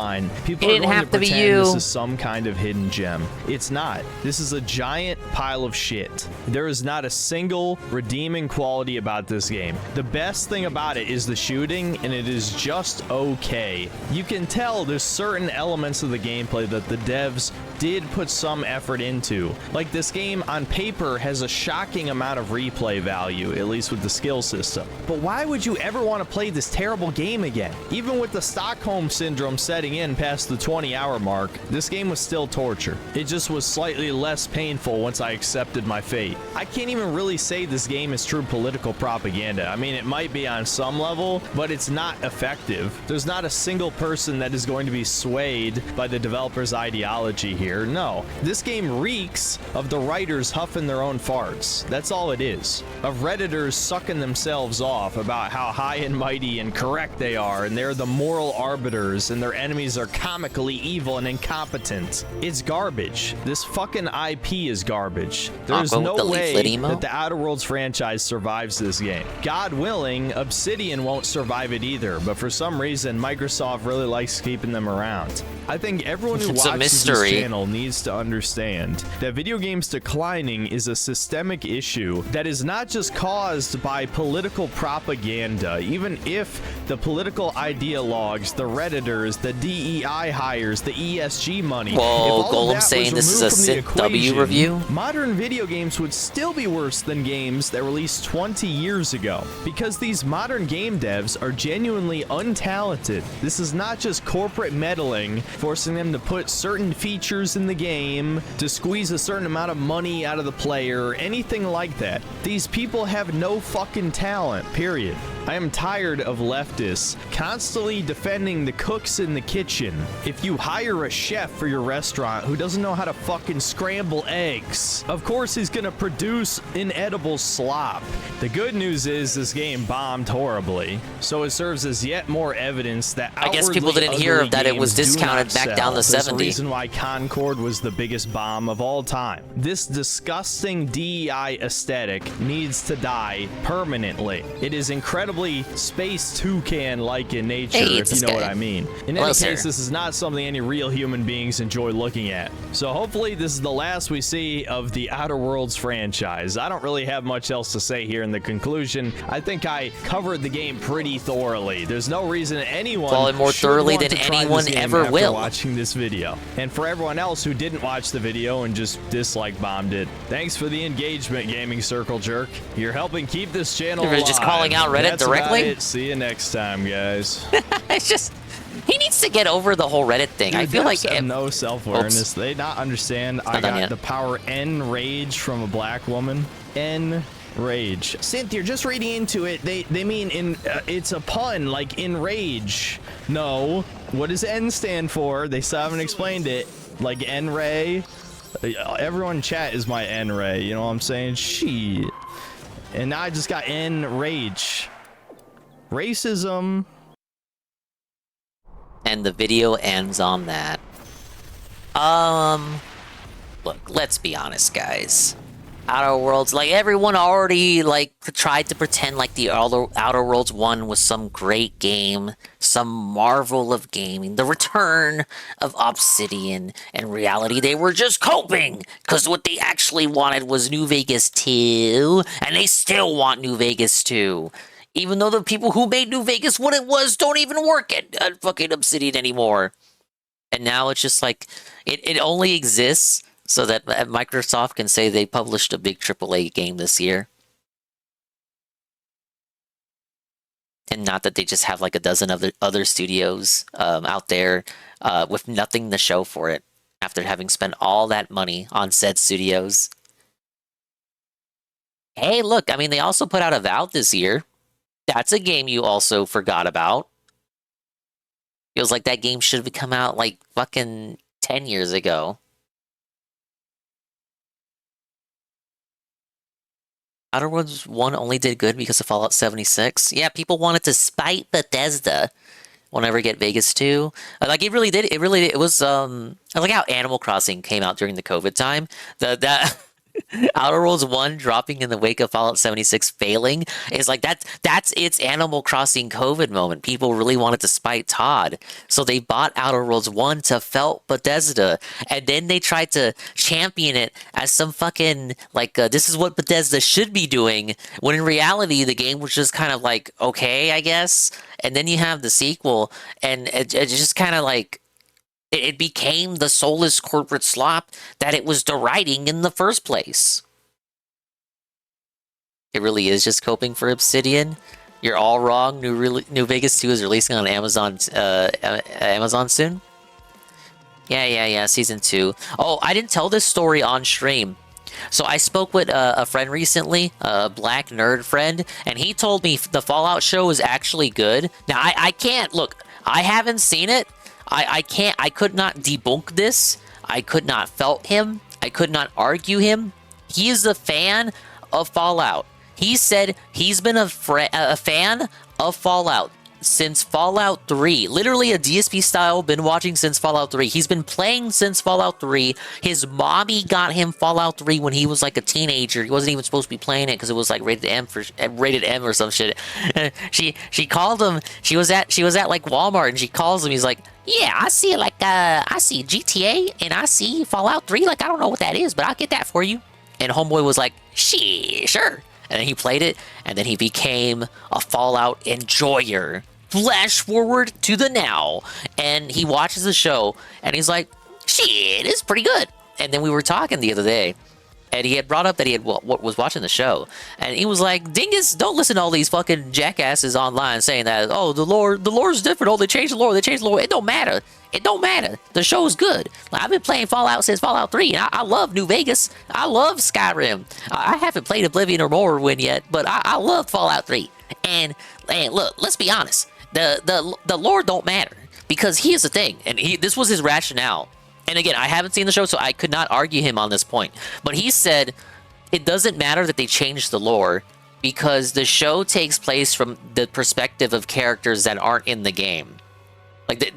People are going to pretend this is some kind of hidden gem. It's not. This is a giant pile of shit. There is not a single redeeming quality about this game. The best thing about it is the shooting, and it is just okay. You can tell there's certain elements of the gameplay that the devs did put some effort into. Like, this game on paper has a shocking amount of replay value, at least with the skill system. But why would you ever want to play this terrible game again? Even with the Stockholm Syndrome setting in past the 20-hour mark, this game was still torture. It just was slightly less painful once I accepted my fate. I can't even really say this game is true political propaganda. I mean, it might be on some level, but it's not effective. There's not a single person that is going to be swayed by the developer's ideology here. No, this game reeks of the writers huffing their own farts. That's all it is. Of Redditors sucking themselves off about how high and mighty and correct they are, and they're the moral arbiters, and their enemies are comically evil and incompetent. It's garbage. This fucking IP is garbage. There's no way that the Outer Worlds franchise survives this game. God willing, Obsidian won't survive it either, but for some reason, Microsoft really likes keeping them around. I think everyone who watches this channel needs to understand that video games declining is a systemic issue that is not just caused by political propaganda. Even if the political ideologues, the Redditors, the DEI hires, the ESG money, whoa, Golem saying this is a SITW review? Modern video games would still be worse than games that released 20 years ago, because these modern game devs are genuinely untalented. This is not just corporate meddling, forcing them to put certain features in the game to squeeze a certain amount of money out of the player or anything like that. These people have no fucking talent, period. I am tired of leftists constantly defending the cooks in the kitchen. If you hire a chef for your restaurant who doesn't know how to fucking scramble eggs, of course he's gonna produce inedible slop. The good news is this game bombed horribly, so it serves as yet more evidence that I guess people didn't hear that it was discounted back down to There's 70. a reason why Concord was the biggest bomb of all time. This disgusting DEI aesthetic needs to die permanently. It is incredibly Space Toucan-like in nature, if you know what I mean. In any case, this is not something any real human beings enjoy looking at. So hopefully this is the last we see of the Outer Worlds franchise. I don't really have much else to say here in the conclusion. I think I covered the game pretty thoroughly. There's no reason anyone Well, more should thoroughly want than to try anyone this game ever after will. watching this video. And for everyone else who didn't watch the video and just dislike bombed it, thanks for the engagement, Gaming Circle Jerk. You're helping keep this channel You're alive. just calling out Reddit That's directly? about it. See you next time, guys. It's just, he needs to get over the whole Reddit thing. Dude, I feel like devs have no self-awareness. They not understand. I got the power N rage from a black woman. N rage. Synth, you're just reading into it. They mean in it's a pun, like enrage. No. What does N stand for? They still haven't explained it. Like N-ray. Everyone in chat is my N-ray. You know what I'm saying? Shit. And now I just got N-rage. Racism. And the video ends on that. Look, let's be honest, guys. Outer Worlds, like, everyone already, like, tried to pretend like the Outer Worlds 1 was some great game, some marvel of gaming, the return of Obsidian. In reality, they were just coping, because what they actually wanted was New Vegas 2, and they still want New Vegas 2. Even though the people who made New Vegas what it was don't even work at fucking Obsidian anymore. And now it's just like, it only exists so that Microsoft can say they published a big AAA game this year. And not that they just have like a dozen other studios out there with nothing to show for it after having spent all that money on said studios. Hey, look, I mean, they also put out Avowed this year. That's a game you also forgot about. Feels like that game should have come out like fucking 10 years ago. Outer Worlds 1 only did good because of Fallout 76. Yeah, people wanted to spite Bethesda. We'll never get Vegas 2. Like, it really did. It was, like how Animal Crossing came out during the COVID time. That Outer Worlds 1 dropping in the wake of Fallout 76 failing is like, that's its Animal Crossing COVID moment. People really wanted to spite Todd, so they bought Outer Worlds 1 to felt Bethesda, and then they tried to champion it as some fucking, like, this is what Bethesda should be doing, when in reality the game was just kind of like, okay, I guess. And then you have the sequel, and it just kind of like, it became the soulless corporate slop that it was deriding in the first place. It really is just coping for Obsidian. You're all wrong. New Vegas 2 is releasing on Amazon soon. Yeah, Season 2. Oh, I didn't tell this story on stream. So I spoke with a friend recently, a black nerd friend, and he told me the Fallout show is actually good. Now, I can't, look, I haven't seen it. I could not debunk this. I could not felt him. I could not argue him. He is a fan of Fallout. He said he's been a fan of Fallout since Fallout 3. Literally a DSP style, been watching since Fallout 3. He's been playing since Fallout 3. His mommy got him Fallout 3 when he was like a teenager. He wasn't even supposed to be playing it because it was like rated M or some shit. She called him. She was at like Walmart, and she calls him. He's like, yeah, I see I see GTA and I see Fallout 3. Like, I don't know what that is, but I'll get that for you. And homeboy was like, sure. And then he played it, and then he became a Fallout enjoyer. Flash forward to the now, and he watches the show, and he's like, shit, it's pretty good. And then we were talking the other day, and he had brought up that he was watching the show, and he was like, dingus, don't listen to all these fucking jackasses online saying that, oh, the lore's different, oh, they changed the lore. It don't matter. It don't matter. The show's good. Like, I've been playing Fallout since Fallout 3, and I love New Vegas. I love Skyrim. I haven't played Oblivion or Morrowind yet, but I love Fallout 3. And look, let's be honest. The lore don't matter because here's the thing, and this was his rationale. And again, I haven't seen the show, so I could not argue him on this point. But he said it doesn't matter that they changed the lore because the show takes place from the perspective of characters that aren't in the game. Like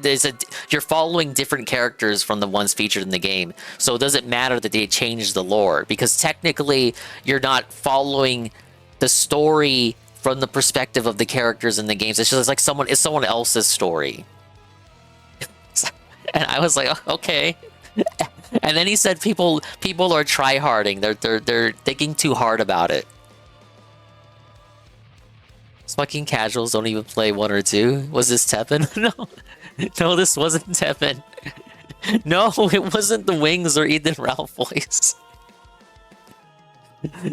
you're following different characters from the ones featured in the game, so it doesn't matter that they changed the lore because technically you're not following the story from the perspective of the characters in the games. It's just like someone else's story. And I was like, oh, okay. And then he said people are try-harding. They're thinking too hard about it. Fucking casuals don't even play 1 or 2. Was this Teppen? No. No, this wasn't Teppen. No, it wasn't the Wings or Ethan Ralph voice.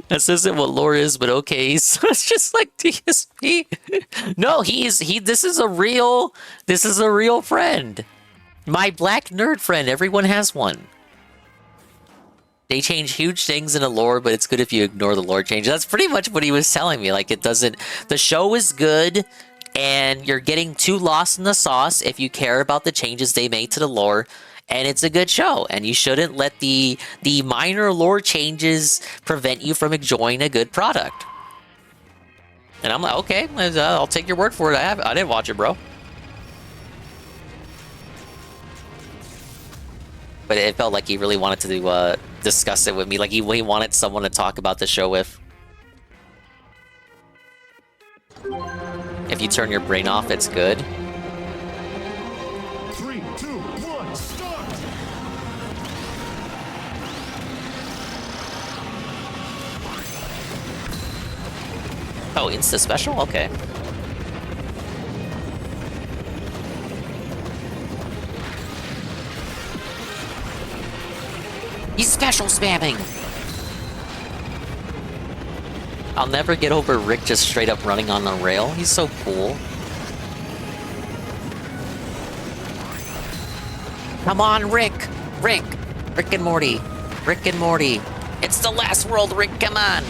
This isn't what lore is, but okay. So it's just like DSP. No, this is a real friend. My black nerd friend. Everyone has one. They change huge things in the lore, but it's good if you ignore the lore change. That's pretty much what he was telling me. Like, the show is good, and you're getting too lost in the sauce if you care about the changes they made to the lore, and it's a good show, and you shouldn't let the minor lore changes prevent you from enjoying a good product. And I'm like, okay, I'll take your word for it. I didn't watch it, bro. But it felt like he really wanted to discuss it with me. Like he wanted someone to talk about the show with. If you turn your brain off, it's good. 3, 2, 1, start! Oh, Insta special? Okay. He's special spamming! I'll never get over Rick just straight up running on the rail. He's so cool. Come on, Rick! Rick! Rick and Morty! Rick and Morty! It's the last world, Rick, come on!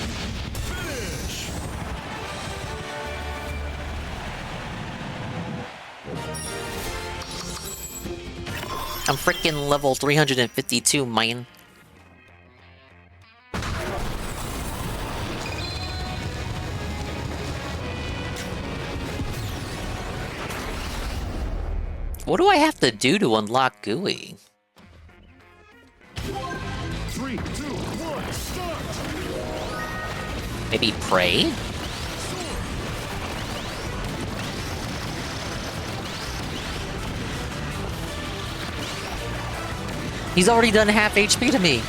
I'm freaking level 352, man. What do I have to do to unlock GUI? 3, 2, 1, start! Maybe pray? He's already done half HP to me.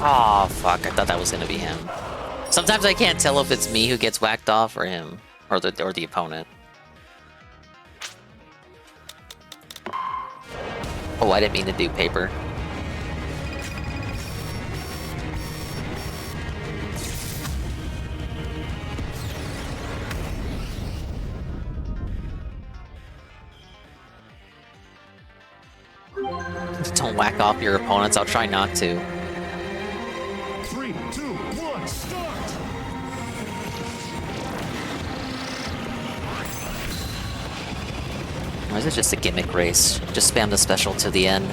Oh fuck, I thought that was gonna be him. Sometimes I can't tell if it's me who gets whacked off or him. Or the opponent. Oh, I didn't mean to do paper. Don't whack off your opponents, I'll try not to. 3, 2, 1, start! Why is it just a gimmick race? Just spam the special to the end.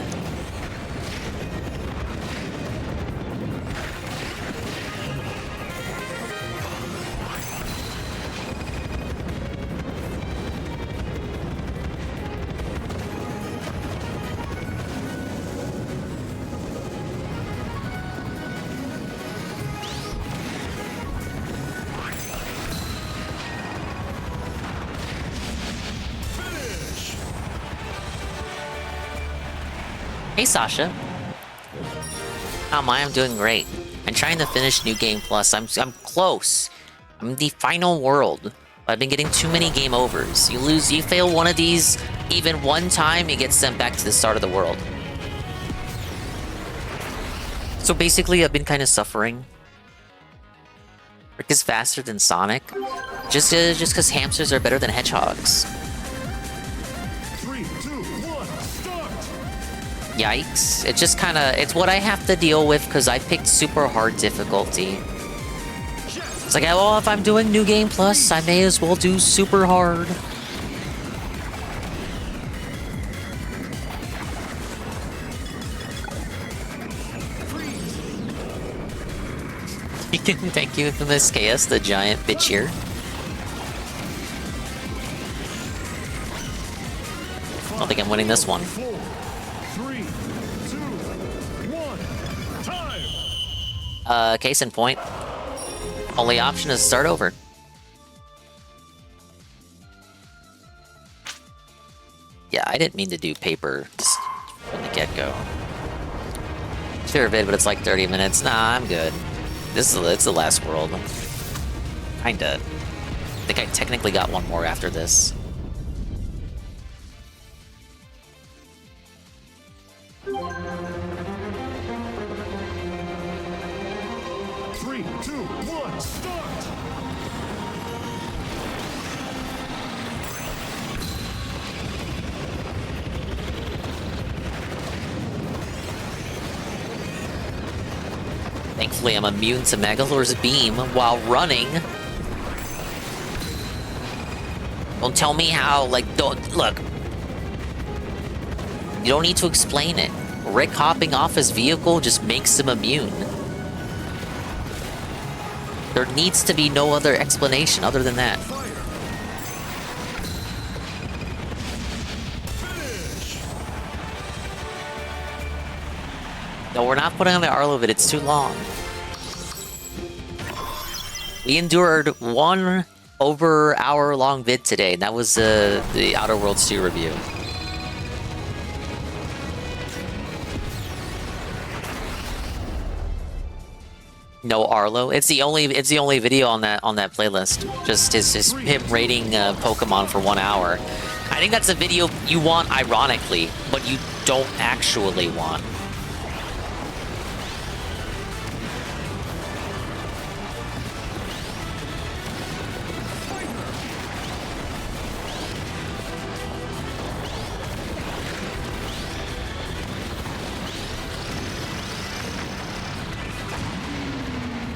Hey, Sasha. Oh my, I'm doing great. I'm trying to finish New Game Plus. I'm close. I'm in the final world. I've been getting too many game overs. You fail one of these even one time, you get sent back to the start of the world. So basically, I've been kind of suffering. Rick is faster than Sonic. Just because hamsters are better than hedgehogs. 3, 2, 1, start! Yikes. It's just kind of... It's what I have to deal with because I picked super hard difficulty. It's like, well, if I'm doing New Game Plus, I may as well do super hard. Thank you for this chaos, the giant bitch here. I don't think I'm winning this one. 4, 3, 2, 1, time! Case in point. Only option is start over. Yeah, I didn't mean to do paper just from the get-go. Sure, vid, but it's like 30 minutes. Nah, I'm good. It's the last world. Kinda. I think I technically got one more after this. Three, two, one, start! Thankfully, I'm immune to Magolor's beam while running. Don't tell me how, like, look. You don't need to explain it. Rick hopping off his vehicle just makes him immune. There needs to be no other explanation other than that. No, we're not putting on the Arlo vid, it's too long. We endured 1 over hour long vid today, and that was the Outer Worlds 2 review. No Arlo. It's the only video on that playlist. Just him rating Pokemon for 1 hour. I think that's a video you want ironically, but you don't actually want.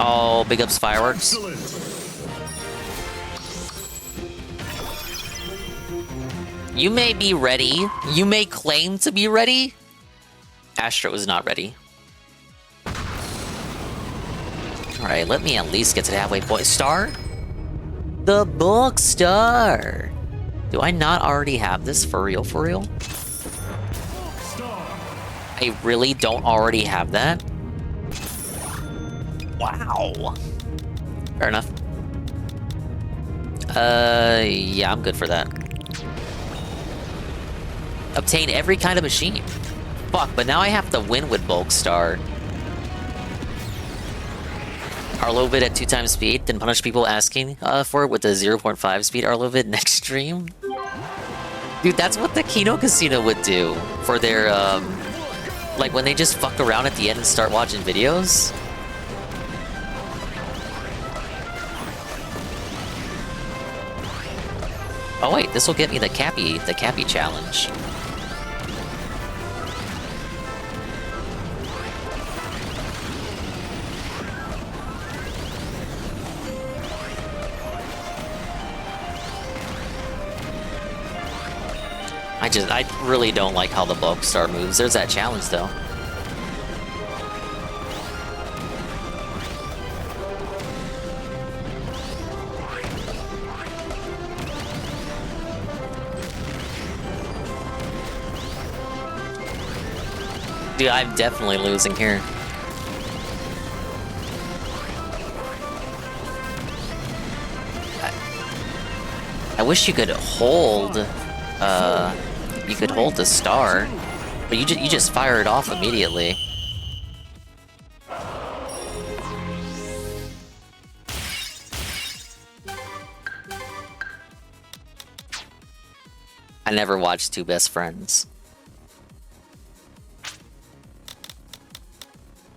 Oh, big ups fireworks. You may be ready. You may claim to be ready. Astro is not ready. Alright, let me at least get to the halfway point. Star? The book star. Do I not already have this for real, for real? I really don't already have that? Wow. Fair enough. Yeah, I'm good for that. Obtain every kind of machine. Fuck, but now I have to win with Bulk Star. Arlovid at 2 times speed, then punish people asking for it with the 0.5 speed Arlovid next stream. Dude, that's what the Kino Casino would do for their, like when they just fuck around at the end and start watching videos. Oh wait, this will get me the Cappy challenge. I really don't like how the Bulk Star moves. There's that challenge though. Dude, I'm definitely losing here. I wish you could hold, you could hold the star, but you just fire it off immediately. I never watched Two Best Friends.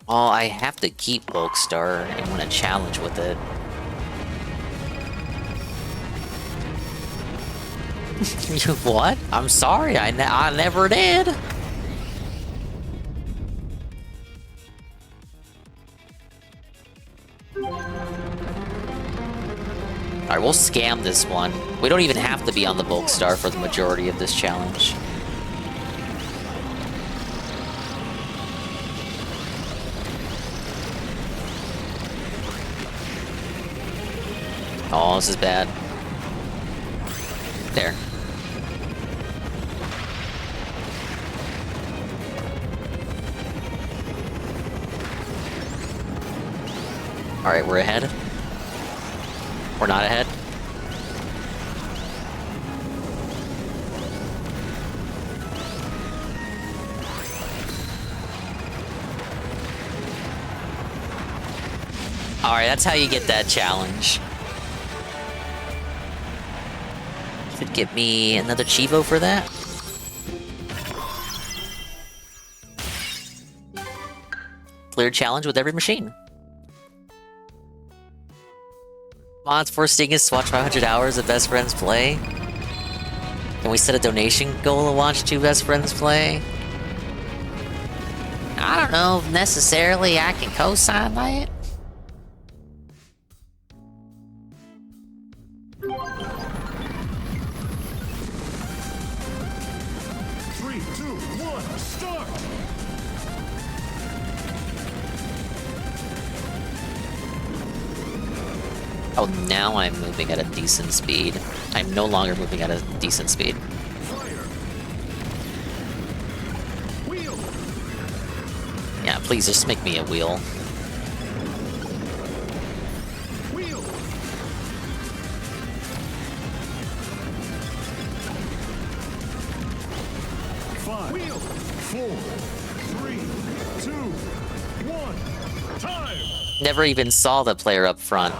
Oh, I have to keep Bulk Star and win a challenge with it. What? I'm sorry, I never did. Alright, we'll scam this one. We don't even have to be on the Bulk Star for the majority of this challenge. Oh, this is bad. There. Alright, we're ahead. We're not ahead. Alright, that's how you get that challenge. Could get me another Chivo for that. Clear challenge with every machine. Mods force Dingus to watch 500 hours of Best Friends play. Can we set a donation goal to watch 2 Best Friends play? I don't know if necessarily I can co-sign that. Oh, now I'm moving at a decent speed. I'm no longer moving at a decent speed. Yeah, please just make me a wheel. Five, 4, 3, 2, 1, time! Never even saw the player up front.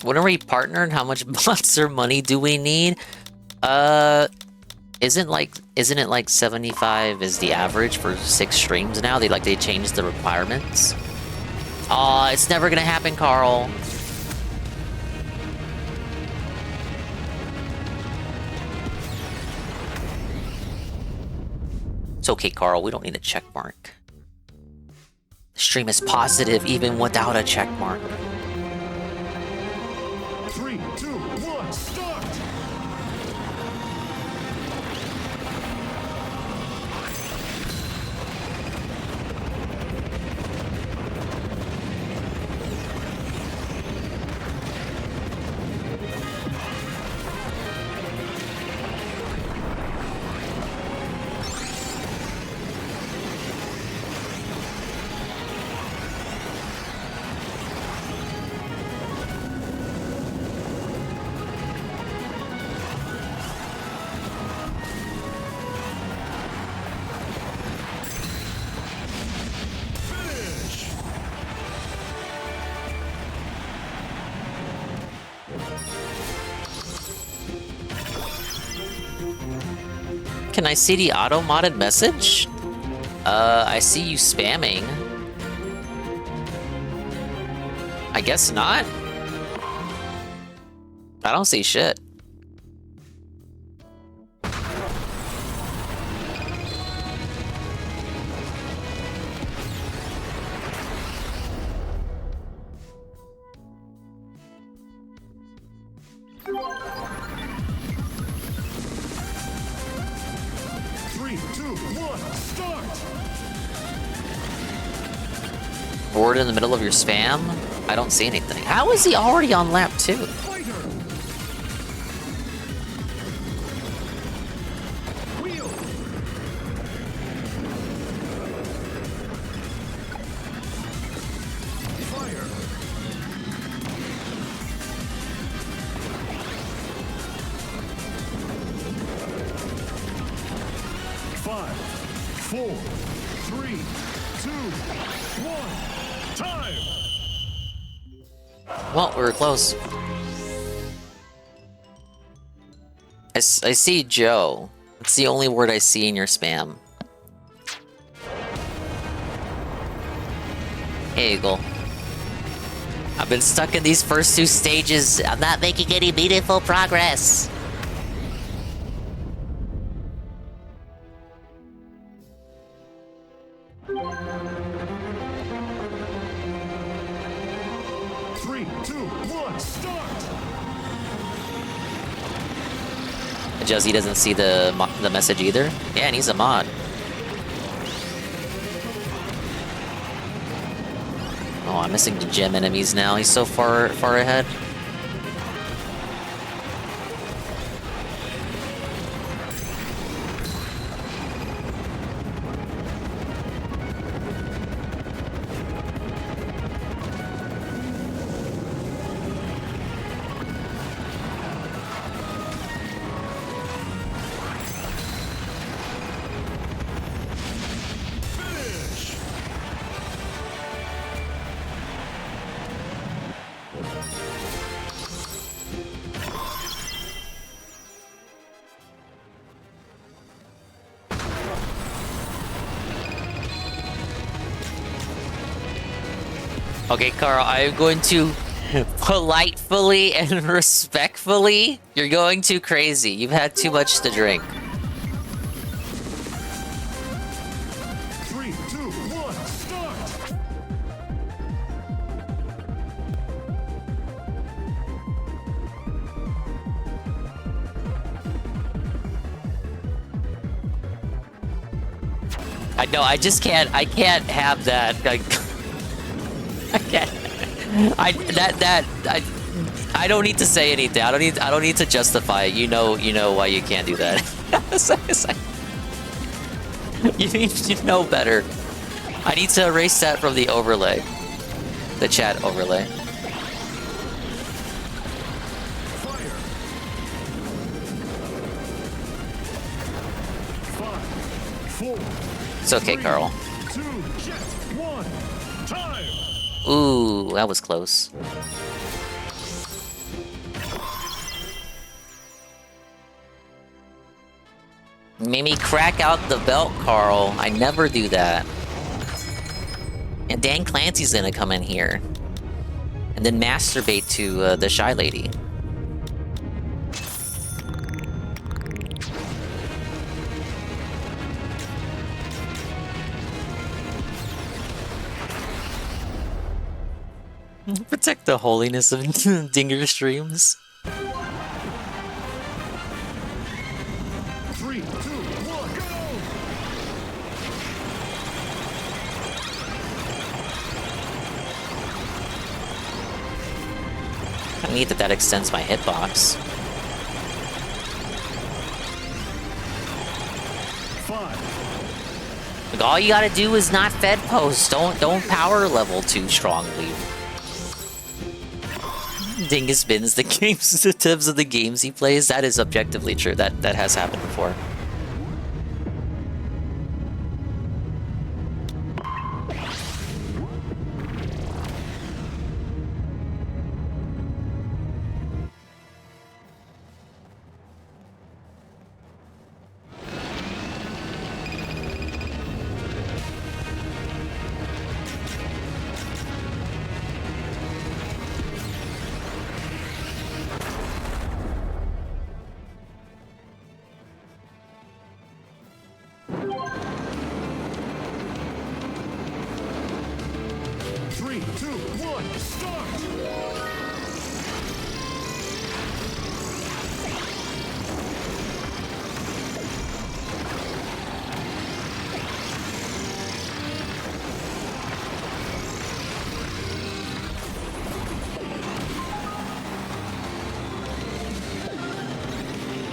When are we partnered? How much monster money do we need? Isn't it like 75 is the average for 6 streams now? They changed the requirements. Aw, it's never gonna happen, Carl. It's okay, Carl. We don't need a check mark. The stream is positive even without a check mark. 3, 2, 1, start! Can I see the auto-modded message? I see you spamming. I guess not. I don't see shit. Board in the middle of your spam? I don't see anything. How is he already on lap 2? 5, 4, 3, 2, 1. Time! Well, we were close. I see Joe. It's the only word I see in your spam. Hey, Eagle. I've been stuck in these first 2 stages. I'm not making any meaningful progress. Three, two, one, start! Josie doesn't see the message either. Yeah, and he's a mod. Oh, I'm missing the gem enemies now. He's so far ahead. Okay, Carl, I'm going to politely and respectfully. You're going too crazy. You've had too much to drink. 3, 2, 1, start! I know. I just can't. I can't have that. Like, I can't. I don't need to say anything. I don't need to justify it. You know why you can't do that. You know better. I need to erase that from the overlay. The chat overlay. It's okay, Carl. 2, jet, 1, time! Ooh, that was close. Made me crack out the belt, Carl. I never do that. And Dan Clancy's gonna come in here. And then masturbate to the shy lady. Protect the holiness of Dinger streams. 3, 2, 1, go! I need that extends my hitbox. 5. Like, all you gotta do is not fed post. Don't power level too strongly. Dingus bins the games, the tips of the games he plays. That is objectively true. That has happened before.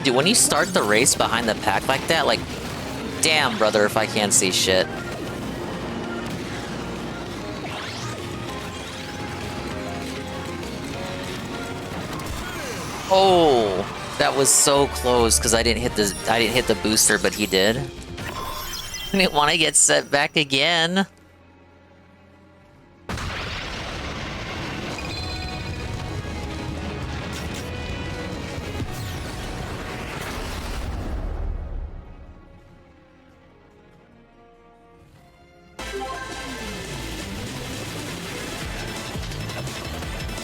Dude, when you start the race behind the pack like that, like, damn, brother, if I can't see shit. Oh, that was so close because I didn't hit the booster, but he did. didn't want to get set back again.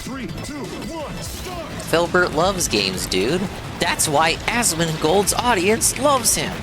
Three, two, one, start! Filbert loves games, dude. That's why Asmongold's audience loves him.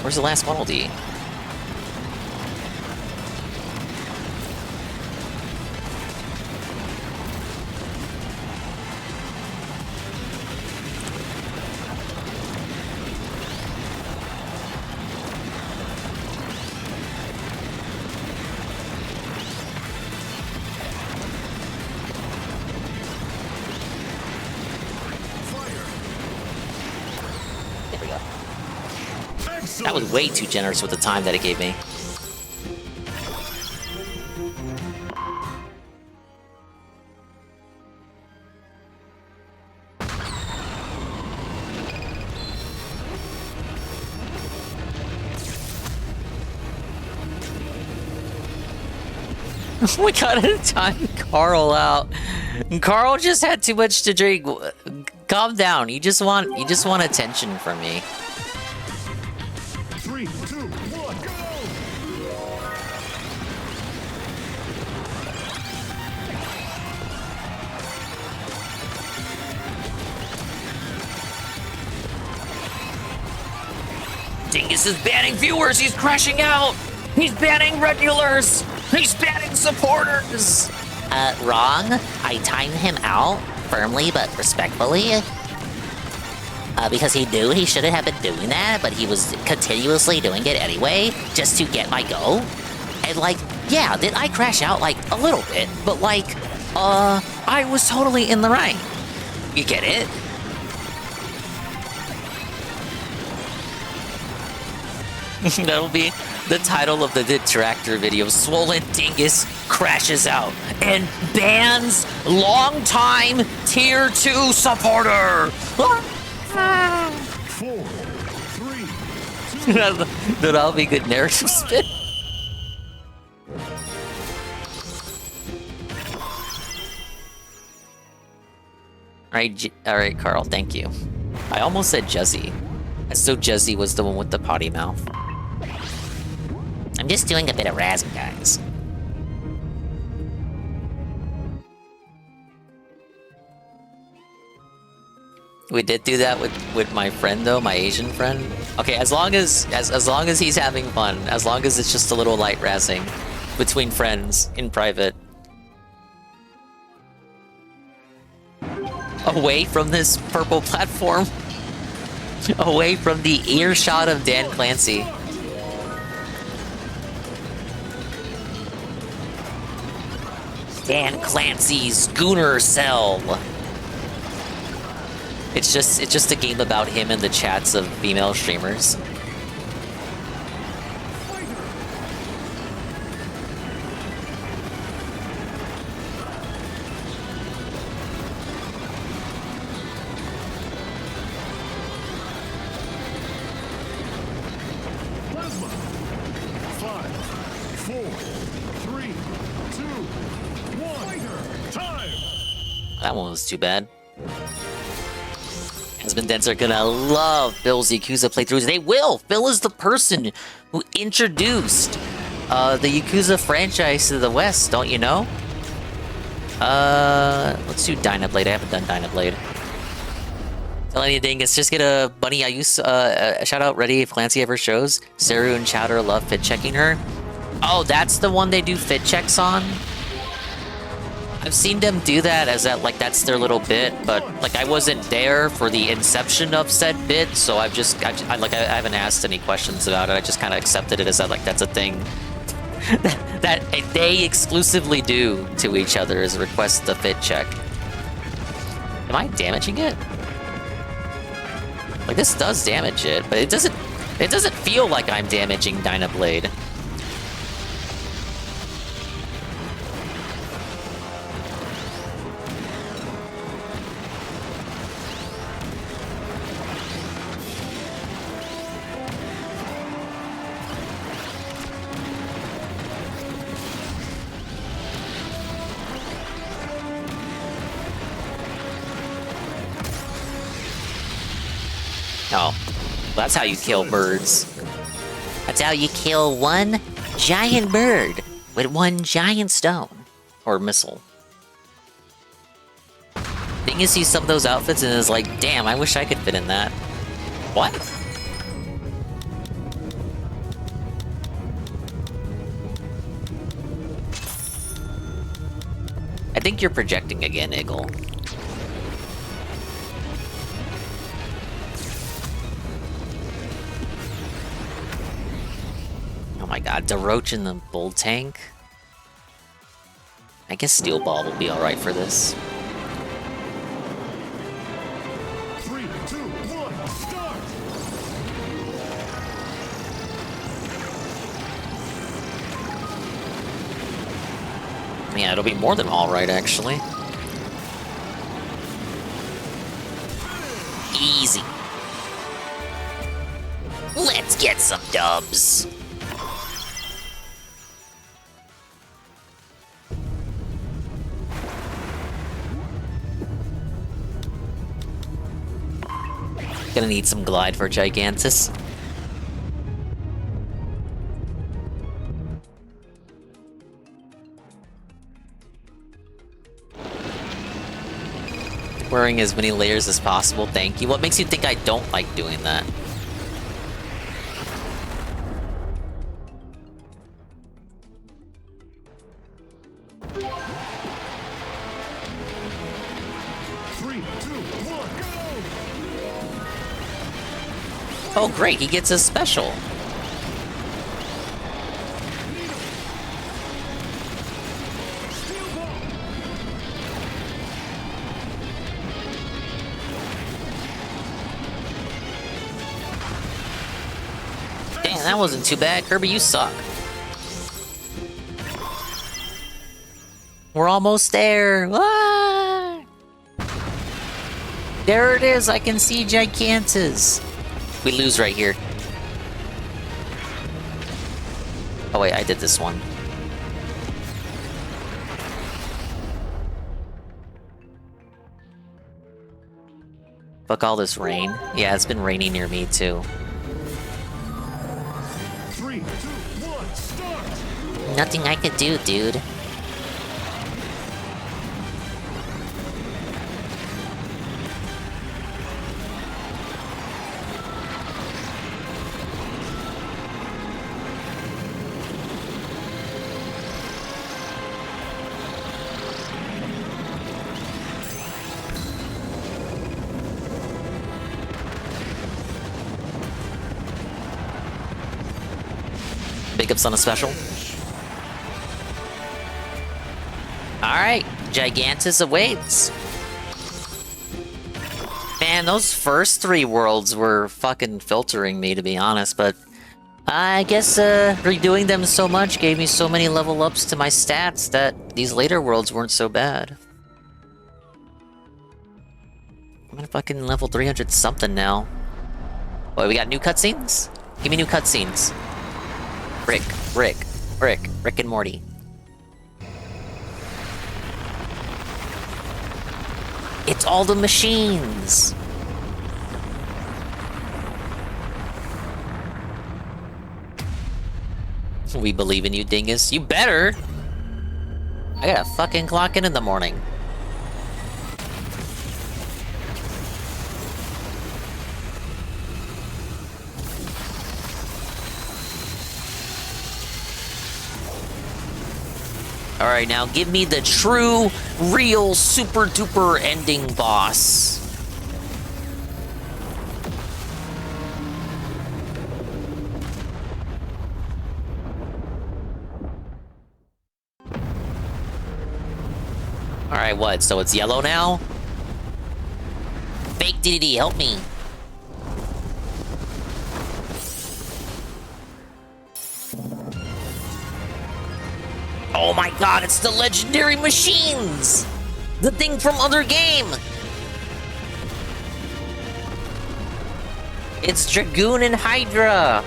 Where's the last funnel D? There we go. That was way too generous with the time that it gave me. We gotta time Carl out. Carl just had too much to drink. Calm down. You just want attention from me. 3, 2, 1, go! Dingus is banning viewers. He's crashing out. He's banning regulars. He's banning supporters. Wrong. I timed him out firmly but respectfully. Because he knew he shouldn't have been doing that, but he was continuously doing it anyway, just to get my go. And like, yeah, did I crash out like a little bit, but like, I was totally in the right. You get it? That'll be the title of the Detractor video. Swollen Dingus crashes out and bans longtime Tier 2 supporter. 4, 3, 2. That'll be good narrative spin. Alright, Carl, thank you. I almost said Juzzy. As though Juzzy was the one with the potty mouth. I'm just doing a bit of razzing, guys. We did do that with my friend though, my Asian friend. Okay, as long as he's having fun, as long as it's just a little light razzing between friends in private. Away from this purple platform. Away from the earshot of Dan Clancy. Dan Clancy's Gooner Cell. It's just a game about him and the chats of female streamers. Plasma. 5, 4, 3, 2, 1. Time. That one was too bad. Husband are gonna love Phil's Yakuza playthroughs. They will! Phil is the person who introduced the Yakuza franchise to the West, don't you know? Let's do Dynablade. I haven't done Dynablade. Tell any dingus, just get a Bunny Ayus shout out ready if Clancy ever shows. Saru and Chowder love fit checking her. Oh, that's the one they do fit checks on? I've seen them do that as that, like, that's their little bit, but, like, I wasn't there for the inception of said bit, so I haven't asked any questions about it. I just kind of accepted it as that, like, that's a thing that they exclusively do to each other, is request the fit check. Am I damaging it? Like, this does damage it, but it doesn't feel like I'm damaging Dynablade. Oh, that's how you kill birds. That's how you kill one giant bird with one giant stone. Or missile. Thing is, sees some of those outfits and is like, damn, I wish I could fit in that. What? I think you're projecting again, Eagle. Oh my god, DeRoach in the bull tank? I guess Steel Ball will be alright for this. 3, 2, 1, start! Yeah, it'll be more than alright, actually. Easy. Let's get some dubs. Gonna need some glide for Gigantus. Wearing as many layers as possible, thank you. What makes you think I don't like doing that? Oh great, he gets a special. Damn, that wasn't too bad. Kirby, you suck. We're almost there. Ah! There it is. I can see Gigantus. We lose right here. Oh wait, I did this one. Fuck all this rain. Yeah, it's been raining near me too. 3, 2, 1, start! Nothing I could do, dude. Big ups on a special. Alright, Gigantus awaits. Man, those first 3 worlds were fucking filtering me, to be honest, but I guess redoing them so much gave me so many level ups to my stats that these later worlds weren't so bad. I'm at fucking level 300 something now. Wait, we got new cutscenes? Give me new cutscenes. Rick and Morty. It's all the machines! We believe in you, dingus. You better! I gotta fucking clock in the morning. Alright, now give me the true, real, super duper ending boss. Alright, what? So it's yellow now? Fake DDD, help me. Oh my god, it's the legendary machines! The thing from other game! It's Dragoon and Hydra!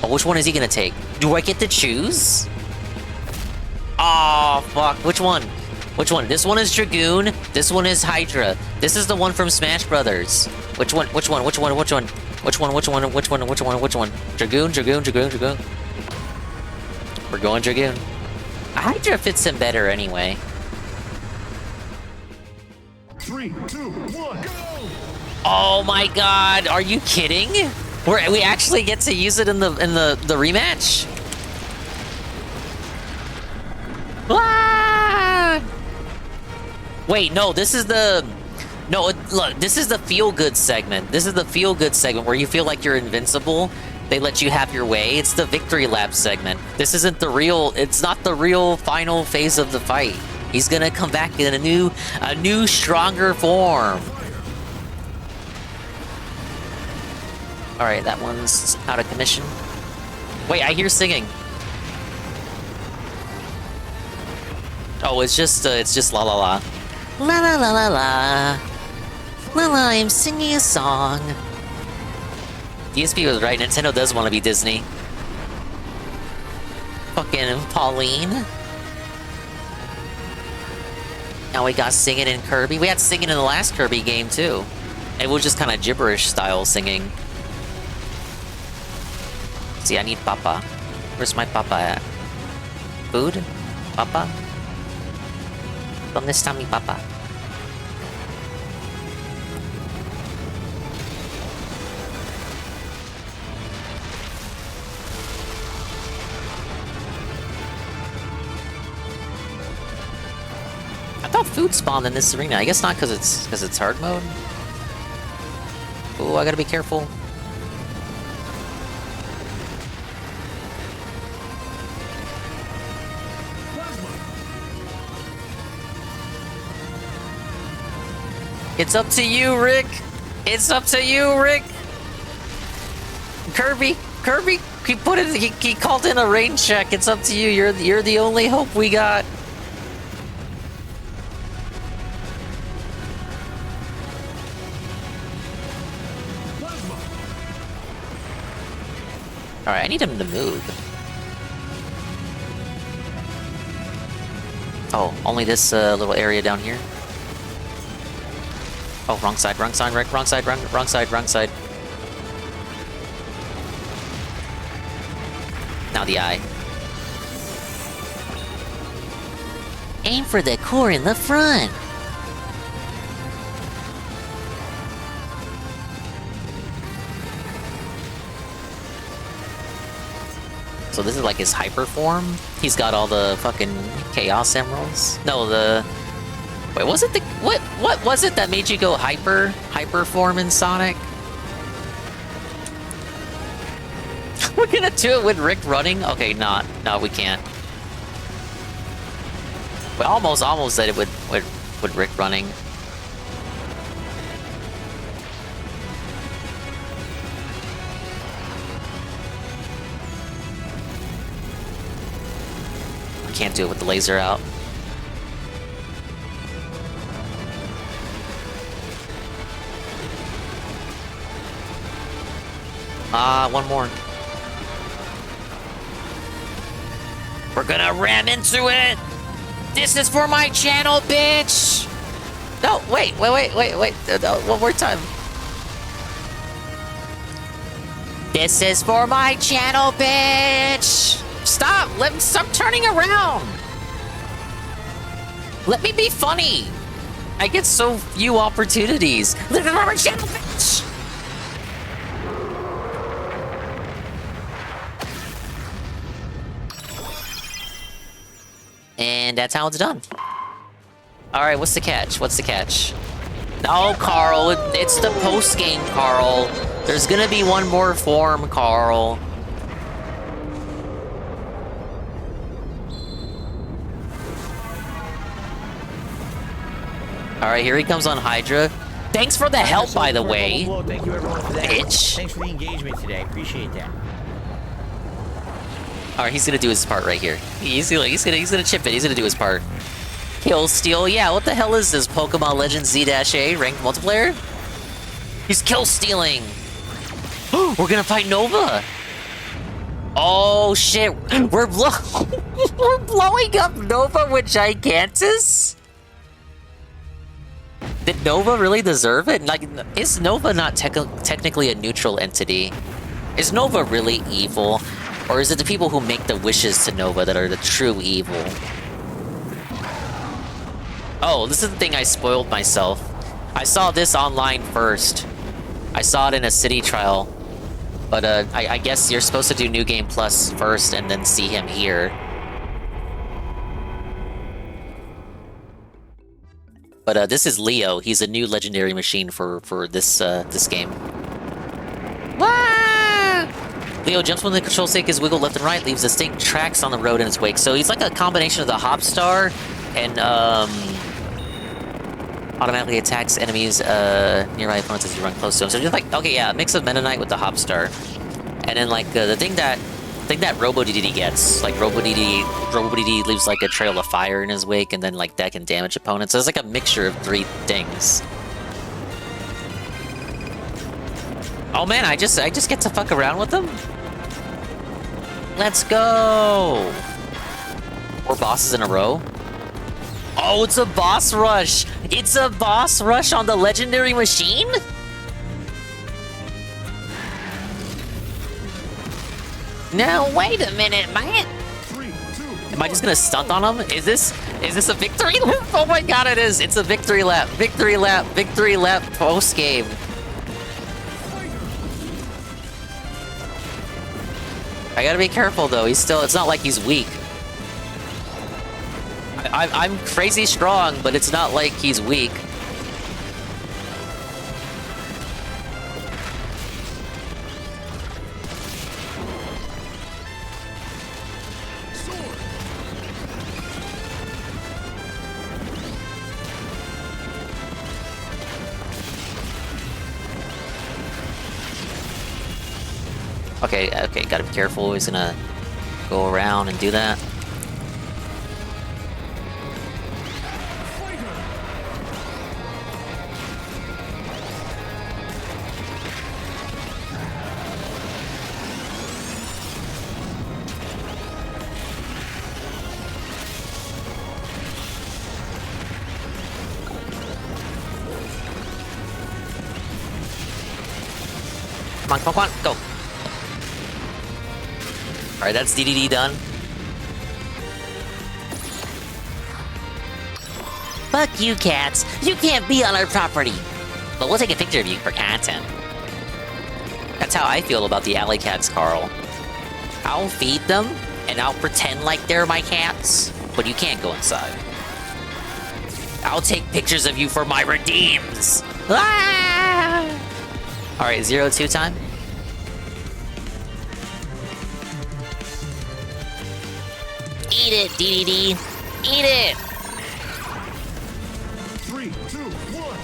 Oh, which one is he gonna take? Do I get to choose? Oh, fuck. Which one? Which one? This one is Dragoon. This one is Hydra. This is the one from Smash Brothers. Which one? Which one? Which one? Which one? Which one? Which one? Which one? Which one? Which one? Dragoon, Dragoon, Dragoon, Dragoon. We're going Dragoon. Hydra fits him better anyway. 3, 2, 1, go! Oh my god, are you kidding? We actually get to use it in the rematch? Ah! Wait, no, this is the... No, look, this is the feel-good segment. This is the feel-good segment where you feel like you're invincible. They let you have your way. It's the victory lap segment. This isn't the real... It's not the real final phase of the fight. He's gonna come back in a new, stronger form. Alright, that one's out of commission. Wait, I hear singing. Oh, it's just la la la. La la la la la. La la, I'm singing a song. DSP was right, Nintendo does want to be Disney. Fucking Pauline. Now we got singing in Kirby. We had singing in the last Kirby game too. It was just kind of gibberish style singing. See, I need Papa. Where's my Papa at? Food? Papa? ¿Dónde está mi Papa? I thought food spawned in this arena. I guess not because it's hard mode. Oh, I gotta be careful. It's up to you, Rick. It's up to you, Rick. Kirby, he called in a rain check. It's up to you. You're the only hope we got. All right, I need him to move. Oh, only this little area down here. Oh, wrong side, Rick, wrong side. Now the eye. Aim for the core in the front. So this is like his hyper form? He's got all the fucking Chaos Emeralds? No, the... Wait, was it the... What was it that made you go hyper form in Sonic? We're gonna do it with Rick running? Okay, no, we can't. We almost said it with Rick running. I can't do it with the laser out. One more. We're gonna ram into it! This is for my channel, bitch! No, wait. One more time. This is for my channel, bitch! Stop! Stop turning around! Let me be funny! I get so few opportunities. This is for my channel, bitch! And that's how it's done. Alright, what's the catch? What's the catch? No, Carl, it's the post-game, Carl. There's gonna be one more form, Carl. Alright, here he comes on Hydra. Thanks for the help, by the way. Thank you everyone for that. Bitch. Thanks for the engagement today. Appreciate that. Alright, he's gonna do his part right here. He's gonna chip it. He's gonna do his part. Kill steal. Yeah, what the hell is this? Pokemon Legends Z-A ranked multiplayer? He's kill stealing. We're gonna fight Nova. Oh shit! We're blowing up Nova with Gigantus. Did Nova really deserve it? Like, is Nova not technically a neutral entity? Is Nova really evil? Or is it the people who make the wishes to Nova that are the true evil? Oh, this is the thing I spoiled myself. I saw this online first. I saw it in a city trial. But I guess you're supposed to do New Game Plus first and then see him here. But this is Leo. He's a new legendary machine for this this game. Leo jumps when the control stick is wiggled left and right, leaves distinct tracks on the road in its wake. So he's like a combination of the Hop Star and automatically attacks enemies nearby opponents as you run close to him. So just like, okay, yeah, a mix of Meta Knight with the Hop Star, and then like the thing that Robo DDD gets, like Robo DDD leaves like a trail of fire in his wake, and then like that can damage opponents. So it's like a mixture of 3 things. Oh man, I just get to fuck around with them. Let's go. 4 bosses in a row. Oh, it's a boss rush. It's a boss rush on the legendary machine? Now wait a minute, man. Am I just gonna stunt on him? Is this a victory lap? Oh my god, it is. It's a victory lap. Victory lap. Victory lap post game. I gotta be careful though. It's not like he's weak. I'm crazy strong, but it's not like he's weak. Okay, gotta be careful. He's gonna go around and do that. Come on, go. Alright, that's DDD done. Fuck you, cats. You can't be on our property. But we'll take a picture of you for content. That's how I feel about the alley cats, Carl. I'll feed them, and I'll pretend like they're my cats, but you can't go inside. I'll take pictures of you for my redeems. Ah! Alright, 0-2 time. Eat it, DDD. Eat it. 3, 2, 1,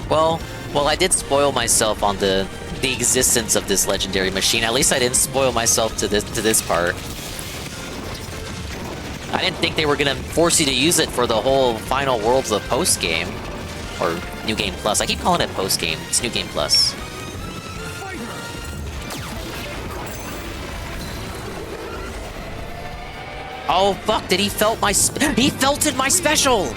go! Well, I did spoil myself on the existence of this legendary machine. At least I didn't spoil myself to this part. I didn't think they were gonna force you to use it for the whole final worlds of post game or New Game Plus. I keep calling it post game. It's New Game Plus. Oh fuck! Did he felt my? He felted my special.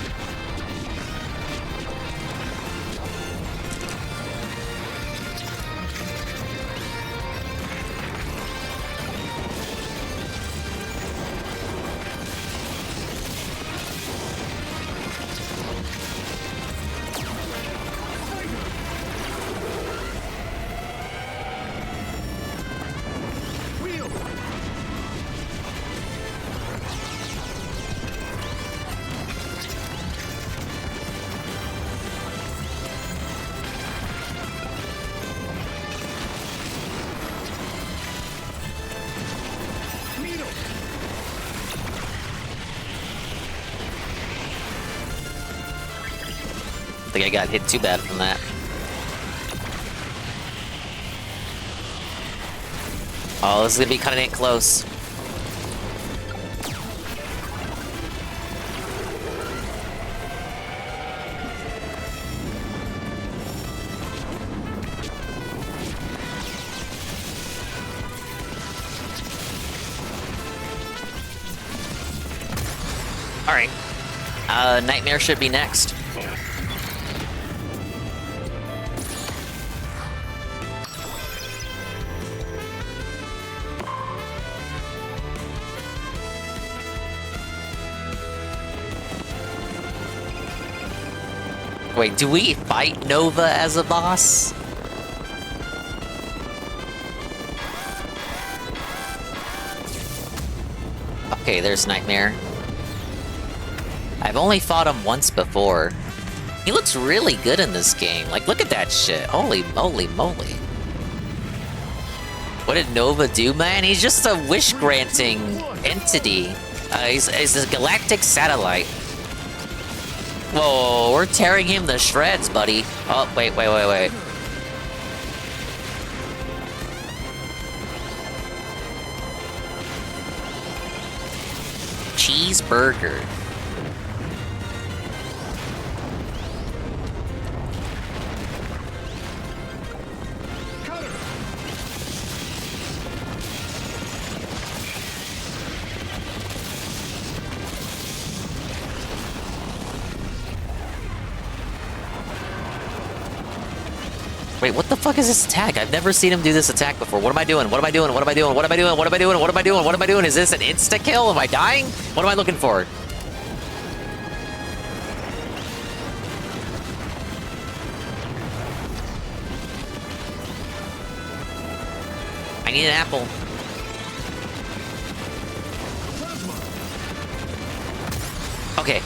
think I got hit too bad from that. Oh, this is gonna be cutting it close. Alright. Nightmare should be next. Wait, do we fight Nova as a boss? Okay, there's Nightmare. I've only fought him once before. He looks really good in this game. Like, look at that shit. Holy moly moly. What did Nova do, man? He's just a wish-granting entity. He's a galactic satellite. Whoa, we're tearing him to shreds, buddy. Oh, wait. Cheeseburger. Wait, what the fuck is this attack? I've never seen him do this attack before. What am I doing? What am I doing? What am I doing? What am I doing? What am I doing? What am I doing? What am I doing? Is this an insta-kill? Am I dying? What am I looking for? I need an apple. Okay.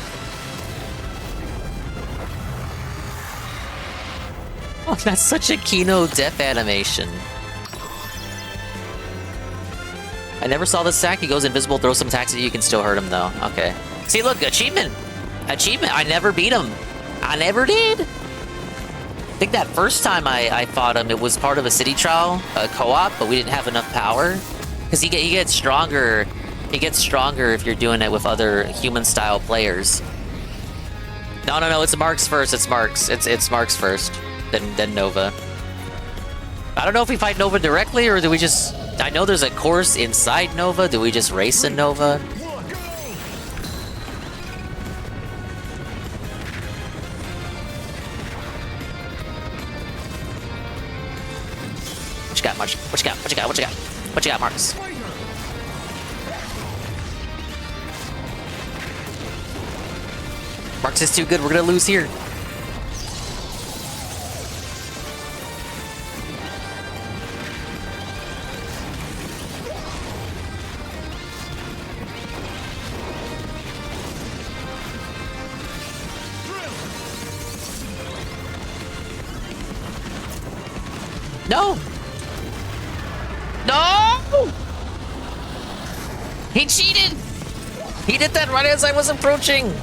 Oh, that's such a Kino death animation. I never saw this attack. He goes invisible, throws some attacks at you. You can still hurt him, though. Okay. See, look, achievement. Achievement. I never beat him. I never did. I think that first time I fought him, it was part of a city trial, a co-op, but we didn't have enough power. Because he gets stronger. He gets stronger if you're doing it with other human-style players. No, it's Marks first. It's Marks. It's Marks first. Then Nova. I don't know if we fight Nova directly, or do we just... I know there's a course inside Nova. Do we just race in Nova? What you got, Marks? What you got? What you got? What you got? What you got, Marks? Marks is too good. We're gonna lose here. No! No! He cheated! He did that right as I was approaching!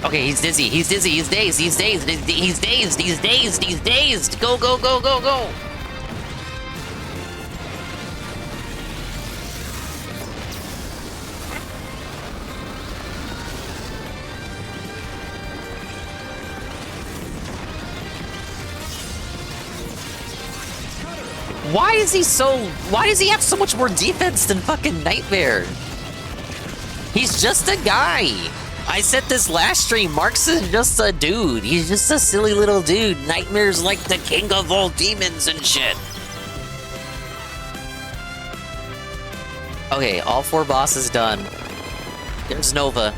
Okay, he's dizzy, he's dizzy, he's dazed, he's dazed, he's dazed, he's dazed, he's dazed! Go, go, go, go, go! Why does he have so much more defense than fucking Nightmare? He's just a guy! I said this last stream, Marks is just a dude. He's just a silly little dude. Nightmare's like the king of all demons and shit. Okay, all 4 bosses done. There's Nova.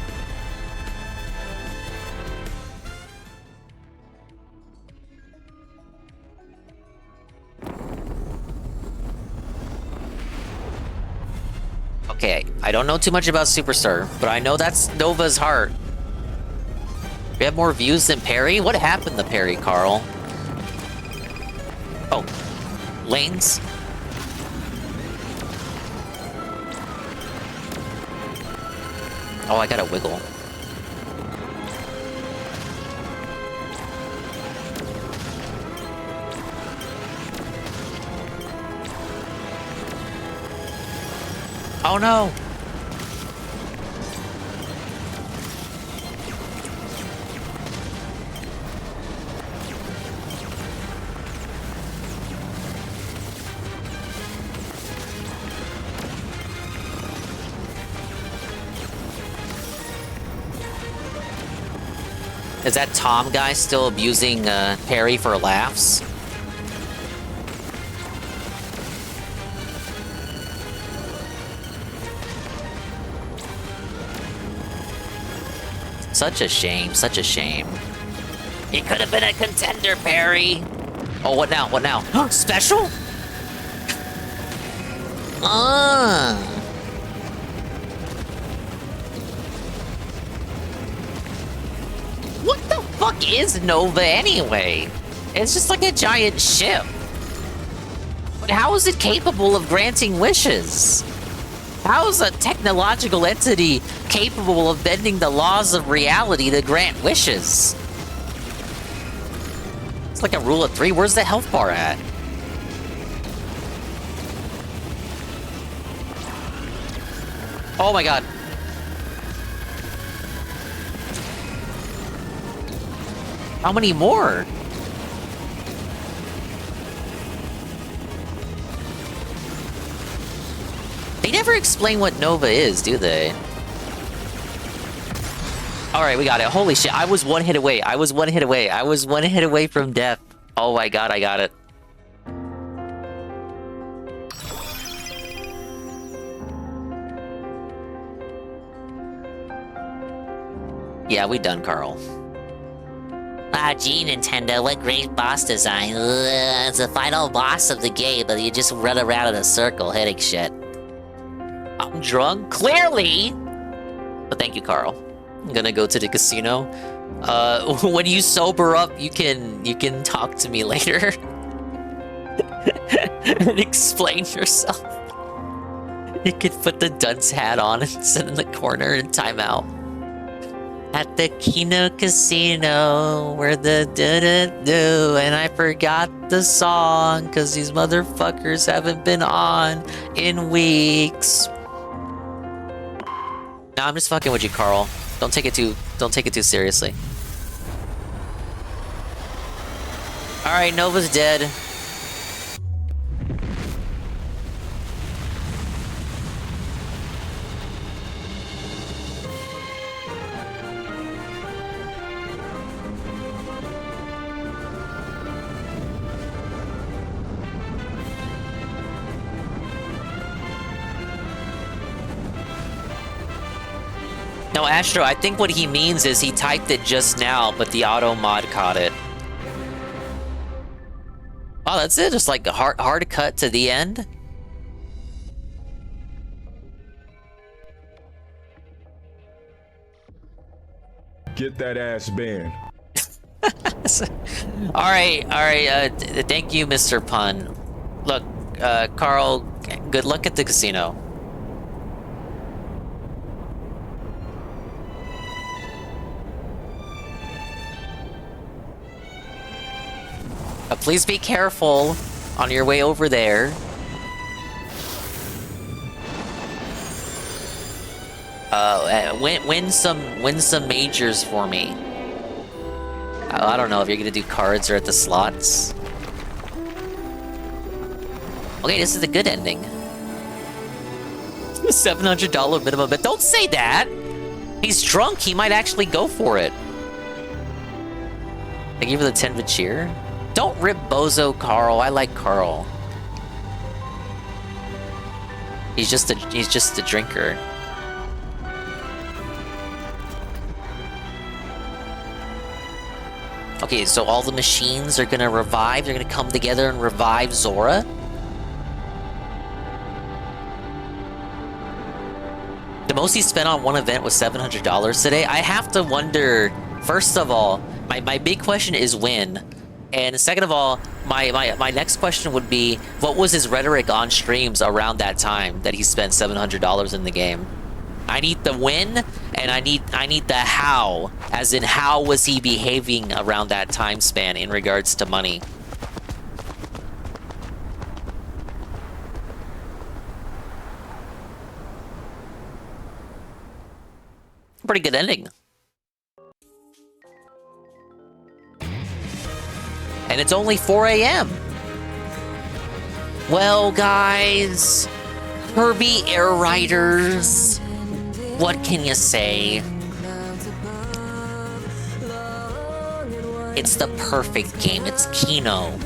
Okay, I don't know too much about Superstar, but I know that's Nova's heart. We have more views than Perry? What happened to Perry, Carl? Oh, lanes? Oh, I gotta wiggle. Oh no! Is that Tom guy still abusing Perry for laughs? Such a shame, such a shame. He could have been a contender, Perry. Oh, what now? What now? Special? What the fuck is Nova anyway? It's just like a giant ship. But how is it capable of granting wishes? How is a technological entity capable of bending the laws of reality to grant wishes? It's like a rule of 3. Where's the health bar at? Oh my god. How many more? They never explain what Nova is, do they? Alright, we got it. Holy shit, I was one hit away. I was one hit away. I was one hit away from death. Oh my god, I got it. Yeah, we done, Carl. Ah, gee, Nintendo, what great boss design. It's the final boss of the game, but you just run around in a circle hitting shit. I'm drunk? Clearly! But thank you, Carl. I'm gonna go to the casino. When you sober up, you can talk to me later. And explain yourself. You can put the dunce hat on and sit in the corner and time out. At the Kino Casino, where the do-do-do, and I forgot the song, cause these motherfuckers haven't been on in weeks. Nah, I'm just fucking with you, Carl. Don't take it too seriously. Alright, Nova's dead. No, Astro, I think what he means is he typed it just now, but the auto mod caught it. Oh, that's it? Just like a hard cut to the end? Get that ass banned. Alright, thank you, Mr. Pun. Look, Carl, good luck at the casino. Please be careful on your way over there. Win some majors for me. I don't know if you're gonna do cards or at the slots. Okay, this is the good ending. $700 minimum bet. Don't say that! He's drunk, he might actually go for it. Thank you for the 10 cheer. Don't rip Bozo Carl. I like Carl. He's just a drinker. Okay, so all the machines are gonna revive. They're gonna come together and revive Zora. The most he spent on one event was $700 today. I have to wonder, first of all, my big question is when? And second of all, my next question would be, what was his rhetoric on streams around that time that he spent $700 in the game? I need the when, and I need the how, as in how was he behaving around that time span in regards to money. Pretty good ending. And it's only 4 a.m. Well, guys, Kirby Air Riders, what can you say? It's the perfect game. It's Kino.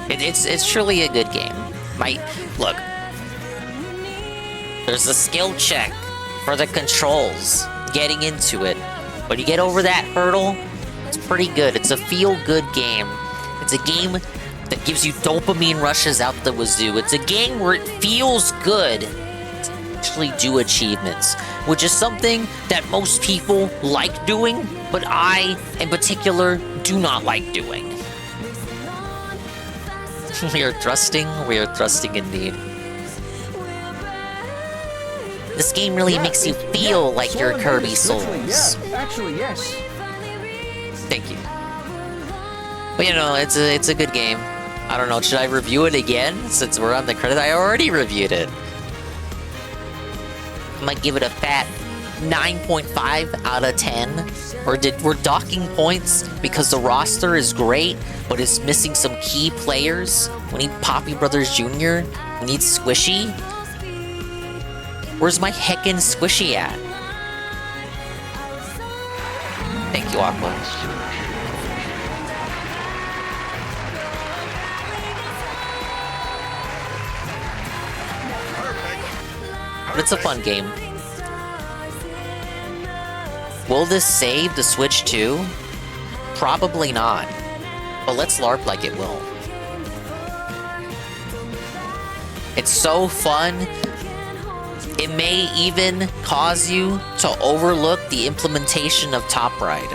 It's truly a good game. Look, there's a skill check for the controls. Getting into it. When you get over that hurdle, it's pretty good. It's a feel-good game. It's a game that gives you dopamine rushes out the wazoo. It's a game where it feels good to actually do achievements, which is something that most people like doing, but I, in particular, do not like doing. We are thrusting indeed. This game really makes you feel like you're Kirby Souls. Yeah, actually, yes. Thank you. But you know, it's a good game. I don't know, should I review it again since we're on the credit? I already reviewed it. I might give it a fat 9.5 out of 10. We're docking points because the roster is great, but it's missing some key players. We need Poppy Brothers Jr. We need Squishy. Where's my heckin' Squishy at? Thank you, Aqua. But it's a fun game. Will this save the Switch too? Probably not. But let's LARP like it will. It's so fun. It may even cause you to overlook the implementation of Top Ride.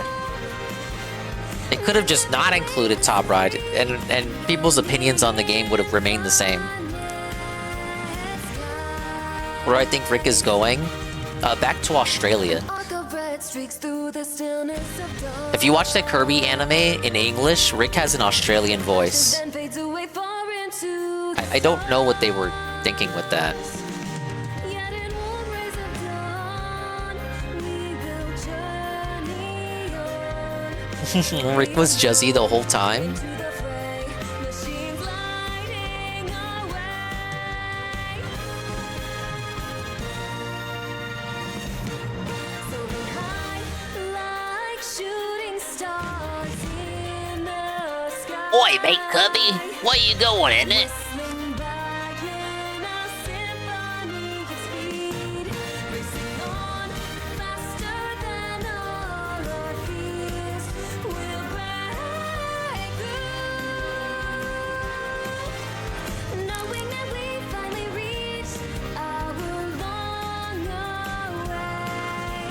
They could have just not included Top Ride, and people's opinions on the game would have remained the same. Where do I think Rick is going? Back to Australia. If you watch that Kirby anime in English, Rick has an Australian voice. I don't know what they were thinking with that. Rick was Juzzy the whole time? Oi, mate Kirby, where you going, in it?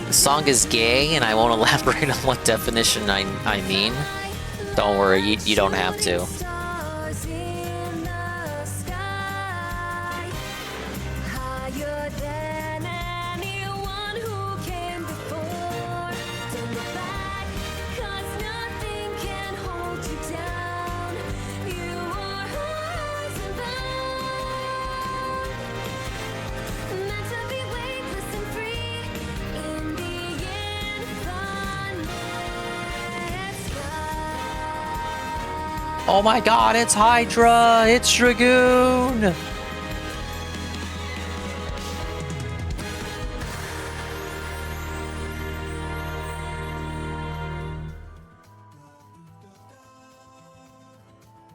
The song is gay, and I won't elaborate on what definition I mean. Don't worry, you don't have to. Oh my god, it's Hydra! It's Dragoon!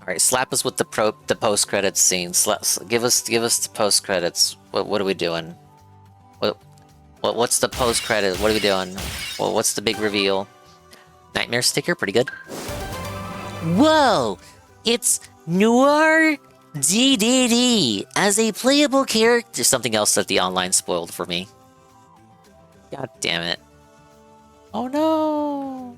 Alright, slap us with the post-credits scene. Give us the post-credits. What are we doing? What's the post-credit? What are we doing? What's the big reveal? Nightmare sticker? Pretty good. Whoa! It's Noir DDD as a playable character. Something else that the online spoiled for me. God damn it. Oh no!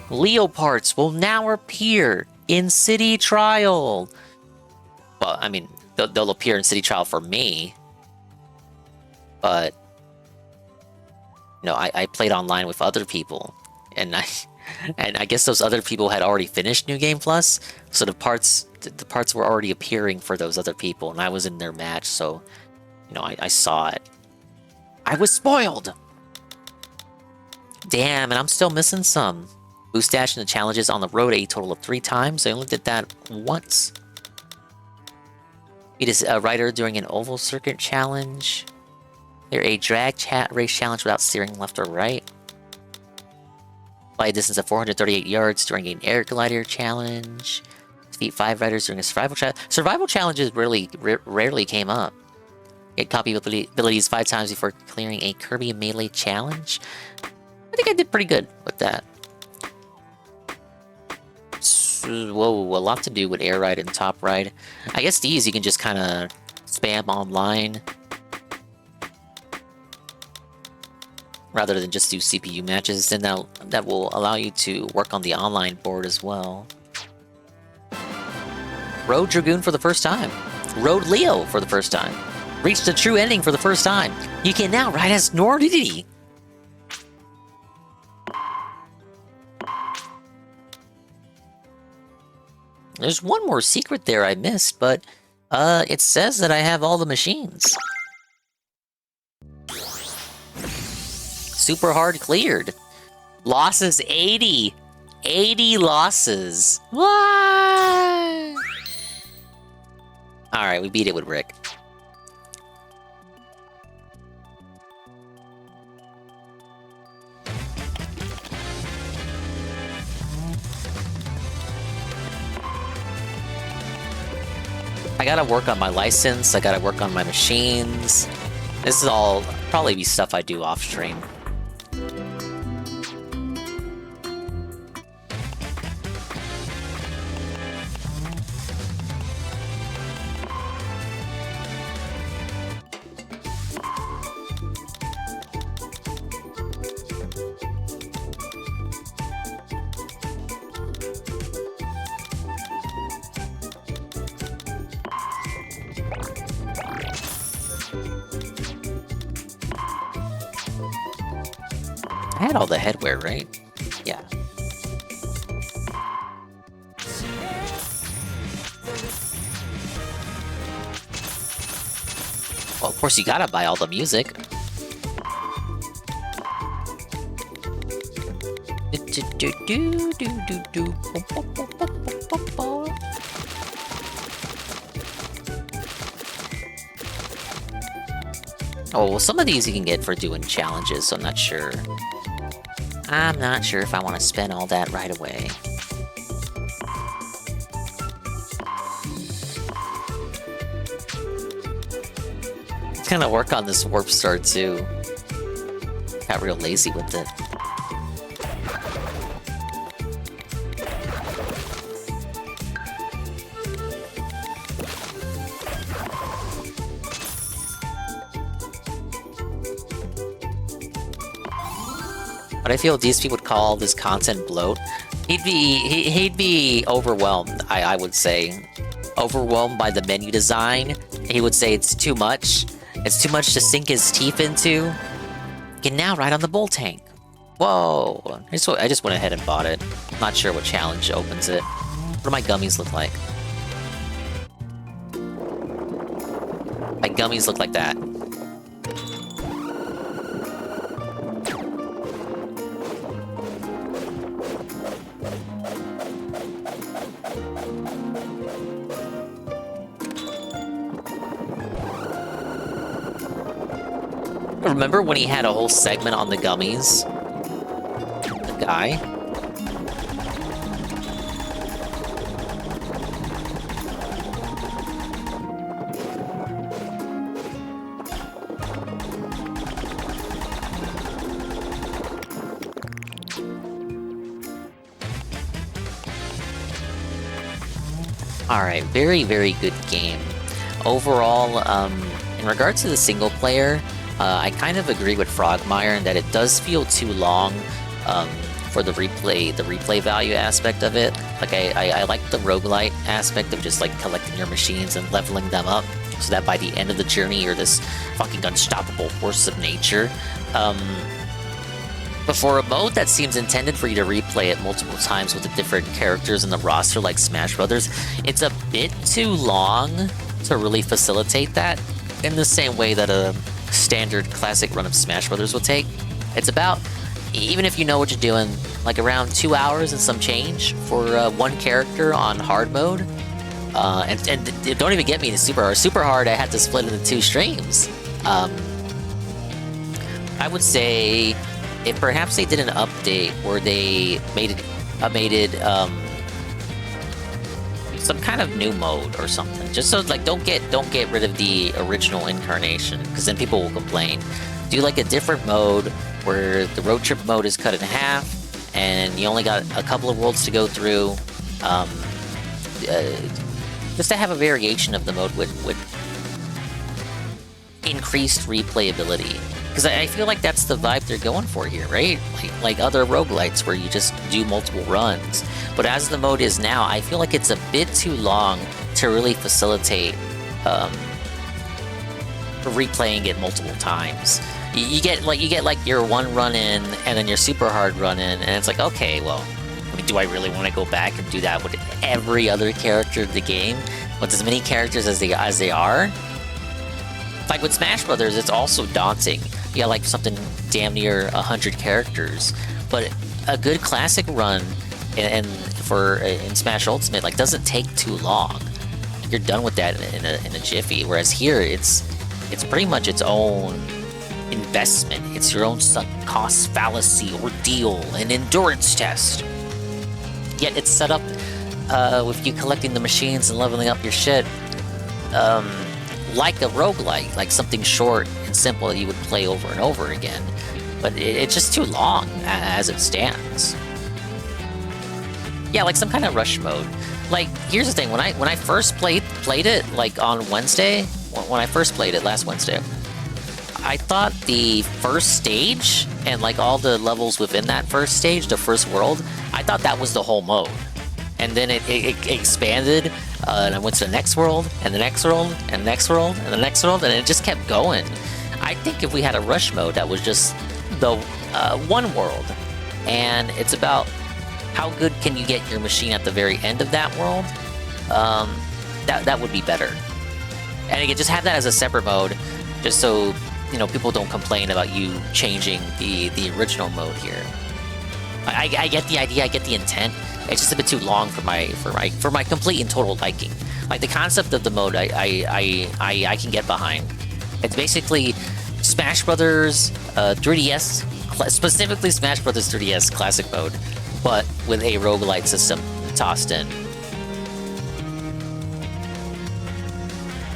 Leo parts will now appear in City Trial. Well, I mean, they'll appear in City Trial for me. But, you know, I played online with other people. And I guess those other people had already finished New Game Plus. So the parts were already appearing for those other people. And I was in their match, so, you know, I saw it. I was spoiled! Damn, and I'm still missing some. Boost dash and the challenges on the road a total of 3 times. I only did that once. It is a rider during an oval circuit challenge. Clear a drag race challenge without steering left or right. Fly a distance of 438 yards during an air glider challenge. Defeat 5 riders during a survival challenge. Survival challenges rarely came up. Get copy abilities 5 times before clearing a Kirby melee challenge. I think I did pretty good with that. Whoa, a lot to do with air ride and top ride. I guess these you can just kind of spam online rather than just do CPU matches. Then that will allow you to work on the online board as well. Road Dragoon for the first time. Road Leo for the first time. Reached the true ending for the first time. You can now ride as Nordity. There's one more secret there I missed, but it says that I have all the machines. Super hard cleared. Losses 80. 80 losses. What? Alright, we beat it with Rick. I gotta work on my license, I gotta work on my machines. This is all probably be stuff I do off stream. I had all the headwear, right? Yeah. Well, of course you gotta buy all the music. Oh, well, some of these you can get for doing challenges, so I'm not sure. I'm not sure if I want to spend all that right away. Kind of work on this warp star too. Got real lazy with it. But I feel DSP would call this content bloat. He'd be overwhelmed, I would say. Overwhelmed by the menu design. He would say it's too much. It's too much to sink his teeth into. You can now ride on the bull tank. Whoa. I just went ahead and bought it. Not sure what challenge opens it. What do my gummies look like? My gummies look like that. Remember when he had a whole segment on the gummies? The guy? Alright, very, very good game. Overall, In regards to the single player, I kind of agree with Frogmire in that it does feel too long for the replay value aspect of it. Like I like the roguelite aspect of just like collecting your machines and leveling them up, so that by the end of the journey you're this fucking unstoppable force of nature. But for a mode that seems intended for you to replay it multiple times with the different characters in the roster like Smash Brothers, it's a bit too long to really facilitate that in the same way that a standard classic run of Smash Brothers would take. It's about, even if you know what you're doing, like around 2 hours and some change for one character on hard mode. And don't even get me to super hard. Super hard, I had to split into 2 streams. I would say if perhaps they did an update where they made it some kind of new mode or something, just so like don't get rid of the original incarnation, because then people will complain. Do like a different mode where the road trip mode is cut in half and you only got a couple of worlds to go through. Just to have a variation of the mode with increased replayability. Because I feel like that's the vibe they're going for here, right? Like other roguelites where you just do multiple runs. But as the mode is now, I feel like it's a bit too long to really facilitate replaying it multiple times. You get like your one run in and then your super hard run in, and it's like, okay, well, I mean, do I really want to go back and do that with every other character of the game, with as many characters as they are? Like with Smash Brothers, it's also daunting. You got like something damn near 100 characters, but a good classic run in Smash Ultimate like doesn't take too long. You're done with that in a jiffy. Whereas here, it's pretty much its own investment. It's your own sunk cost fallacy ordeal, an endurance test. Yet it's set up with you collecting the machines and leveling up your shit. Like a roguelike, like something short and simple that you would play over and over again. But it's just too long as it stands. Yeah, like some kind of rush mode. Like, here's the thing, when I first played it, like on Wednesday, when I first played it last Wednesday, I thought the first stage and like all the levels within that first stage, the first world, I thought that was the whole mode. And then it expanded, and I went to the next world, and the next world, and the next world, and the next world, and it just kept going. I think if we had a rush mode that was just the one world, and it's about how good can you get your machine at the very end of that world, that would be better. And you could just have that as a separate mode, just so people don't complain about you changing the original mode here. I get the idea, I get the intent. It's just a bit too long for my complete and total liking. Like the concept of the mode, I can get behind. It's basically Smash Brothers 3DS, specifically Smash Brothers 3DS Classic mode, but with a roguelite system tossed in.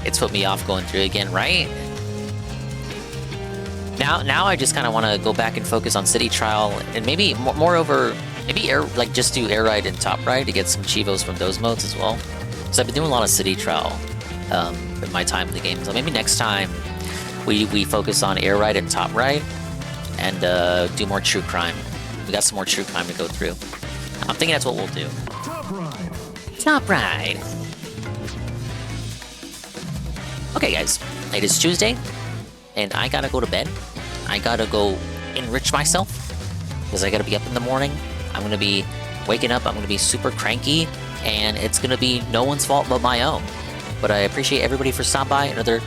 It's put me off going through again, right? Now I just kind of want to go back and focus on City Trial, and maybe moreover, maybe just do Air Ride and Top Ride to get some Chivos from those modes as well. So I've been doing a lot of City Trial in my time in the game. So maybe next time we focus on Air Ride and Top Ride and do more True Crime. We got some more True Crime to go through. I'm thinking that's what we'll do. Top Ride. Top Ride. Okay, guys. It is Tuesday, and I gotta go to bed. I gotta go enrich myself, because I gotta be up in the morning. I'm gonna be waking up, I'm gonna be super cranky, and it's gonna be no one's fault but my own. But I appreciate everybody for stopping by. Another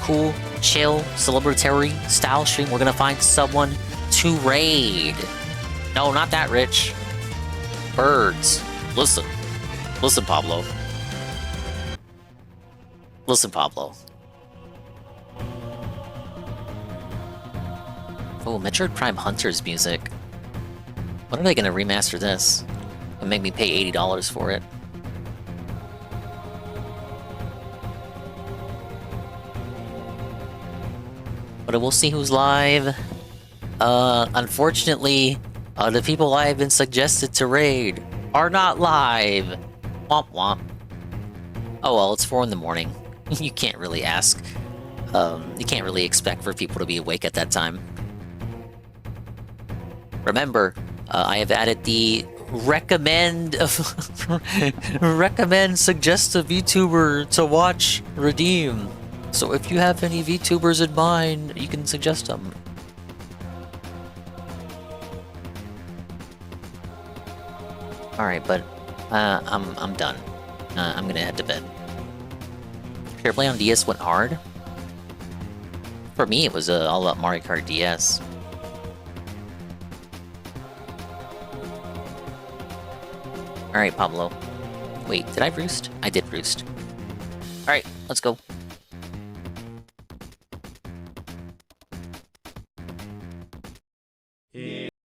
cool, chill, celebratory style stream. We're gonna find someone to raid. No, not that rich. Birds. Listen, Pablo. Listen, Pablo. Oh, Metroid Prime Hunters music. When are they gonna remaster this and make me pay $80 for it? But we'll see who's live. Unfortunately, the people I have been suggested to raid are not live. Womp womp. Oh well, it's 4 in the morning. You can't really ask You can't really expect for people to be awake at that time. Remember, I have added the recommend suggest a VTuber to watch redeem. So if you have any VTubers in mind, you can suggest them. All right, but I'm done. I'm gonna head to bed. Fair Play on DS went hard. For me, it was all about Mario Kart DS. All right, Pablo. Wait, did I roost? I did roost. All right, let's go.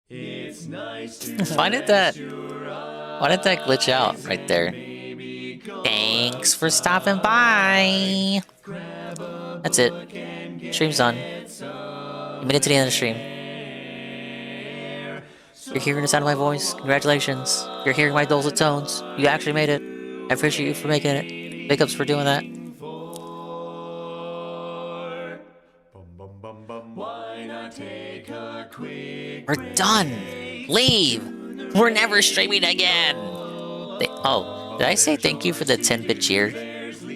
It's nice to Why did that glitch out right there? Thanks for stopping by. That's it. Stream's done. You made it to the end of the stream. You're hearing the sound of my voice. Congratulations. You're hearing my dulcet tones. You actually made it. I appreciate you for making it. Big ups for doing that. We're done. Leave. We're never streaming again. Oh, did I say thank you for the 10-bit cheer?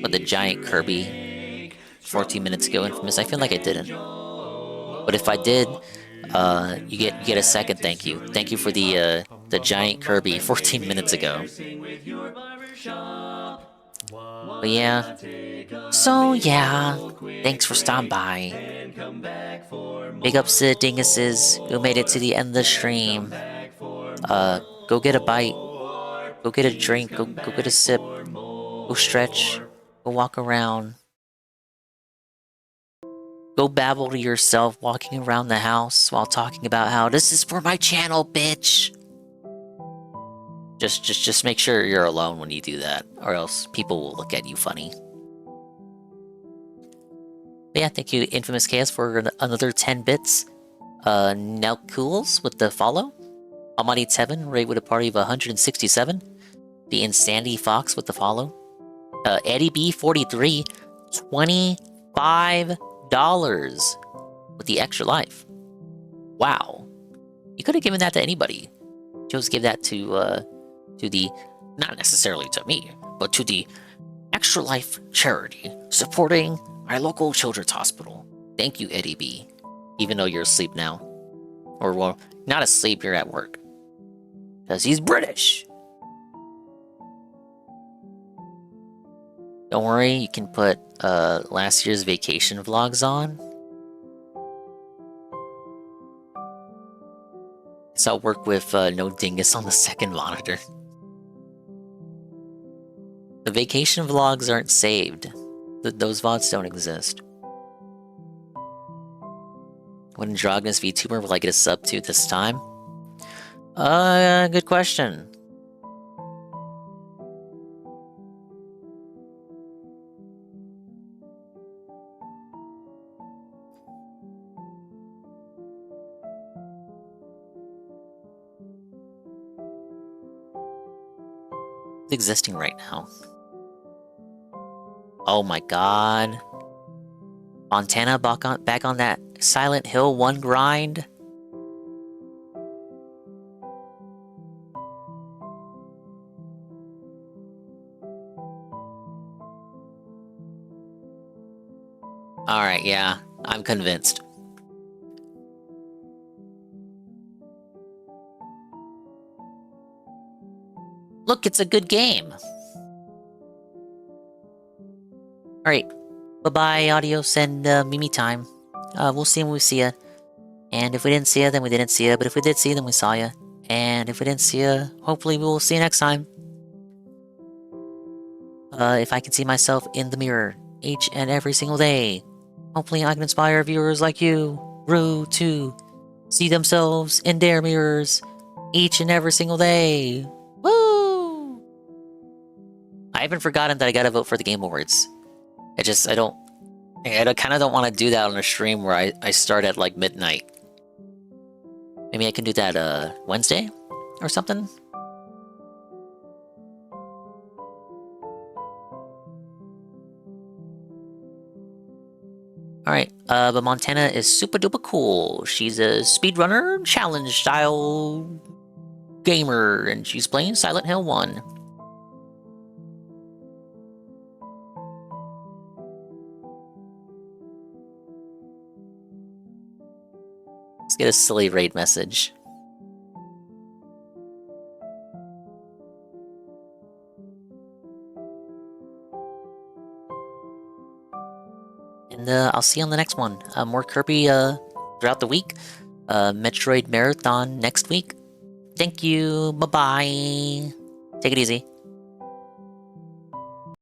For the giant Kirby 14 minutes ago, Infamous? I feel like I didn't. But if I did, you get a second thank you. Thank you for the giant Kirby 14 minutes ago. But yeah. So yeah, thanks for stopping by. Big ups to the dinguses who made it to the end of the stream. Go get a bite. Go get a drink. Go get a sip. Go stretch. Go walk around. Go babble to yourself walking around the house while talking about how this is for my channel, bitch. Just make sure you're alone when you do that, or else people will look at you funny. But yeah, thank you, Infamous Chaos, for another 10 bits. Now Cools with the follow. Almighty Tevin, Ray with a party of 167. The Insanity Fox with the follow. Eddie B43, $25 with the extra life. Wow. You could have given that to anybody. Just give that to the, not necessarily to me, but to the Extra Life charity, supporting our local children's hospital. Thank you, Eddie B. Even though you're asleep now. Or, well, not asleep, you're at work. Because he's British. Don't worry, you can put last year's vacation vlogs on. So I'll work with no dingus on the second monitor. The vacation vlogs aren't saved. Those VODs don't exist. What androgynous VTuber will I get a sub to this time? Good question. It's existing right now. Oh my god. Montana back on that Silent Hill 1 grind. Alright, yeah, I'm convinced. Look, it's a good game. Alright, bye-bye, adios, and Mimi time. We'll see when we see ya. And if we didn't see ya, then we didn't see ya. But if we did see ya, then we saw ya. And if we didn't see ya, hopefully we will see you next time. If I can see myself in the mirror each and every single day, hopefully I can inspire viewers like you, Rue, to see themselves in their mirrors each and every single day. Woo! I haven't forgotten that I gotta vote for the Game Awards. I kind of don't want to do that on a stream where I start at like midnight. Maybe I can do that Wednesday or something? Alright, but Montana is super duper cool. She's a speedrunner, challenge style gamer, and she's playing Silent Hill 1. Let's get a silly raid message. And I'll see you on the next one. More Kirby throughout the week. Metroid Marathon next week. Thank you. Bye-bye. Take it easy.